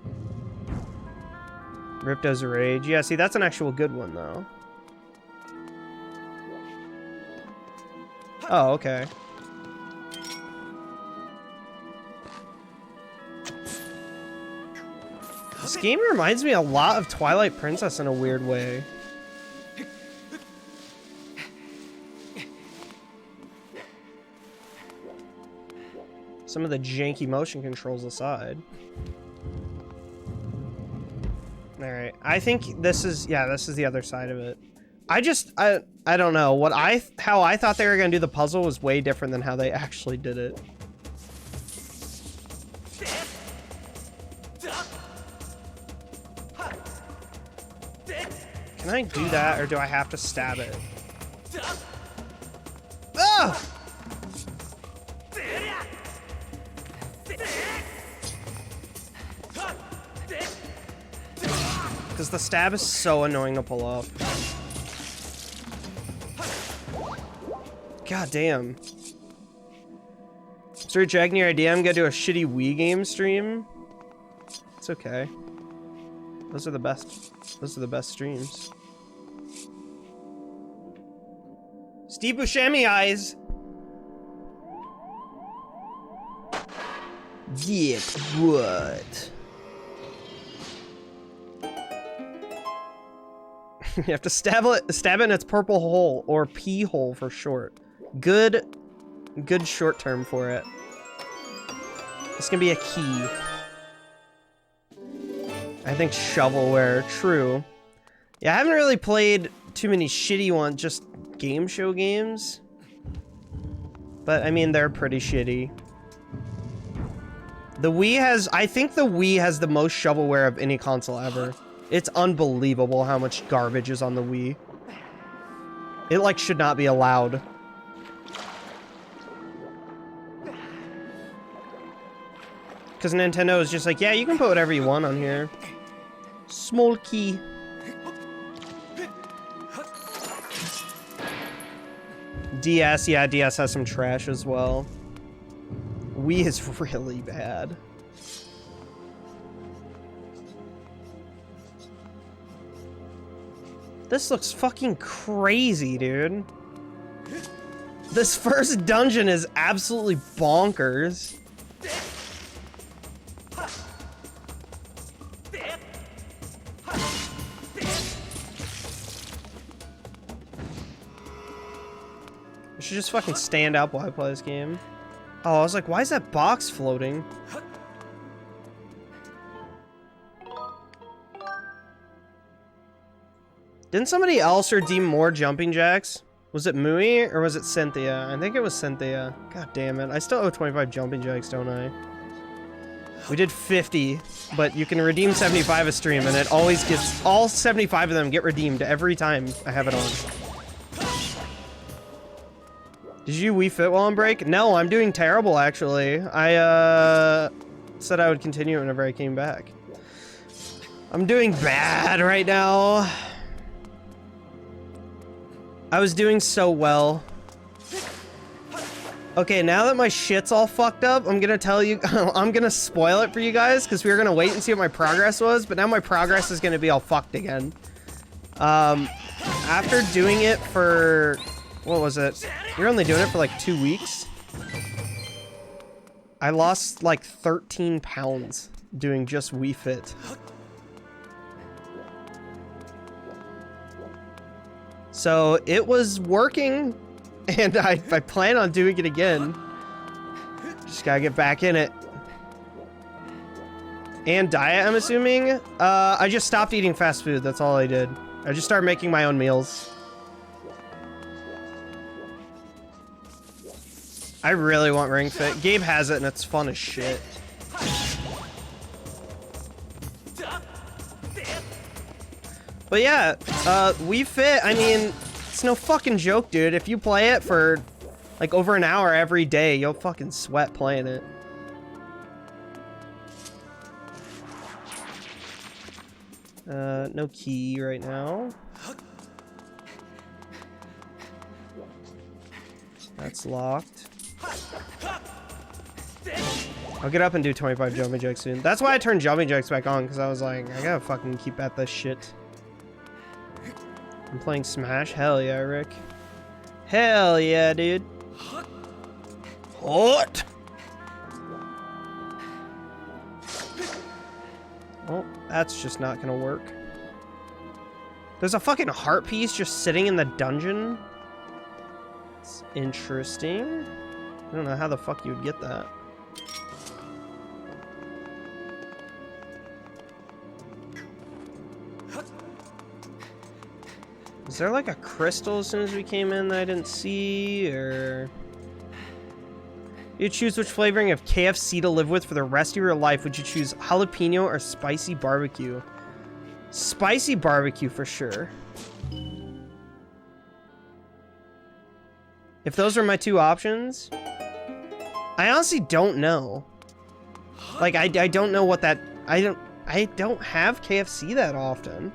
Ripto's Rage. Yeah, see, that's an actual good one, though. Oh, okay. This game reminds me a lot of Twilight Princess in a weird way. Some of the janky motion controls aside. Alright, I think this is, yeah, this is the other side of it. I don't know. How I thought they were gonna do the puzzle was way different than how they actually did it. Can I do that, or do I have to stab it? Ugh! Because the stab is so annoying to pull off. God damn. Sir Jack, your idea? I'm gonna do a shitty Wii game stream. It's okay. Those are the best. Those are the best streams. Steve Buscemi eyes. Yeah, what? You have to stab it in its purple hole, or pee hole for short. Good short term for it. This can be a key. I think shovelware, true. Yeah, I haven't really played too many shitty ones, just game show games. But I mean, they're pretty shitty. The Wii has, I think the Wii has the most shovelware of any console ever. It's unbelievable how much garbage is on the Wii. It, like, should not be allowed. Because Nintendo is just like, yeah, you can put whatever you want on here. Small key. DS, yeah, DS has some trash as well. Wii is really bad. This looks fucking crazy, dude. This first dungeon is absolutely bonkers. I should just fucking stand up while I play this game. Oh, I was like, why is that box floating? Didn't somebody else redeem more jumping jacks? Was it Mui or was it Cynthia? I think it was Cynthia. God damn it. I still owe 25 jumping jacks, don't I? We did 50, but you can redeem 75 a stream and it always gets, all 75 of them get redeemed every time I have it on. Did you Wii Fit while on break? No, I'm doing terrible actually. I said I would continue whenever I came back. I'm doing bad right now. I was doing so well. Okay, now that my shit's all fucked up, I'm gonna tell you, I'm gonna spoil it for you guys, because we were gonna wait and see what my progress was, but now my progress is gonna be all fucked again. After doing it for, what was it? We were only doing it for like 2 weeks. I lost like 13 pounds doing just Wii Fit. So it was working, and I plan on doing it again. Just gotta get back in it. And diet, I'm assuming? I just stopped eating fast food, that's all I did. I just started making my own meals. I really want Ring Fit. Gabe has it, and it's fun as shit. But yeah, Wii Fit, I mean, it's no fucking joke, dude. If you play it for, like, over an hour every day, you'll fucking sweat playing it. No key right now. That's locked. I'll get up and do 25 jumping jacks soon. That's why I turned jumping jacks back on, because I was like, I gotta fucking keep at this shit. I'm playing Smash? Hell yeah, Rick. Hell yeah, dude. What? Well, that's just not gonna work. There's a fucking heart piece just sitting in the dungeon. It's interesting. I don't know how the fuck you would get that. Is there like a crystal as soon as we came in that I didn't see, or... You choose which flavoring of KFC to live with for the rest of your life. Would you choose jalapeno or spicy barbecue? Spicy barbecue for sure. If those are my two options, I honestly don't know. Like, I don't know what that... I don't have KFC that often.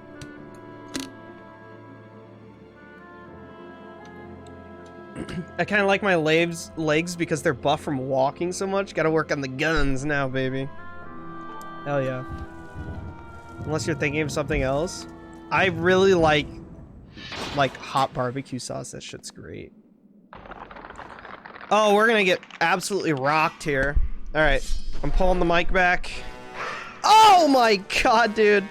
I kind of like my legs because they're buff from walking so much. Gotta work on the guns now, baby. Hell yeah. Unless you're thinking of something else. I really like hot barbecue sauce. That shit's great. Oh, we're gonna get absolutely rocked here. Alright, I'm pulling the mic back. Oh my god, dude.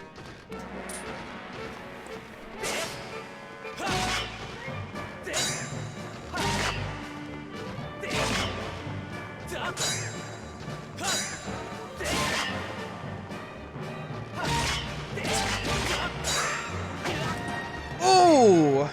Ooh.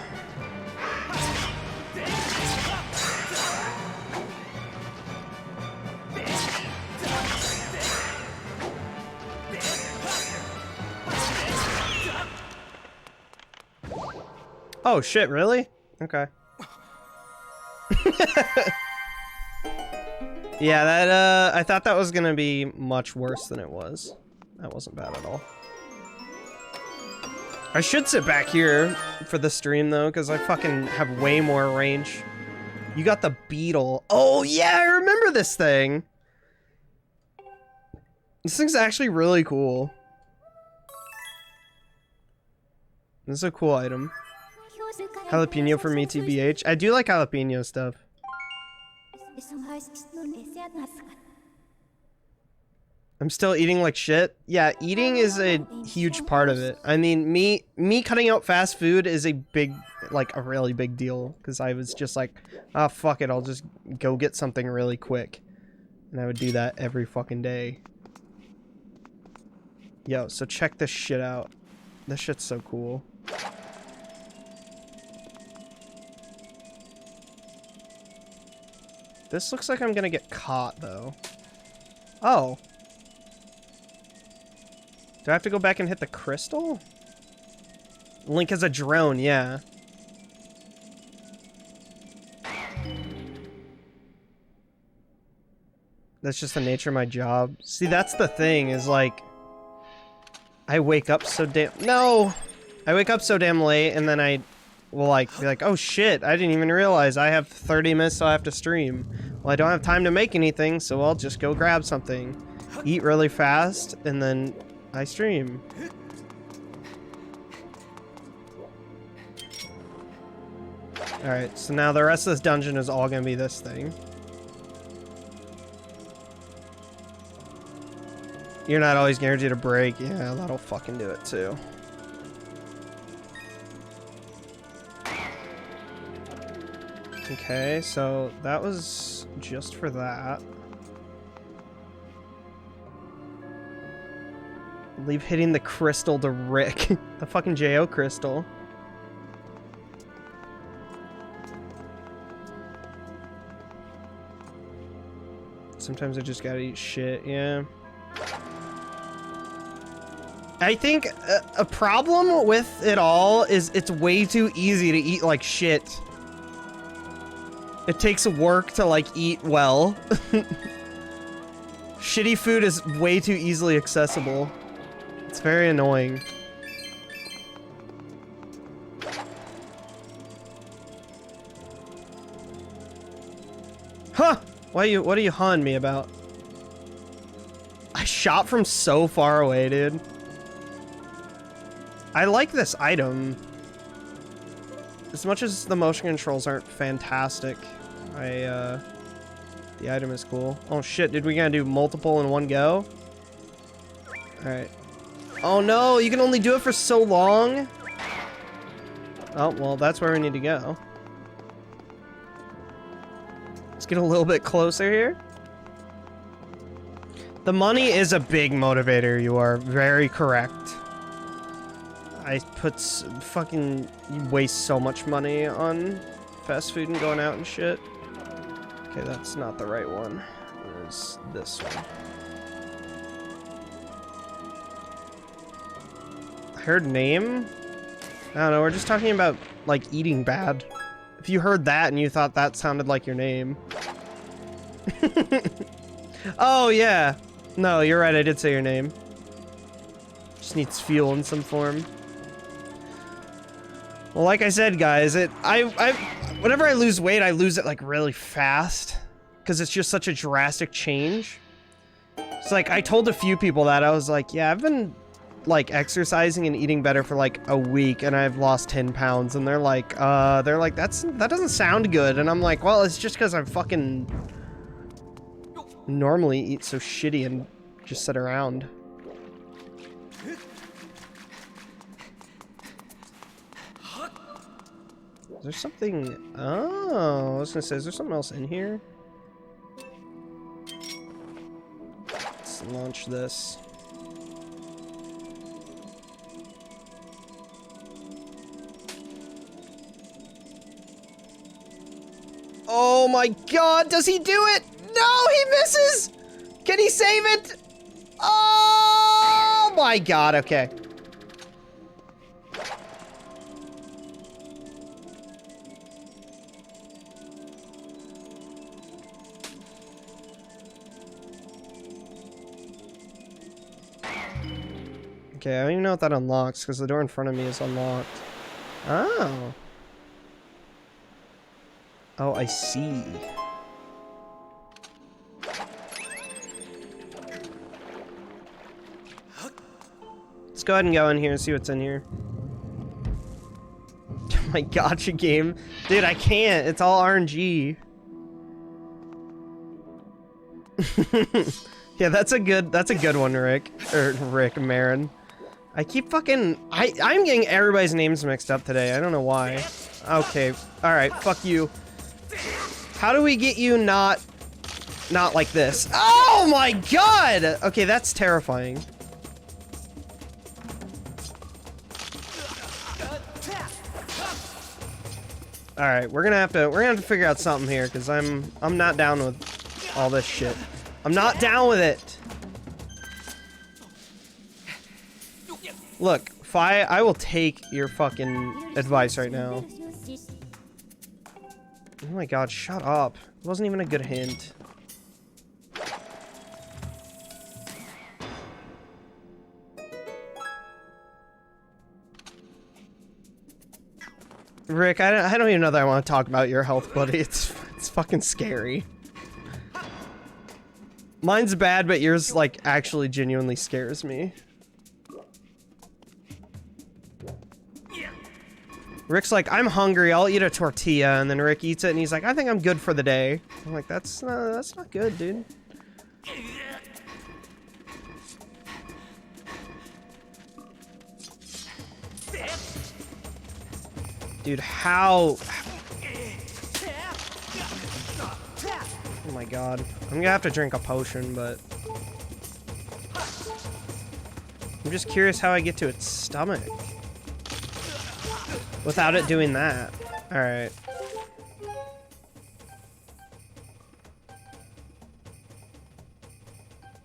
Oh shit, really? Okay. Yeah, that I thought that was gonna be much worse than it was. That wasn't bad at all. I should sit back here for the stream though, because I fucking have way more range. You got the beetle. Oh yeah, I remember this thing. This thing's actually really cool. This is a cool item. Jalapeno for me, TBH. I do like jalapeno stuff. I'm still eating like shit. Yeah, eating is a huge part of it. I mean, me cutting out fast food is a big, like a really big deal. Because I was just like, oh fuck it, I'll just go get something really quick. And I would do that every fucking day. Yo, so check this shit out. This shit's so cool. This looks like I'm gonna get caught, though. Oh. Do I have to go back and hit the crystal? Link as a drone, yeah. That's just the nature of my job. See, that's the thing, is like... I wake up so damn... No! I wake up so damn late, and then I will, like, be like, oh shit, I didn't even realize I have 30 minutes till I have to stream. Well, I don't have time to make anything, so I'll just go grab something. Eat really fast, and then I stream. Alright, so now the rest of this dungeon is all gonna be this thing. You're not always guaranteed a break. Yeah, that'll fucking do it too. Okay, so that was just for that. Leave hitting the crystal to Rick. The fucking JO crystal. Sometimes I just gotta eat shit, yeah. I think a problem with it all is it's way too easy to eat like shit. It takes work to like eat well. Shitty food is way too easily accessible. It's very annoying. Huh! What are you hawing me about? I shot from so far away, dude. I like this item. As much as the motion controls aren't fantastic, the item is cool. Oh shit, dude, we gotta do multiple in one go? Alright. Oh no, you can only do it for so long? Oh, well, that's where we need to go. Let's get a little bit closer here. The money is a big motivator, you are very correct. I fucking waste so much money on fast food and going out and shit. Okay, that's not the right one. There's this one. I heard name? I don't know, we're just talking about, like, eating bad. If you heard that and you thought that sounded like your name. Oh, yeah. No, you're right, I did say your name. Just needs fuel in some form. Well, like I said, guys, whenever I lose weight, I lose it, like, really fast. Because it's just such a drastic change. It's like, I told a few people that. I was like, yeah, I've been, like, exercising and eating better for, like, a week, and I've lost 10 pounds. And they're like, that doesn't sound good. And I'm like, well, it's just because I fucking normally eat so shitty and just sit around. Is there something... Oh, I was gonna say, is there something else in here? Let's launch this. Oh my god, does he do it? No, he misses! Can he save it? Oh my god, okay. Okay, I don't even know what that unlocks, because the door in front of me is unlocked. Oh. Oh, I see. Let's go ahead and go in here and see what's in here. Oh my gotcha game. Dude, I can't. It's all RNG. Yeah, that's a good one, Rick. Or Rick, Marin. I keep fucking... I'm getting everybody's names mixed up today. I don't know why. Okay. Alright, fuck you. How do we get you not like this? Oh my god! Okay, that's terrifying. Alright, we're gonna have to figure out something here, because I'm not down with all this shit. I'm not down with it. Look, I will take your fucking advice right now. Oh my god, shut up. It wasn't even a good hint. Rick, I don't even know that I want to talk about your health, buddy. It's fucking scary. Mine's bad, but yours, like, actually genuinely scares me. Rick's like, I'm hungry, I'll eat a tortilla, and then Rick eats it, and he's like, I think I'm good for the day. I'm like, that's not good, dude. Dude, how... Oh my god. I'm gonna have to drink a potion, but... I'm just curious how I get to its stomach. Without it doing that. Alright.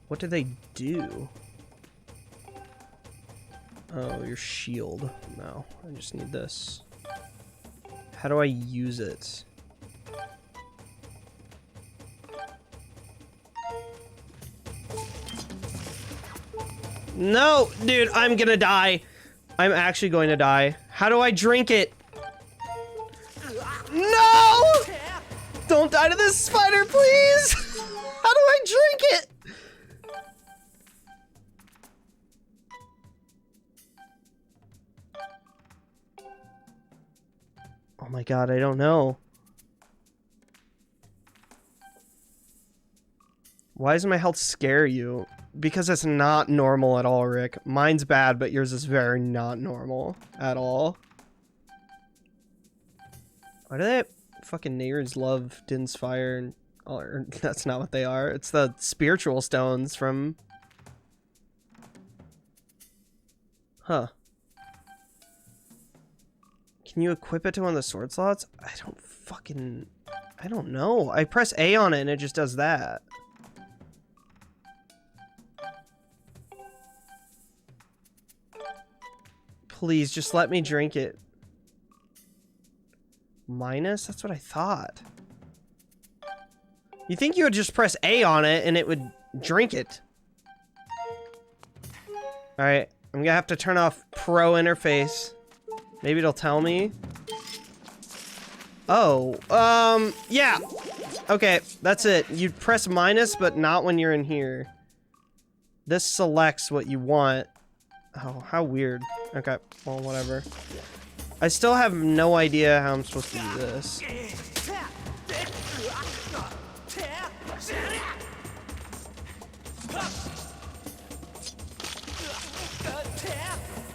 What do they do? Oh, your shield. No, I just need this. How do I use it? No, dude, I'm gonna die. I'm actually going to die. How do I drink it? No! Don't die to this spider, please! How do I drink it? Oh my god, I don't know. Why does my health scare you? Because it's not normal at all, Rick. Mine's bad, but yours is very not normal at all. Why do they fucking neighbors love Din's fire and... Or, that's not what they are. It's the spiritual stones from... Huh. Can you equip it to one of the sword slots? I don't know. I press A on it and it just does that. Please, just let me drink it. Minus? That's what I thought. You think you would just press A on it and it would drink it. Alright, I'm gonna have to turn off Pro interface. Maybe it'll tell me. Oh, yeah. Okay, that's it. You press minus, but not when you're in here. This selects what you want. Oh, how weird. Okay, well, whatever. I still have no idea how I'm supposed to do this.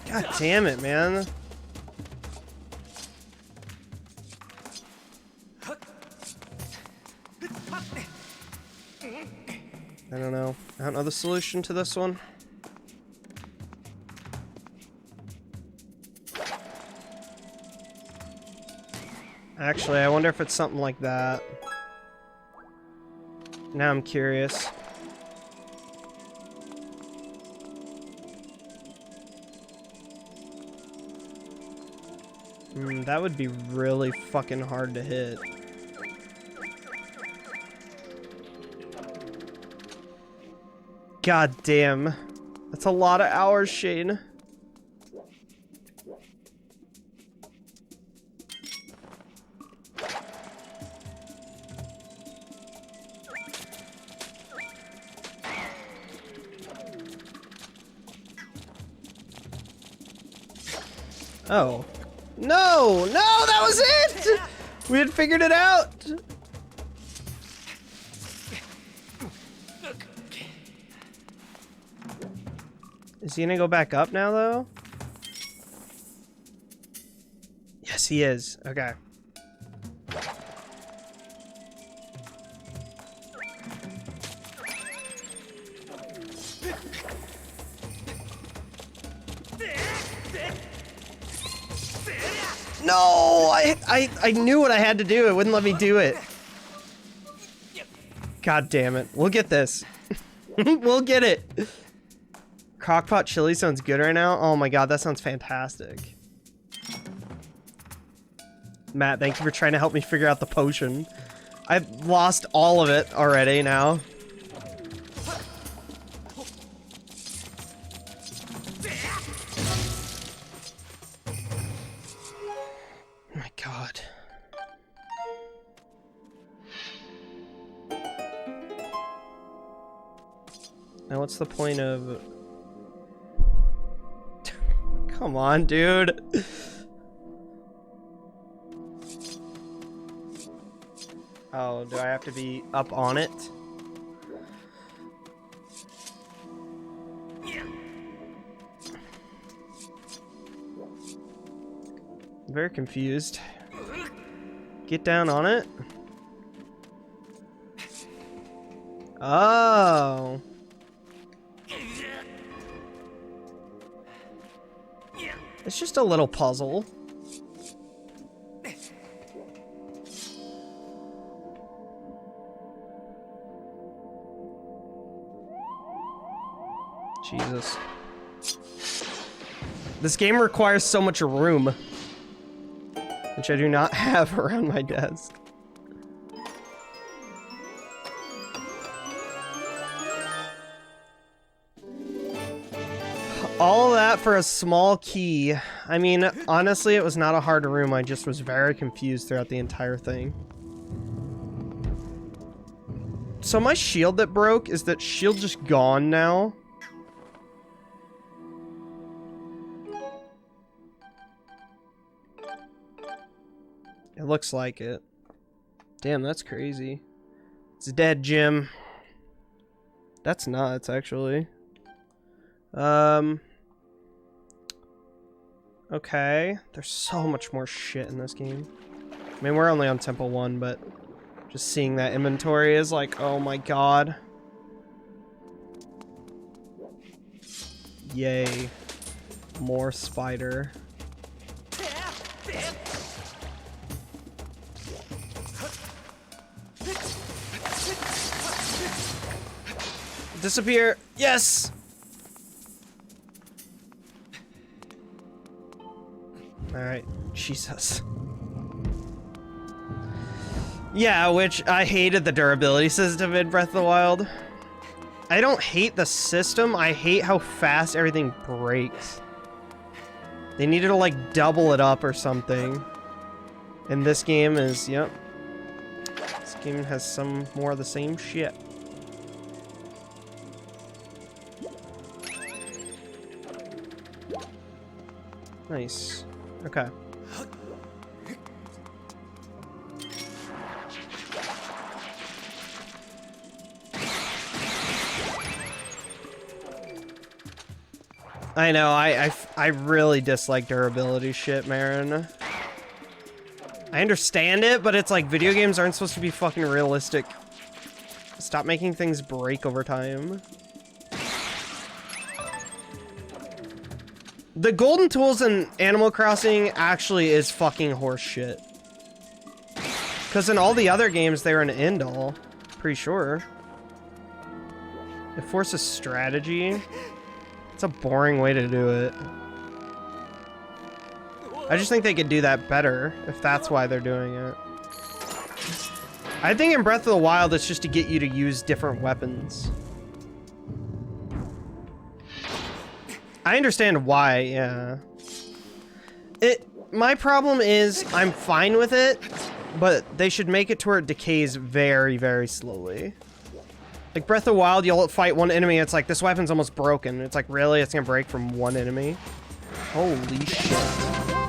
God damn it, man. I don't know. I don't know the solution to this one. Actually, I wonder if it's something like that. Now I'm curious. That would be really fucking hard to hit. God damn. That's a lot of hours, Shane. Oh. No! No! That was it! We had figured it out! Is he gonna go back up now, though? Yes, he is. Okay. No! I knew what I had to do. It wouldn't let me do it. God damn it. We'll get this. We'll get it. Crockpot chili sounds good right now. Oh my god, that sounds fantastic. Matt, thank you for trying to help me figure out the potion. I've lost all of it already now. Oh my god. Now what's the point of... Come on, dude. Oh, do I have to be up on it? I'm very confused. Get down on it? Oh. It's just a little puzzle. Jesus. This game requires so much room, which I do not have around my desk. All of that for a small key. I mean, honestly, it was not a hard room. I just was very confused throughout the entire thing. So my shield that broke, is that shield just gone now? It looks like it. Damn, that's crazy. It's dead, Jim. That's nuts, actually. Okay. There's so much more shit in this game. I mean, we're only on Temple 1, but just seeing that inventory is like, oh my god. Yay. More spider. Disappear. Yes! Alright. Jesus. Yeah, which I hated the durability system in Breath of the Wild. I don't hate the system, I hate how fast everything breaks. They needed to like double it up or something. And this game is, yep. This game has some more of the same shit. Nice. Okay. I know, I really dislike durability shit, Marin. I understand it, but it's like video games aren't supposed to be fucking realistic. Stop making things break over time. The golden tools in Animal Crossing actually is fucking horse shit. Because in all the other games, they were an end-all. Pretty sure. It forces strategy. It's a boring way to do it. I just think they could do that better, if that's why they're doing it. I think in Breath of the Wild, it's just to get you to use different weapons. I understand why, yeah. My problem is, I'm fine with it, but they should make it to where it decays very, very slowly. Like Breath of the Wild, you'll fight one enemy, it's like, this weapon's almost broken. It's like, really? It's gonna break from one enemy? Holy shit.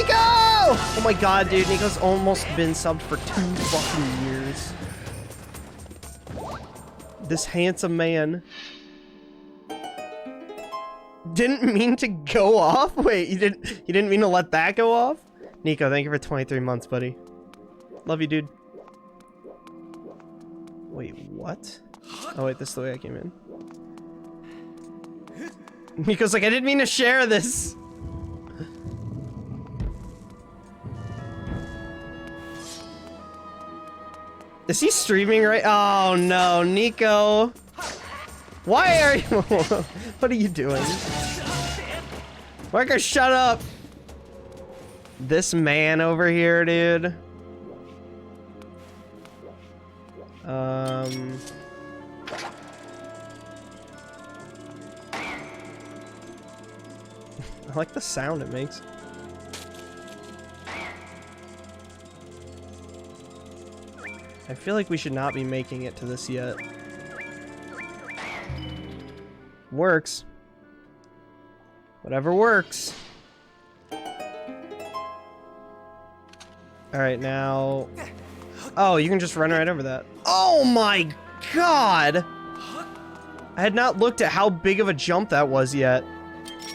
Nico! Oh my god, dude. Nico's almost been subbed for 2 fucking years. This handsome man. Didn't mean to go off? Wait, you didn't mean to let that go off? Nico, thank you for 23 months, buddy. Love you, dude. Wait, what? Oh wait, this is the way I came in. Nico's like, I didn't mean to share this. Is he streaming right? Oh no, Nico. Why are you? What are you doing? Marker, shut up. This man over here, dude. I like the sound it makes. I feel like we should not be making it to this yet. Works. Whatever works. Alright, now... Oh, you can just run right over that. Oh my god! I had not looked at how big of a jump that was yet.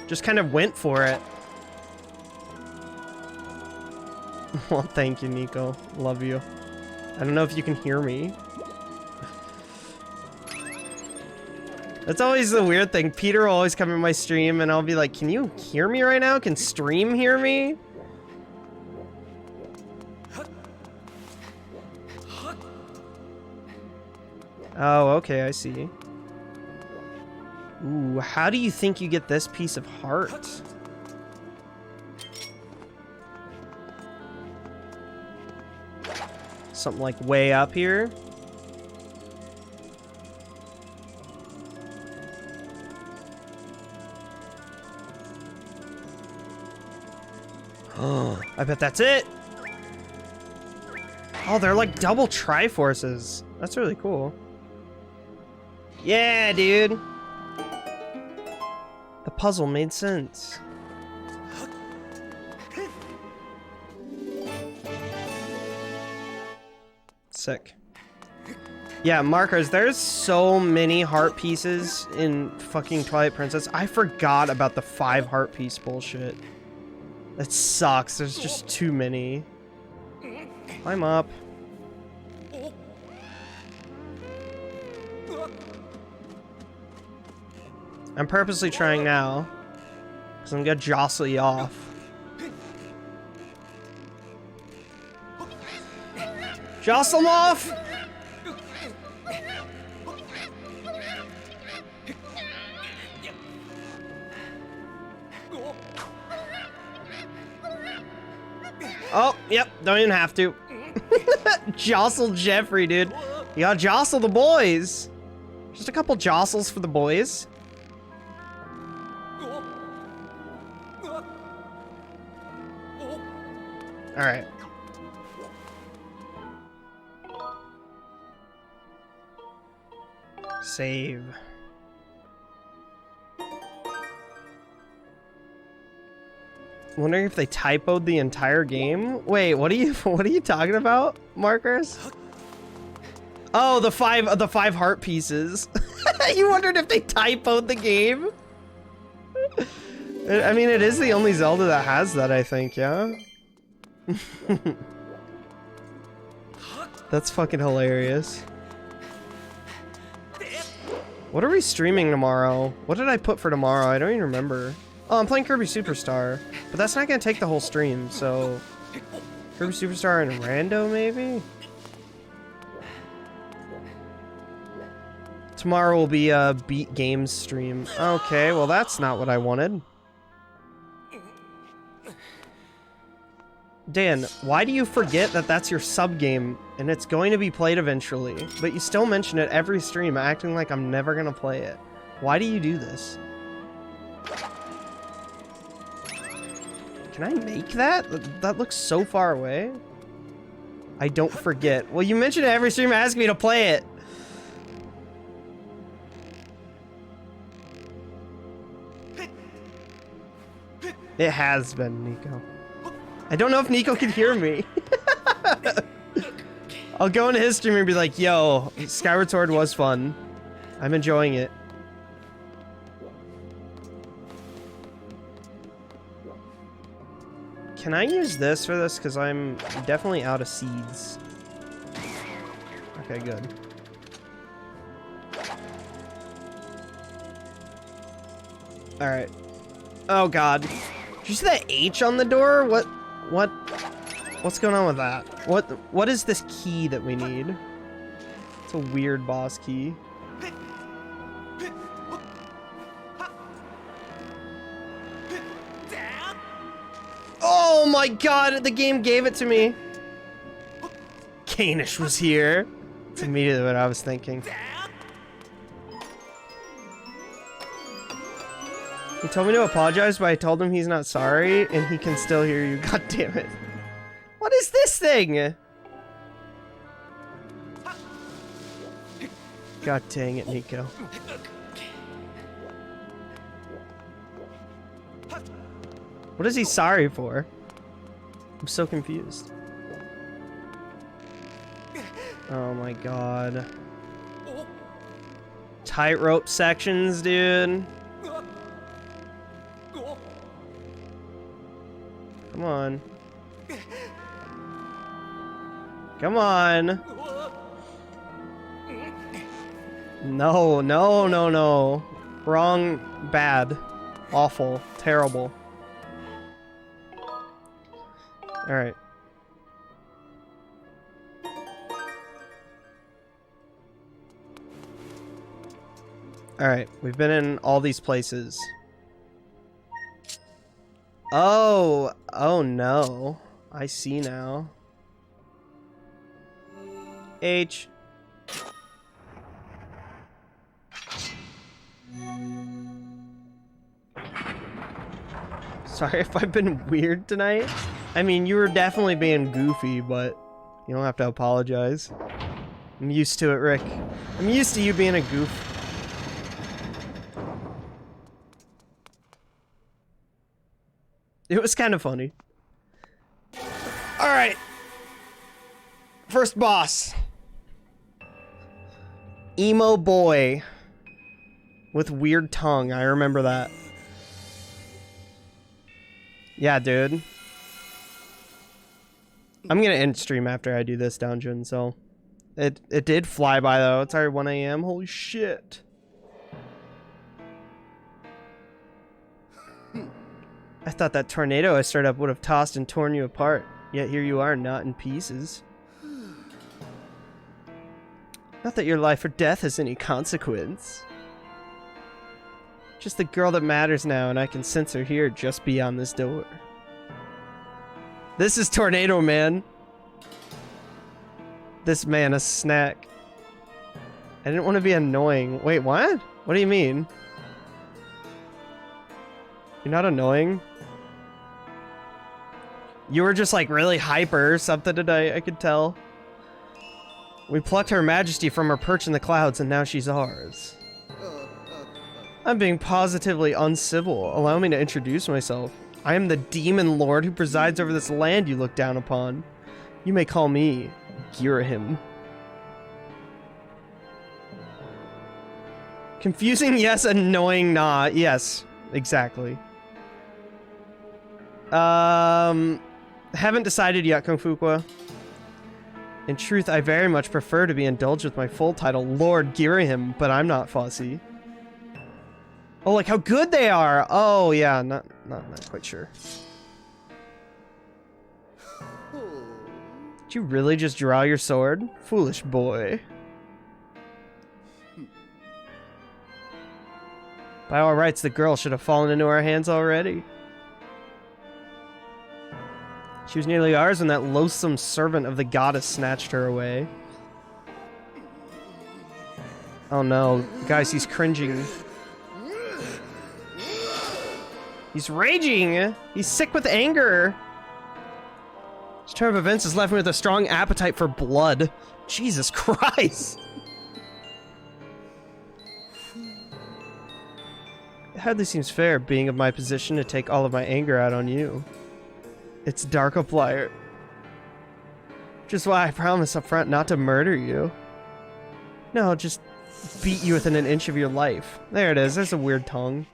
Just kind of went for it. Well, thank you, Nico. Love you. I don't know if you can hear me. That's always the weird thing. Peter will always come in my stream and I'll be like, can you hear me right now? Can stream hear me? Oh, okay, I see. Ooh, how do you think you get this piece of heart? Something like way up here. Oh, I bet that's it. Oh, they're like double Triforces. That's really cool. Yeah, dude. The puzzle made sense. Sick. Yeah, markers, there's so many heart pieces in fucking Twilight Princess. I forgot about the 5 heart piece bullshit. That sucks. There's just too many. Climb up. I'm purposely trying now, because I'm gonna jostle you off. Jostle him off! Oh, yep, don't even have to. Jostle Jeffrey, dude. You gotta jostle the boys. Just a couple jostles for the boys. Alright. Save. Wondering if they typoed the entire game? Wait, what are you talking about, markers? Oh, the five heart pieces. You wondered if they typoed the game? I mean, it is the only Zelda that has that, I think, yeah? That's fucking hilarious. What are we streaming tomorrow? What did I put for tomorrow? I don't even remember. Oh, I'm playing Kirby Superstar. But that's not gonna take the whole stream, so... Kirby Superstar and Rando, maybe? Tomorrow will be a Beat Games stream. Okay, well that's not what I wanted. Dan, why do you forget that that's your sub-game and it's going to be played eventually, but you still mention it every stream, acting like I'm never gonna play it? Why do you do this? Can I make that? That looks so far away. I don't forget. Well, you mention it every stream, ask me to play it. It has been, Nico. I don't know if Nico can hear me. I'll go into his stream and be like, yo, Skyward Sword was fun. I'm enjoying it. Can I use this for this? Because I'm definitely out of seeds. Okay, good. Alright. Oh god. Did you see that H on the door? What's going on with that? What is this key that we need? It's a weird boss key. Oh my god, the game gave it to me. Kanish was here. That's immediately what I was thinking. He told me to apologize, but I told him he's not sorry, and he can still hear you. God damn it. What is this thing? God dang it, Nico. What is he sorry for? I'm so confused. Oh my god. Tightrope sections, dude. Come on. Come on. No, no, no, no. Wrong, bad, awful, terrible. Alright. Alright, we've been in all these places. Oh no. I see now. H. Sorry if I've been weird tonight. I mean, you were definitely being goofy, but you don't have to apologize. I'm used to it, Rick. I'm used to you being a goof. It was kind of funny. Alright. First boss. Emo boy. With weird tongue, I remember that. Yeah, dude. I'm gonna end stream after I do this dungeon, so... It did fly by, though. It's already 1 AM. Holy shit. I thought that tornado I stirred up would have tossed and torn you apart. Yet here you are, not in pieces. Not that your life or death has any consequence. Just the girl that matters now, and I can sense her here just beyond this door. This is Tornado Man. This man a snack. I didn't want to be annoying. Wait, what? What do you mean? You're not annoying? You were just like really hyper or something today, I could tell. We plucked her majesty from her perch in the clouds and now she's ours. I'm being positively uncivil. Allow me to introduce myself. I am the demon lord who presides over this land you look down upon. You may call me Girahim. Confusing, yes. Annoying, nah. Yes, exactly. Haven't decided yet, Kung Fuqua. In truth, I very much prefer to be indulged with my full title, Lord Girahim, but I'm not fussy. Oh, like how good they are! Oh, yeah, not quite sure. Did you really just draw your sword? Foolish boy. By all rights, the girl should have fallen into our hands already. She was nearly ours when that loathsome servant of the goddess snatched her away. Oh no, guys, he's cringing. He's raging! He's sick with anger! This turn of events has left me with a strong appetite for blood. Jesus Christ! It hardly seems fair, being of my position, to take all of my anger out on you. It's Darkiplier. Which is why I promise up front not to murder you. No, just beat you within an inch of your life. There it is. There's a weird tongue.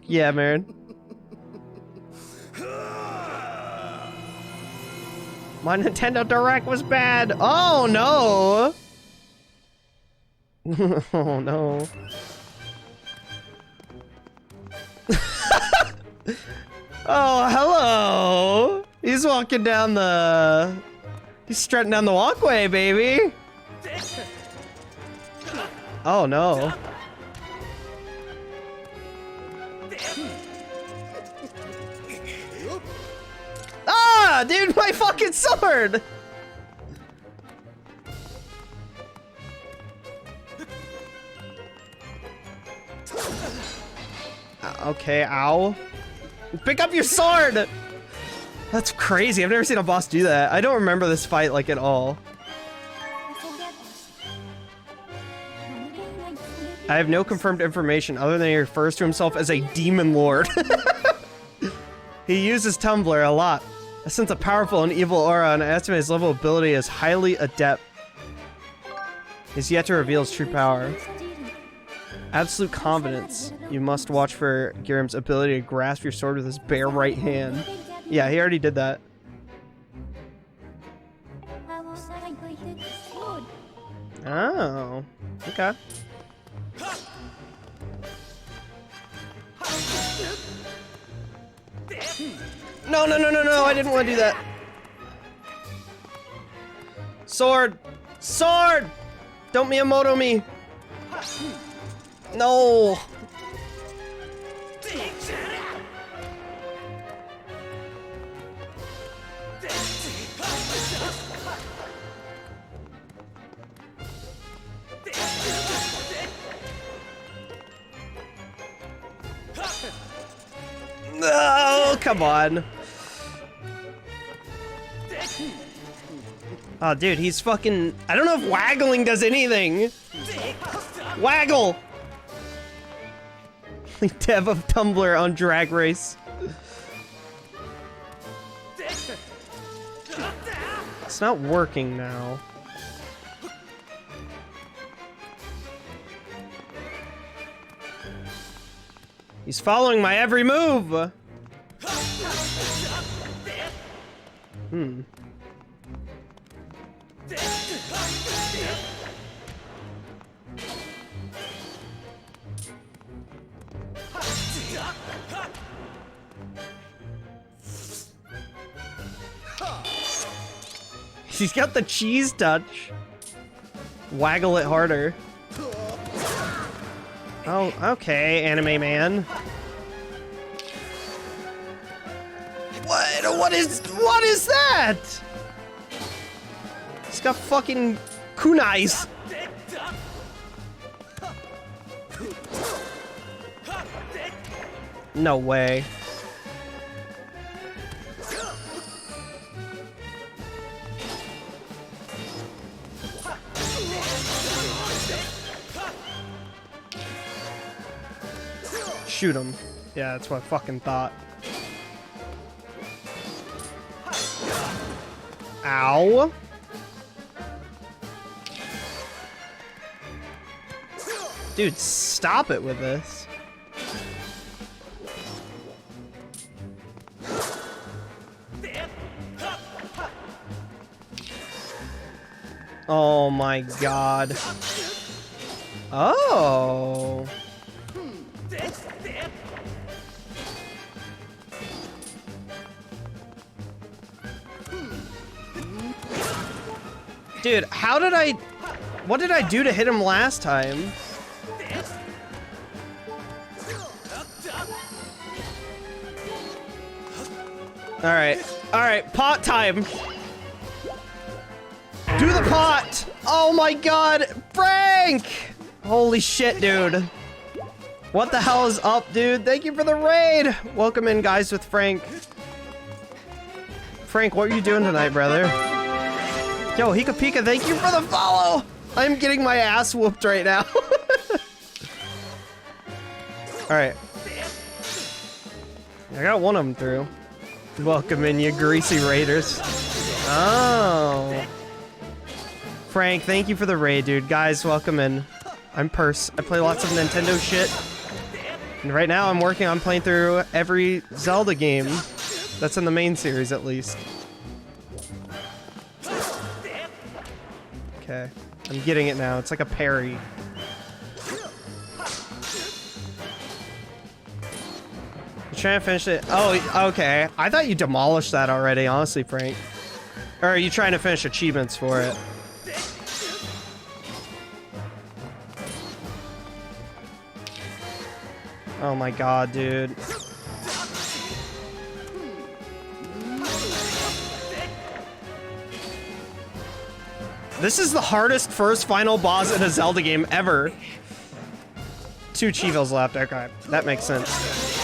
Yeah, man. My Nintendo Direct was bad. Oh, no. Oh, no. Oh, hello. He's walking down the... He's strutting down the walkway, baby. Oh, no. Ah, dude, my fucking sword! Okay, ow. Pick up your sword! That's crazy, I've never seen a boss do that. I don't remember this fight, like, at all. I have no confirmed information other than he refers to himself as a demon lord. He uses Tumblr a lot. I sense a powerful and evil aura and I estimate his level of ability is highly adept. He's yet to reveal his true power. Absolute confidence. You must watch for Girim's ability to grasp your sword with his bare right hand. Yeah, he already did that. Oh, okay. No, no, no, no, no, I didn't want to do that. Sword! Sword! Don't Miyamoto me! No! No, come on. Oh, dude, he's fucking... I don't know if waggling does anything. Waggle! Dev of Tumblr on Drag Race. It's not working now. He's following my every move! Hmm. He's got the cheese touch. Waggle it harder. Oh, okay, anime man. What is that? He's got fucking kunais. No way. Shoot him. Yeah, that's what I fucking thought. Ow. Dude, stop it with this. Oh my god. Oh. Dude, how did I... What did I do to hit him last time? Alright, pot time. Do the pot! Oh my god, Frank! Holy shit, dude. What the hell is up, dude? Thank you for the raid! Welcome in, guys, with Frank. Frank, what are you doing tonight, brother? Yo, Hika Pika, thank you for the follow! I'm getting my ass whooped right now. Alright. I got one of them through. Welcome in, you greasy raiders. Oh. Frank, thank you for the raid, dude. Guys, welcome in. I'm Purce. I play lots of Nintendo shit. And right now I'm working on playing through every Zelda game. That's in the main series, at least. Okay. I'm getting it now. It's like a parry. You trying to finish it? Oh, okay. I thought you demolished that already, honestly, Frank. Or are you trying to finish achievements for it? Oh my god, dude. This is the hardest first final boss in a Zelda game ever. 2 Chivos left. Okay, that makes sense.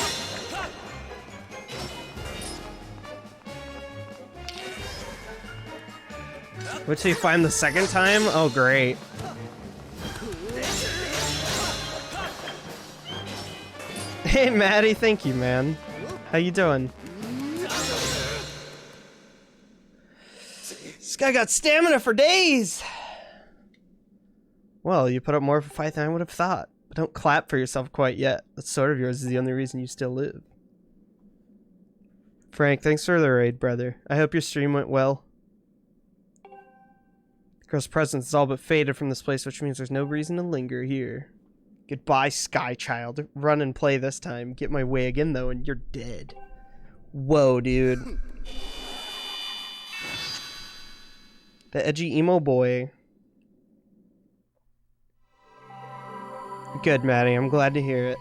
Wait till you find the second time? Oh, great. Hey, Maddie, thank you, man. How you doing? This guy got stamina for days! Well, you put up more of a fight than I would have thought. But don't clap for yourself quite yet. That sword of yours is the only reason you still live. Frank, thanks for the raid, brother. I hope your stream went well. The girl's presence is all but faded from this place, which means there's no reason to linger here. Goodbye, Sky Child. Run and play this time. Get my way again, though, and you're dead. Whoa, dude. The edgy emo boy. Good, Maddie. I'm glad to hear it.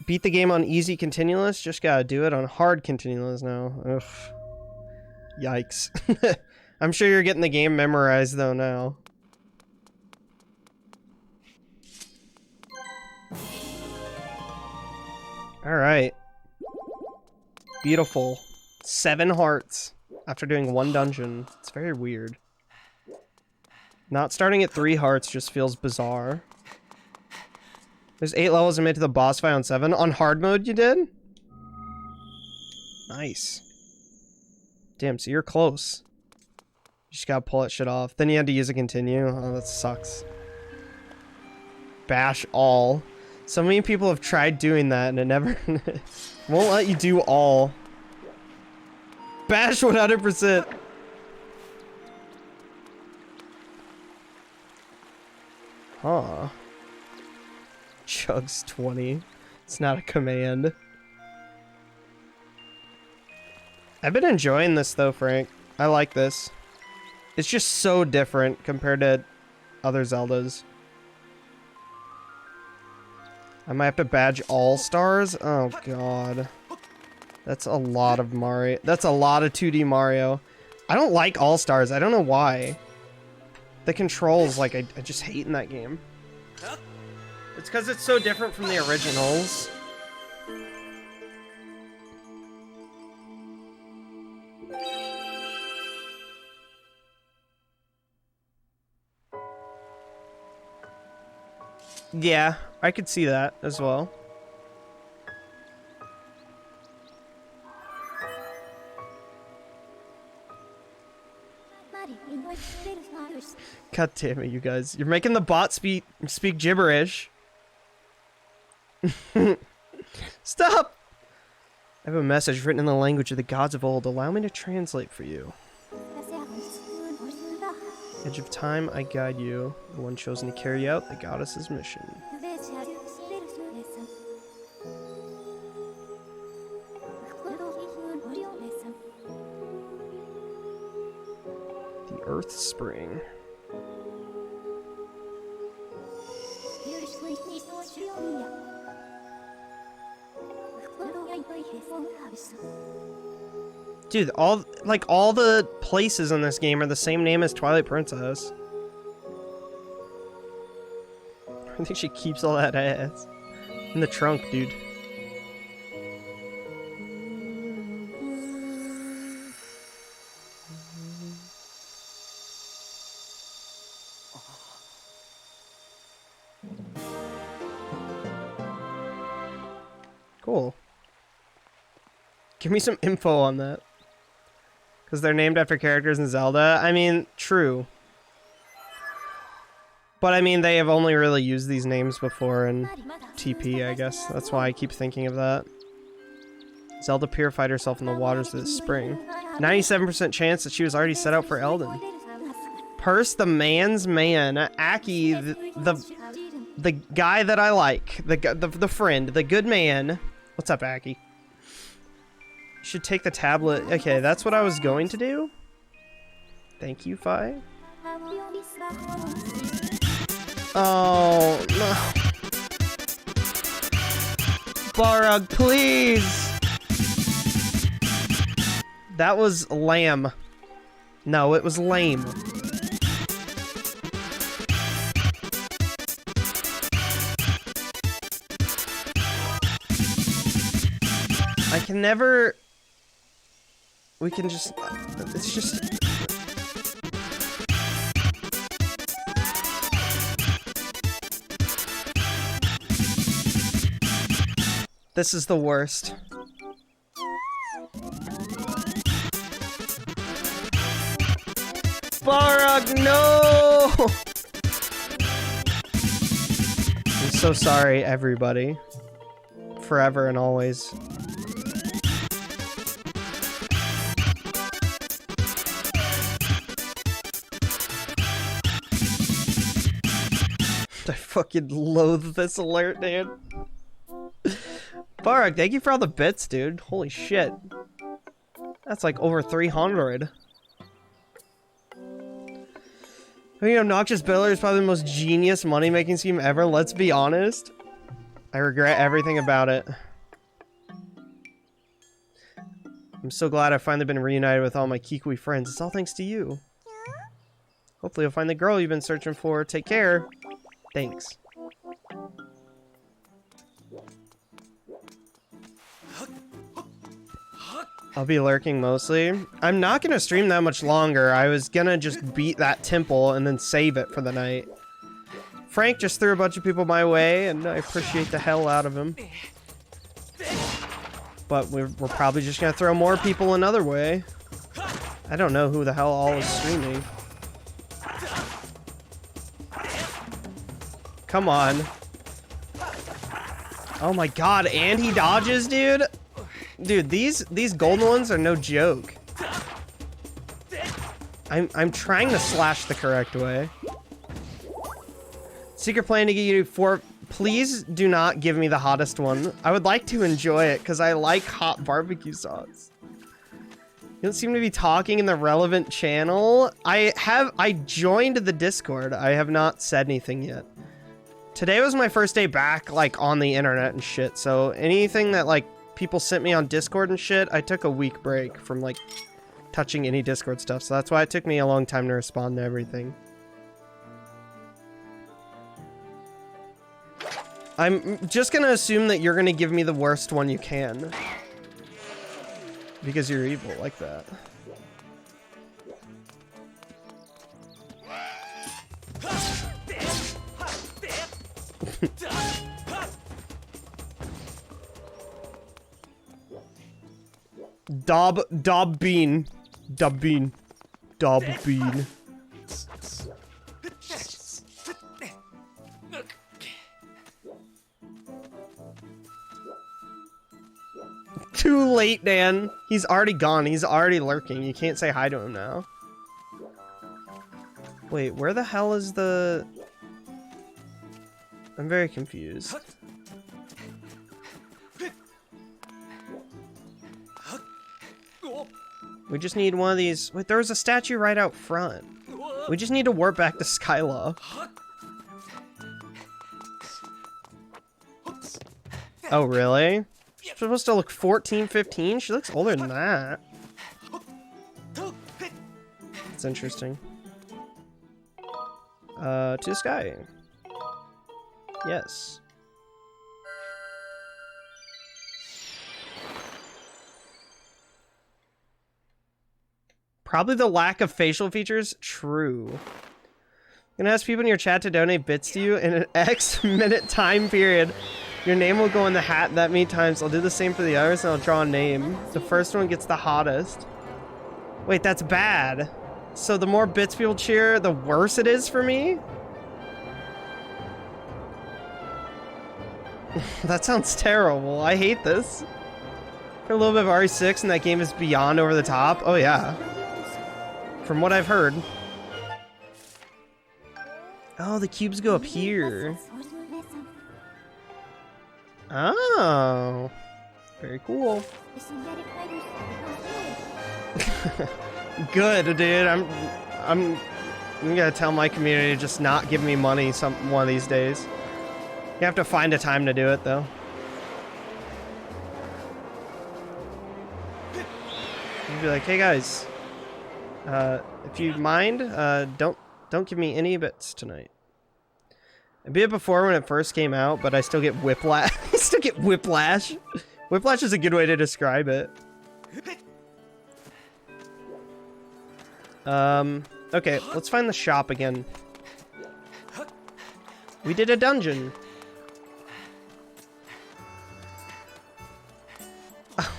Beat the game on easy continuous? Just gotta do it on hard continuous now. Ugh. Yikes. I'm sure you're getting the game memorized, though, now. Alright. Beautiful. 7 hearts after doing 1 dungeon. It's very weird. Not starting at 3 hearts just feels bizarre. There's 8 levels and made to the boss fight on 7. On hard mode you did? Nice. Damn, so you're close. You just gotta pull that shit off. Then you had to use a continue. Oh, that sucks. Bash all. So many people have tried doing that and it never won't let you do all. Bash 100%. Huh. Chugs 20. It's not a command. I've been enjoying this though, Frank. I like this. It's just so different compared to other Zeldas. I might have to badge all stars? Oh god. That's a lot of Mario. That's a lot of 2D Mario. I don't like all stars. I don't know why. The controls, like, I just hate in that game. It's because it's so different from the originals. Yeah, I could see that as well. God damn it, you guys. You're making the bot speak gibberish. Stop! I have a message written in the language of the gods of old. Allow me to translate for you. Edge of time, I guide you, the one chosen to carry out the goddess's mission. The Earth Spring. Dude, all the places in this game are the same name as Twilight Princess. I think she keeps all that ass in the trunk, dude. Cool. Give me some info on that. Because they're named after characters in Zelda. I mean, true. But I mean, they have only really used these names before in TP, I guess. That's why I keep thinking of that. Zelda purified herself in the waters of this spring. 97% chance that she was already set out for Eldin. Purce, the man's man. Aki, the guy that I like. The friend, the good man. What's up, Aki? Should take the tablet. Okay, that's what I was going to do. Thank you, Fi. Oh, no. Barug, please. That was lamb. No, it was lame. I can never... We can just... It's just... This is the worst. Barug, no! I'm so sorry, everybody. Forever and always. I fucking loathe this alert, dude. Barug, thank you for all the bits, dude. Holy shit. That's like over 300. I mean, Obnoxious Biller is probably the most genius money-making scheme ever, let's be honest. I regret everything about it. I'm so glad I've finally been reunited with all my Kikui friends. It's all thanks to you. Hopefully you'll find the girl you've been searching for. Take care. Thanks. I'll be lurking mostly. I'm not gonna stream that much longer. I was gonna just beat that temple and then save it for the night. Frank just threw a bunch of people my way, and I appreciate the hell out of him. But we're probably just gonna throw more people another way. I don't know who the hell all is streaming. Come on. Oh my god, and he dodges, dude? Dude, these golden ones are no joke. I'm trying to slash the correct way. Secret plan to get you 4. Please do not give me the hottest one. I would like to enjoy it because I like hot barbecue sauce. You don't seem to be talking in the relevant channel. I joined the Discord. I have not said anything yet. Today was my first day back, like, on the internet and shit. So anything that, like, people sent me on Discord and shit, I took a week break from, like, touching any Discord stuff. So that's why it took me a long time to respond to everything. I'm just gonna assume that you're gonna give me the worst one you can. Because you're evil like that. Dob bean. Too late, Dan. He's already gone. He's already lurking. You can't say hi to him now. Wait, where the hell is the... I'm very confused. We just need one of these... Wait, there was a statue right out front. We just need to warp back to Skylaw. Oh, really? She's supposed to look 14, 15? She looks older than that. It's interesting. To the sky. Yes. Probably the lack of facial features? True. Gonna ask people in your chat to donate bits to you in an X minute time period. Your name will go in the hat that many times. I'll do the same for the others and I'll draw a name. The first one gets the hottest. Wait, that's bad. So the more bits people cheer, the worse it is for me? That sounds terrible. I hate this. For a little bit of RE6 and that game is beyond over the top. Oh yeah. From what I've heard. Oh, the cubes go up here. Oh. Very cool. Good, dude. I'm gonna tell my community to just not give me money one of these days. You have to find a time to do it though. You'd be like, hey guys, if you mind, don't give me any bits tonight. I beat it before when it first came out, but I still get whiplash. I still get whiplash. Whiplash is a good way to describe it. Okay, let's find the shop again. We did a dungeon.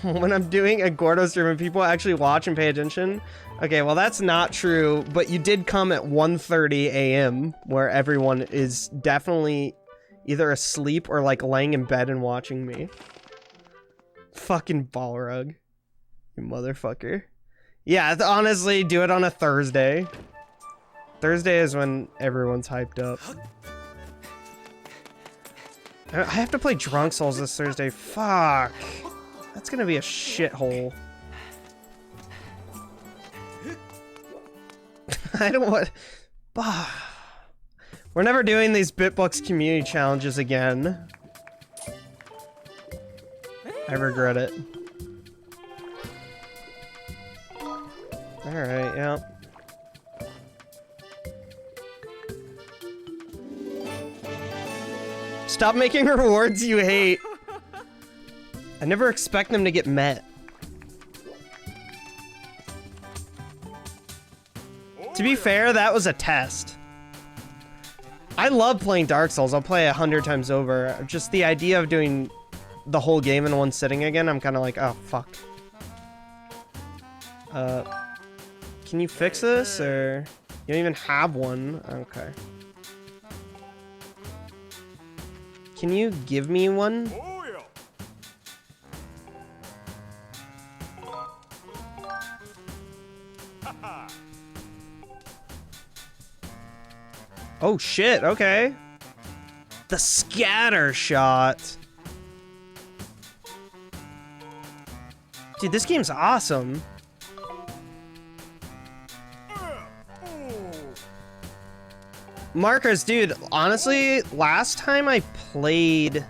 When I'm doing a Gordo stream and people actually watch and pay attention. Okay, well that's not true, but you did come at 1:30 a.m. where everyone is definitely either asleep or like laying in bed and watching me. Fucking Balrog. You motherfucker. Yeah, honestly, do it on a Thursday. Thursday is when everyone's hyped up. I have to play Drunk Souls this Thursday. Fuck. That's gonna be a shithole. I don't want... We're never doing these BitBox community challenges again. I regret it. Alright, yeah. Stop making rewards you hate. I never expect them to get met. To be fair, that was a test. I love playing Dark Souls. I'll play 100 times over. Just the idea of doing the whole game in one sitting again, I'm kind of like, oh, fuck. Can you fix this, or... You don't even have one? Okay. Can you give me one? Oh shit, okay. The scatter shot. Dude, this game's awesome. Markers, dude, honestly, last time I played,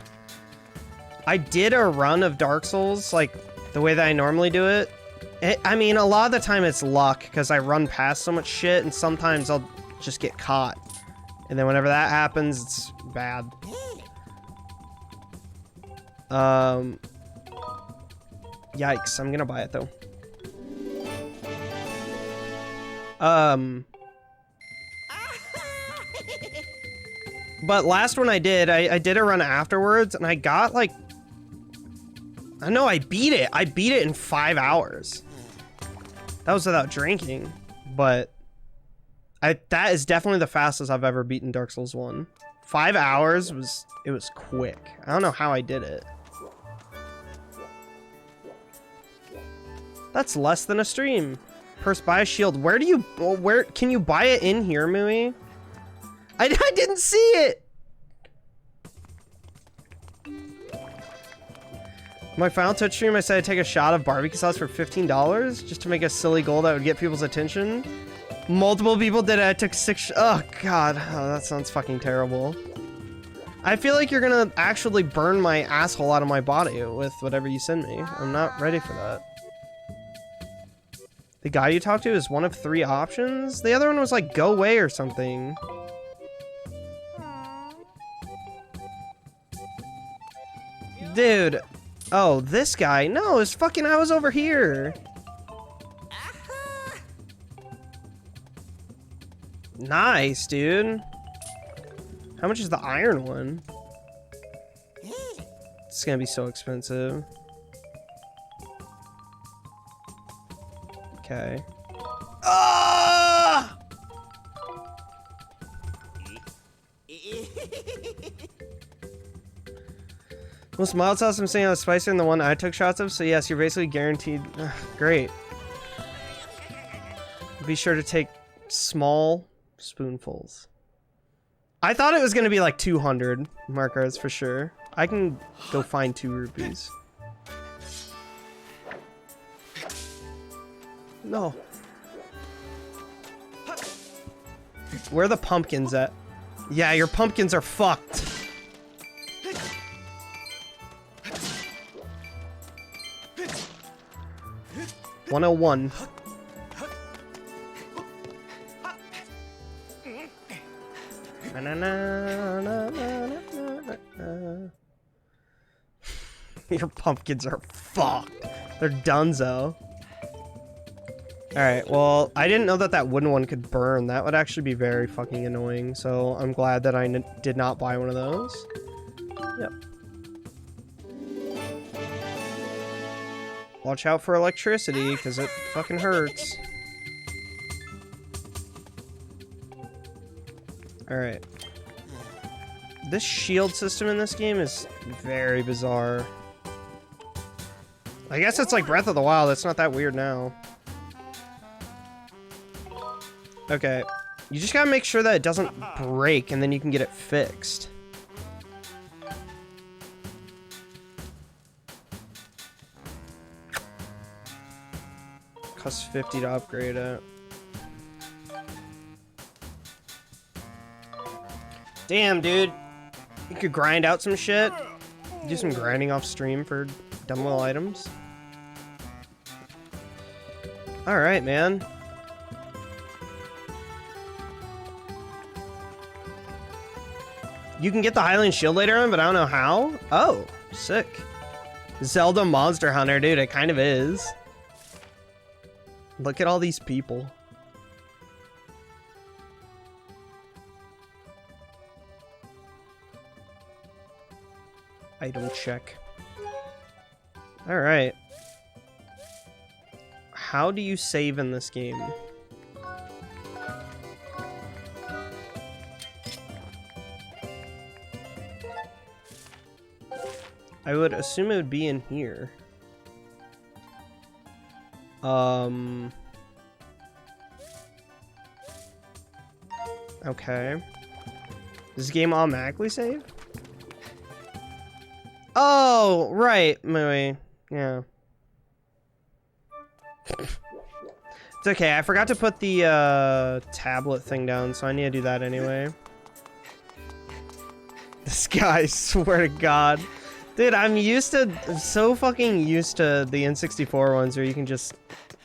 I did a run of Dark Souls, like, the way that I normally do it. I mean, a lot of the time it's luck, because I run past so much shit, and sometimes I'll just get caught. And then whenever that happens, it's bad. Yikes, I'm gonna buy it, though. But last one I did a run afterwards, and I got, like... I know, I beat it. I beat it in 5 hours. That was without drinking, but... that is definitely the fastest I've ever beaten Dark Souls 1. 5 hours was quick. I don't know how I did it. That's less than a stream. Purse, buy a shield. Where can you buy it in here, Mooey? I didn't see it. My final Twitch stream, I said I'd take a shot of barbecue sauce for $15 just to make a silly goal that would get people's attention. Multiple people did it. I took 6. Oh god, oh, that sounds fucking terrible. I feel like you're gonna actually burn my asshole out of my body with whatever you send me. I'm not ready for that. The guy you talked to is one of 3 options. The other one was like, go away or something. Dude. Oh, this guy. No, it's fucking, I was over here. Nice, dude. How much is the iron one? It's gonna be so expensive. Okay. Ah! Most mild sauce I'm saying was spicier than the one I took shots of, so yes, you're basically guaranteed. Great. Be sure to take small spoonfuls. I thought it was gonna be like 200 markers for sure. I can go find 2 rupees. No. Where are the pumpkins at? Yeah, your pumpkins are fucked. $101. Your pumpkins are fucked. They're donezo. Alright, well, I didn't know that that wooden one could burn. That would actually be very fucking annoying, so I'm glad that I did not buy one of those. Yep. Watch out for electricity, because it fucking hurts. Alright. This shield system in this game is very bizarre. I guess it's like Breath of the Wild, it's not that weird now. Okay. You just gotta make sure that it doesn't break, and then you can get it fixed. Costs 50 to upgrade it. Damn, dude. You could grind out some shit. Do some grinding off stream for dumb little items. Alright, man. You can get the Highland Shield later on, but I don't know how. Oh, sick. Zelda Monster Hunter, dude, it kind of is. Look at all these people. Item check. Alright. How do you save in this game? I would assume it would be in here. Okay. Does this game automatically save? Oh, right. Wait. Yeah. It's okay. I forgot to put the tablet thing down, so I need to do that anyway. This guy, I swear to God. Dude, I'm so fucking used to the N64 ones where you can just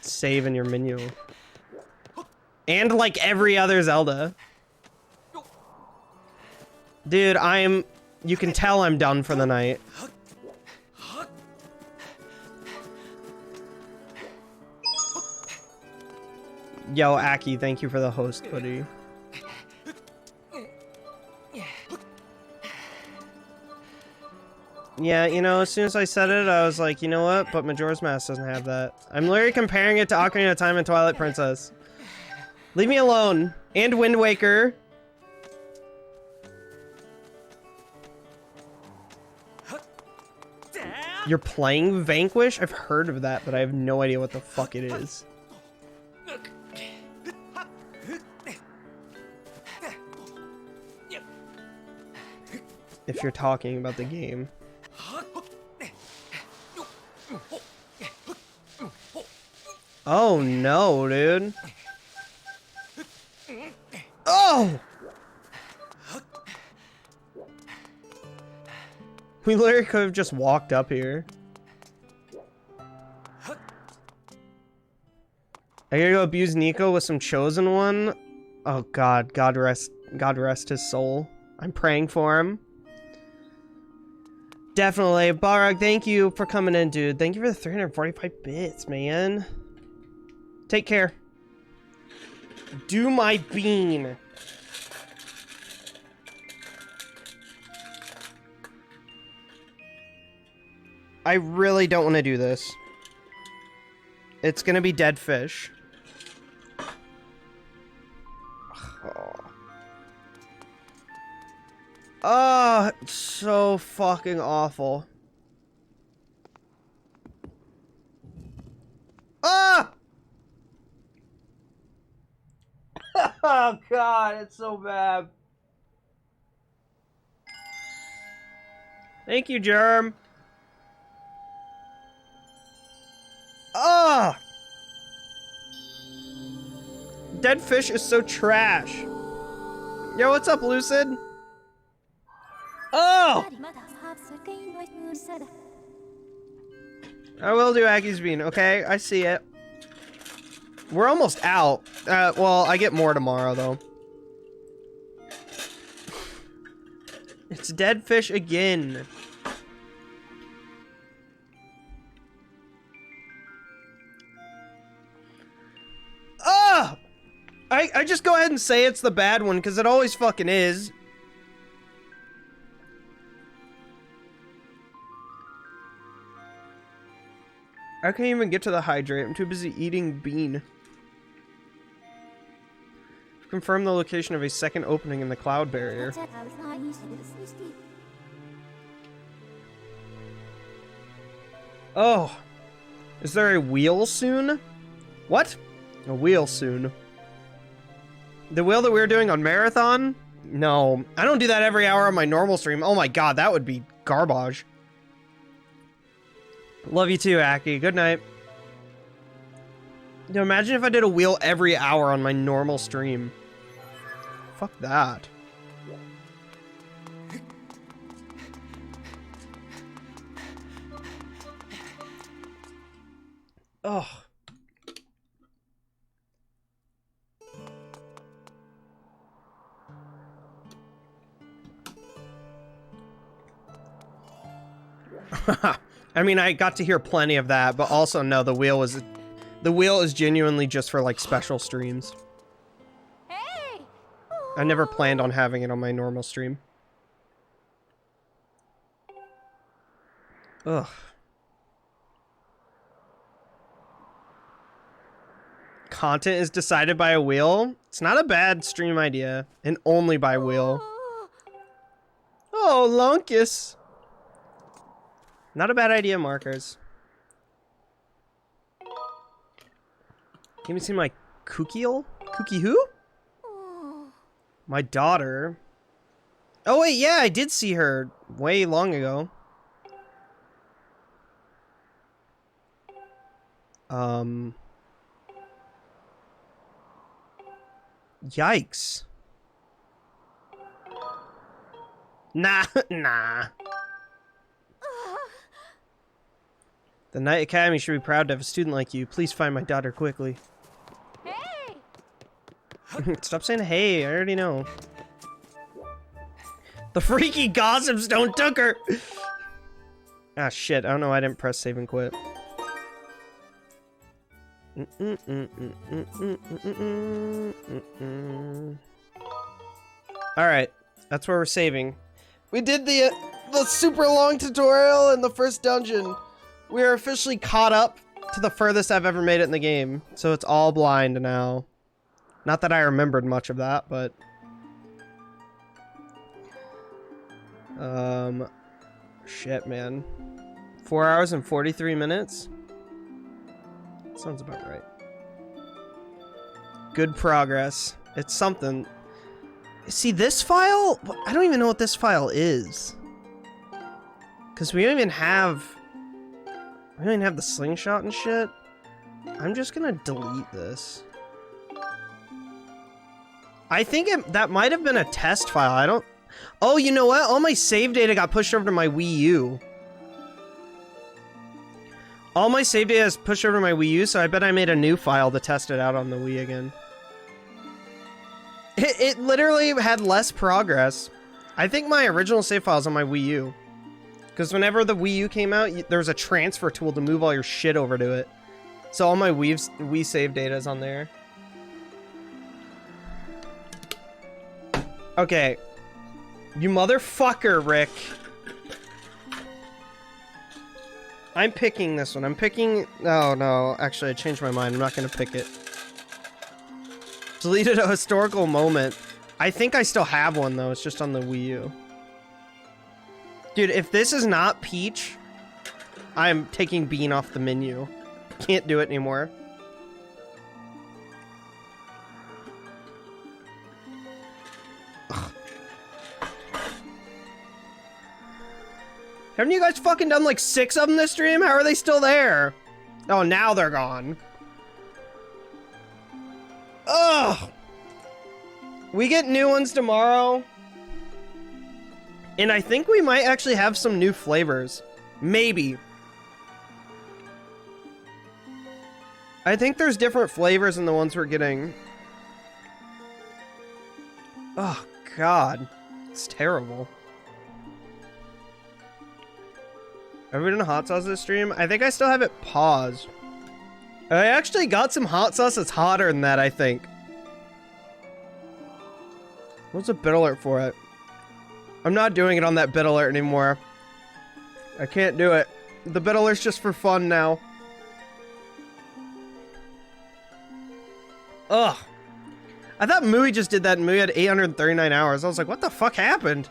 save in your menu. And like every other Zelda. Dude, you can tell I'm done for the night. Yo, Aki, thank you for the host hoodie. Yeah, you know, as soon as I said it, I was like, you know what? But Majora's Mask doesn't have that. I'm literally comparing it to Ocarina of Time and Twilight Princess. Leave me alone. And Wind Waker. You're playing Vanquish? I've heard of that, but I have no idea what the fuck it is. If you're talking about the game. Oh no, dude. Oh! We literally could have just walked up here. I gotta go abuse Nico with some chosen one. Oh God, God rest his soul. I'm praying for him. Definitely. Balrog, thank you for coming in, dude. Thank you for the 345 bits, man. Take care. Do my bean. I really don't want to do this. It's gonna be dead fish. Oh, it's so fucking awful. Ah! Oh god, it's so bad. Thank you, Germ. Ah! Dead fish is so trash. Yo, what's up, Lucid? Oh! I will do Aki's Bean, okay? I see it. We're almost out. Well, I get more tomorrow, though. It's dead fish again. Ah! I just go ahead and say it's the bad one, because it always fucking is. I can't even get to the hydrate. I'm too busy eating bean. Confirm the location of a second opening in the cloud barrier. Oh. Is there a wheel soon? What? A wheel soon. The wheel that we were doing on Marathon? No. I don't do that every hour on my normal stream. Oh my god, that would be garbage. Love you too, Aki. Good night. Yo, imagine if I did a wheel every hour on my normal stream. Fuck that. Ugh. I mean, I got to hear plenty of that, but also no, the wheel is genuinely just for like special streams. Hey! I never planned on having it on my normal stream. Ugh. Content is decided by a wheel? It's not a bad stream idea. And only by wheel. Oh, Lunkus. Not a bad idea, Markers. Can you see my Kookiel? Kookie who? My daughter. Oh wait, yeah, I did see her way long ago. Yikes. Nah, nah. The Knight Academy should be proud to have a student like you. Please find my daughter quickly. Hey! Stop saying hey, I already know. The freaky gossips don't took her! Ah, shit, I don't know why I didn't press save and quit. Alright, that's where we're saving. We did the super long tutorial in the first dungeon. We are officially caught up to the furthest I've ever made it in the game. So it's all blind now. Not that I remembered much of that, but... Shit, man. 4 hours and 43 minutes? Sounds about right. Good progress. It's something. See, this file? I don't even know what this file is. Because we don't even have... We don't even have the slingshot and shit. I'm just gonna delete this. I think that might have been a test file. I don't... Oh, you know what? All my save data got pushed over to my Wii U. All my save data is pushed over to my Wii U, so I bet I made a new file to test it out on the Wii again. It literally had less progress. I think my original save file is on my Wii U. Because whenever the Wii U came out, there's a transfer tool to move all your shit over to it. So all my Wii save data is on there. Okay. You motherfucker, Rick. I'm picking this one. I'm picking... Oh, no. Actually, I changed my mind. I'm not going to pick it. Deleted a historical moment. I think I still have one, though. It's just on the Wii U. Dude, if this is not Peach, I'm taking Bean off the menu. Can't do it anymore. Ugh. Haven't you guys fucking done like 6 of them this stream? How are they still there? Oh, now they're gone. Ugh. We get new ones tomorrow. And I think we might actually have some new flavors. Maybe. I think there's different flavors in the ones we're getting. Oh, God. It's terrible. Have we done hot sauce this stream? I think I still have it paused. I actually got some hot sauce that's hotter than that, I think. What's a bit alert for it? I'm not doing it on that bit alert anymore. I can't do it. The bit alert's just for fun now. Ugh. I thought Mui just did that and Mui had 839 hours. I was like, what the fuck happened?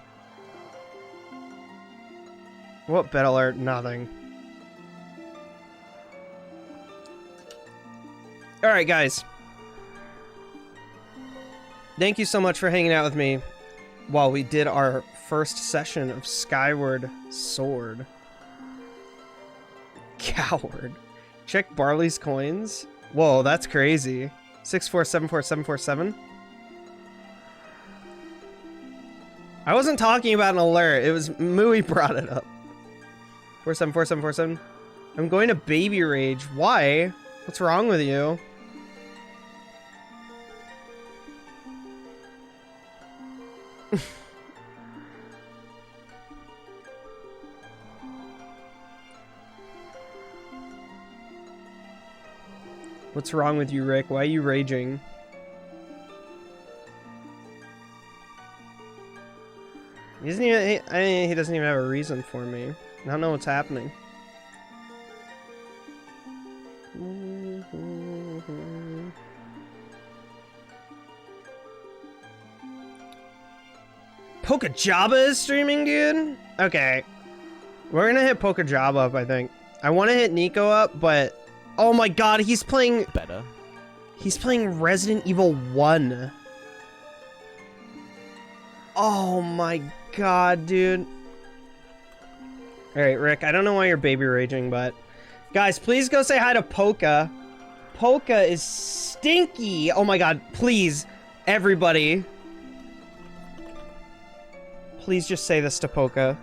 What bit alert? Nothing. Alright, guys. Thank you so much for hanging out with me while we did our first session of Skyward Sword. Coward. Check Barley's coins. Whoa, that's crazy. 6474747. I wasn't talking about an alert. It was Mui brought it up. 474747. I'm going to baby rage. Why? What's wrong with you? What's wrong with you, Rick? Why are you raging? He doesn't even, he doesn't even have a reason for me. I don't know what's happening. Pokajaba is streaming, dude? Okay. We're gonna hit Pokajaba up, I think. I want to hit Nico up, but... Oh my god, he's playing... Better. He's playing Resident Evil 1. Oh my god, dude. Alright, Rick, I don't know why you're baby raging, but... Guys, please go say hi to Poka. Poka is stinky. Oh my god, please, everybody. Please just say this to Poka.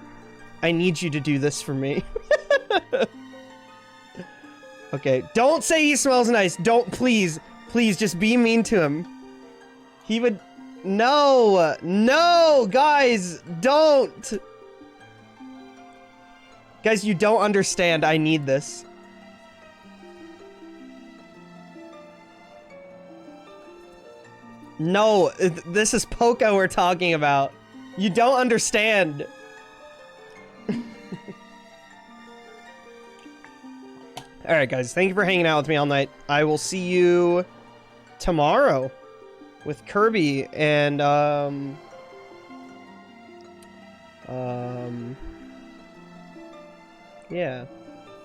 I need you to do this for me. Okay, don't say he smells nice. Don't, please. Please, just be mean to him. He would... No! No! Guys, don't! Guys, you don't understand. I need this. No, this is Poka we're talking about. You don't understand. Alright, guys, thank you for hanging out with me all night. I will see you tomorrow with Kirby and, yeah.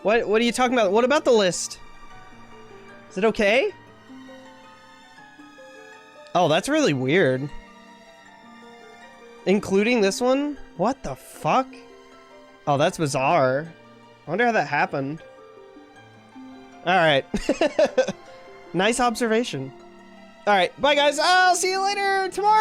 What are you talking about? What about the list? Is it okay? Oh, that's really weird. Including this one? What the fuck? Oh, that's bizarre. I wonder how that happened. Alright. Nice observation. Alright, bye guys. I'll see you later tomorrow.